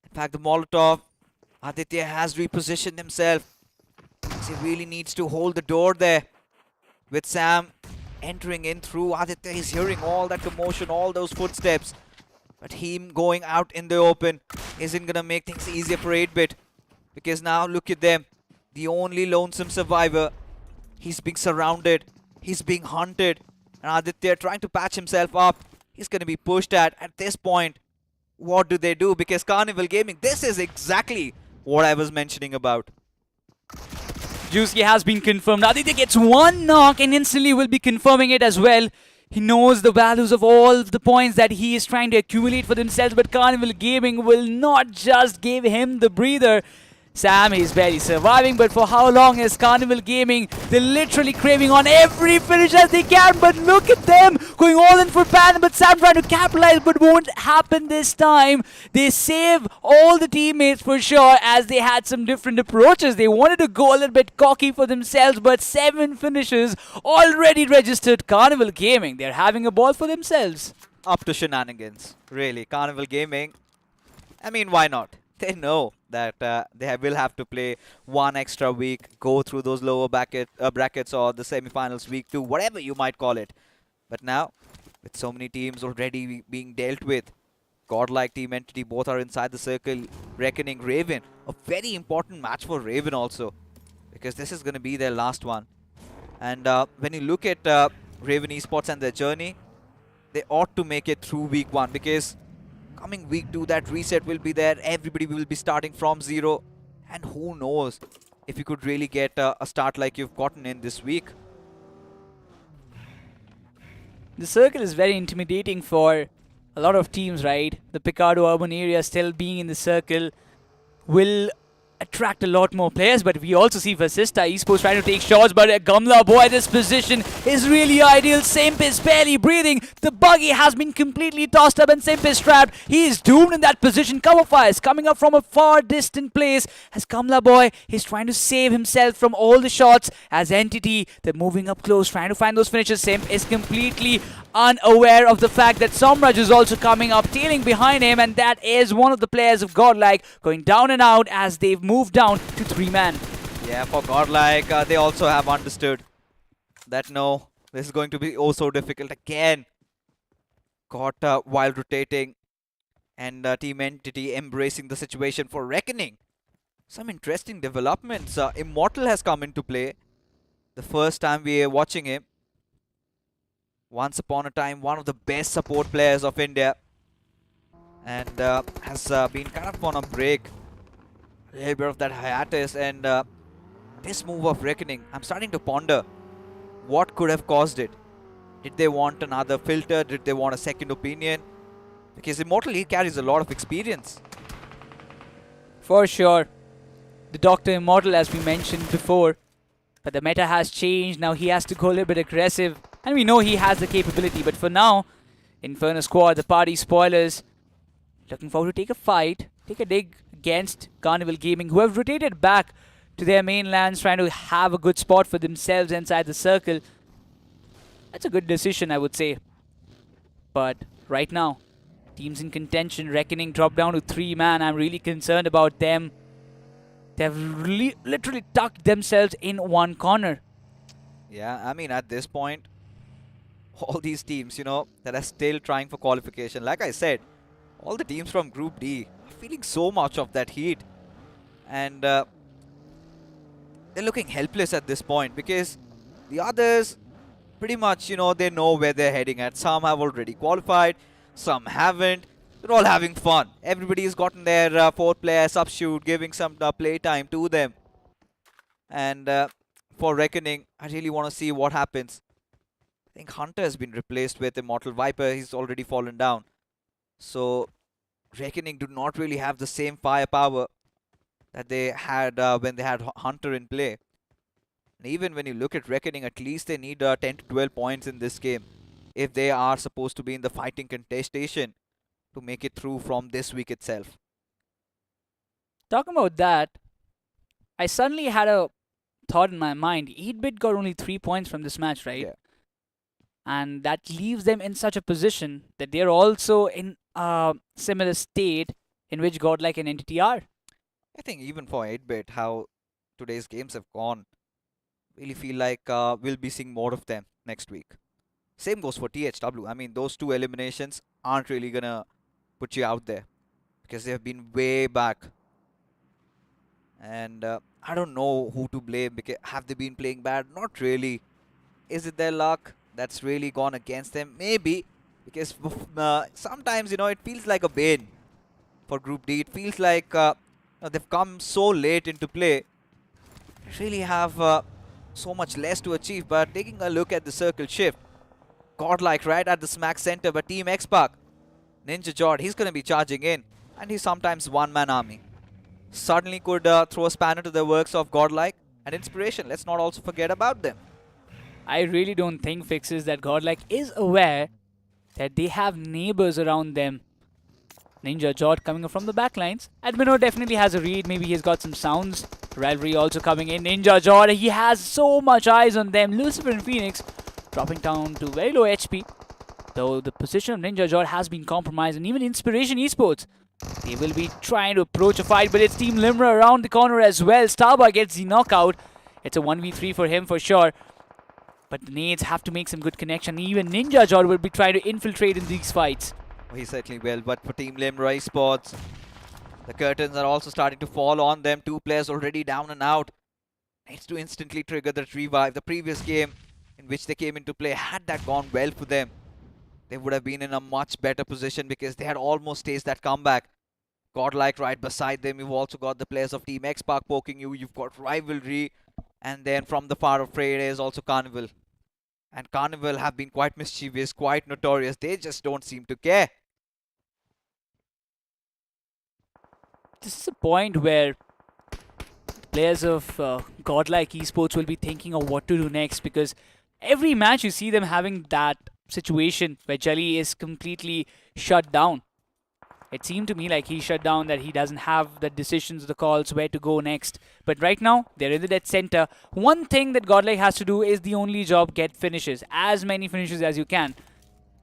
In fact, the Molotov, Aditya has repositioned himself. He really needs to hold the door there. With Sam entering in through, Aditya is hearing all that commotion, all those footsteps. But him going out in the open isn't gonna make things easier for 8-bit. Because now look at them. The only lonesome survivor. He's being surrounded. He's being hunted. And Aditya trying to patch himself up. He's gonna be pushed at this point. What do they do? Because Carnival Gaming, this is exactly what I was mentioning about. Juicy has been confirmed. Aditya gets one knock and instantly will be confirming it as well. He knows the values of all the points that he is trying to accumulate for themselves, but Carnival Gaming will not just give him the breather. Sam is barely surviving, but for how long is Carnival Gaming? They're literally craving on every finish as they can, but look at them going all in for Pan, but Sam trying to capitalize, but won't happen this time. They save all the teammates for sure as they had some different approaches. They wanted to go a little bit cocky for themselves, but 7 finishes already registered. Carnival Gaming, they're having a ball for themselves. Up to shenanigans, really. Carnival Gaming, I mean, why not? They know that they will have to play one extra week, go through those lower brackets or the semi-finals week 2, whatever you might call it. But now, with so many teams already being dealt with, Godlike Team Entity both are inside the circle, Reckoning Raven. A very important match for Raven also, because this is going to be their last one. And when you look at Raven Esports and their journey, they ought to make it through week 1, because coming week 2, that reset will be there. Everybody will be starting from 0. And who knows if you could really get a start like you've gotten in this week. The circle is very intimidating for a lot of teams, right? The Picardo urban area still being in the circle will attract a lot more players, but we also see Vasista Esports trying to take shots, but Gamla boy, this position is really ideal. Simp is barely breathing. The buggy has been completely tossed up and Simp is trapped. He is doomed in that position. Cover fire is coming up from a far distant place as Gamla boy is trying to save himself from all the shots. As Entity, they're moving up close, trying to find those finishes. Simp is completely unaware of the fact that Somraj is also coming up, tailing behind him, and that is one of the players of Godlike going down and out as they've moved down to 3-man. Yeah, for Godlike, they also have understood that no, this is going to be oh so difficult again. Got while rotating and Team Entity embracing the situation for Reckoning. Some interesting developments. Immortal has come into play. The first time we are watching him. Once upon a time, one of the best support players of India. And has been kind of on a break. A little bit of that hiatus. And this move of Reckoning, I'm starting to ponder what could have caused it. Did they want another filter? Did they want a second opinion? Because Immortal, he carries a lot of experience. For sure. The Dr. Immortal, as we mentioned before. But the meta has changed. Now he has to go a little bit aggressive. And we know he has the capability. But for now, Inferno Squad, the party spoilers, looking forward to take a fight, take a dig against Carnival Gaming, who have rotated back to their mainlands, trying to have a good spot for themselves inside the circle. That's a good decision, I would say. But right now, teams in contention, Reckoning dropped down to 3-man. I'm really concerned about them. They've literally tucked themselves in one corner. Yeah, I mean, at this point, all these teams, you know, that are still trying for qualification, like I said, all the teams from Group D are feeling so much of that heat. And they're looking helpless at this point because the others, pretty much, you know, they know where they're heading at. Some have already qualified, some haven't. They're all having fun. Everybody's gotten their 4-player subshoot, giving some play time to them. And for Reckoning, I really want to see what happens. I think Hunter has been replaced with Immortal Viper. He's already fallen down. So Reckoning do not really have the same firepower that they had when they had Hunter in play. And even when you look at Reckoning, at least they need 10 to 12 points in this game if they are supposed to be in the fighting contestation to make it through from this week itself. Talking about that, I suddenly had a thought in my mind. 8-bit got only 3 points from this match, right? Yeah. And that leaves them in such a position that they're also in a similar state in which Godlike and Entity are. I think even for 8-bit, how today's games have gone, really feel like we'll be seeing more of them next week. Same goes for THW. I mean, those 2 eliminations aren't really gonna put you out there because they have been way back. And I don't know who to blame because have they been playing bad? Not really. Is it their luck that's really gone against them? Maybe, because sometimes, it feels like a bane for Group D. It feels like they've come so late into play. They really have so much less to achieve. But taking a look at the circle shift, Godlike right at the smack center, but Team X-Pac, Ninja Jord, he's going to be charging in, and he's sometimes one-man army. Suddenly could throw a spanner to the works of Godlike and Inspiration. Let's not also forget about them. I really don't think Fixes that Godlike is aware that they have neighbors around them. Ninja Jord coming from the backlines. Admino definitely has a read. Maybe he's got some sounds. Rivalry also coming in. Ninja Jord, he has so much eyes on them. Lucifer and Phoenix dropping down to very low HP. Though the position of Ninja Jord has been compromised, and even Inspiration Esports, they will be trying to approach a fight, but it's Team Limra around the corner as well. Starboy gets the knockout. It's a 1v3 for him for sure. But the nades have to make some good connection. Even Ninja Jord will be trying to infiltrate in these fights. Oh, he certainly will, but for Team Limra Esports, the curtains are also starting to fall on them. 2 players already down and out. Needs to instantly trigger that revive. The previous game in which they came into play, had that gone well for them, they would have been in a much better position because they had almost staged that comeback. Godlike right beside them. You've also got the players of Team X-Pac poking you. You've got Rivalry. And then from the far afraid is also Carnival. And Carnival have been quite mischievous, quite notorious. They just don't seem to care. This is a point where players of Godlike Esports will be thinking of what to do next, because every match you see them having that situation where Jelly is completely shut down. It seemed to me like he shut down, that he doesn't have the decisions, the calls, where to go next. But right now, they're in the dead center. One thing that Godlike has to do is the only job, get finishes. As many finishes as you can.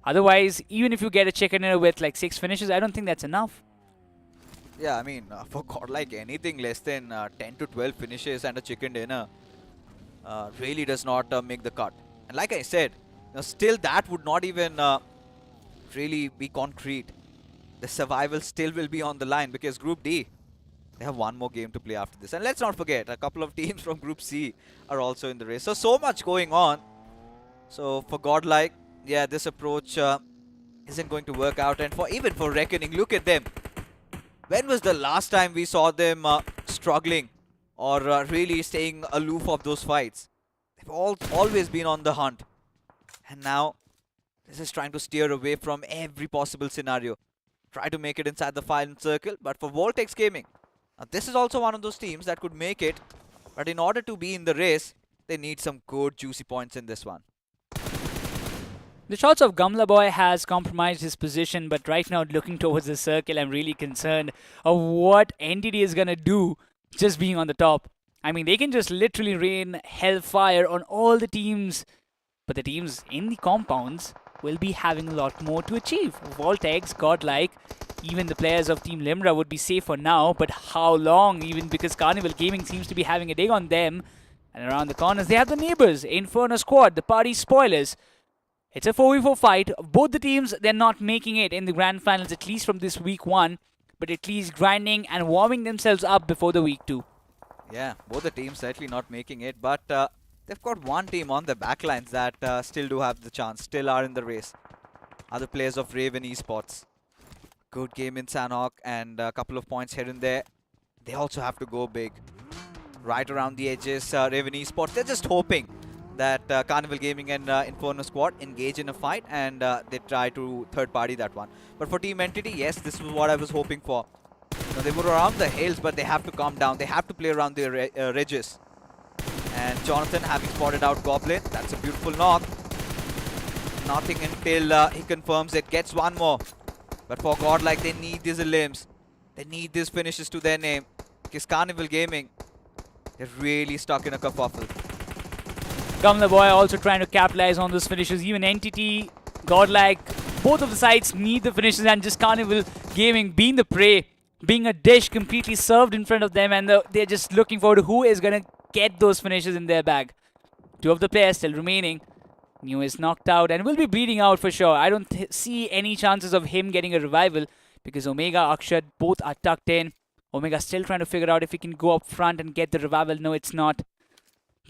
Otherwise, even if you get a chicken dinner with like 6 finishes, I don't think that's enough. Yeah, I mean, for Godlike, anything less than 10 to 12 finishes and a chicken dinner really does not make the cut. And like I said, still that would not even really be concrete. The survival still will be on the line because Group D, they have one more game to play after this. And let's not forget, a couple of teams from Group C are also in the race. So much going on. So for Godlike, yeah, this approach isn't going to work out. And even for Reckoning, look at them. When was the last time we saw them struggling or really staying aloof of those fights? They've always been on the hunt. And now, this is trying to steer away from every possible scenario. Try to make it inside the final circle, but for Voltex Gaming, now this is also one of those teams that could make it, but in order to be in the race, they need some good juicy points in this one. The shots of Gamla Boy has compromised his position, but right now looking towards the circle, I'm really concerned of what Entity is gonna do just being on the top. I mean, they can just literally rain hellfire on all the teams, but the teams in the compounds will be having a lot more to achieve. Voltex, Godlike, even the players of Team Limra would be safe for now, but how long? Even because Carnival Gaming seems to be having a dig on them. And around the corners, they have the neighbors, Inferno Squad, the party spoilers. It's a 4v4 fight. Both the teams, they're not making it in the grand finals, at least from this week 1, but at least grinding and warming themselves up before the week 2. Yeah, both the teams certainly not making it, but they've got one team on the backlines that still do have the chance, still are in the race. Other players of Raven Esports. Good game in Sanhok and a couple of points here and there. They also have to go big. Right around the edges, Raven Esports, they're just hoping that Carnival Gaming and Inferno Squad engage in a fight and they try to third party that one. But for Team Entity, yes, this was what I was hoping for. They were around the hills, but they have to calm down. They have to play around the ridges. And Jonathan having spotted out Goblin. That's a beautiful knock. Nothing until he confirms it. Gets one more. But for Godlike, they need these limbs. They need these finishes to their name. Because Carnival Gaming, they're really stuck in a kerfuffle. Gamla Boy also trying to capitalize on those finishes. Even Entity, Godlike, both of the sides need the finishes, and just Carnival Gaming being the prey, being a dish completely served in front of them, and they're just looking forward to who is going to get those finishes in their bag. 2 of the players still remaining. New is knocked out and will be bleeding out for sure. I don't see any chances of him getting a revival because Omega, Akshat, both are tucked in. Omega still trying to figure out if he can go up front and get the revival. No, it's not.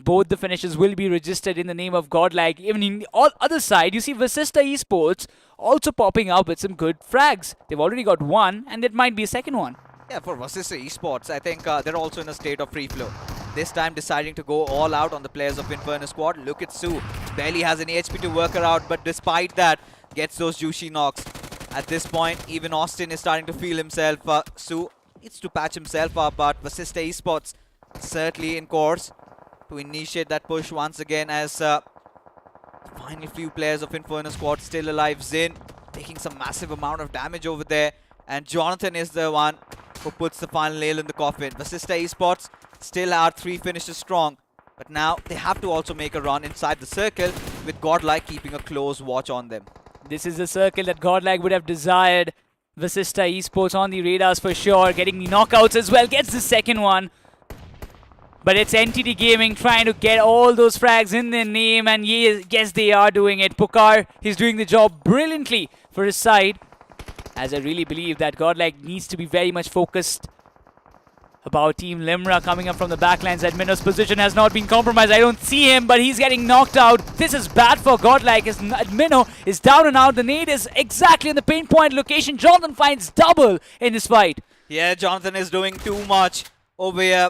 Both the finishes will be registered in the name of Godlike. Even in the other side, you see Vasista Esports also popping up with some good frags. They've already got one, and that might be a second one. Yeah, for Vasista Esports, I think they're also in a state of free flow. This time deciding to go all out on the players of Inferno Squad. Look at Su. Barely has any HP to work her out, but despite that, gets those juicy knocks. At this point, even Austin is starting to feel himself. Su needs to patch himself up, but Vasista Esports certainly in course to initiate that push once again as the final few players of Inferno Squad still alive. Zin taking some massive amount of damage over there, and Jonathan is the one who puts the final nail in the coffin. Vasista Esports still are 3 finishes strong, but now they have to also make a run inside the circle with Godlike keeping a close watch on them. This is the circle that Godlike would have desired. Vasista Esports on the radars for sure, getting the knockouts as well, gets the second one. But it's NTT Gaming trying to get all those frags in their name, and yes, they are doing it. Pukar, he's doing the job brilliantly for his side, as I really believe that Godlike needs to be very much focused about Team Limra coming up from the backlines. Admino's position has not been compromised. I don't see him, but he's getting knocked out. This is bad for Godlike as Admino is down and out. The nade is exactly in the pain point location. Jonathan finds double in this fight. Yeah, Jonathan is doing too much over here.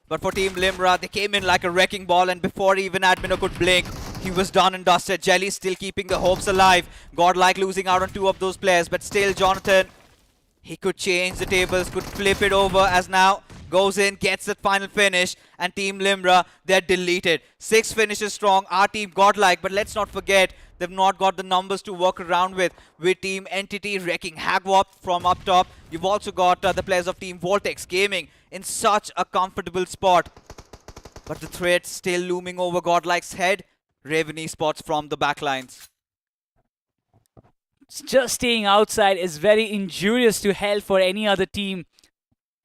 But for Team Limra, they came in like a wrecking ball, and before even Admino could blink, he was done and dusted. Jelly still keeping the hopes alive. Godlike losing out on 2 of those players, but still Jonathan, he could change the tables, could flip it over as now goes in, gets the final finish, and Team Limra, they're deleted. 6 finishes strong, our team Godlike, but let's not forget, they've not got the numbers to work around with Team Entity wrecking Hagwap from up top. You've also got the players of Team Voltex Gaming in such a comfortable spot. But the threat still looming over Godlike's head. Raven Esports from the backlines. Just staying outside is very injurious to health for any other team.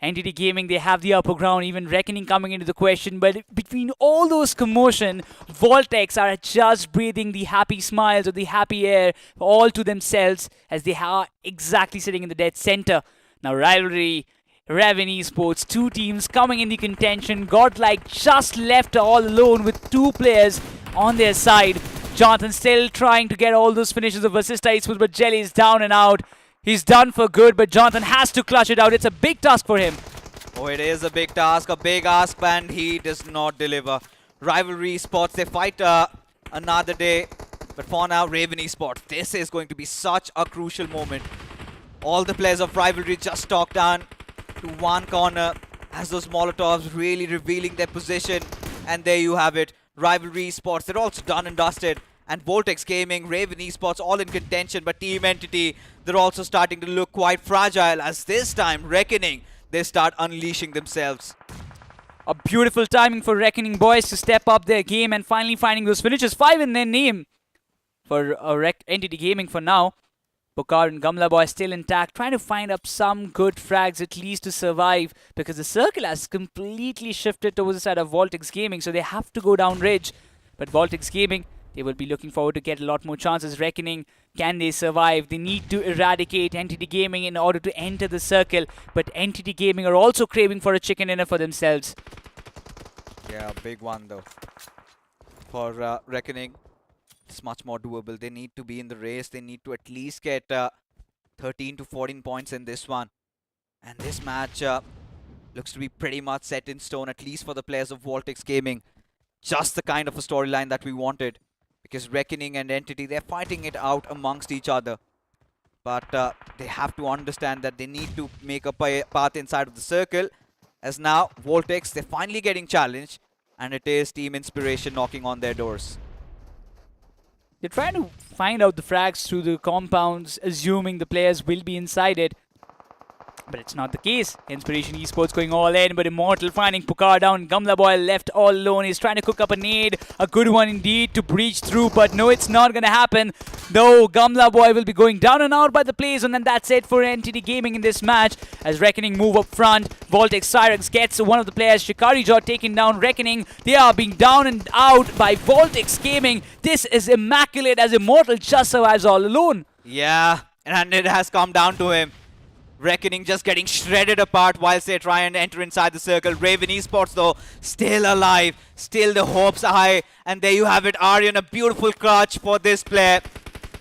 NTT Gaming, they have the upper ground, even Reckoning coming into the question. But between all those commotion, Voltex are just breathing the happy smiles or the happy air all to themselves as they are exactly sitting in the dead center. Now rivalry, Raven Esports, 2 teams coming in the contention. Godlike just left all alone with 2 players on their side. Jonathan still trying to get all those finishes of Vasista Esports, but Jelly is down and out. He's done for good, but Jonathan has to clutch it out. It's a big task for him. Oh, it is a big task, a big ask, and he does not deliver. Rivalry Esports, they fight another day. But for now, Raven Esports, this is going to be such a crucial moment. All the players of Rivalry just talk down to one corner as those Molotovs really revealing their position. And there you have it. Rivalry Esports, they're also done and dusted. And Voltex Gaming, Raven Esports all in contention, but Team Entity, they're also starting to look quite fragile as this time Reckoning, they start unleashing themselves. A beautiful timing for Reckoning boys to step up their game and finally finding those finishes. 5 in their name for Entity Gaming for now. Bukar and Gamla Boy still intact, trying to find up some good frags at least to survive, because the circle has completely shifted towards the side of Voltex Gaming, so they have to go down ridge. But Voltex Gaming, they will be looking forward to get a lot more chances. Reckoning, can they survive? They need to eradicate Entity Gaming in order to enter the circle. But Entity Gaming are also craving for a chicken dinner for themselves. Yeah, big one though. For Reckoning, it's much more doable. They need to be in the race. They need to at least get 13 to 14 points in this one. And this match looks to be pretty much set in stone, at least for the players of Voltex Gaming. Just the kind of a storyline that we wanted. Because Reckoning and Entity, they're fighting it out amongst each other. But they have to understand that they need to make a path inside of the circle. As now, Voltex, they're finally getting challenged. And it is Team Inspiration knocking on their doors. They're trying to find out the frags through the compounds, assuming the players will be inside it. But it's not the case. Inspiration Esports going all in, but Immortal finding Pukar down. Gamla Boy left all alone. He's trying to cook up a nade. A good one indeed to breach through, but no, it's not going to happen. No, Gamla Boy will be going down and out by the plays, and then that's it for NTT Gaming in this match. As Reckoning move up front, Voltex Cyrex gets one of the players. Shikari Jaw taking down Reckoning. They are being down and out by Voltex Gaming. This is immaculate as Immortal just survives all alone. Yeah, and it has come down to him. Reckoning just getting shredded apart whilst they try and enter inside the circle. Raven Esports though, still alive, still the hopes are high. And there you have it, Aryan, a beautiful clutch for this player.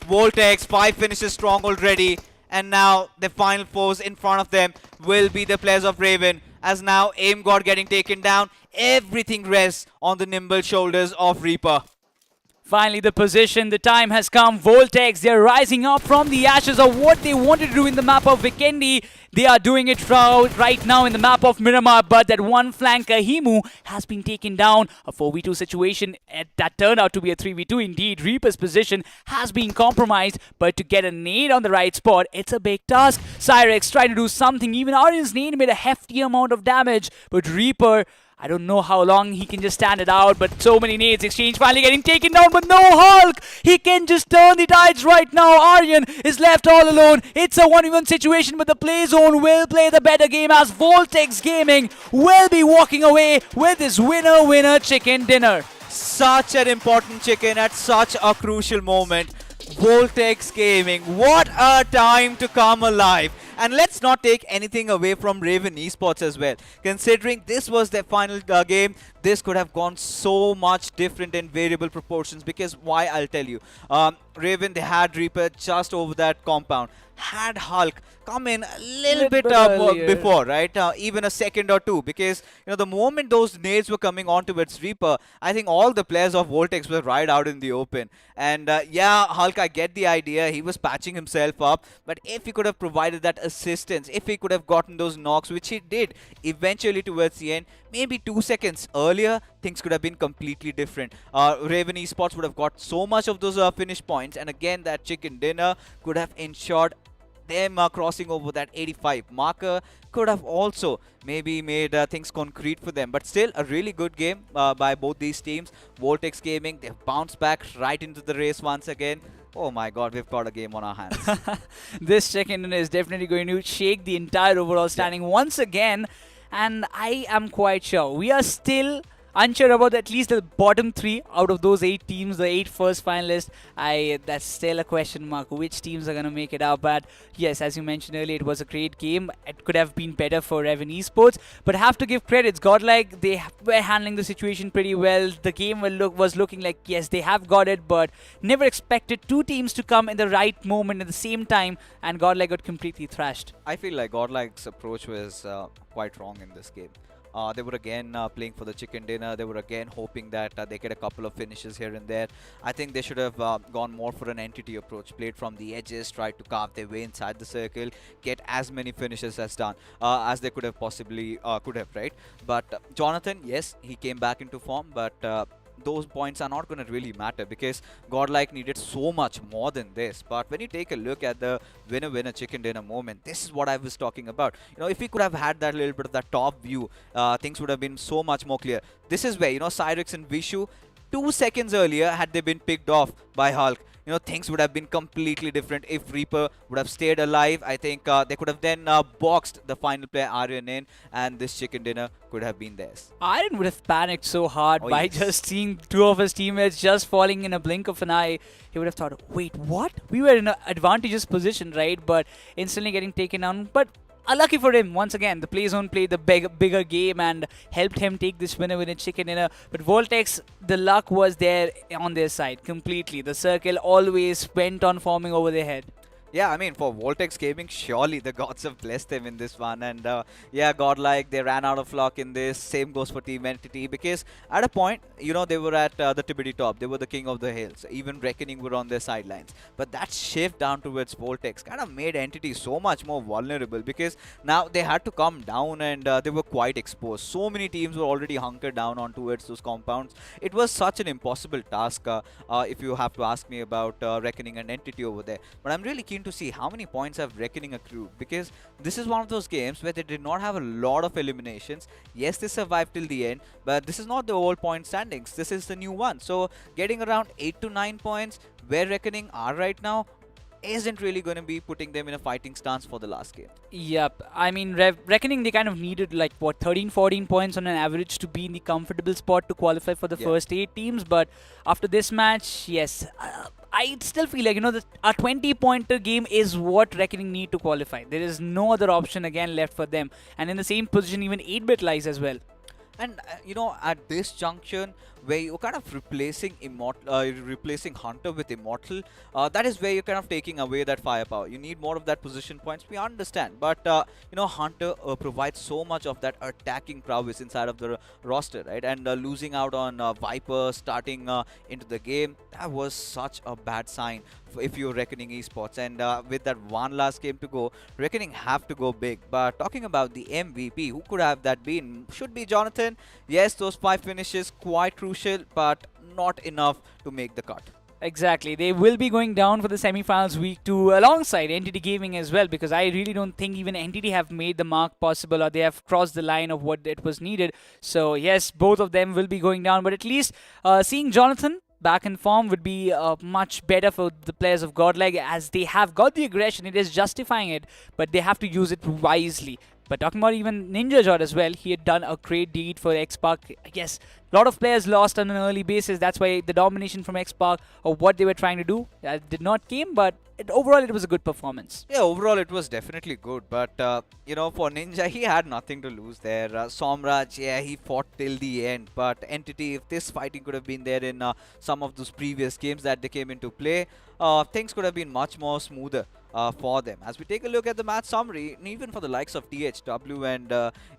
Voltex, 5 finishes strong already. And now the final foes in front of them will be the players of Raven. As now Aim God getting taken down, everything rests on the nimble shoulders of Reaper. Finally, the position, the time has come. Voltex, they're rising up from the ashes of what they wanted to do in the map of Vikendi. They are doing it right now in the map of Miramar, but that one flanker, Himu, has been taken down. A 4v2 situation that turned out to be a 3v2 indeed. Reaper's position has been compromised, but to get a nade on the right spot, it's a big task. Cyrex trying to do something. Even Aryan's nade made a hefty amount of damage, but Reaper, I don't know how long he can just stand it out, but so many nades exchange, finally getting taken down, but no Hulk! He can just turn the tides right now. Aryan is left all alone. It's a 1v1 situation, but the play zone will play the better game as Voltex Gaming will be walking away with this winner chicken dinner. Such an important chicken at such a crucial moment. Voltex Gaming, what a time to come alive. And let's not take anything away from Raven Esports as well. Considering this was their final game, this could have gone so much different in variable proportions. Because why, I'll tell you. Raven, they had Reaper just over that compound. Had Hulk come in a little bit before, right? Even a second or two. Because, you know, the moment those nades were coming on towards Reaper, I think all the players of Voltex were right out in the open. And yeah, Hulk, I get the idea. He was patching himself up. But if he could have provided that assistance, if he could have gotten those knocks, which he did eventually towards the end, maybe 2 seconds earlier, things could have been completely different. Raven Esports would have got so much of those finish points. And again, that chicken dinner could have ensured them crossing over that 85 marker. Could have also maybe made things concrete for them. But still, a really good game by both these teams. Voltex Gaming, they've bounced back right into the race once again. Oh my god, we've got a game on our hands. This chicken dinner is definitely going to shake the entire overall standing once again. And I am quite sure we are still unsure about at least the bottom 3 out of those 8 teams, the 8 first finalists. That's still a question mark. Which teams are going to make it out? But yes, as you mentioned earlier, it was a great game. It could have been better for Raven Esports, but have to give credits. Godlike, they were handling the situation pretty well. The game was looking like, yes, they have got it, but never expected 2 teams to come in the right moment at the same time, and Godlike got completely thrashed. I feel like Godlike's approach was quite wrong in this game. They were again playing for the chicken dinner. They were again hoping that they get a couple of finishes here and there. I think they should have gone more for an entity approach. Played from the edges, tried to carve their way inside the circle, get as many finishes as they could have possibly right? But Jonathan, yes, he came back into form, but those points are not going to really matter because Godlike needed so much more than this. But when you take a look at the winner chicken dinner moment, this is what I was talking about. You know, if we could have had that little bit of that top view, things would have been so much more clear. This is where, you know, Cyrex and Vishu, 2 seconds earlier, had they been picked off by Hulk, you know, things would have been completely different. If Reaper would have stayed alive, I think they could have then boxed the final player Aryan in, and this chicken dinner could have been theirs. Aryan would have panicked so hard by just seeing 2 of his teammates just falling in a blink of an eye. He would have thought, wait, what? We were in an advantageous position, right? But instantly getting taken down. But unlucky for him, once again, the play zone played the bigger game and helped him take this winner chicken dinner. But Voltex, the luck was there on their side completely. The circle always went on forming over their head. Yeah, I mean, for Voltex Gaming, surely the gods have blessed them in this one. And yeah, Godlike, they ran out of luck in this. Same goes for Team Entity because at a point, you know, they were at the tippity top. They were the king of the hills. Even Reckoning were on their sidelines. But that shift down towards Voltex kind of made Entity so much more vulnerable because now they had to come down and they were quite exposed. So many teams were already hunkered down on towards those compounds. It was such an impossible task if you have to ask me about Reckoning and Entity over there. But I'm really keen to see how many points have Reckoning accrued because this is one of those games where they did not have a lot of eliminations. Yes, they survived till the end, but this is not the old point standings. This is the new one. So getting around 8 to 9 points where Reckoning are right now, isn't really going to be putting them in a fighting stance for the last game. Yep. I mean, Reckoning, they kind of needed like, what, 13, 14 points on an average to be in the comfortable spot to qualify for the first 8 teams. But after this match, yes, I still feel like, a 20-pointer game is what Reckoning need to qualify. There is no other option again left for them. And in the same position, even 8-bit lies as well. And at this junction where you're kind of replacing replacing Hunter with Immortal, that is where you're kind of taking away that firepower. You need more of that position points. We understand, but Hunter provides so much of that attacking prowess inside of the roster, right? And losing out on Viper starting into the game, that was such a bad sign if you're Reckoning Esports. And with that one last game to go, Reckoning have to go big. But talking about the MVP, who could have that been? Should be Jonathan. Yes, those 5 finishes quite crucial, but not enough to make the cut. Exactly. They will be going down for the semi-finals week 2 alongside Entity Gaming as well, because I really don't think even Entity have made the mark possible, or they have crossed the line of what it was needed. So yes, both of them will be going down, but at least seeing Jonathan back in form would be much better for the players of Godlike, as they have got the aggression. It is justifying it, but they have to use it wisely. But talking about even Ninja Jod as well, he had done a great deed for X-Park. Yes, a lot of players lost on an early basis. That's why the domination from X-Park, or what they were trying to do, did not came. But overall, it was a good performance. Yeah, overall, it was definitely good. But, for Ninja, he had nothing to lose there. Somraj, yeah, he fought till the end. But Entity, if this fighting could have been there in some of those previous games that they came into play, things could have been much more smoother for them. As we take a look at the match summary, and even for the likes of THW and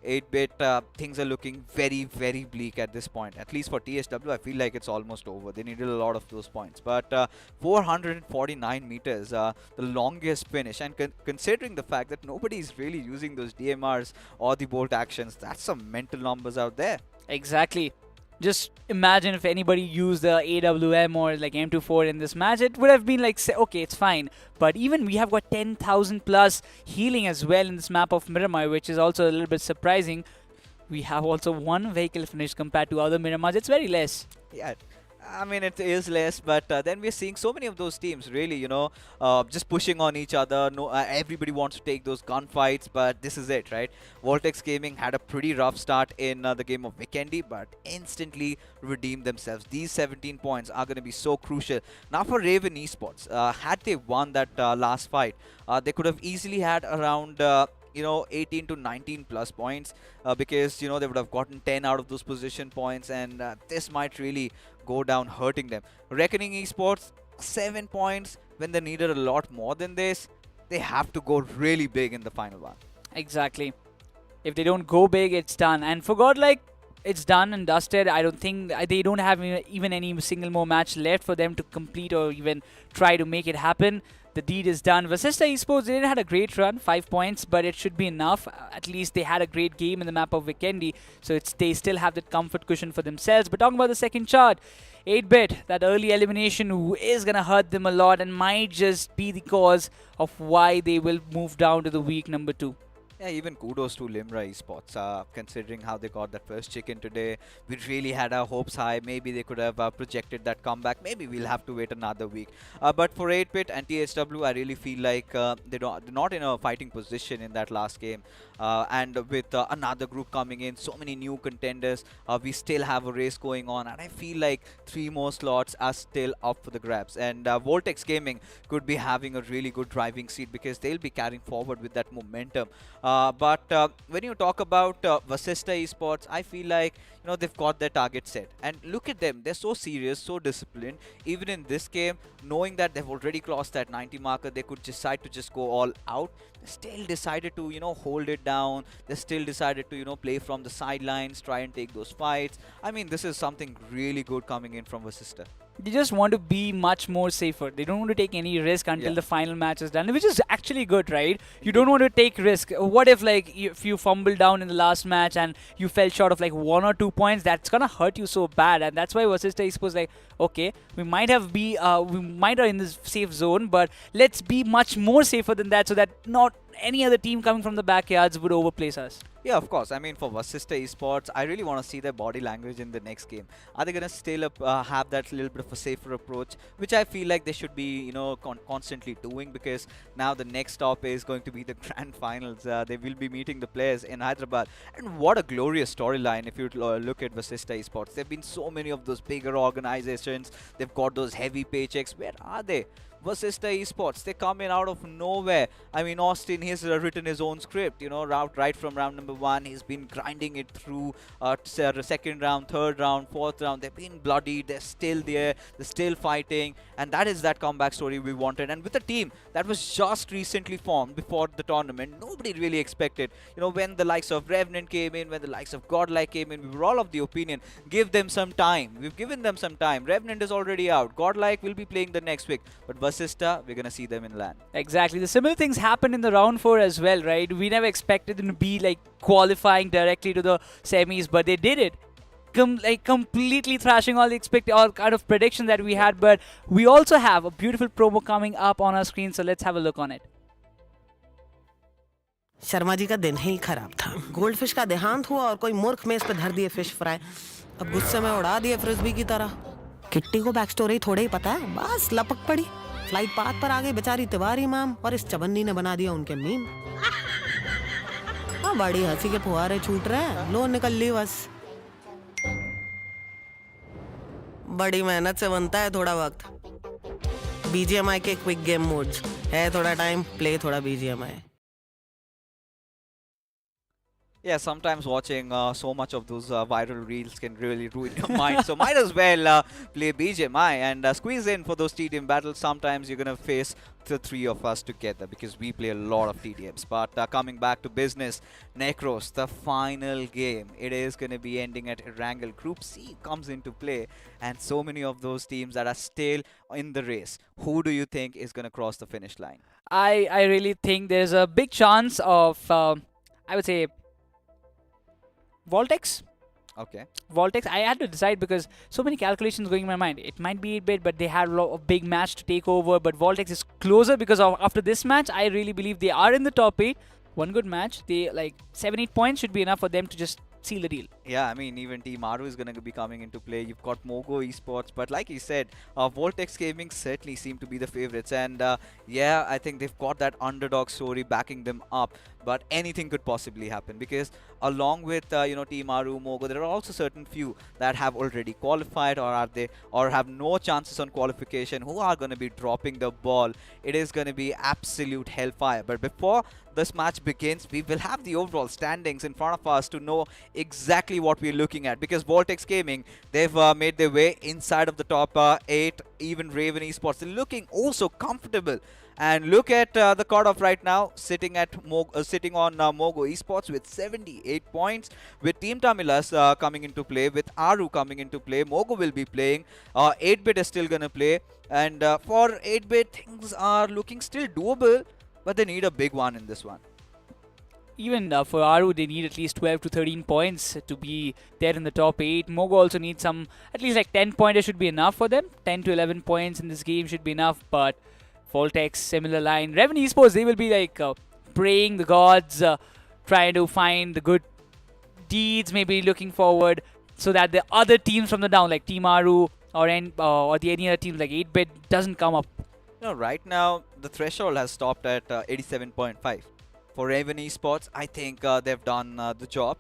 8-bit, things are looking very, very bleak at this point. At least for THW, I feel like it's almost over. They needed a lot of those points. But 449 meters, the longest finish. And considering the fact that nobody is really using those DMRs or the bolt actions, that's some mental numbers out there. Exactly. Just imagine if anybody used the AWM or like M24 in this match, it would have been like, okay, it's fine. But even we have got 10,000 plus healing as well in this map of Miramar, which is also a little bit surprising. We have also 1 vehicle finish compared to other Miramars. It's very less. Yeah. I mean, it is less, but then we're seeing so many of those teams really, just pushing on each other. No, everybody wants to take those gunfights, but this is it, right? Voltex Gaming had a pretty rough start in the game of Vikendi, but instantly redeemed themselves. These 17 points are going to be so crucial. Now for Raven Esports, had they won that last fight, they could have easily had around 18 to 19 plus points, because they would have gotten 10 out of those position points, and this might really go down hurting them. Reckoning Esports, 7 points when they needed a lot more than this. They have to go really big in the final one. Exactly. If they don't go big, it's done. And for Godlike, it's done and dusted. I don't think they don't have even any single more match left for them to complete or even try to make it happen. The deed is done. Vasista Esports, they had a great run, 5 points, but it should be enough. At least they had a great game in the map of Vikendi, so they still have that comfort cushion for themselves. But talking about the second chart, 8-bit, that early elimination is going to hurt them a lot and might just be the cause of why they will move down to the week number 2. Yeah, even kudos to Limra Esports, considering how they got that first chicken today. We really had our hopes high. Maybe they could have projected that comeback. Maybe we'll have to wait another week. But for 8-bit and THW, I really feel like they're not in a fighting position in that last game. And with another group coming in, so many new contenders, we still have a race going on. And I feel like 3 more slots are still up for the grabs. And Voltex Gaming could be having a really good driving seat, because they'll be carrying forward with that momentum. But when you talk about Vasista Esports, I feel like they've got their target set. And look at them, they're so serious, so disciplined. Even in this game, knowing that they've already crossed that 90 marker, they could decide to just go all out. They still decided to hold it down. They still decided to play from the sidelines, try and take those fights. I mean, this is something really good coming in from Vasista. They just want to be much more safer. They don't want to take any risk until the final match is done, which is actually good, right? You don't want to take risk. What if if you fumble down in the last match and you fell short of 1 or 2 points? That's gonna hurt you so bad, and that's why Vasista Esports okay, we might are in this safe zone, but let's be much more safer than that, so that any other team coming from the backyards would overplace us. Yeah, of course. I mean, for Vasista Esports, I really want to see their body language in the next game. Are they going to still have that little bit of a safer approach, which I feel like they should be, constantly doing, because now the next stop is going to be the grand finals. They will be meeting the players in Hyderabad. And what a glorious storyline if you look at Vasista Esports. There have been so many of those bigger organizations. They've got those heavy paychecks. Where are they? Vasista Esports, they come in out of nowhere. I mean, Austin, he's written his own script, right from round number 1. He's been grinding it through second round, third round, fourth round. They've been bloodied. They're still there. They're still fighting. And that is that comeback story we wanted. And with a team that was just recently formed before the tournament, nobody really expected. When the likes of Revenant came in, when the likes of Godlike came in, we were all of the opinion, give them some time. We've given them some time. Revenant is already out. Godlike will be playing the next week. But Vasista, we're going to see them in LAN. Exactly. The similar things happened in the round 4 as well, right? We never expected them to be like qualifying directly to the semis, but they did it. Completely thrashing all kind of predictions that we had. But we also have a beautiful promo coming up on our screen, so let's have a look on it. Sharma ji का दिन ही खराब था। Goldfish का देहांत हुआ और कोई मूर्ख में इस पे धर दिए फिश फ्राई। अब गुस्से में उड़ा दिए फ्रिस्बी की तरह। किट्टी को बैक स्टोरी थोड़े ही पता है, बस लपक पड़ी। फ्लाइट पाथ पर आ गई बेचारी तिवारी मैम और इस चबन्नी ने बना दिया उनके मीम। बड़ी हंसी के फुहारे छूट रहे हैं, लो निकल ली बस। बड़ी मेहनत से बनता है थोड़ा वक्त। BGMI के क्विक गेम मोड्स है, थोड़ा टाइम प्ले, थोड़ा BGMI। Yeah, sometimes watching so much of those viral reels can really ruin your mind. So might as well play BGMI and squeeze in for those TDM battles. Sometimes you're going to face the 3 of us together because we play a lot of TDMs. But coming back to business, Necros, the final game. It is going to be ending at Erangel. Group C comes into play. And so many of those teams that are still in the race. Who do you think is going to cross the finish line? I really think there's a big chance of, I would say, Voltex. Okay. Voltex, I had to decide because so many calculations going in my mind. It might be 8-bit, but they had a big match to take over. But Voltex is closer because after this match, I really believe they are in the top 8. One good match. They 7-8 points should be enough for them to just seal the deal. Yeah, I mean, even Team Aru is going to be coming into play. You've got Mogo Esports, but like you said, Voltex Gaming certainly seem to be the favorites. And yeah, I think they've got that underdog story backing them up. But anything could possibly happen because along with Team Aru, Mogo, there are also certain few that have already qualified or have no chances on qualification who are going to be dropping the ball. It is going to be absolute hellfire. But before this match begins, we will have the overall standings in front of us to know exactly what we're looking at, because Voltex Gaming, they've made their way inside of the top 8. Even Raven Esports, they're looking also comfortable. And look at the cutoff right now, sitting on Mogo Esports with 78 points, with Team Tamilas coming into play, with Aru coming into play. Mogo will be playing. 8-bit is still going to play. And for 8-bit, things are looking still doable, but they need a big one in this one. Even for Aru, they need at least 12 to 13 points to be there in the top 8. Mogo also needs some, at least 10 pointers should be enough for them. 10 to 11 points in this game should be enough, but Voltex, similar line. Reven Esports, they will be praying the gods, trying to find the good deeds, maybe looking forward so that the other teams from the down, like Team Aru or any other teams like 8-bit, doesn't come up. Right now, the threshold has stopped at 87.5. For Raven Esports, I think they've done the job.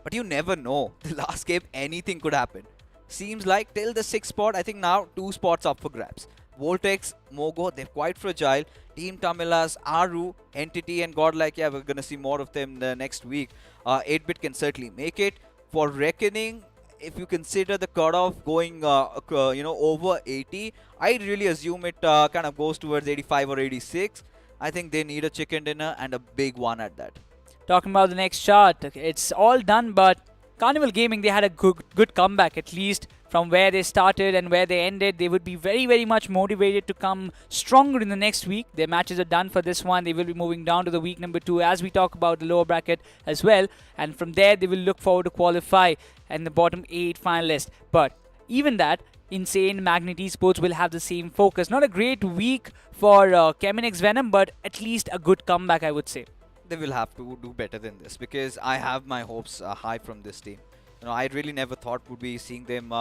But you never know. The last game, anything could happen. Seems like till the 6th spot, I think now 2 spots up for grabs. Voltex, Mogo, they're quite fragile. Team Tamilas, Aru, Entity and Godlike, yeah, we're going to see more of them the next week. 8-bit can certainly make it. For Reckoning, if you consider the cutoff going, over 80, I really assume it kind of goes towards 85 or 86. I think they need a chicken dinner and a big one at that. Talking about the next chart, it's all done, but Carnival Gaming, they had a good comeback, at least from where they started and where they ended. They would be very, very much motivated to come stronger in the next week. Their matches are done for this one. They will be moving down to the week number 2 as we talk about the lower bracket as well. And from there, they will look forward to qualify in the bottom 8 finalists. But even that, Insane Magnet Esports will have the same focus. Not a great week for Cheminix Venom, but at least a good comeback, I would say. They will have to do better than this because I have my hopes high from this team. I really never thought would be seeing them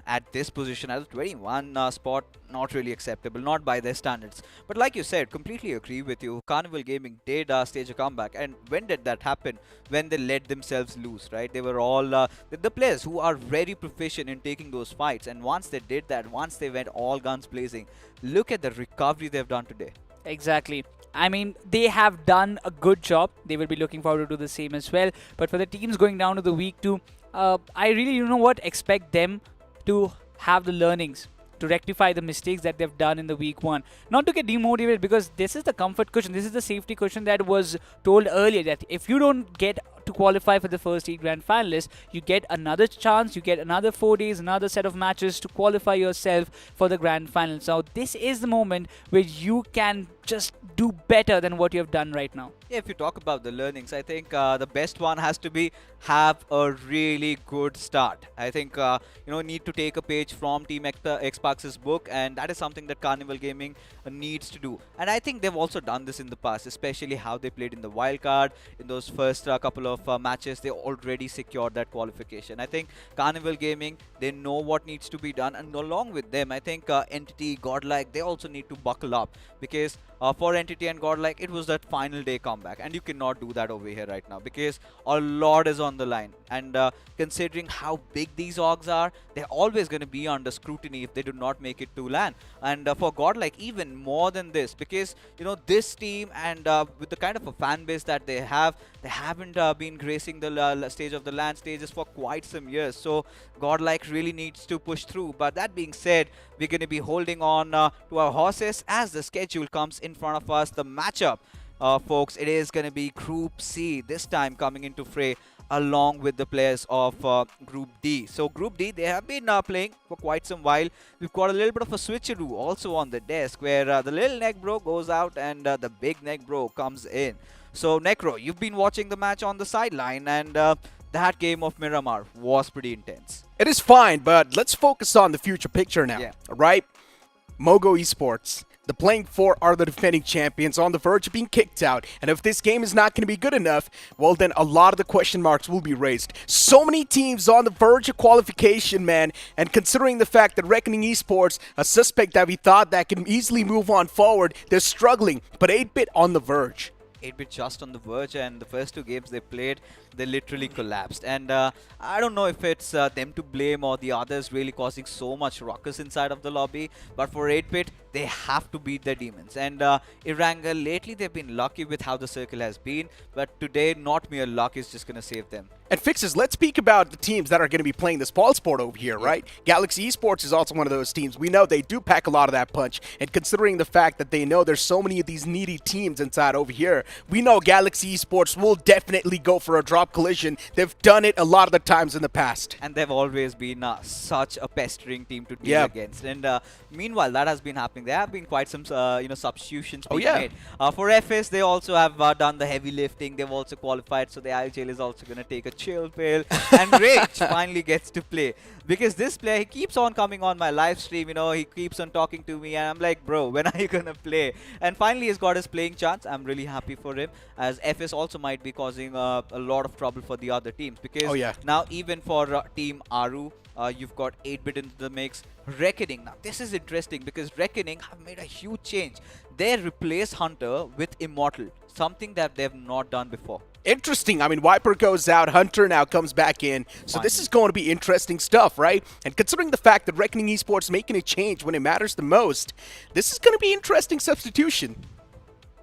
at this position as 21 spot. Not really acceptable, not by their standards. But like you said, completely agree with you. Carnival Gaming did stage a comeback, and when did that happen? When they let themselves loose, right? They were all the players who are very proficient in taking those fights, and once they did that, once they went all guns blazing, look at the recovery they've done today. Exactly. I mean, they have done a good job. They will be looking forward to do the same as well. But for the teams going down to the week 2, I really, expect them to have the learnings, to rectify the mistakes that they've done in the week 1. Not to get demotivated, because this is the comfort cushion. This is the safety cushion that was told earlier, that if you don't get to qualify for the first 8 grand finalists, you get another chance, you get another 4 days, another set of matches to qualify yourself for the grand final. So this is the moment where you can just do better than what you have done right now. Yeah, if you talk about the learnings, I think the best one has to be have a really good start. I think, need to take a page from Team Xbox's book, and that is something that Carnival Gaming needs to do. And I think they've also done this in the past, especially how they played in the wildcard. In those first couple of matches, they already secured that qualification. I think Carnival Gaming, they know what needs to be done, and along with them, I think Entity, Godlike, they also need to buckle up, because for Entity and Godlike, it was that final day comeback, and you cannot do that over here right now because a lot is on the line. And considering how big these orgs are, they're always going to be under scrutiny if they do not make it to LAN. And for Godlike, even more than this, because this team, and with the kind of a fan base that they haven't been gracing the stage of the LAN stages for quite some years. So Godlike really needs to push through. But that being said, we're going to be holding on to our horses as the schedule comes in front of us. The matchup, folks, it is going to be Group C this time coming into fray along with the players of Group D. So Group D, they have been playing for quite some while. We've got a little bit of a switcheroo also on the desk, where the little neck bro goes out and the big neck bro comes in. So Necro, you've been watching the match on the sideline, and that game of Miramar was pretty intense. It is fine, but let's focus on the future picture now, right? Mogo Esports, the playing 4 are the defending champions, on the verge of being kicked out. And if this game is not going to be good enough, well, then a lot of the question marks will be raised. So many teams on the verge of qualification, man. And considering the fact that Reckoning Esports, a suspect that we thought that can easily move on forward, they're struggling. But 8-Bit on the verge. 8-Bit just on the verge, and the first 2 games they played, they literally collapsed. And I don't know if it's them to blame or the others really causing so much ruckus inside of the lobby, but for 8-Bit, they have to beat their demons. And Erangel, lately they've been lucky with how the circle has been, but today not mere luck is just going to save them. And Fixes, let's speak about the teams that are going to be playing this ball sport over here, right? Galaxy Esports is also one of those teams. We know they do pack a lot of that punch, and considering the fact that they know there's so many of these needy teams inside over here, we know Galaxy Esports will definitely go for a drop collision. They've done it a lot of the times in the past. And they've always been such a pestering team to deal against. And meanwhile, that has been happening. There have been quite some substitutions being made. For FS, they also have done the heavy lifting. They've also qualified, so the IHL is also going to take a chill pill. And Rage finally gets to play, because this player, he keeps on coming on my live stream. He keeps on talking to me, and I'm like, bro, when are you going to play? And finally, he's got his playing chance. I'm really happy for him, as FS also might be causing a lot of trouble for the other teams, because now even for Team Aru, you've got 8-Bit into the mix. Reckoning, now this is interesting because Reckoning have made a huge change. They replace Hunter with Immortal, something that they've not done before. Interesting. I mean, Viper goes out, Hunter now comes back in. So this is going to be interesting stuff, right? And considering the fact that Reckoning Esports making a change when it matters the most, this is going to be interesting substitution.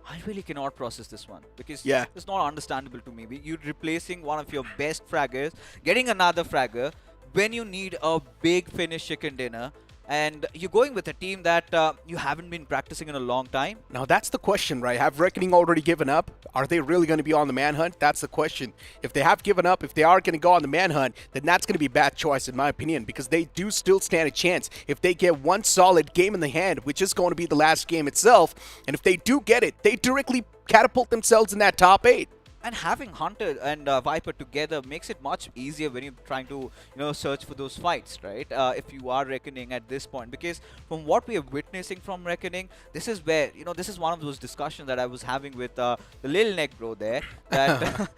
I really cannot process this one, because Yeah. it's not understandable to me. You're replacing one of your best fraggers, getting another fragger when you need a big finish chicken dinner, and you're going with a team that you haven't been practicing in a long time. Now that's the question, right? Have Reckoning already given up? Are they really going to be on the manhunt? That's the question. If they have given up, if they are going to go on the manhunt, then that's going to be a bad choice in my opinion, because they do still stand a chance if they get one solid game in the hand, which is going to be the last game itself. And if they do get it, they directly catapult themselves in that top 8. And having Hunter and Viper together makes it much easier when you're trying to, search for those fights, right? If you are Reckoning at this point, because from what we are witnessing from Reckoning, this is where, this is one of those discussions that I was having with the Lil Neck bro there, that,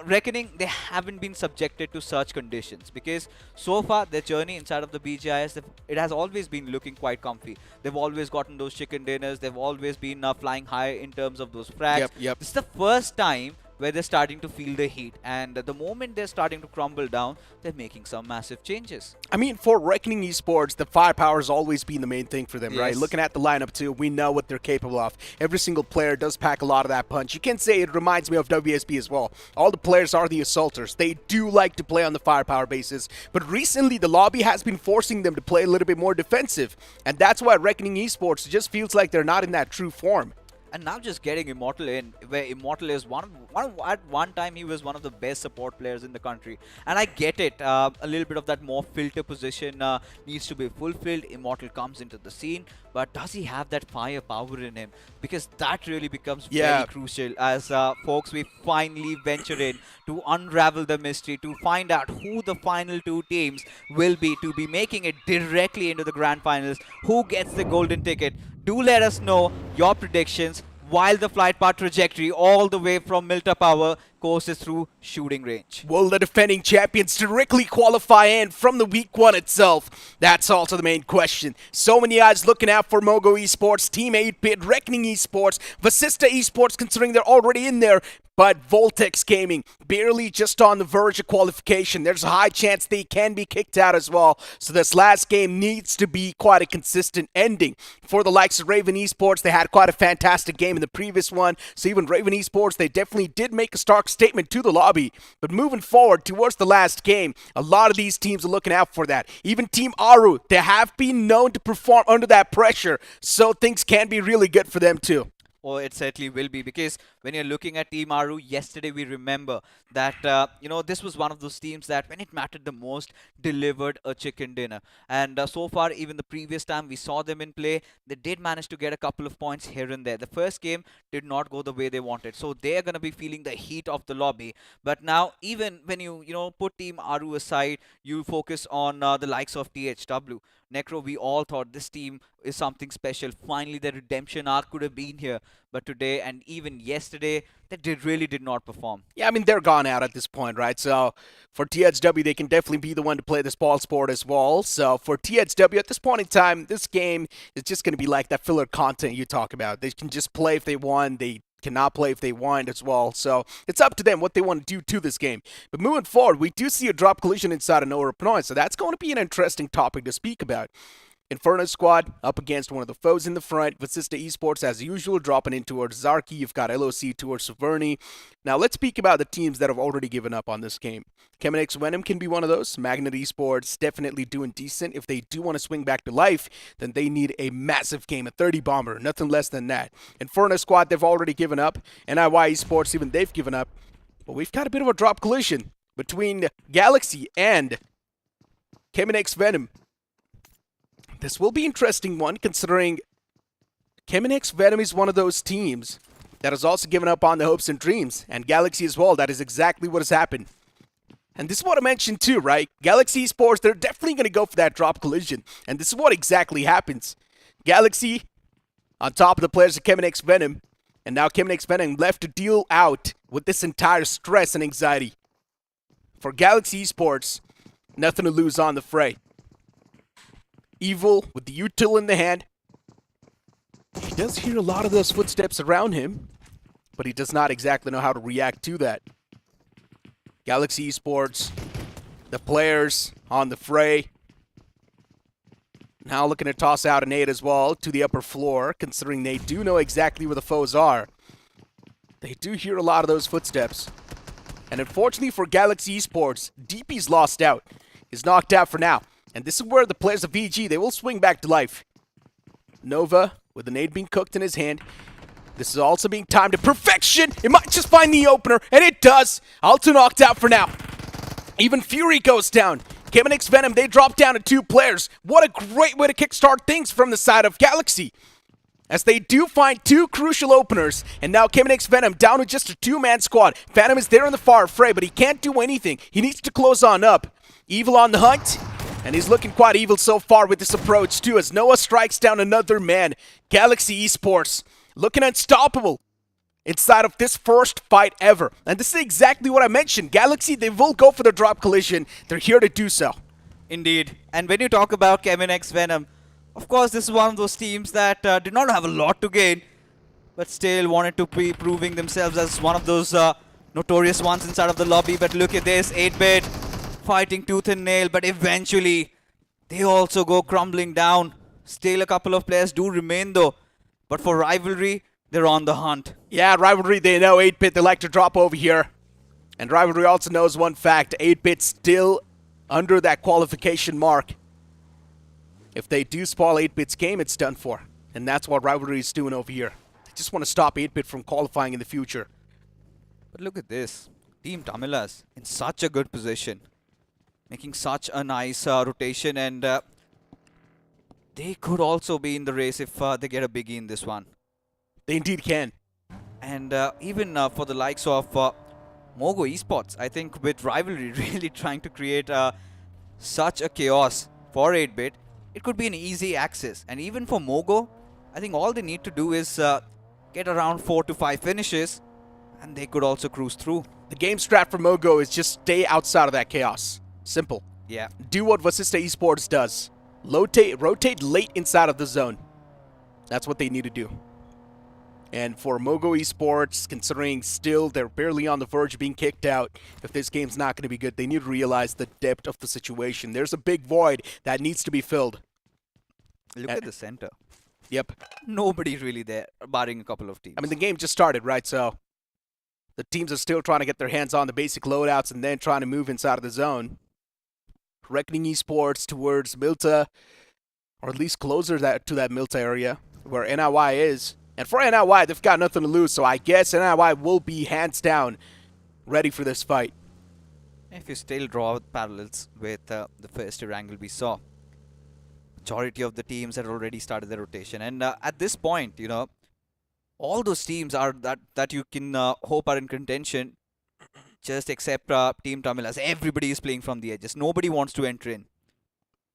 Reckoning, they haven't been subjected to such conditions, because so far their journey inside of the BGIS, it has always been looking quite comfy. They've always gotten those chicken dinners. They've always been flying high in terms of those frags. Yep. This is the first time where they're starting to feel the heat, and the moment they're starting to crumble down, they're making some massive changes. I mean, for Reckoning Esports, the firepower has always been the main thing for them, right? Looking at the lineup too, we know what they're capable of. Every single player does pack a lot of that punch. You can say it reminds me of WSB as well. All the players are the assaulters. They do like to play on the firepower basis, but recently the lobby has been forcing them to play a little bit more defensive, and that's why Reckoning Esports just feels like they're not in that true form. And now just getting Immortal in, where Immortal is at one time he was one of the best support players in the country. And I get it, a little bit of that more filter position needs to be fulfilled. Immortal comes into the scene, but does he have that firepower in him? Because that really becomes very crucial as folks, we finally venture in to unravel the mystery, to find out who the final two teams will be to be making it directly into the grand finals. Who gets the golden ticket? Do let us know your predictions while the flight path trajectory all the way from Milta Power courses through shooting range. Will the defending champions directly qualify in from the week 1 itself? That's also the main question. So many eyes looking out for Mogo Esports, Team 8-Bit, Reckoning Esports, Vasista Esports, considering they're already in there. But Voltex Gaming, barely just on the verge of qualification. There's a high chance they can be kicked out as well. So this last game needs to be quite a consistent ending. For the likes of Raven Esports, they had quite a fantastic game in the previous one. So even Raven Esports, they definitely did make a stark statement to the lobby. But moving forward towards the last game, a lot of these teams are looking out for that. Even Team Aru, they have been known to perform under that pressure. So things can be really good for them too. Oh, it certainly will be, because when you're looking at Team Aru, yesterday we remember that, this was one of those teams that when it mattered the most, delivered a chicken dinner. And so far, even the previous time we saw them in play, they did manage to get a couple of points here and there. The first game did not go the way they wanted. So they're going to be feeling the heat of the lobby. But now, even when you put Team Aru aside, you focus on the likes of THW. Necro, we all thought this team is something special. Finally, the redemption arc could have been here. But today and even yesterday, they really did not perform. Yeah, I mean, they're gone out at this point, right? So for THW, they can definitely be the one to play this ball sport as well. So for THW, at this point in time, this game is just going to be like that filler content you talk about. They can just play if they want. They cannot play if they want as well. So it's up to them what they want to do to this game. But moving forward, we do see a drop collision inside of Nora Pinoy. So that's going to be an interesting topic to speak about. Inferno Squad up against one of the foes in the front. Vasista Esports, as usual, dropping in towards Zarki. You've got LOC towards Saverni. Now, let's speak about the teams that have already given up on this game. Cheminix Venom can be one of those. Magnet Esports definitely doing decent. If they do want to swing back to life, then they need a massive game, a 30 bomber, nothing less than that. Inferno Squad, they've already given up. NIY Esports, even they've given up. But we've got a bit of a drop collision between Galaxy and Cheminix Venom. This will be an interesting one, considering Cheminix Venom is one of those teams that has also given up on the hopes and dreams, and Galaxy as well. That is exactly what has happened. And this is what I mentioned too, right? Galaxy Esports, they're definitely going to go for that drop collision, and this is what exactly happens. Galaxy on top of the players of Cheminix Venom, and now Cheminix Venom left to deal out with this entire stress and anxiety. For Galaxy Esports, nothing to lose on the fray. Evil with the util in the hand. He does hear a lot of those footsteps around him, but he does not exactly know how to react to that. Galaxy Esports, the players on the fray. Now looking to toss out an 8 as well to the upper floor, considering they do know exactly where the foes are. They do hear a lot of those footsteps. And unfortunately for Galaxy Esports, DP's lost out. He's knocked out for now. And this is where the players of VG, they will swing back to life. Nova, with an 8 being cooked in his hand. This is also being timed to perfection. It might just find the opener, and it does. Alto knocked out for now. Even Fury goes down. Cheminix Venom, they drop down to 2 players. What a great way to kickstart things from the side of Galaxy. as they do find two crucial openers, and now Keminix Venom down with just a two-man squad. Phantom is there in the far fray, but he can't do anything. He needs to close on up. Evil on the hunt, and he's looking quite evil so far with this approach too, as Noah strikes down another man. Galaxy Esports looking unstoppable inside of this first fight ever. And this is exactly what I mentioned. Galaxy, they will go for the drop collision. They're here to do so. Indeed. And when you talk about Kevin X Venom, of course, this is one of those teams that did not have a lot to gain, but still wanted to be proving themselves as one of those notorious ones inside of the lobby. But look at this, 8-bit fighting tooth and nail, but eventually they also go crumbling down. Still a couple of players do remain though, but for Rivalry, they're on the hunt. Yeah, Rivalry, they know 8-bit, they like to drop over here. And Rivalry also knows one fact, 8-bit still under that qualification mark. If they do spoil 8-bit's game, it's done for. And that's what Rivalry is doing over here. They just want to stop 8-bit from qualifying in the future. But look at this. Team Tamilas in such a good position. Making such a nice rotation, and they could also be in the race if they get a biggie in this one. They indeed can. And even for the likes of Mogo Esports, I think with Rivalry really trying to create such a chaos for 8-bit, it could be an easy access. And even for Mogo, I think all they need to do is get around 4 to 5 finishes, and they could also cruise through. The game strat for Mogo is just stay outside of that chaos. Simple. Yeah. Do what Vasista Esports does. Rotate late inside of the zone. That's what they need to do. And for Mogo Esports, considering still they're barely on the verge of being kicked out, if this game's not going to be good, they need to realize the depth of the situation. There's a big void that needs to be filled. Look at the center. Yep. Nobody really there, barring a couple of teams. I mean, the game just started, right? So the teams are still trying to get their hands on the basic loadouts and then trying to move inside of the zone. Reckoning Esports towards Milta, or at least closer to that Milta area where NIY is. And for NIY, they've got nothing to lose, so I guess NIY will be hands down ready for this fight. If you still draw parallels with the first Erangel we saw, majority of the teams had already started their rotation. And at this point, you know, all those teams are that you can hope are in contention, just except Team Tamilas. Everybody is playing from the edges. Nobody wants to enter in.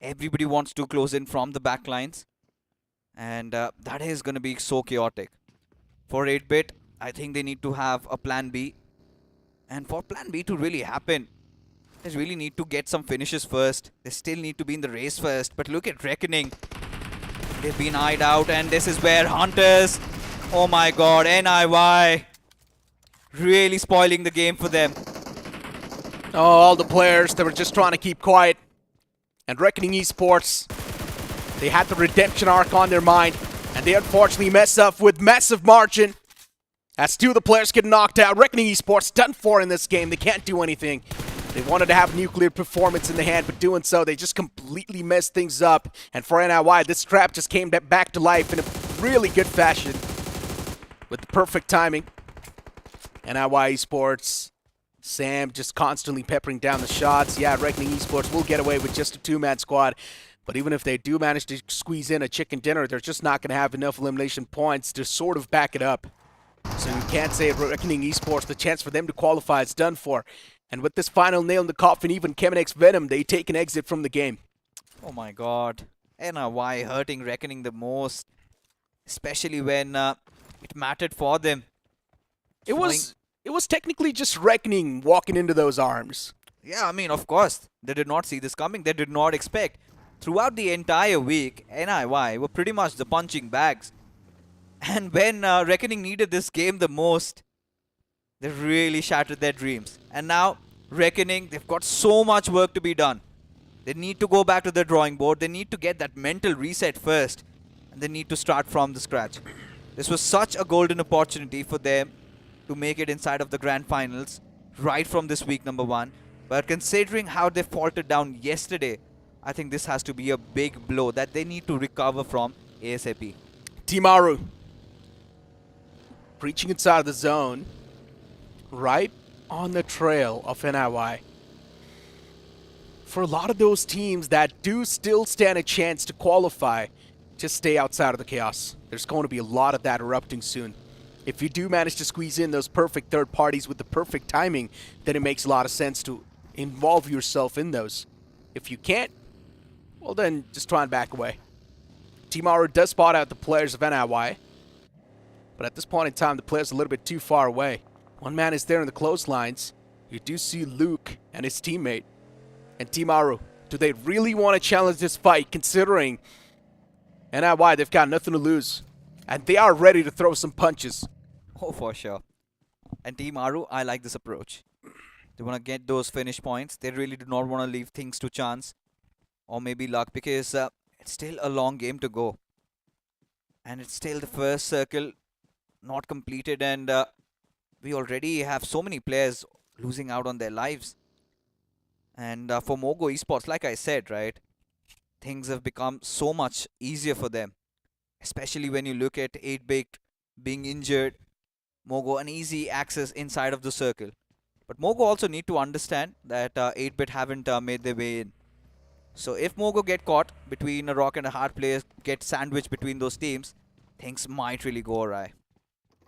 Everybody wants to close in from the back lines. And that is going to be so chaotic. For 8-bit, I think they need to have a plan B. And for plan B to really happen, they really need to get some finishes first. They still need to be in the race first. But look at Reckoning. They've been eyed out, and this is where Hunters, oh my god, NIY, really spoiling the game for them. Oh, all the players that were just trying to keep quiet. And Reckoning Esports, they had the redemption arc on their mind, and they unfortunately mess up with massive margin. As two of the players get knocked out, Reckoning Esports done for in this game. They can't do anything. They wanted to have nuclear performance in the hand, but doing so, they just completely messed things up. And for NIY, this trap just came back to life in a really good fashion with the perfect timing. NIY Esports, Sam just constantly peppering down the shots. Yeah, Reckoning Esports will get away with just a two-man squad. But even if they do manage to squeeze in a chicken dinner, they're just not going to have enough elimination points to sort of back it up. So you can't say Reckoning Esports, the chance for them to qualify is done for. And with this final nail in the coffin, even Keminix Venom, they take an exit from the game. Oh my god. NIY hurting Reckoning the most. Especially when it mattered for them. It was technically just Reckoning walking into those arms. Yeah, I mean, of course. They did not see this coming. They did not expect. Throughout the entire week, NIY were pretty much the punching bags. And when Reckoning needed this game the most, they really shattered their dreams. And now, Reckoning, they've got so much work to be done. They need to go back to the drawing board. They need to get that mental reset first. And they need to start from the scratch. This was such a golden opportunity for them to make it inside of the grand finals right from this week number 1. But considering how they faltered down yesterday, I think this has to be a big blow that they need to recover from ASAP. Timaru reaching inside of the zone, right on the trail of NIY. For a lot of those teams that do still stand a chance to qualify, just stay outside of the chaos. There's going to be a lot of that erupting soon. If you do manage to squeeze in those perfect third parties with the perfect timing, then it makes a lot of sense to involve yourself in those. If you can't, well then just try and back away. Team Aru does spot out the players of NIY, but at this point in time, the player's a little bit too far away. One man is there in the clotheslines. You do see Luke and his teammate. And Team Aru, do they really want to challenge this fight, considering NIY, they've got nothing to lose, and they are ready to throw some punches. Oh, for sure. And Team Aru, I like this approach. They want to get those finish points. They really do not want to leave things to chance or maybe luck, because it's still a long game to go. And it's still the first circle not completed, and we already have so many players losing out on their lives. And for Mogo Esports, like I said, right, things have become so much easier for them. Especially when you look at 8-Bit being injured, Mogo an easy access inside of the circle. But Mogo also need to understand that 8-Bit haven't made their way in. So if Mogo get caught between a rock and a hard player, get sandwiched between those teams, things might really go awry.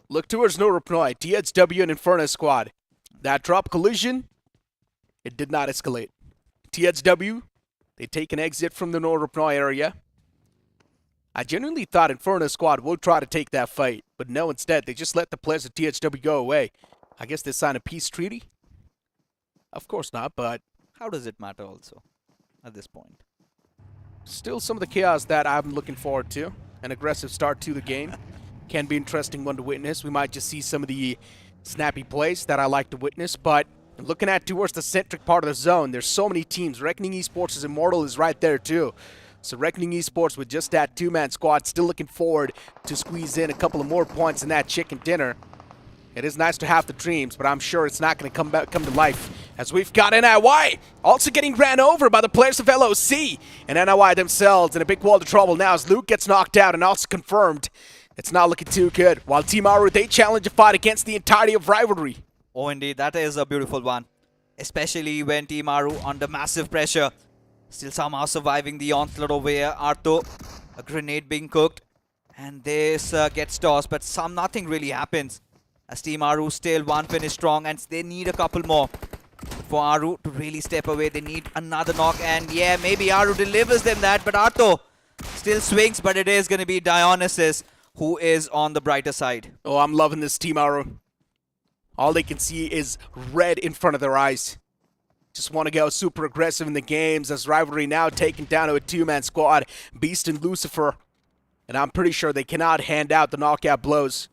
Look towards no reply. THW and Inferno squad. That drop collision, it did not escalate. THW, they take an exit from the no reply area. I genuinely thought Inferno squad would try to take that fight, but no, instead they just let the players of THW go away. I guess they signed a peace treaty? Of course not, but How does it matter also at this point? still some of the chaos that I'm looking forward to. An aggressive start to the game. Can be interesting one to witness. We might just see some of the snappy plays that I like to witness, but looking at towards the centric part of the zone, there's so many teams. Reckoning Esports' Immortal is right there too. So Reckoning Esports with just that two-man squad, still looking forward to squeeze in a couple of more points in that chicken dinner. It is nice to have the dreams, but I'm sure it's not going to come to life, as we've got NIY also getting ran over by the players of LOC. And NIY themselves in a big world of trouble now as Luke gets knocked out and also confirmed. It's not looking too good. While Team Aru, they challenge a fight against the entirety of Rivalry. Oh, indeed, that is a beautiful one. Especially when Team Aru under massive pressure. Still somehow surviving the onslaught over here. Arto, a grenade being cooked. And this gets tossed, but nothing really happens. As Team Aru still one finish strong, and they need a couple more for Aru to really step away. They need another knock, and yeah, maybe Aru delivers them that, but Arto still swings, but it is going to be Dionysus who is on the brighter side. Oh, I'm loving this Team Aru. All they can see is red in front of their eyes. Just want to go super aggressive in the games as Rivalry now taken down to a two-man squad, Beast and Lucifer. And I'm pretty sure they cannot hand out the knockout blows.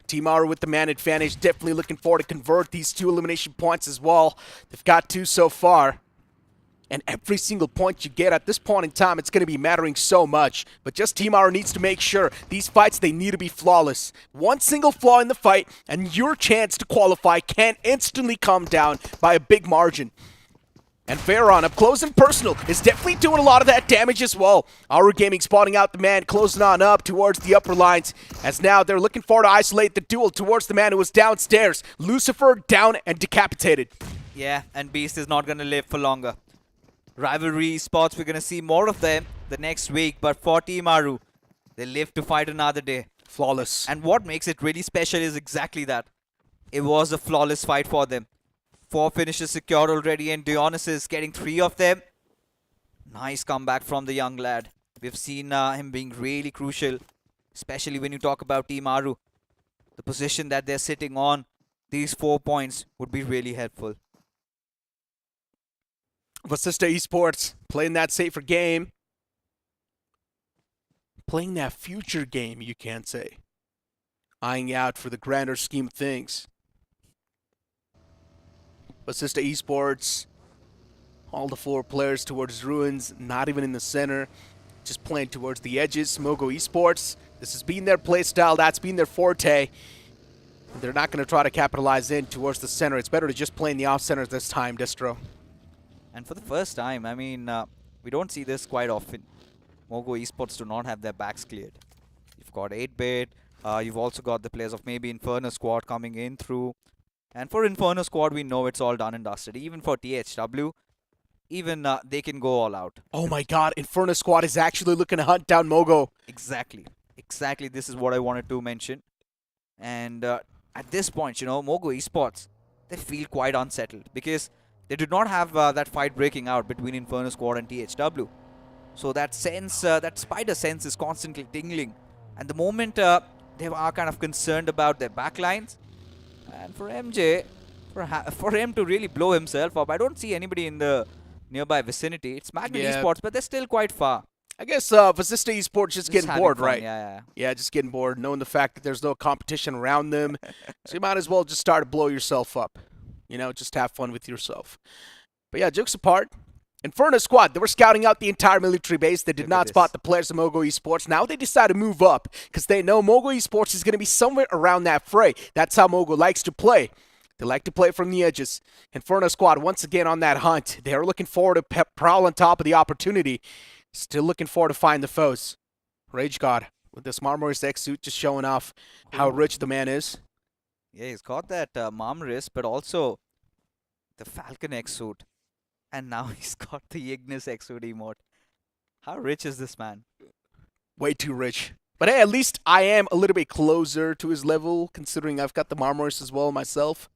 Team Aru with the man advantage, definitely looking forward to convert these two elimination points as well. They've got two so far. And every single point you get at this point in time, it's going to be mattering so much. But just Team Aru needs to make sure these fights, they need to be flawless. One single flaw in the fight, and your chance to qualify can instantly come down by a big margin. And Pharaon, up close and personal, is definitely doing a lot of that damage as well. Aru Gaming spotting out the man, closing on up towards the upper lines. As now they're looking for to isolate the duel towards the man who was downstairs. Lucifer down and decapitated. Yeah, and Beast is not going to live for longer. Rivalry spots, we're going to see more of them the next week. But for Team Aru, they live to fight another day. Flawless. And what makes it really special is exactly that. It was a flawless fight for them. 4 finishes secured already, and Dionysus getting 3 of them. Nice comeback from the young lad. We've seen him being really crucial, especially when you talk about Team Aru. The position that they're sitting on, these 4 points would be really helpful. Vasista Esports playing that safer game. Playing that future game, you can say. Eyeing out for the grander scheme of things. Vasista Esports, all the 4 players towards Ruins, not even in the center, just playing towards the edges. Mogo Esports, this has been their play style, that's been their forte. They're not going to try to capitalize in towards the center. It's better to just play in the off center this time, Distro. And for the first time, I mean, we don't see this quite often. Mogo Esports do not have their backs cleared. You've got 8-Bit, you've also got the players of maybe Inferno Squad coming in through. And for Inferno Squad, we know it's all done and dusted. Even for THW, even they can go all out. Oh my god, Inferno Squad is actually looking to hunt down Mogo. Exactly. Exactly. This is what I wanted to mention. And at this point, you know, Mogo Esports, they feel quite unsettled because they did not have that fight breaking out between Inferno Squad and THW. So that sense, that spider sense is constantly tingling. And the moment they are kind of concerned about their backlines, and for MJ, for him to really blow himself up, I don't see anybody in the nearby vicinity. It's Magnet Esports, but they're still quite far. I guess Vasista Esports just getting having bored, fun, right? Yeah. Just getting bored, knowing the fact that there's no competition around them. So you might as well just start to blow yourself up. You know, just have fun with yourself. But yeah, jokes apart, Inferno Squad, they were scouting out the entire military base. They did not spot the players of Mogo Esports. Now they decide to move up because they know Mogo Esports is going to be somewhere around that fray. That's how Mogo likes to play. They like to play from the edges. Inferno Squad, once again on that hunt. They are looking forward to prowl on top of the opportunity. Still looking forward to find the foes. Rage God, with this Marmoris X suit, just showing off how rich the man is. Yeah, he's got that Marmoris, but also the Falcon X suit. And now he's got the Ignis X suit emote. How rich is this man? Way too rich. But hey, at least I am a little bit closer to his level, considering I've got the Marmoris as well myself.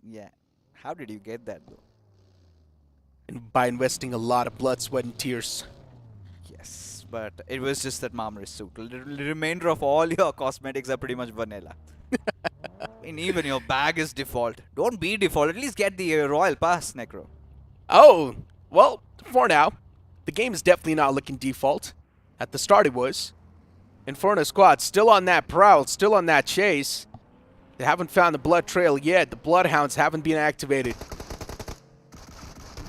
Yeah. How did you get that, though? And by investing a lot of blood, sweat, and tears. Yes, but it was just that Marmoris suit. The remainder of all your cosmetics are pretty much vanilla. And even your bag is default. Don't be default. At least get the Royal Pass, Necro. Oh, well, for now, the game is definitely not looking default. At the start it was. Inferno Squad still on that prowl, still on that chase. They haven't found the blood trail yet. The bloodhounds haven't been activated.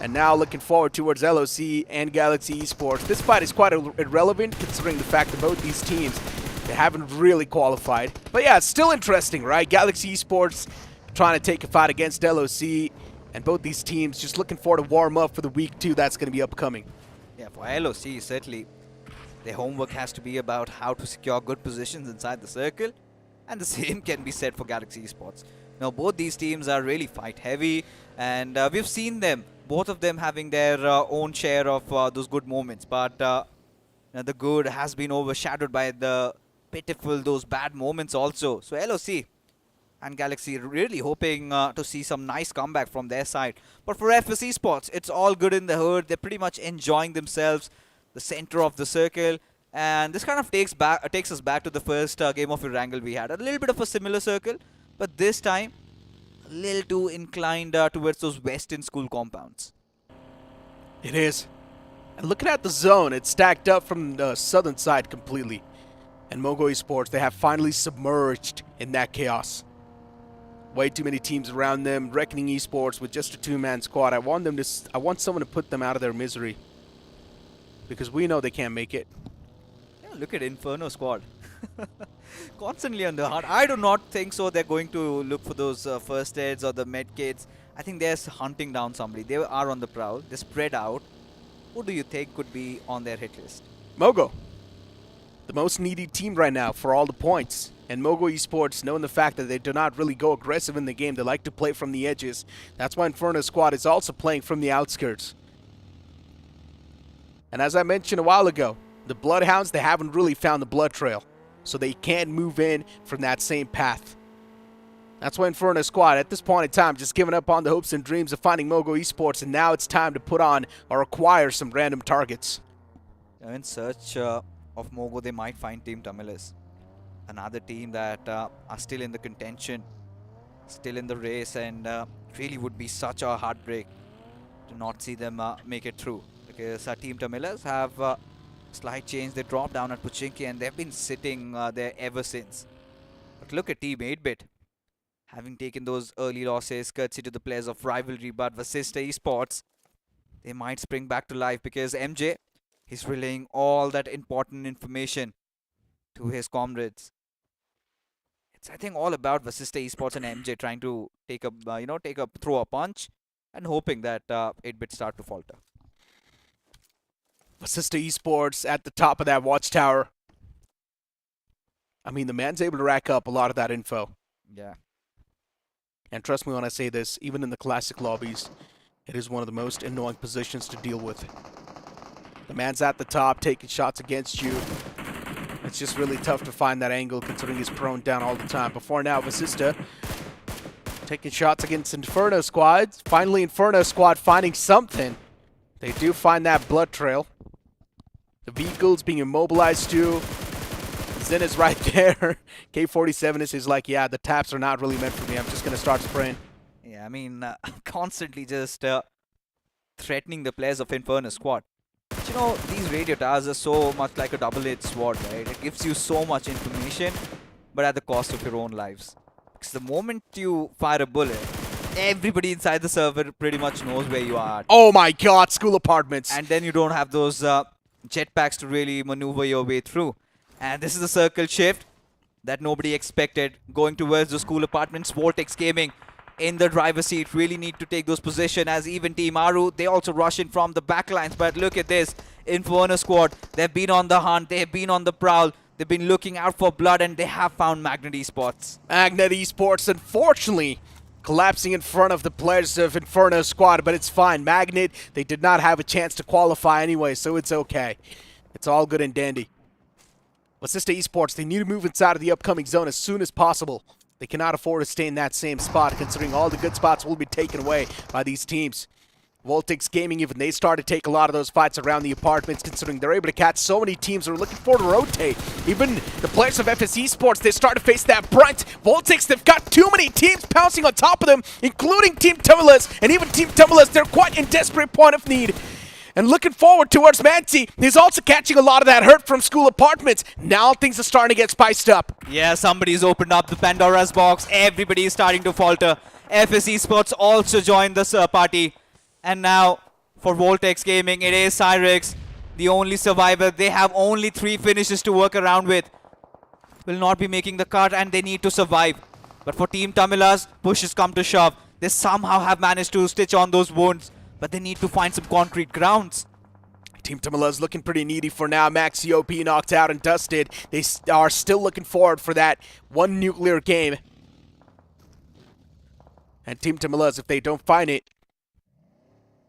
And now looking forward towards LOC and Galaxy Esports. This fight is quite irrelevant considering the fact that both these teams, they haven't really qualified. But yeah, it's still interesting, right? Galaxy Esports trying to take a fight against LOC. And both these teams just looking forward to warm up for the week 2 that's going to be upcoming. Yeah, for LOC, certainly their homework has to be about how to secure good positions inside the circle. And the same can be said for Galaxy Esports. Now, both these teams are really fight heavy. And we've seen them, both of them having their own share of those good moments. But the good has been overshadowed by the pitiful, those bad moments also. So LOC and Galaxy really hoping to see some nice comeback from their side. But for FS Esports, it's all good in the hood. They're pretty much enjoying themselves, the center of the circle. And this kind of takes us back to the first game of Erangel we had. A little bit of a similar circle, but this time a little too inclined towards those Western school compounds. It is. And looking at the zone, it's stacked up from the southern side completely. And Mogo Esports, they have finally submerged in that chaos. Way too many teams around them. Reckoning Esports with just a 2-man squad. I want someone to put them out of their misery. Because we know they can't make it. Yeah, look at Inferno Squad. Constantly on the hunt. I do not think so they're going to look for those first aids or the med kits. I think they're hunting down somebody. They are on the prowl. They're spread out. Who do you think could be on their hit list? Mogo. The most needy team right now for all the points. And Mogo Esports, knowing the fact that they do not really go aggressive in the game, they like to play from the edges. That's why Inferno Squad is also playing from the outskirts. And as I mentioned a while ago, the Bloodhounds, they haven't really found the blood trail. So they can't move in from that same path. That's why Inferno Squad, at this point in time, just giving up on the hopes and dreams of finding Mogo Esports, and now it's time to put on or acquire some random targets. In search of Mogo, they might find Team Tamilis. Another team that are still in the contention, still in the race, and really would be such a heartbreak to not see them make it through. Because Team Tamilas have slight change. They dropped down at Pochinki and they've been sitting there ever since. But look at Team 8-Bit. Having taken those early losses, courtesy to the players of Rivalry, but Vasista Esports, they might spring back to life because MJ, he's relaying all that important information to his comrades. It's, I think, all about Vasista Esports and MJ trying to throw a punch and hoping that 8-Bit start to falter. Vasista Esports at the top of that watchtower. I mean, the man's able to rack up a lot of that info. Yeah. And trust me when I say this, even in the classic lobbies, It is one of the most annoying positions to deal with. The man's at the top taking shots against you. It's just really tough to find that angle considering he's prone down all the time. Before now, Vasista taking shots against Inferno Squad. Finally, Inferno Squad finding something. They do find that blood trail. The vehicle's being immobilized too. Zen is right there. K47 is like, yeah, the taps are not really meant for me. I'm just going to start spraying. Yeah, I mean, constantly just threatening the players of Inferno Squad. But you know, these radio towers are so much like a double-edged sword, right? It gives you so much information, but at the cost of your own lives. Because the moment you fire a bullet, everybody inside the server pretty much knows where you are. Oh my god, school apartments. And then you don't have those jetpacks to really maneuver your way through. And this is a circle shift that nobody expected. Going towards the school apartments, Vortex Gaming in the driver's seat really need to take those positions, as even Team Aru, they also rush in from the backlines. But look at this, Inferno Squad, they've been on the hunt, they've been on the prowl, they've been looking out for blood, and they have found Magnet Esports. Magnet Esports, unfortunately, collapsing in front of the players of Inferno Squad, but it's fine. Magnet, they did not have a chance to qualify anyway, so it's okay. It's all good and dandy. Vasista Esports, they need to move inside of the upcoming zone as soon as possible. They cannot afford to stay in that same spot, considering all the good spots will be taken away by these teams. Voltex Gaming, even they start to take a lot of those fights around the apartments, considering they're able to catch so many teams who are looking for to rotate. Even the players of FS Esports, they start to face that brunt. Voltex, they've got too many teams pouncing on top of them, including Team Tumulus, and even Team Tumulus, they're quite in desperate point of need. And looking forward towards Manti, he's also catching a lot of that hurt from school apartments. Now things are starting to get spiced up. Yeah, somebody's opened up the Pandora's box. Everybody is starting to falter. FS Esports also joined this party. And now, for Voltex Gaming, it is Cyrix, the only survivor. They have only 3 finishes to work around with. Will not be making the cut, and they need to survive. But for Team Tamilas, push has come to shove. They somehow have managed to stitch on those wounds, but they need to find some concrete grounds. Team Tamila's looking pretty needy for now. Maxi OP knocked out and dusted. They are still looking forward for that one nuclear game. And Team Tamila's, if they don't find it,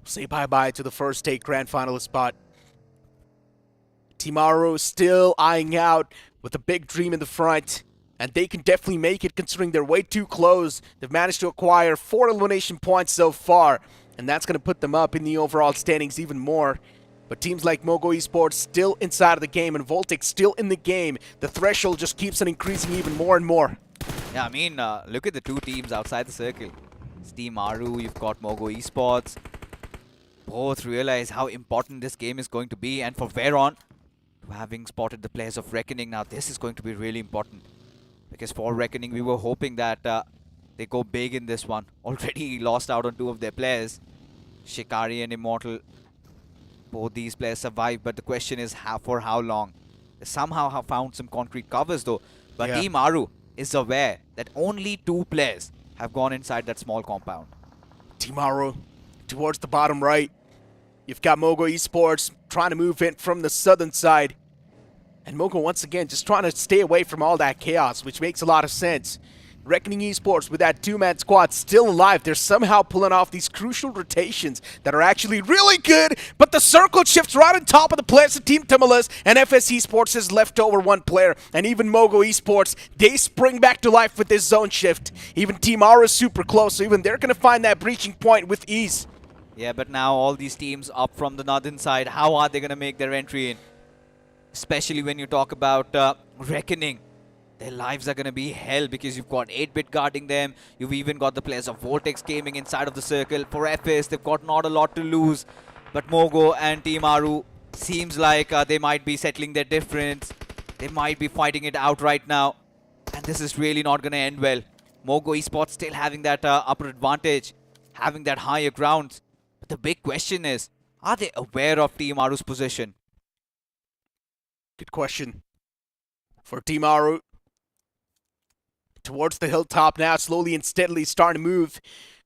say bye-bye to the first take grand finalist spot. Team Aru still eyeing out with a big dream in the front. And they can definitely make it considering they're way too close. They've managed to acquire 4 elimination points so far. And that's going to put them up in the overall standings even more. But teams like Mogo Esports still inside of the game and Voltex still in the game. The threshold just keeps on increasing even more and more. Yeah, I mean, look at the 2 teams outside the circle. It's Team Aru, you've got Mogo Esports. Both realize how important this game is going to be. And for Veron, having spotted the players of Reckoning, now this is going to be really important. Because for Reckoning, we were hoping that they go big in this one. Already lost out on 2 of their players. Shikari and Immortal. Both these players survived, but the question is for how long? They somehow have found some concrete covers though. But yeah. Team Aru is aware that only 2 players have gone inside that small compound. Team Aru towards the bottom right. You've got Mogo Esports trying to move in from the southern side. And Mogo once again just trying to stay away from all that chaos, which makes a lot of sense. Reckoning Esports with that 2-man squad still alive. They're somehow pulling off these crucial rotations that are actually really good, but the circle shifts right on top of the players of Team Timilas, and FS Esports has left over 1 player. And even Mogo Esports, they spring back to life with this zone shift. Even Team Aura is super close, so even they're going to find that breaching point with ease. Yeah, but now all these teams up from the northern side, how are they going to make their entry in? Especially when you talk about Reckoning. Their lives are going to be hell because you've got 8-bit guarding them. You've even got the players of Vortex Gaming inside of the circle. For FS, they've got not a lot to lose. But Mogo and Team Aru seems like they might be settling their difference. They might be fighting it out right now. And this is really not going to end well. Mogo Esports still having that upper advantage, having that higher ground. But the big question is, are they aware of Team Aru's position? Good question. For Team Aru, towards the hilltop now, slowly and steadily starting to move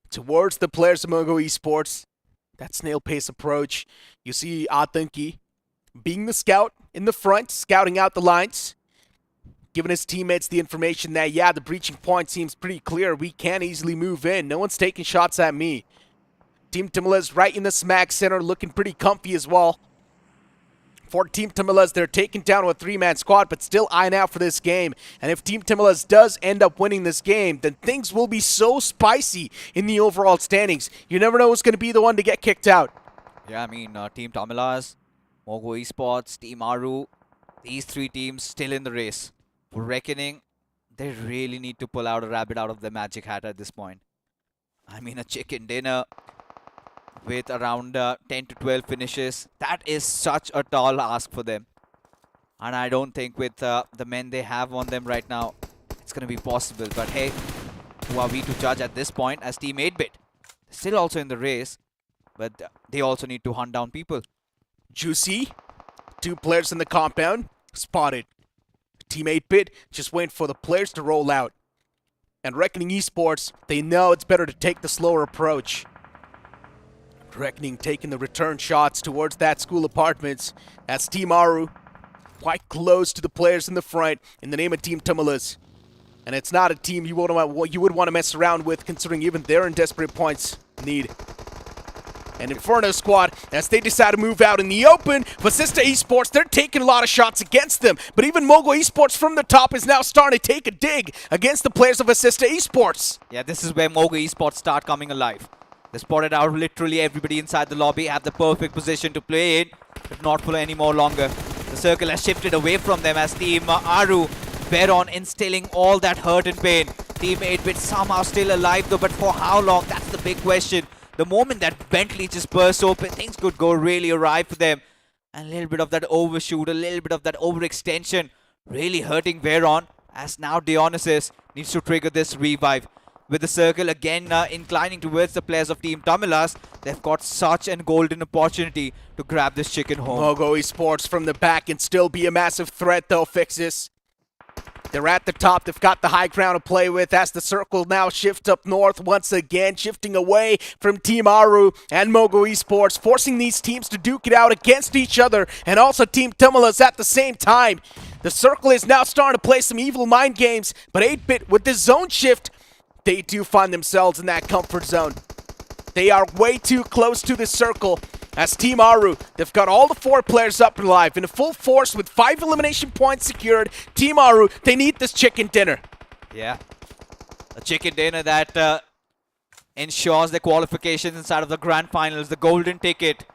towards the players of Mogo Esports. That snail pace approach. You see Atanki being the scout in the front, scouting out the lines, giving his teammates the information that, yeah, the breaching point seems pretty clear. We can easily move in. No one's taking shots at me. Team Tamila's right in the smack center, looking pretty comfy as well. For Team Tamila's, they're taken down with a 3-man squad, but still eyeing out for this game. And if Team Tamila's does end up winning this game, then things will be so spicy in the overall standings. You never know who's going to be the one to get kicked out. Yeah, I mean, Team Tamilas, Mogo Esports, Team Aru, these three teams still in the race. For Reckoning, they really need to pull out a rabbit out of their magic hat at this point. I mean, a chicken dinner with around 10 to 12 finishes. That is such a tall ask for them. And I don't think with the men they have on them right now, it's going to be possible. But hey, who are we to judge at this point as Team 8-Bit? Still also in the race, but they also need to hunt down people. Juicy, 2 players in the compound, spotted. Team 8-Bit just waiting for the players to roll out. And Reckoning Esports, they know it's better to take the slower approach. Reckoning taking the return shots towards that school apartments. That's Team Aru, quite close to the players in the front in the name of Team Tamilas. And it's not a team you would want to mess around with, considering even they're in desperate points need. And Inferno Squad, as they decide to move out in the open, Vasista Esports, they're taking a lot of shots against them. But even Mogo Esports from the top is now starting to take a dig against the players of Vasista Esports. Yeah, this is where Mogo Esports start coming alive. They spotted out literally everybody inside the lobby, have the perfect position to play it, but not for any more longer. The circle has shifted away from them as Team Aru bear on instilling all that hurt and pain. Team 8-Bit somehow still alive though, but for how long? That's the big question. The moment that Bentley just bursts open, things could go really awry for them. And a little bit of that overshoot, a little bit of that overextension really hurting Veron, as now Dionysus needs to trigger this revive. With the circle again inclining towards the players of Team Tamilas, they've got such a golden opportunity to grab this chicken home. Mogo Esports from the back can still be a massive threat though, Fixes. They're at the top, they've got the high ground to play with as the circle now shifts up north once again, shifting away from Team Aru and Mogo Esports, forcing these teams to duke it out against each other, and also Team Tamilas at the same time. The circle is now starting to play some evil mind games, but 8-Bit with this zone shift, they do find themselves in that comfort zone. They are way too close to the circle as Team Aru, they've got all the 4 players up and alive in a full force with 5 elimination points secured. Team Aru, they need this chicken dinner. Yeah, a chicken dinner that ensures the qualifications inside of the grand finals. The golden ticket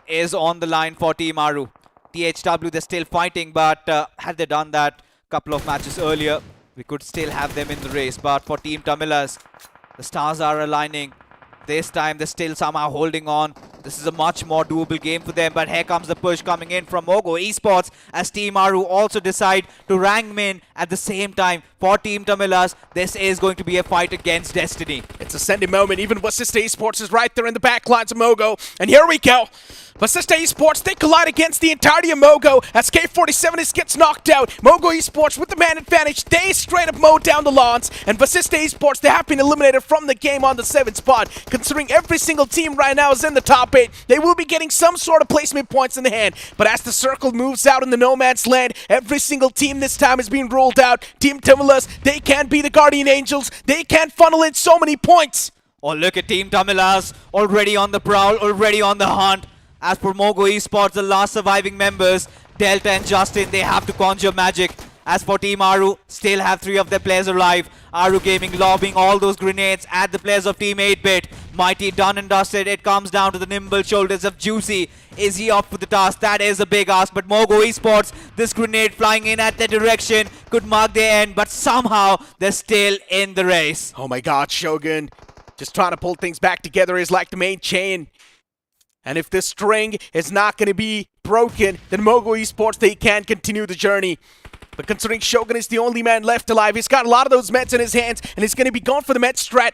is on the line for Team Aru. THW, they're still fighting, but had they done that a couple of matches earlier, we could still have them in the race. But for Team Tamilas, the stars are aligning. This time they're still somehow holding on. This is a much more doable game for them. But here comes the push coming in from Mogo Esports as Team Aru also decide to rank in at the same time. For Team Tamilas, this is going to be a fight against destiny. It's a sending moment. Even Vasista Esports is right there in the back lines of Mogo. And here we go. Vasista Esports, they collide against the entirety of Mogo as K47 gets knocked out. Mogo Esports with the man advantage, they straight up mow down the lawns. And Vasista Esports, they have been eliminated from the game on the 7th spot. Considering every single team right now is in the top 8, they will be getting some sort of placement points in the hand. But as the circle moves out in the no man's land, every single team this time is being ruled out. Team Tamilas, they can't be the Guardian Angels. They can't funnel in so many points. Oh, look at Team Tamilas, already on the prowl, already on the hunt. As for Mogo Esports, the last surviving members, Delta and Justin, they have to conjure magic. As for Team Aru, still have 3 of their players alive. Aru Gaming lobbing all those grenades at the players of Team 8-Bit. Mighty done and dusted. It comes down to the nimble shoulders of Juicy. Is he up for the task? That is a big ask. But Mogo Esports, this grenade flying in at their direction could mark their end. But somehow, they're still in the race. Oh my god, Shogun. Just trying to pull things back together is like the main chain. And if this string is not going to be broken, then Mogo Esports, they can continue the journey. But considering Shogun is the only man left alive, he's got a lot of those meds in his hands, and he's going to be going for the med strat.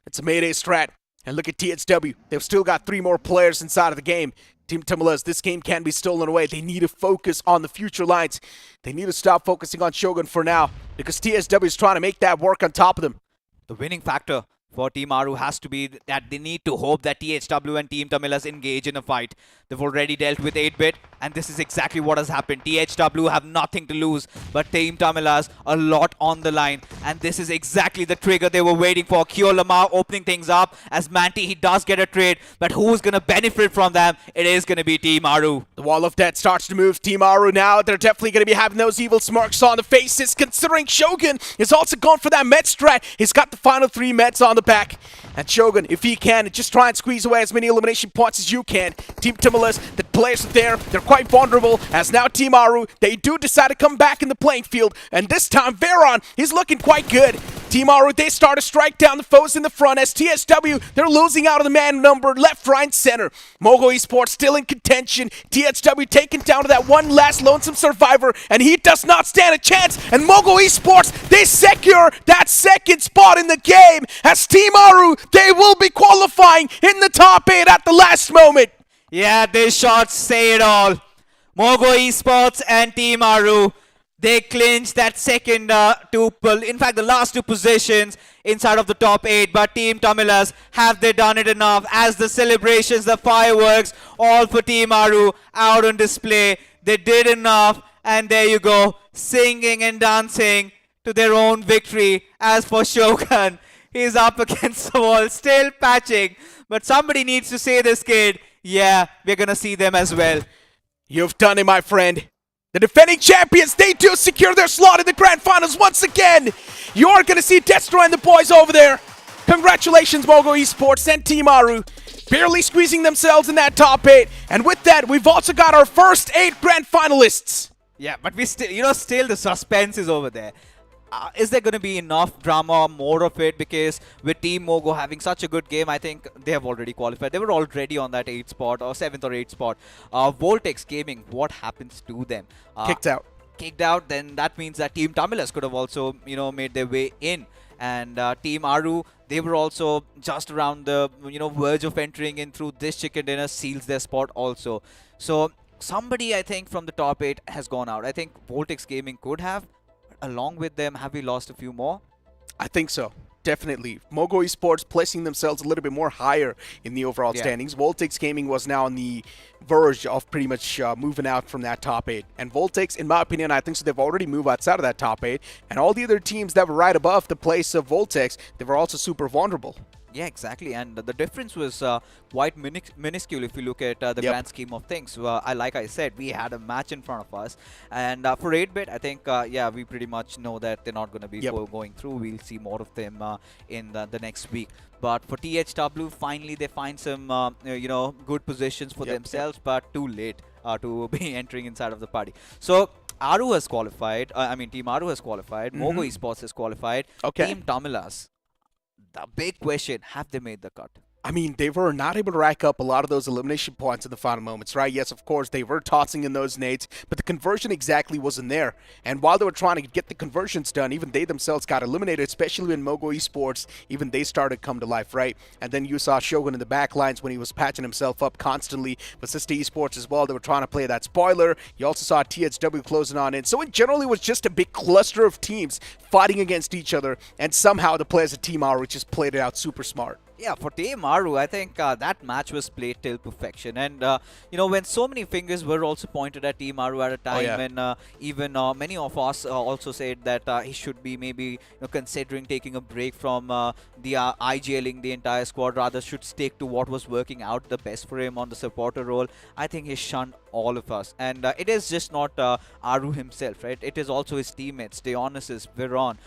It's a Mayday strat. And look at THW. They've still got 3 more players inside of the game. Team Tamilas, this game can be stolen away. They need to focus on the future lines. They need to stop focusing on Shogun for now, because TSW is trying to make that work on top of them. The winning factor for Team Aru has to be that they need to hope that THW and Team Tamilas engage in a fight. They've already dealt with 8-bit, and this is exactly what has happened. THW have nothing to lose, but Team Tamilas a lot on the line, and this is exactly the trigger they were waiting for. Kyo Lamar opening things up as Manti, he does get a trade, but who's going to benefit from them? It is going to be Team Aru. The wall of death starts to move. Team Aru now, they're definitely going to be having those evil smirks on the faces, considering Shogun is also going for that med strat. He's got the final 3 meds on the back. And Shogun, if he can, just try and squeeze away as many elimination points as you can. Team Timilas, the players are there, they're quite vulnerable, as now Team Aru, they do decide to come back in the playing field, and this time Veron, he's looking quite good. Team Aru, they start to strike down the foes in the front, as TSW, they're losing out of the man number left, right, and center. Mogo Esports still in contention. TSW taken down to that one last lonesome survivor, and he does not stand a chance, and Mogo Esports, they secure that second spot in the game, as Team Aru, they will be qualifying in the top 8 at the last moment. Yeah, these shots say it all. Mogo Esports and Team Aru, they clinch that second in fact the last 2 positions inside of the top 8, but Team Tamilas, have they done it enough? As the celebrations, the fireworks, all for Team Aru out on display. They did enough, and there you go, singing and dancing to their own victory. As for Shogun, he's up against the wall, still patching, but somebody needs to say this kid, yeah, we're gonna see them as well. You've done it, my friend. The defending champions, they do secure their slot in the grand finals once again. You're going to see Destroy and the boys over there. Congratulations, Mogo Esports and Team Aru. Barely squeezing themselves in that top 8. And with that, we've also got our first 8 grand finalists. Yeah, but we still, still the suspense is over there. Is there going to be enough drama, more of it? Because with Team Mogo having such a good game, I think they have already qualified. They were already on that 8th spot or 7th or 8th spot. Voltex Gaming, what happens to them? Kicked out. Kicked out, then that means that Team Tamilas could have also, made their way in. And Team Aru, they were also just around the, verge of entering in through this chicken dinner, seals their spot also. So somebody, I think, from the top 8 has gone out. I think Voltex Gaming could have. Along with them, have we lost a few more? I think so. Definitely. Mogo Esports placing themselves a little bit more higher in the overall standings. Voltex Gaming was now on the verge of pretty much moving out from that top 8. And Voltex, in my opinion, I think so they've already moved outside of that top 8. And all the other teams that were right above the place of Voltex, they were also super vulnerable. Yeah, exactly. And the difference was quite minuscule if you look at the grand scheme of things. Like I said, we had a match in front of us. And for 8-bit, I think, we pretty much know that they're not going to be going through. We'll see more of them in the next week. But for THW, finally they find some, good positions for themselves, but too late to be entering inside of the party. So Aru has qualified. Team Aru has qualified. Mogo Esports has qualified. Team Tamilas. The big question, have they made the cut? I mean, they were not able to rack up a lot of those elimination points in the final moments, right? Yes, of course, they were tossing in those nades, but the conversion exactly wasn't there. And while they were trying to get the conversions done, even they themselves got eliminated, especially when Mogo Esports, even they started to come to life, right? And then you saw Shogun in the back lines when he was patching himself up constantly. But Sister Esports as well, they were trying to play that spoiler. You also saw THW closing on in. So in general, it was just a big cluster of teams fighting against each other, and somehow the players of Team Aru just played it out super smart. Yeah, for Team Aru, I think that match was played till perfection. And, when so many fingers were also pointed at Team Aru at a time, and even many of us also said that he should be maybe considering taking a break from the IGLing the entire squad, rather should stick to what was working out the best for him on the supporter role. I think he shunned all of us. And it is just not Aru himself, right? It is also his teammates, Dionysus, Veron.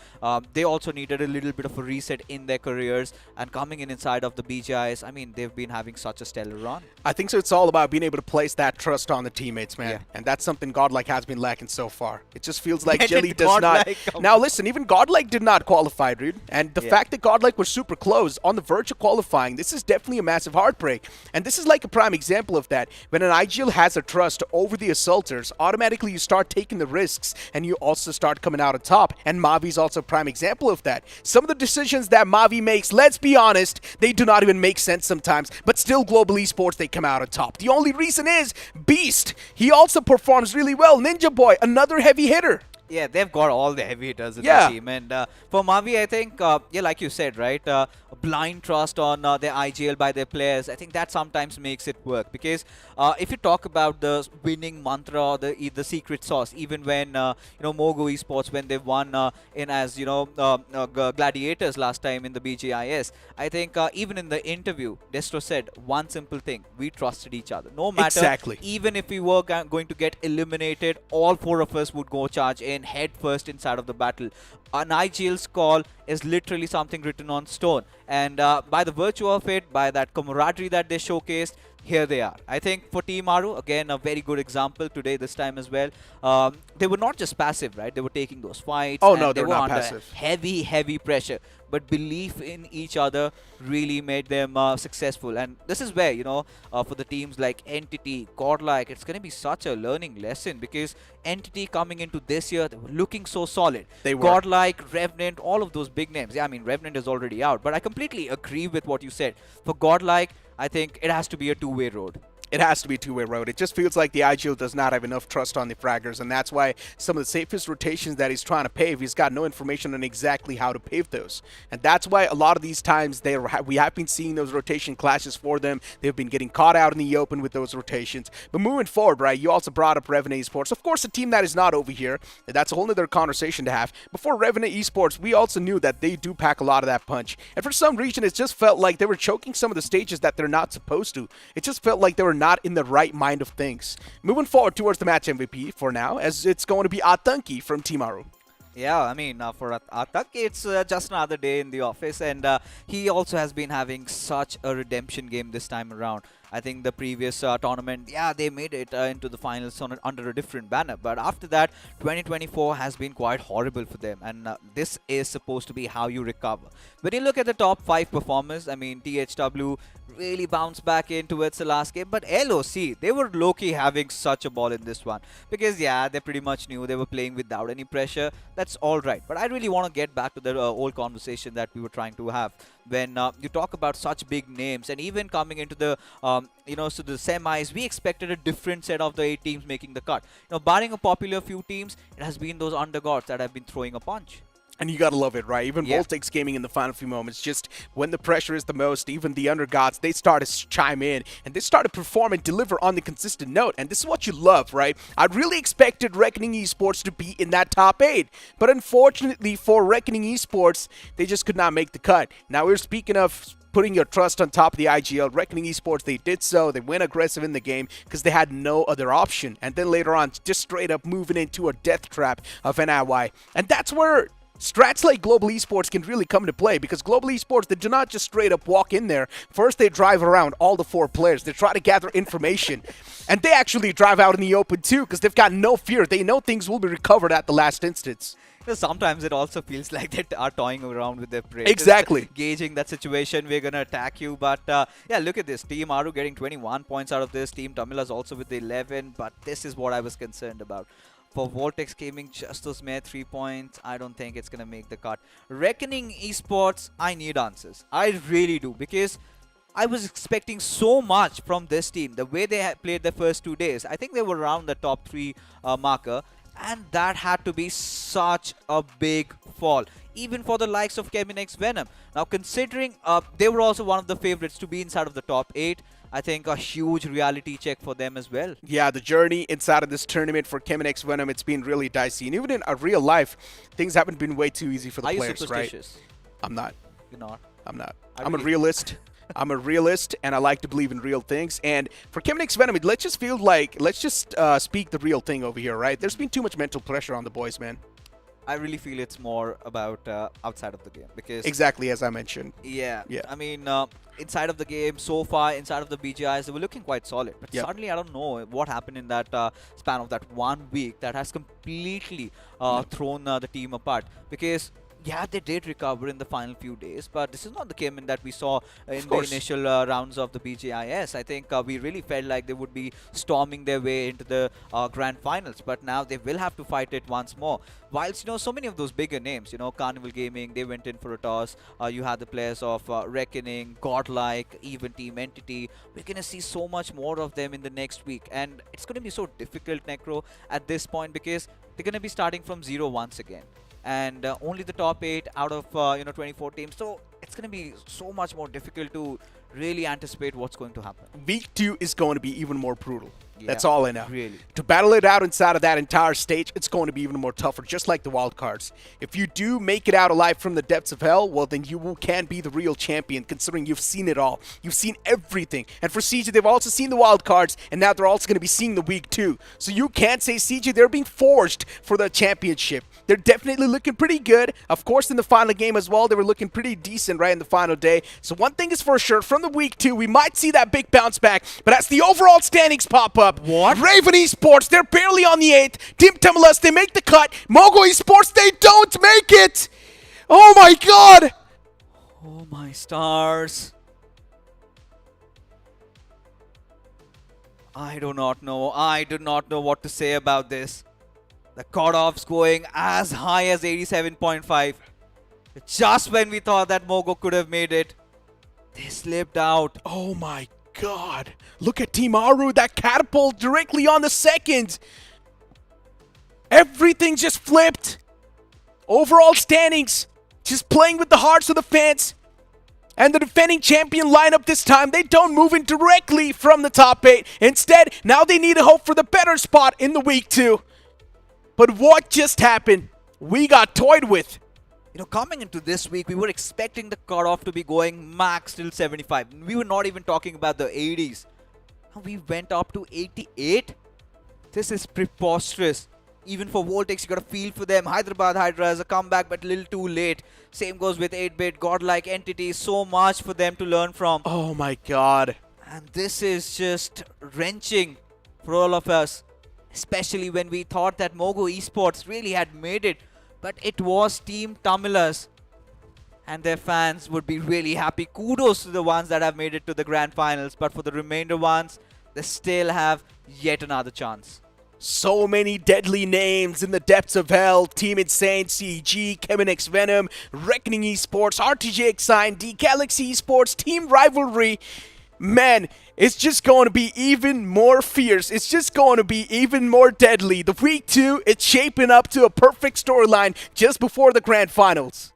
They also needed a little bit of a reset in their careers, and coming in inside of the BGIS, I mean, they've been having such a stellar run. I think so. It's all about being able to place that trust on the teammates, man. Yeah. And that's something Godlike has been lacking so far. It just feels like Jelly does not. Now, listen, even Godlike did not qualify, dude. And the fact that Godlike was super close, on the verge of qualifying, this is definitely a massive heartbreak. And this is like a prime example of that. When an IGL has a trust over the assaulters, automatically you start taking the risks, and you also start coming out on top. And Mavi's also a prime example of that. Some of the decisions that Mavi makes, let's be honest, they do not even make sense sometimes, but still Global Esports, they come out on top. The only reason is Beast. He also performs really well. Ninja Boy, another heavy hitter. Yeah, they've got all the heavy hitters in Yeah. the team. And for Mavi, I think, yeah, like you said, right, a blind trust on their IGL by their players, I think that sometimes makes it work. Because if you talk about the winning mantra or the secret sauce, even when, Mogo Esports, when they won in as, gladiators last time in the BGIS, I think even in the interview, Destro said one simple thing: we trusted each other. No matter, Exactly. even if we were going to get eliminated, all four of us would go charge in head first inside of the battle. An IGL's call is literally something written on stone, and by the virtue of it, by that camaraderie that they showcased, here they are. I think for Team Aru, again, a very good example today, this time as well. They were not just passive, right? They were taking those fights. Oh, and no, they were not under passive. heavy pressure. But belief in each other really made them successful. And this is where, for the teams like Entity, Godlike, it's going to be such a learning lesson, because Entity coming into this year, they were looking so solid. They were. Godlike, Revenant, all of those big names. Yeah, I mean, Revenant is already out. But I completely agree with what you said. For Godlike, I think it has to be a two-way road. It has to be a two-way road. It just feels like the IGL does not have enough trust on the fraggers, and that's why some of the safest rotations that he's trying to pave, he's got no information on exactly how to pave those. And that's why a lot of these times we have been seeing those rotation clashes for them. They've been getting caught out in the open with those rotations. But moving forward, right, you also brought up Revenant Esports. Of course, a team that is not over here, that's a whole other conversation to have. Before Revenant Esports, we also knew that they do pack a lot of that punch. And for some reason, it just felt like they were choking some of the stages that they're not supposed to. It just felt like they were not in the right mind of things. Moving forward towards the match MVP for now, as it's going to be Atanki from Team Aru. Yeah, I mean, for Atak, it's just another day in the office, and he also has been having such a redemption game this time around. I think the previous tournament, yeah, they made it into the finals under a different banner. But after that, 2024 has been quite horrible for them. And this is supposed to be how you recover. When you look at the top 5 performers, I mean, THW really bounced back in towards the last game. But LOC, they were low-key having such a ball in this one. Because, yeah, they pretty much knew they were playing without any pressure. That's all right. But I really want to get back to the old conversation that we were trying to have. When you talk about such big names, and even coming into the so the semis, we expected a different set of the 8 teams making the cut. Barring a popular few teams, it has been those undergods that have been throwing a punch. And you gotta love it, right? Even Yeah. Voltex Gaming in the final few moments, just when the pressure is the most, even the undergods, they start to chime in, and they start to perform and deliver on the consistent note. And this is what you love, right? I really expected Reckoning Esports to be in that top 8, but unfortunately for Reckoning Esports, they just could not make the cut. Now we're speaking of putting your trust on top of the IGL. Reckoning Esports, they did so. They went aggressive in the game because they had no other option. And then later on, just straight up moving into a death trap of NIY. And that's where strats like Global Esports can really come into play, because Global Esports, they do not just straight up walk in there. First, they drive around all the 4 players. They try to gather information. And they actually drive out in the open too, because they've got no fear. They know things will be recovered at the last instance. Sometimes it also feels like they are toying around with their prey. Exactly. Just gauging that situation, we're going to attack you. But yeah, look at this. Team Aru getting 21 points out of this. Team Tamila's also with the 11. But this is what I was concerned about. For Voltex Gaming, just those mere 3 points, I don't think it's going to make the cut. Reckoning Esports, I need answers. I really do. Because I was expecting so much from this team. The way they had played the first 2 days, I think they were around the top 3 marker. And that had to be such a big fall, even for the likes of Kevin X Venom. Now, considering they were also one of the favorites to be inside of the top 8, I think a huge reality check for them as well. Yeah, the journey inside of this tournament for Kevin X Venom, it's been really dicey. And even in a real life, things haven't been way too easy for the Are you players, right? superstitious? I'm not. You're not. I'm not. I I'm a really- realist. I'm a realist, and I like to believe in real things. And for Kevin X Venom, let's just feel like, let's just speak the real thing over here, right? There's been too much mental pressure on the boys, man. I really feel it's more about outside of the game, because Exactly as I mentioned. yeah, Yeah. I mean, inside of the game so far, inside of the BGIs, they were looking quite solid. But Yep. suddenly, I don't know what happened in that span of that 1 week that has completely thrown the team apart. Because yeah, they did recover in the final few days, but this is not the Cayman that we saw in the course. initial rounds of the BGIS. I think we really felt like they would be storming their way into the grand finals, but now they will have to fight it once more. Whilst, so many of those bigger names, Carnival Gaming, they went in for a toss. You had the players of Reckoning, Godlike, even Team Entity. We're going to see so much more of them in the next week, and it's going to be so difficult, Necro, at this point, because they're going to be starting from zero once again. And only the top 8 out of 24 teams, so it's going to be so much more difficult to really anticipate what's going to happen. Week 2 is going to be even more brutal. That's Yeah, all I know. really. To battle it out inside of that entire stage, it's going to be even more tougher, just like the wild cards. If you do make it out alive from the depths of hell, well, then you can be the real champion, considering you've seen it all. You've seen everything. And for CG, they've also seen the wild cards, and now they're also going to be seeing the week 2. So you can't say CG, they're being forged for the championship. They're definitely looking pretty good. Of course, in the final game as well, they were looking pretty decent right in the final day. So one thing is for sure, from the week 2, we might see that big bounce back. But as the overall standings pop up, Raven Esports, they're barely on the 8th. Team Tumulus, they make the cut. Mogo Esports, they don't make it. Oh my god. Oh my stars. I do not know. I do not know what to say about this. The cutoffs going as high as 87.5. Just when we thought that Mogo could have made it, they slipped out. Oh my god. Look at Team Aru, that catapult directly on the second. Everything just flipped. Overall standings, just playing with the hearts of the fans. And the defending champion lineup this time, they don't move in directly from the top 8. Instead, now they need to hope for the better spot in the week 2. But what just happened? We got toyed with. Coming into this week, we were expecting the cutoff to be going max till 75. We were not even talking about the 80s. And we went up to 88. This is preposterous. Even for Voltex, you got to feel for them. Hyderabad Hydra has a comeback, but a little too late. Same goes with 8-bit, Godlike Entity. So much for them to learn from. Oh my god. And this is just wrenching for all of us. Especially when we thought that Mogo Esports really had made it. But it was Team Tumulus. And their fans would be really happy. Kudos to the ones that have made it to the grand finals. But for the remainder ones, they still have yet another chance. So many deadly names in the depths of hell. Team Insane, CG, Kevin X Venom, Reckoning Esports, RTJ Sign, D Galaxy Esports, Team Rivalry. Man, it's just going to be even more fierce. It's just going to be even more deadly. The week 2, it's shaping up to a perfect storyline just before the grand finals.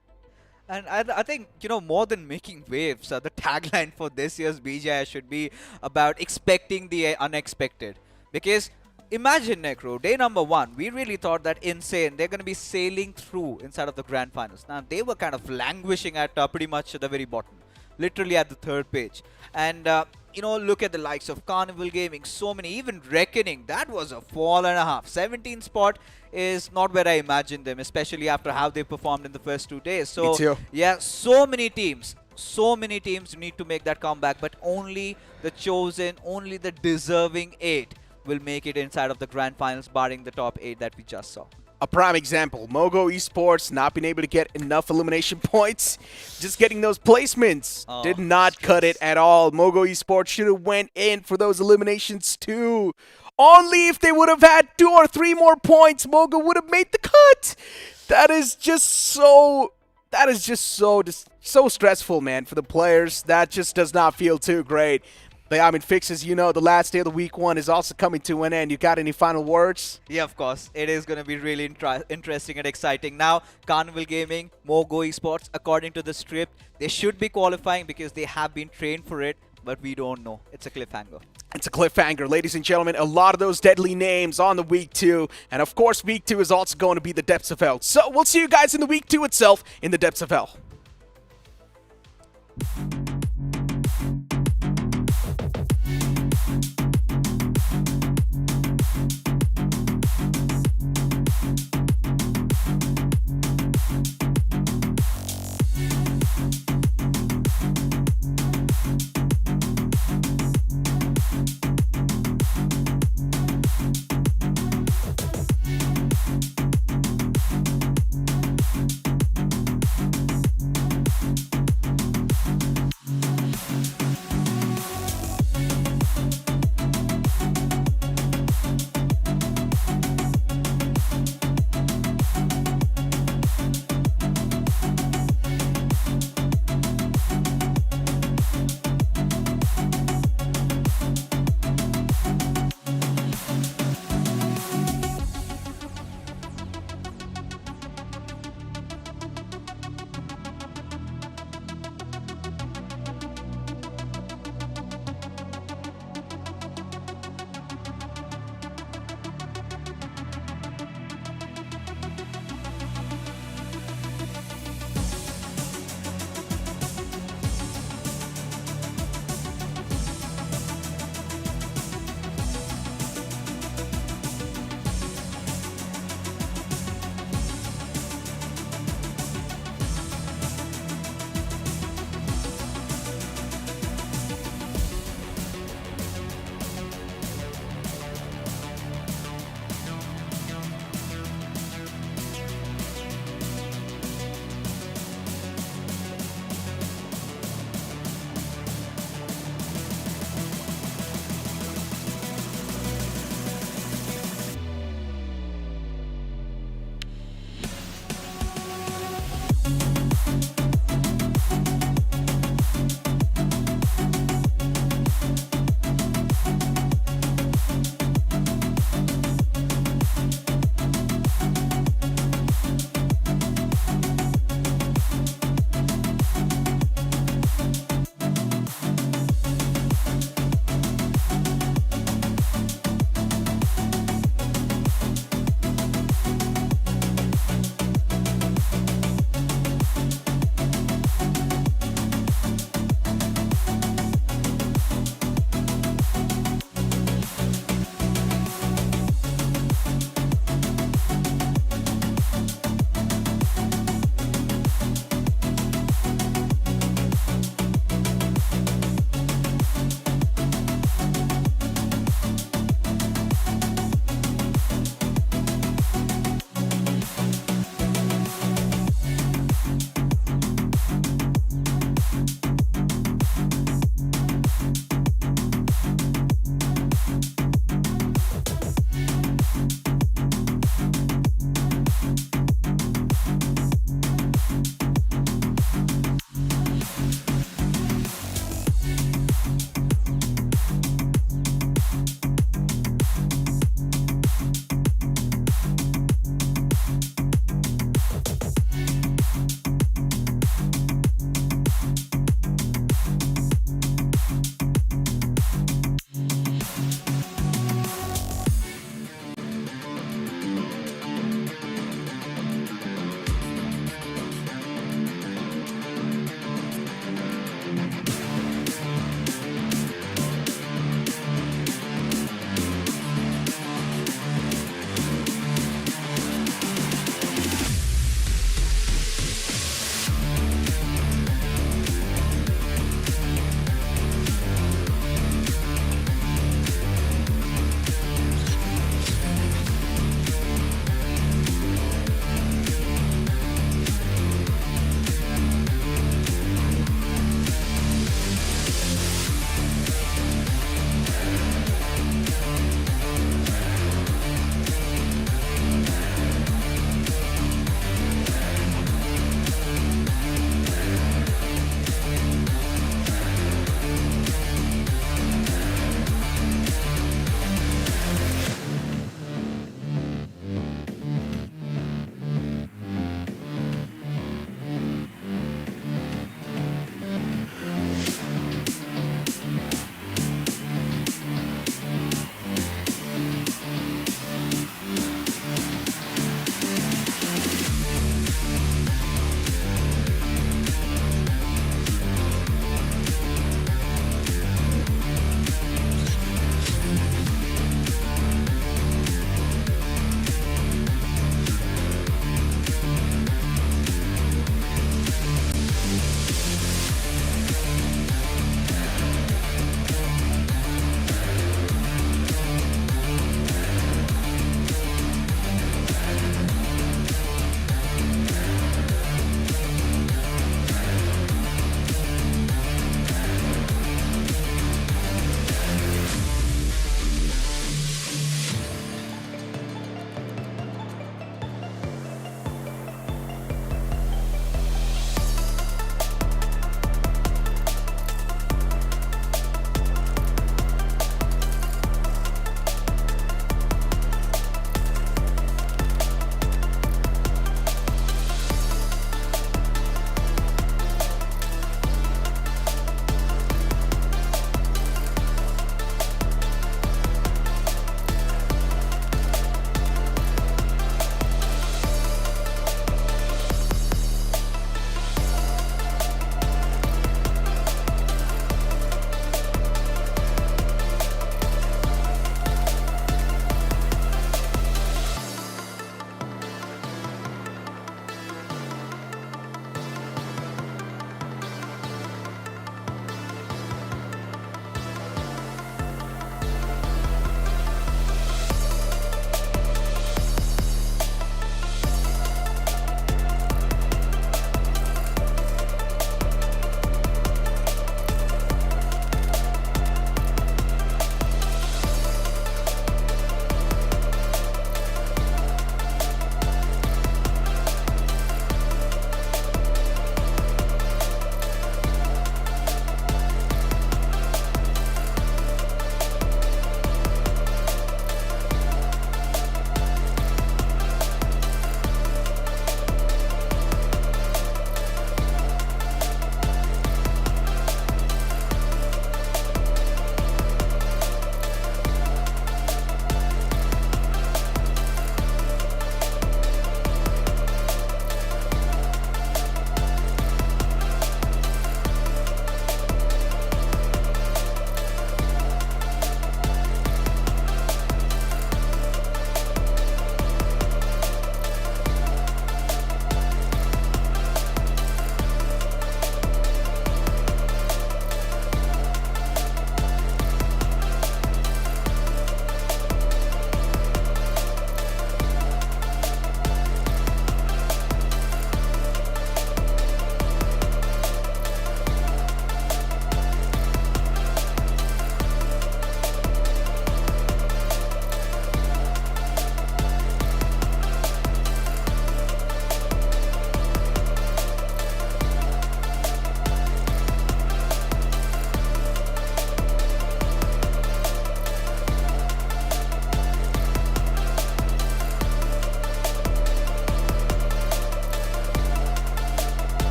And I think, more than making waves, the tagline for this year's BGI should be about expecting the unexpected. Because imagine, Necro, day number 1, we really thought that Insane, they're going to be sailing through inside of the grand finals. Now, they were kind of languishing at pretty much the very bottom. Literally at the 3rd page. And, look at the likes of Carnival Gaming, so many, even Reckoning, that was a fall and a half. 17th spot is not where I imagined them, especially after how they performed in the first 2 days. So, Me too. yeah, so many teams need to make that comeback, but only the chosen, only the deserving 8 will make it inside of the grand finals, barring the top 8 that we just saw. A prime example, Mogo Esports not being able to get enough elimination points. Just getting those placements did not cut it at all. Mogo Esports should have went in for those eliminations too. Only if they would have had 2 or 3 more points, Mogo would have made the cut. That is just so stressful, man, for the players. That just does not feel too great. But, Fixes, the last day of the week 1 is also coming to an end. You got any final words? Yeah, of course. It is going to be really interesting and exciting. Now, Carnival Gaming, Mogo Esports, according to the script, they should be qualifying because they have been trained for it, but we don't know. It's a cliffhanger. It's a cliffhanger, ladies and gentlemen. A lot of those deadly names on the week 2. And, of course, week 2 is also going to be the depths of hell. So, we'll see you guys in the week 2 itself in the depths of hell.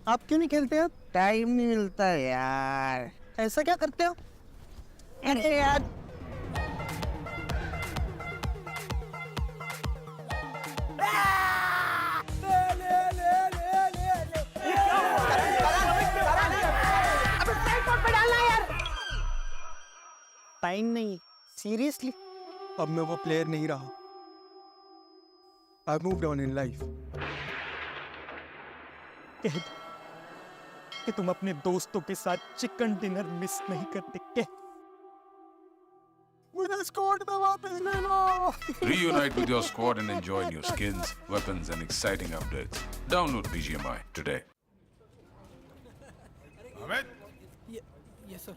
आप क्यों नहीं खेलते हो? Time नहीं मिलता यार। ऐसा क्या करते हो? अरे यार टाइम नहीं, सीरियसली। अब मैं वो प्लेयर नहीं रहा। I moved on in life. कह दो कि तुम अपने दोस्तों के साथ चिकन डिनर मिस नहीं करते क्या? मुझे स्क्वाड में वापस ले लो। Reunite with your squad and enjoy new skins, weapons, and exciting updates. Download BGMI today. Yes sir.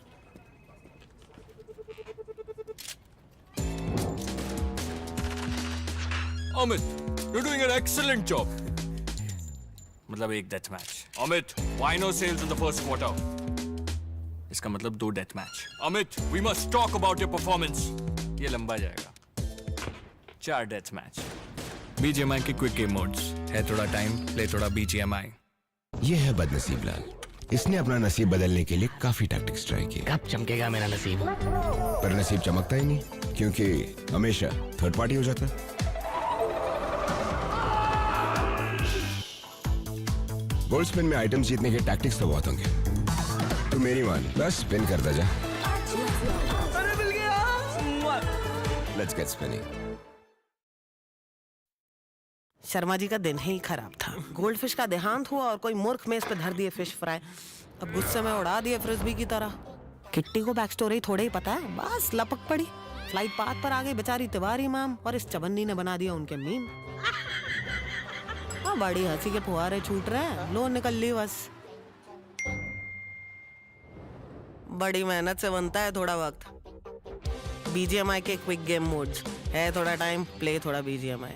Amit, you're doing an excellent job. मतलब एक death match. Amit, why no sales in the first quarter? इसका मतलब 2 death match. Amit, we must talk about your performance. ये लंबा जाएगा. 4 death match. BGMI के quick game modes है, थोड़ा टाइम, प्ले थोड़ा BGMI. ये है बदनसीब लाल। इसने अपना नसीब बदलने के लिए काफी टैक्टिक्स ट्राई किए। कब चमकेगा मेरा नसीब? पर नसीब चमकता ही नहीं, क्योंकि हमेशा थर्ड पार्टी हो जाता है। गोल्ड स्पिन में आइटम्स जीतने के टैक्टिक्स तो बहुत होंगे। तू मेरी मान, बस स्पिन करता जा। अरे मिल गया। Let's get spinning. Sharma ji का दिन ही खराब था। गोल्ड फिश का देहांत हुआ और कोई मूर्ख मेज पे धर दिए फिश फ्राई। अब गुस्से में उड़ा दिए फ्रिस्बी की तरह। किट्टी को बैक स्टोरी थोड़े ही पता है, बस लपक पड़ी। फ्लाइट पाथ पर आ गई बेचारी तिवारी मैम और इस चबन्नी ने बना दिया उनके मीम। हाँ, बड़ी हंसी के फुहारे छूट रहे हैं, लो निकल ली बस। बड़ी मेहनत से बनता है थोड़ा वक्त। BGMI के क्विक गेम मोड्स है, थोड़ा टाइम, प्ले थोड़ा BGMI।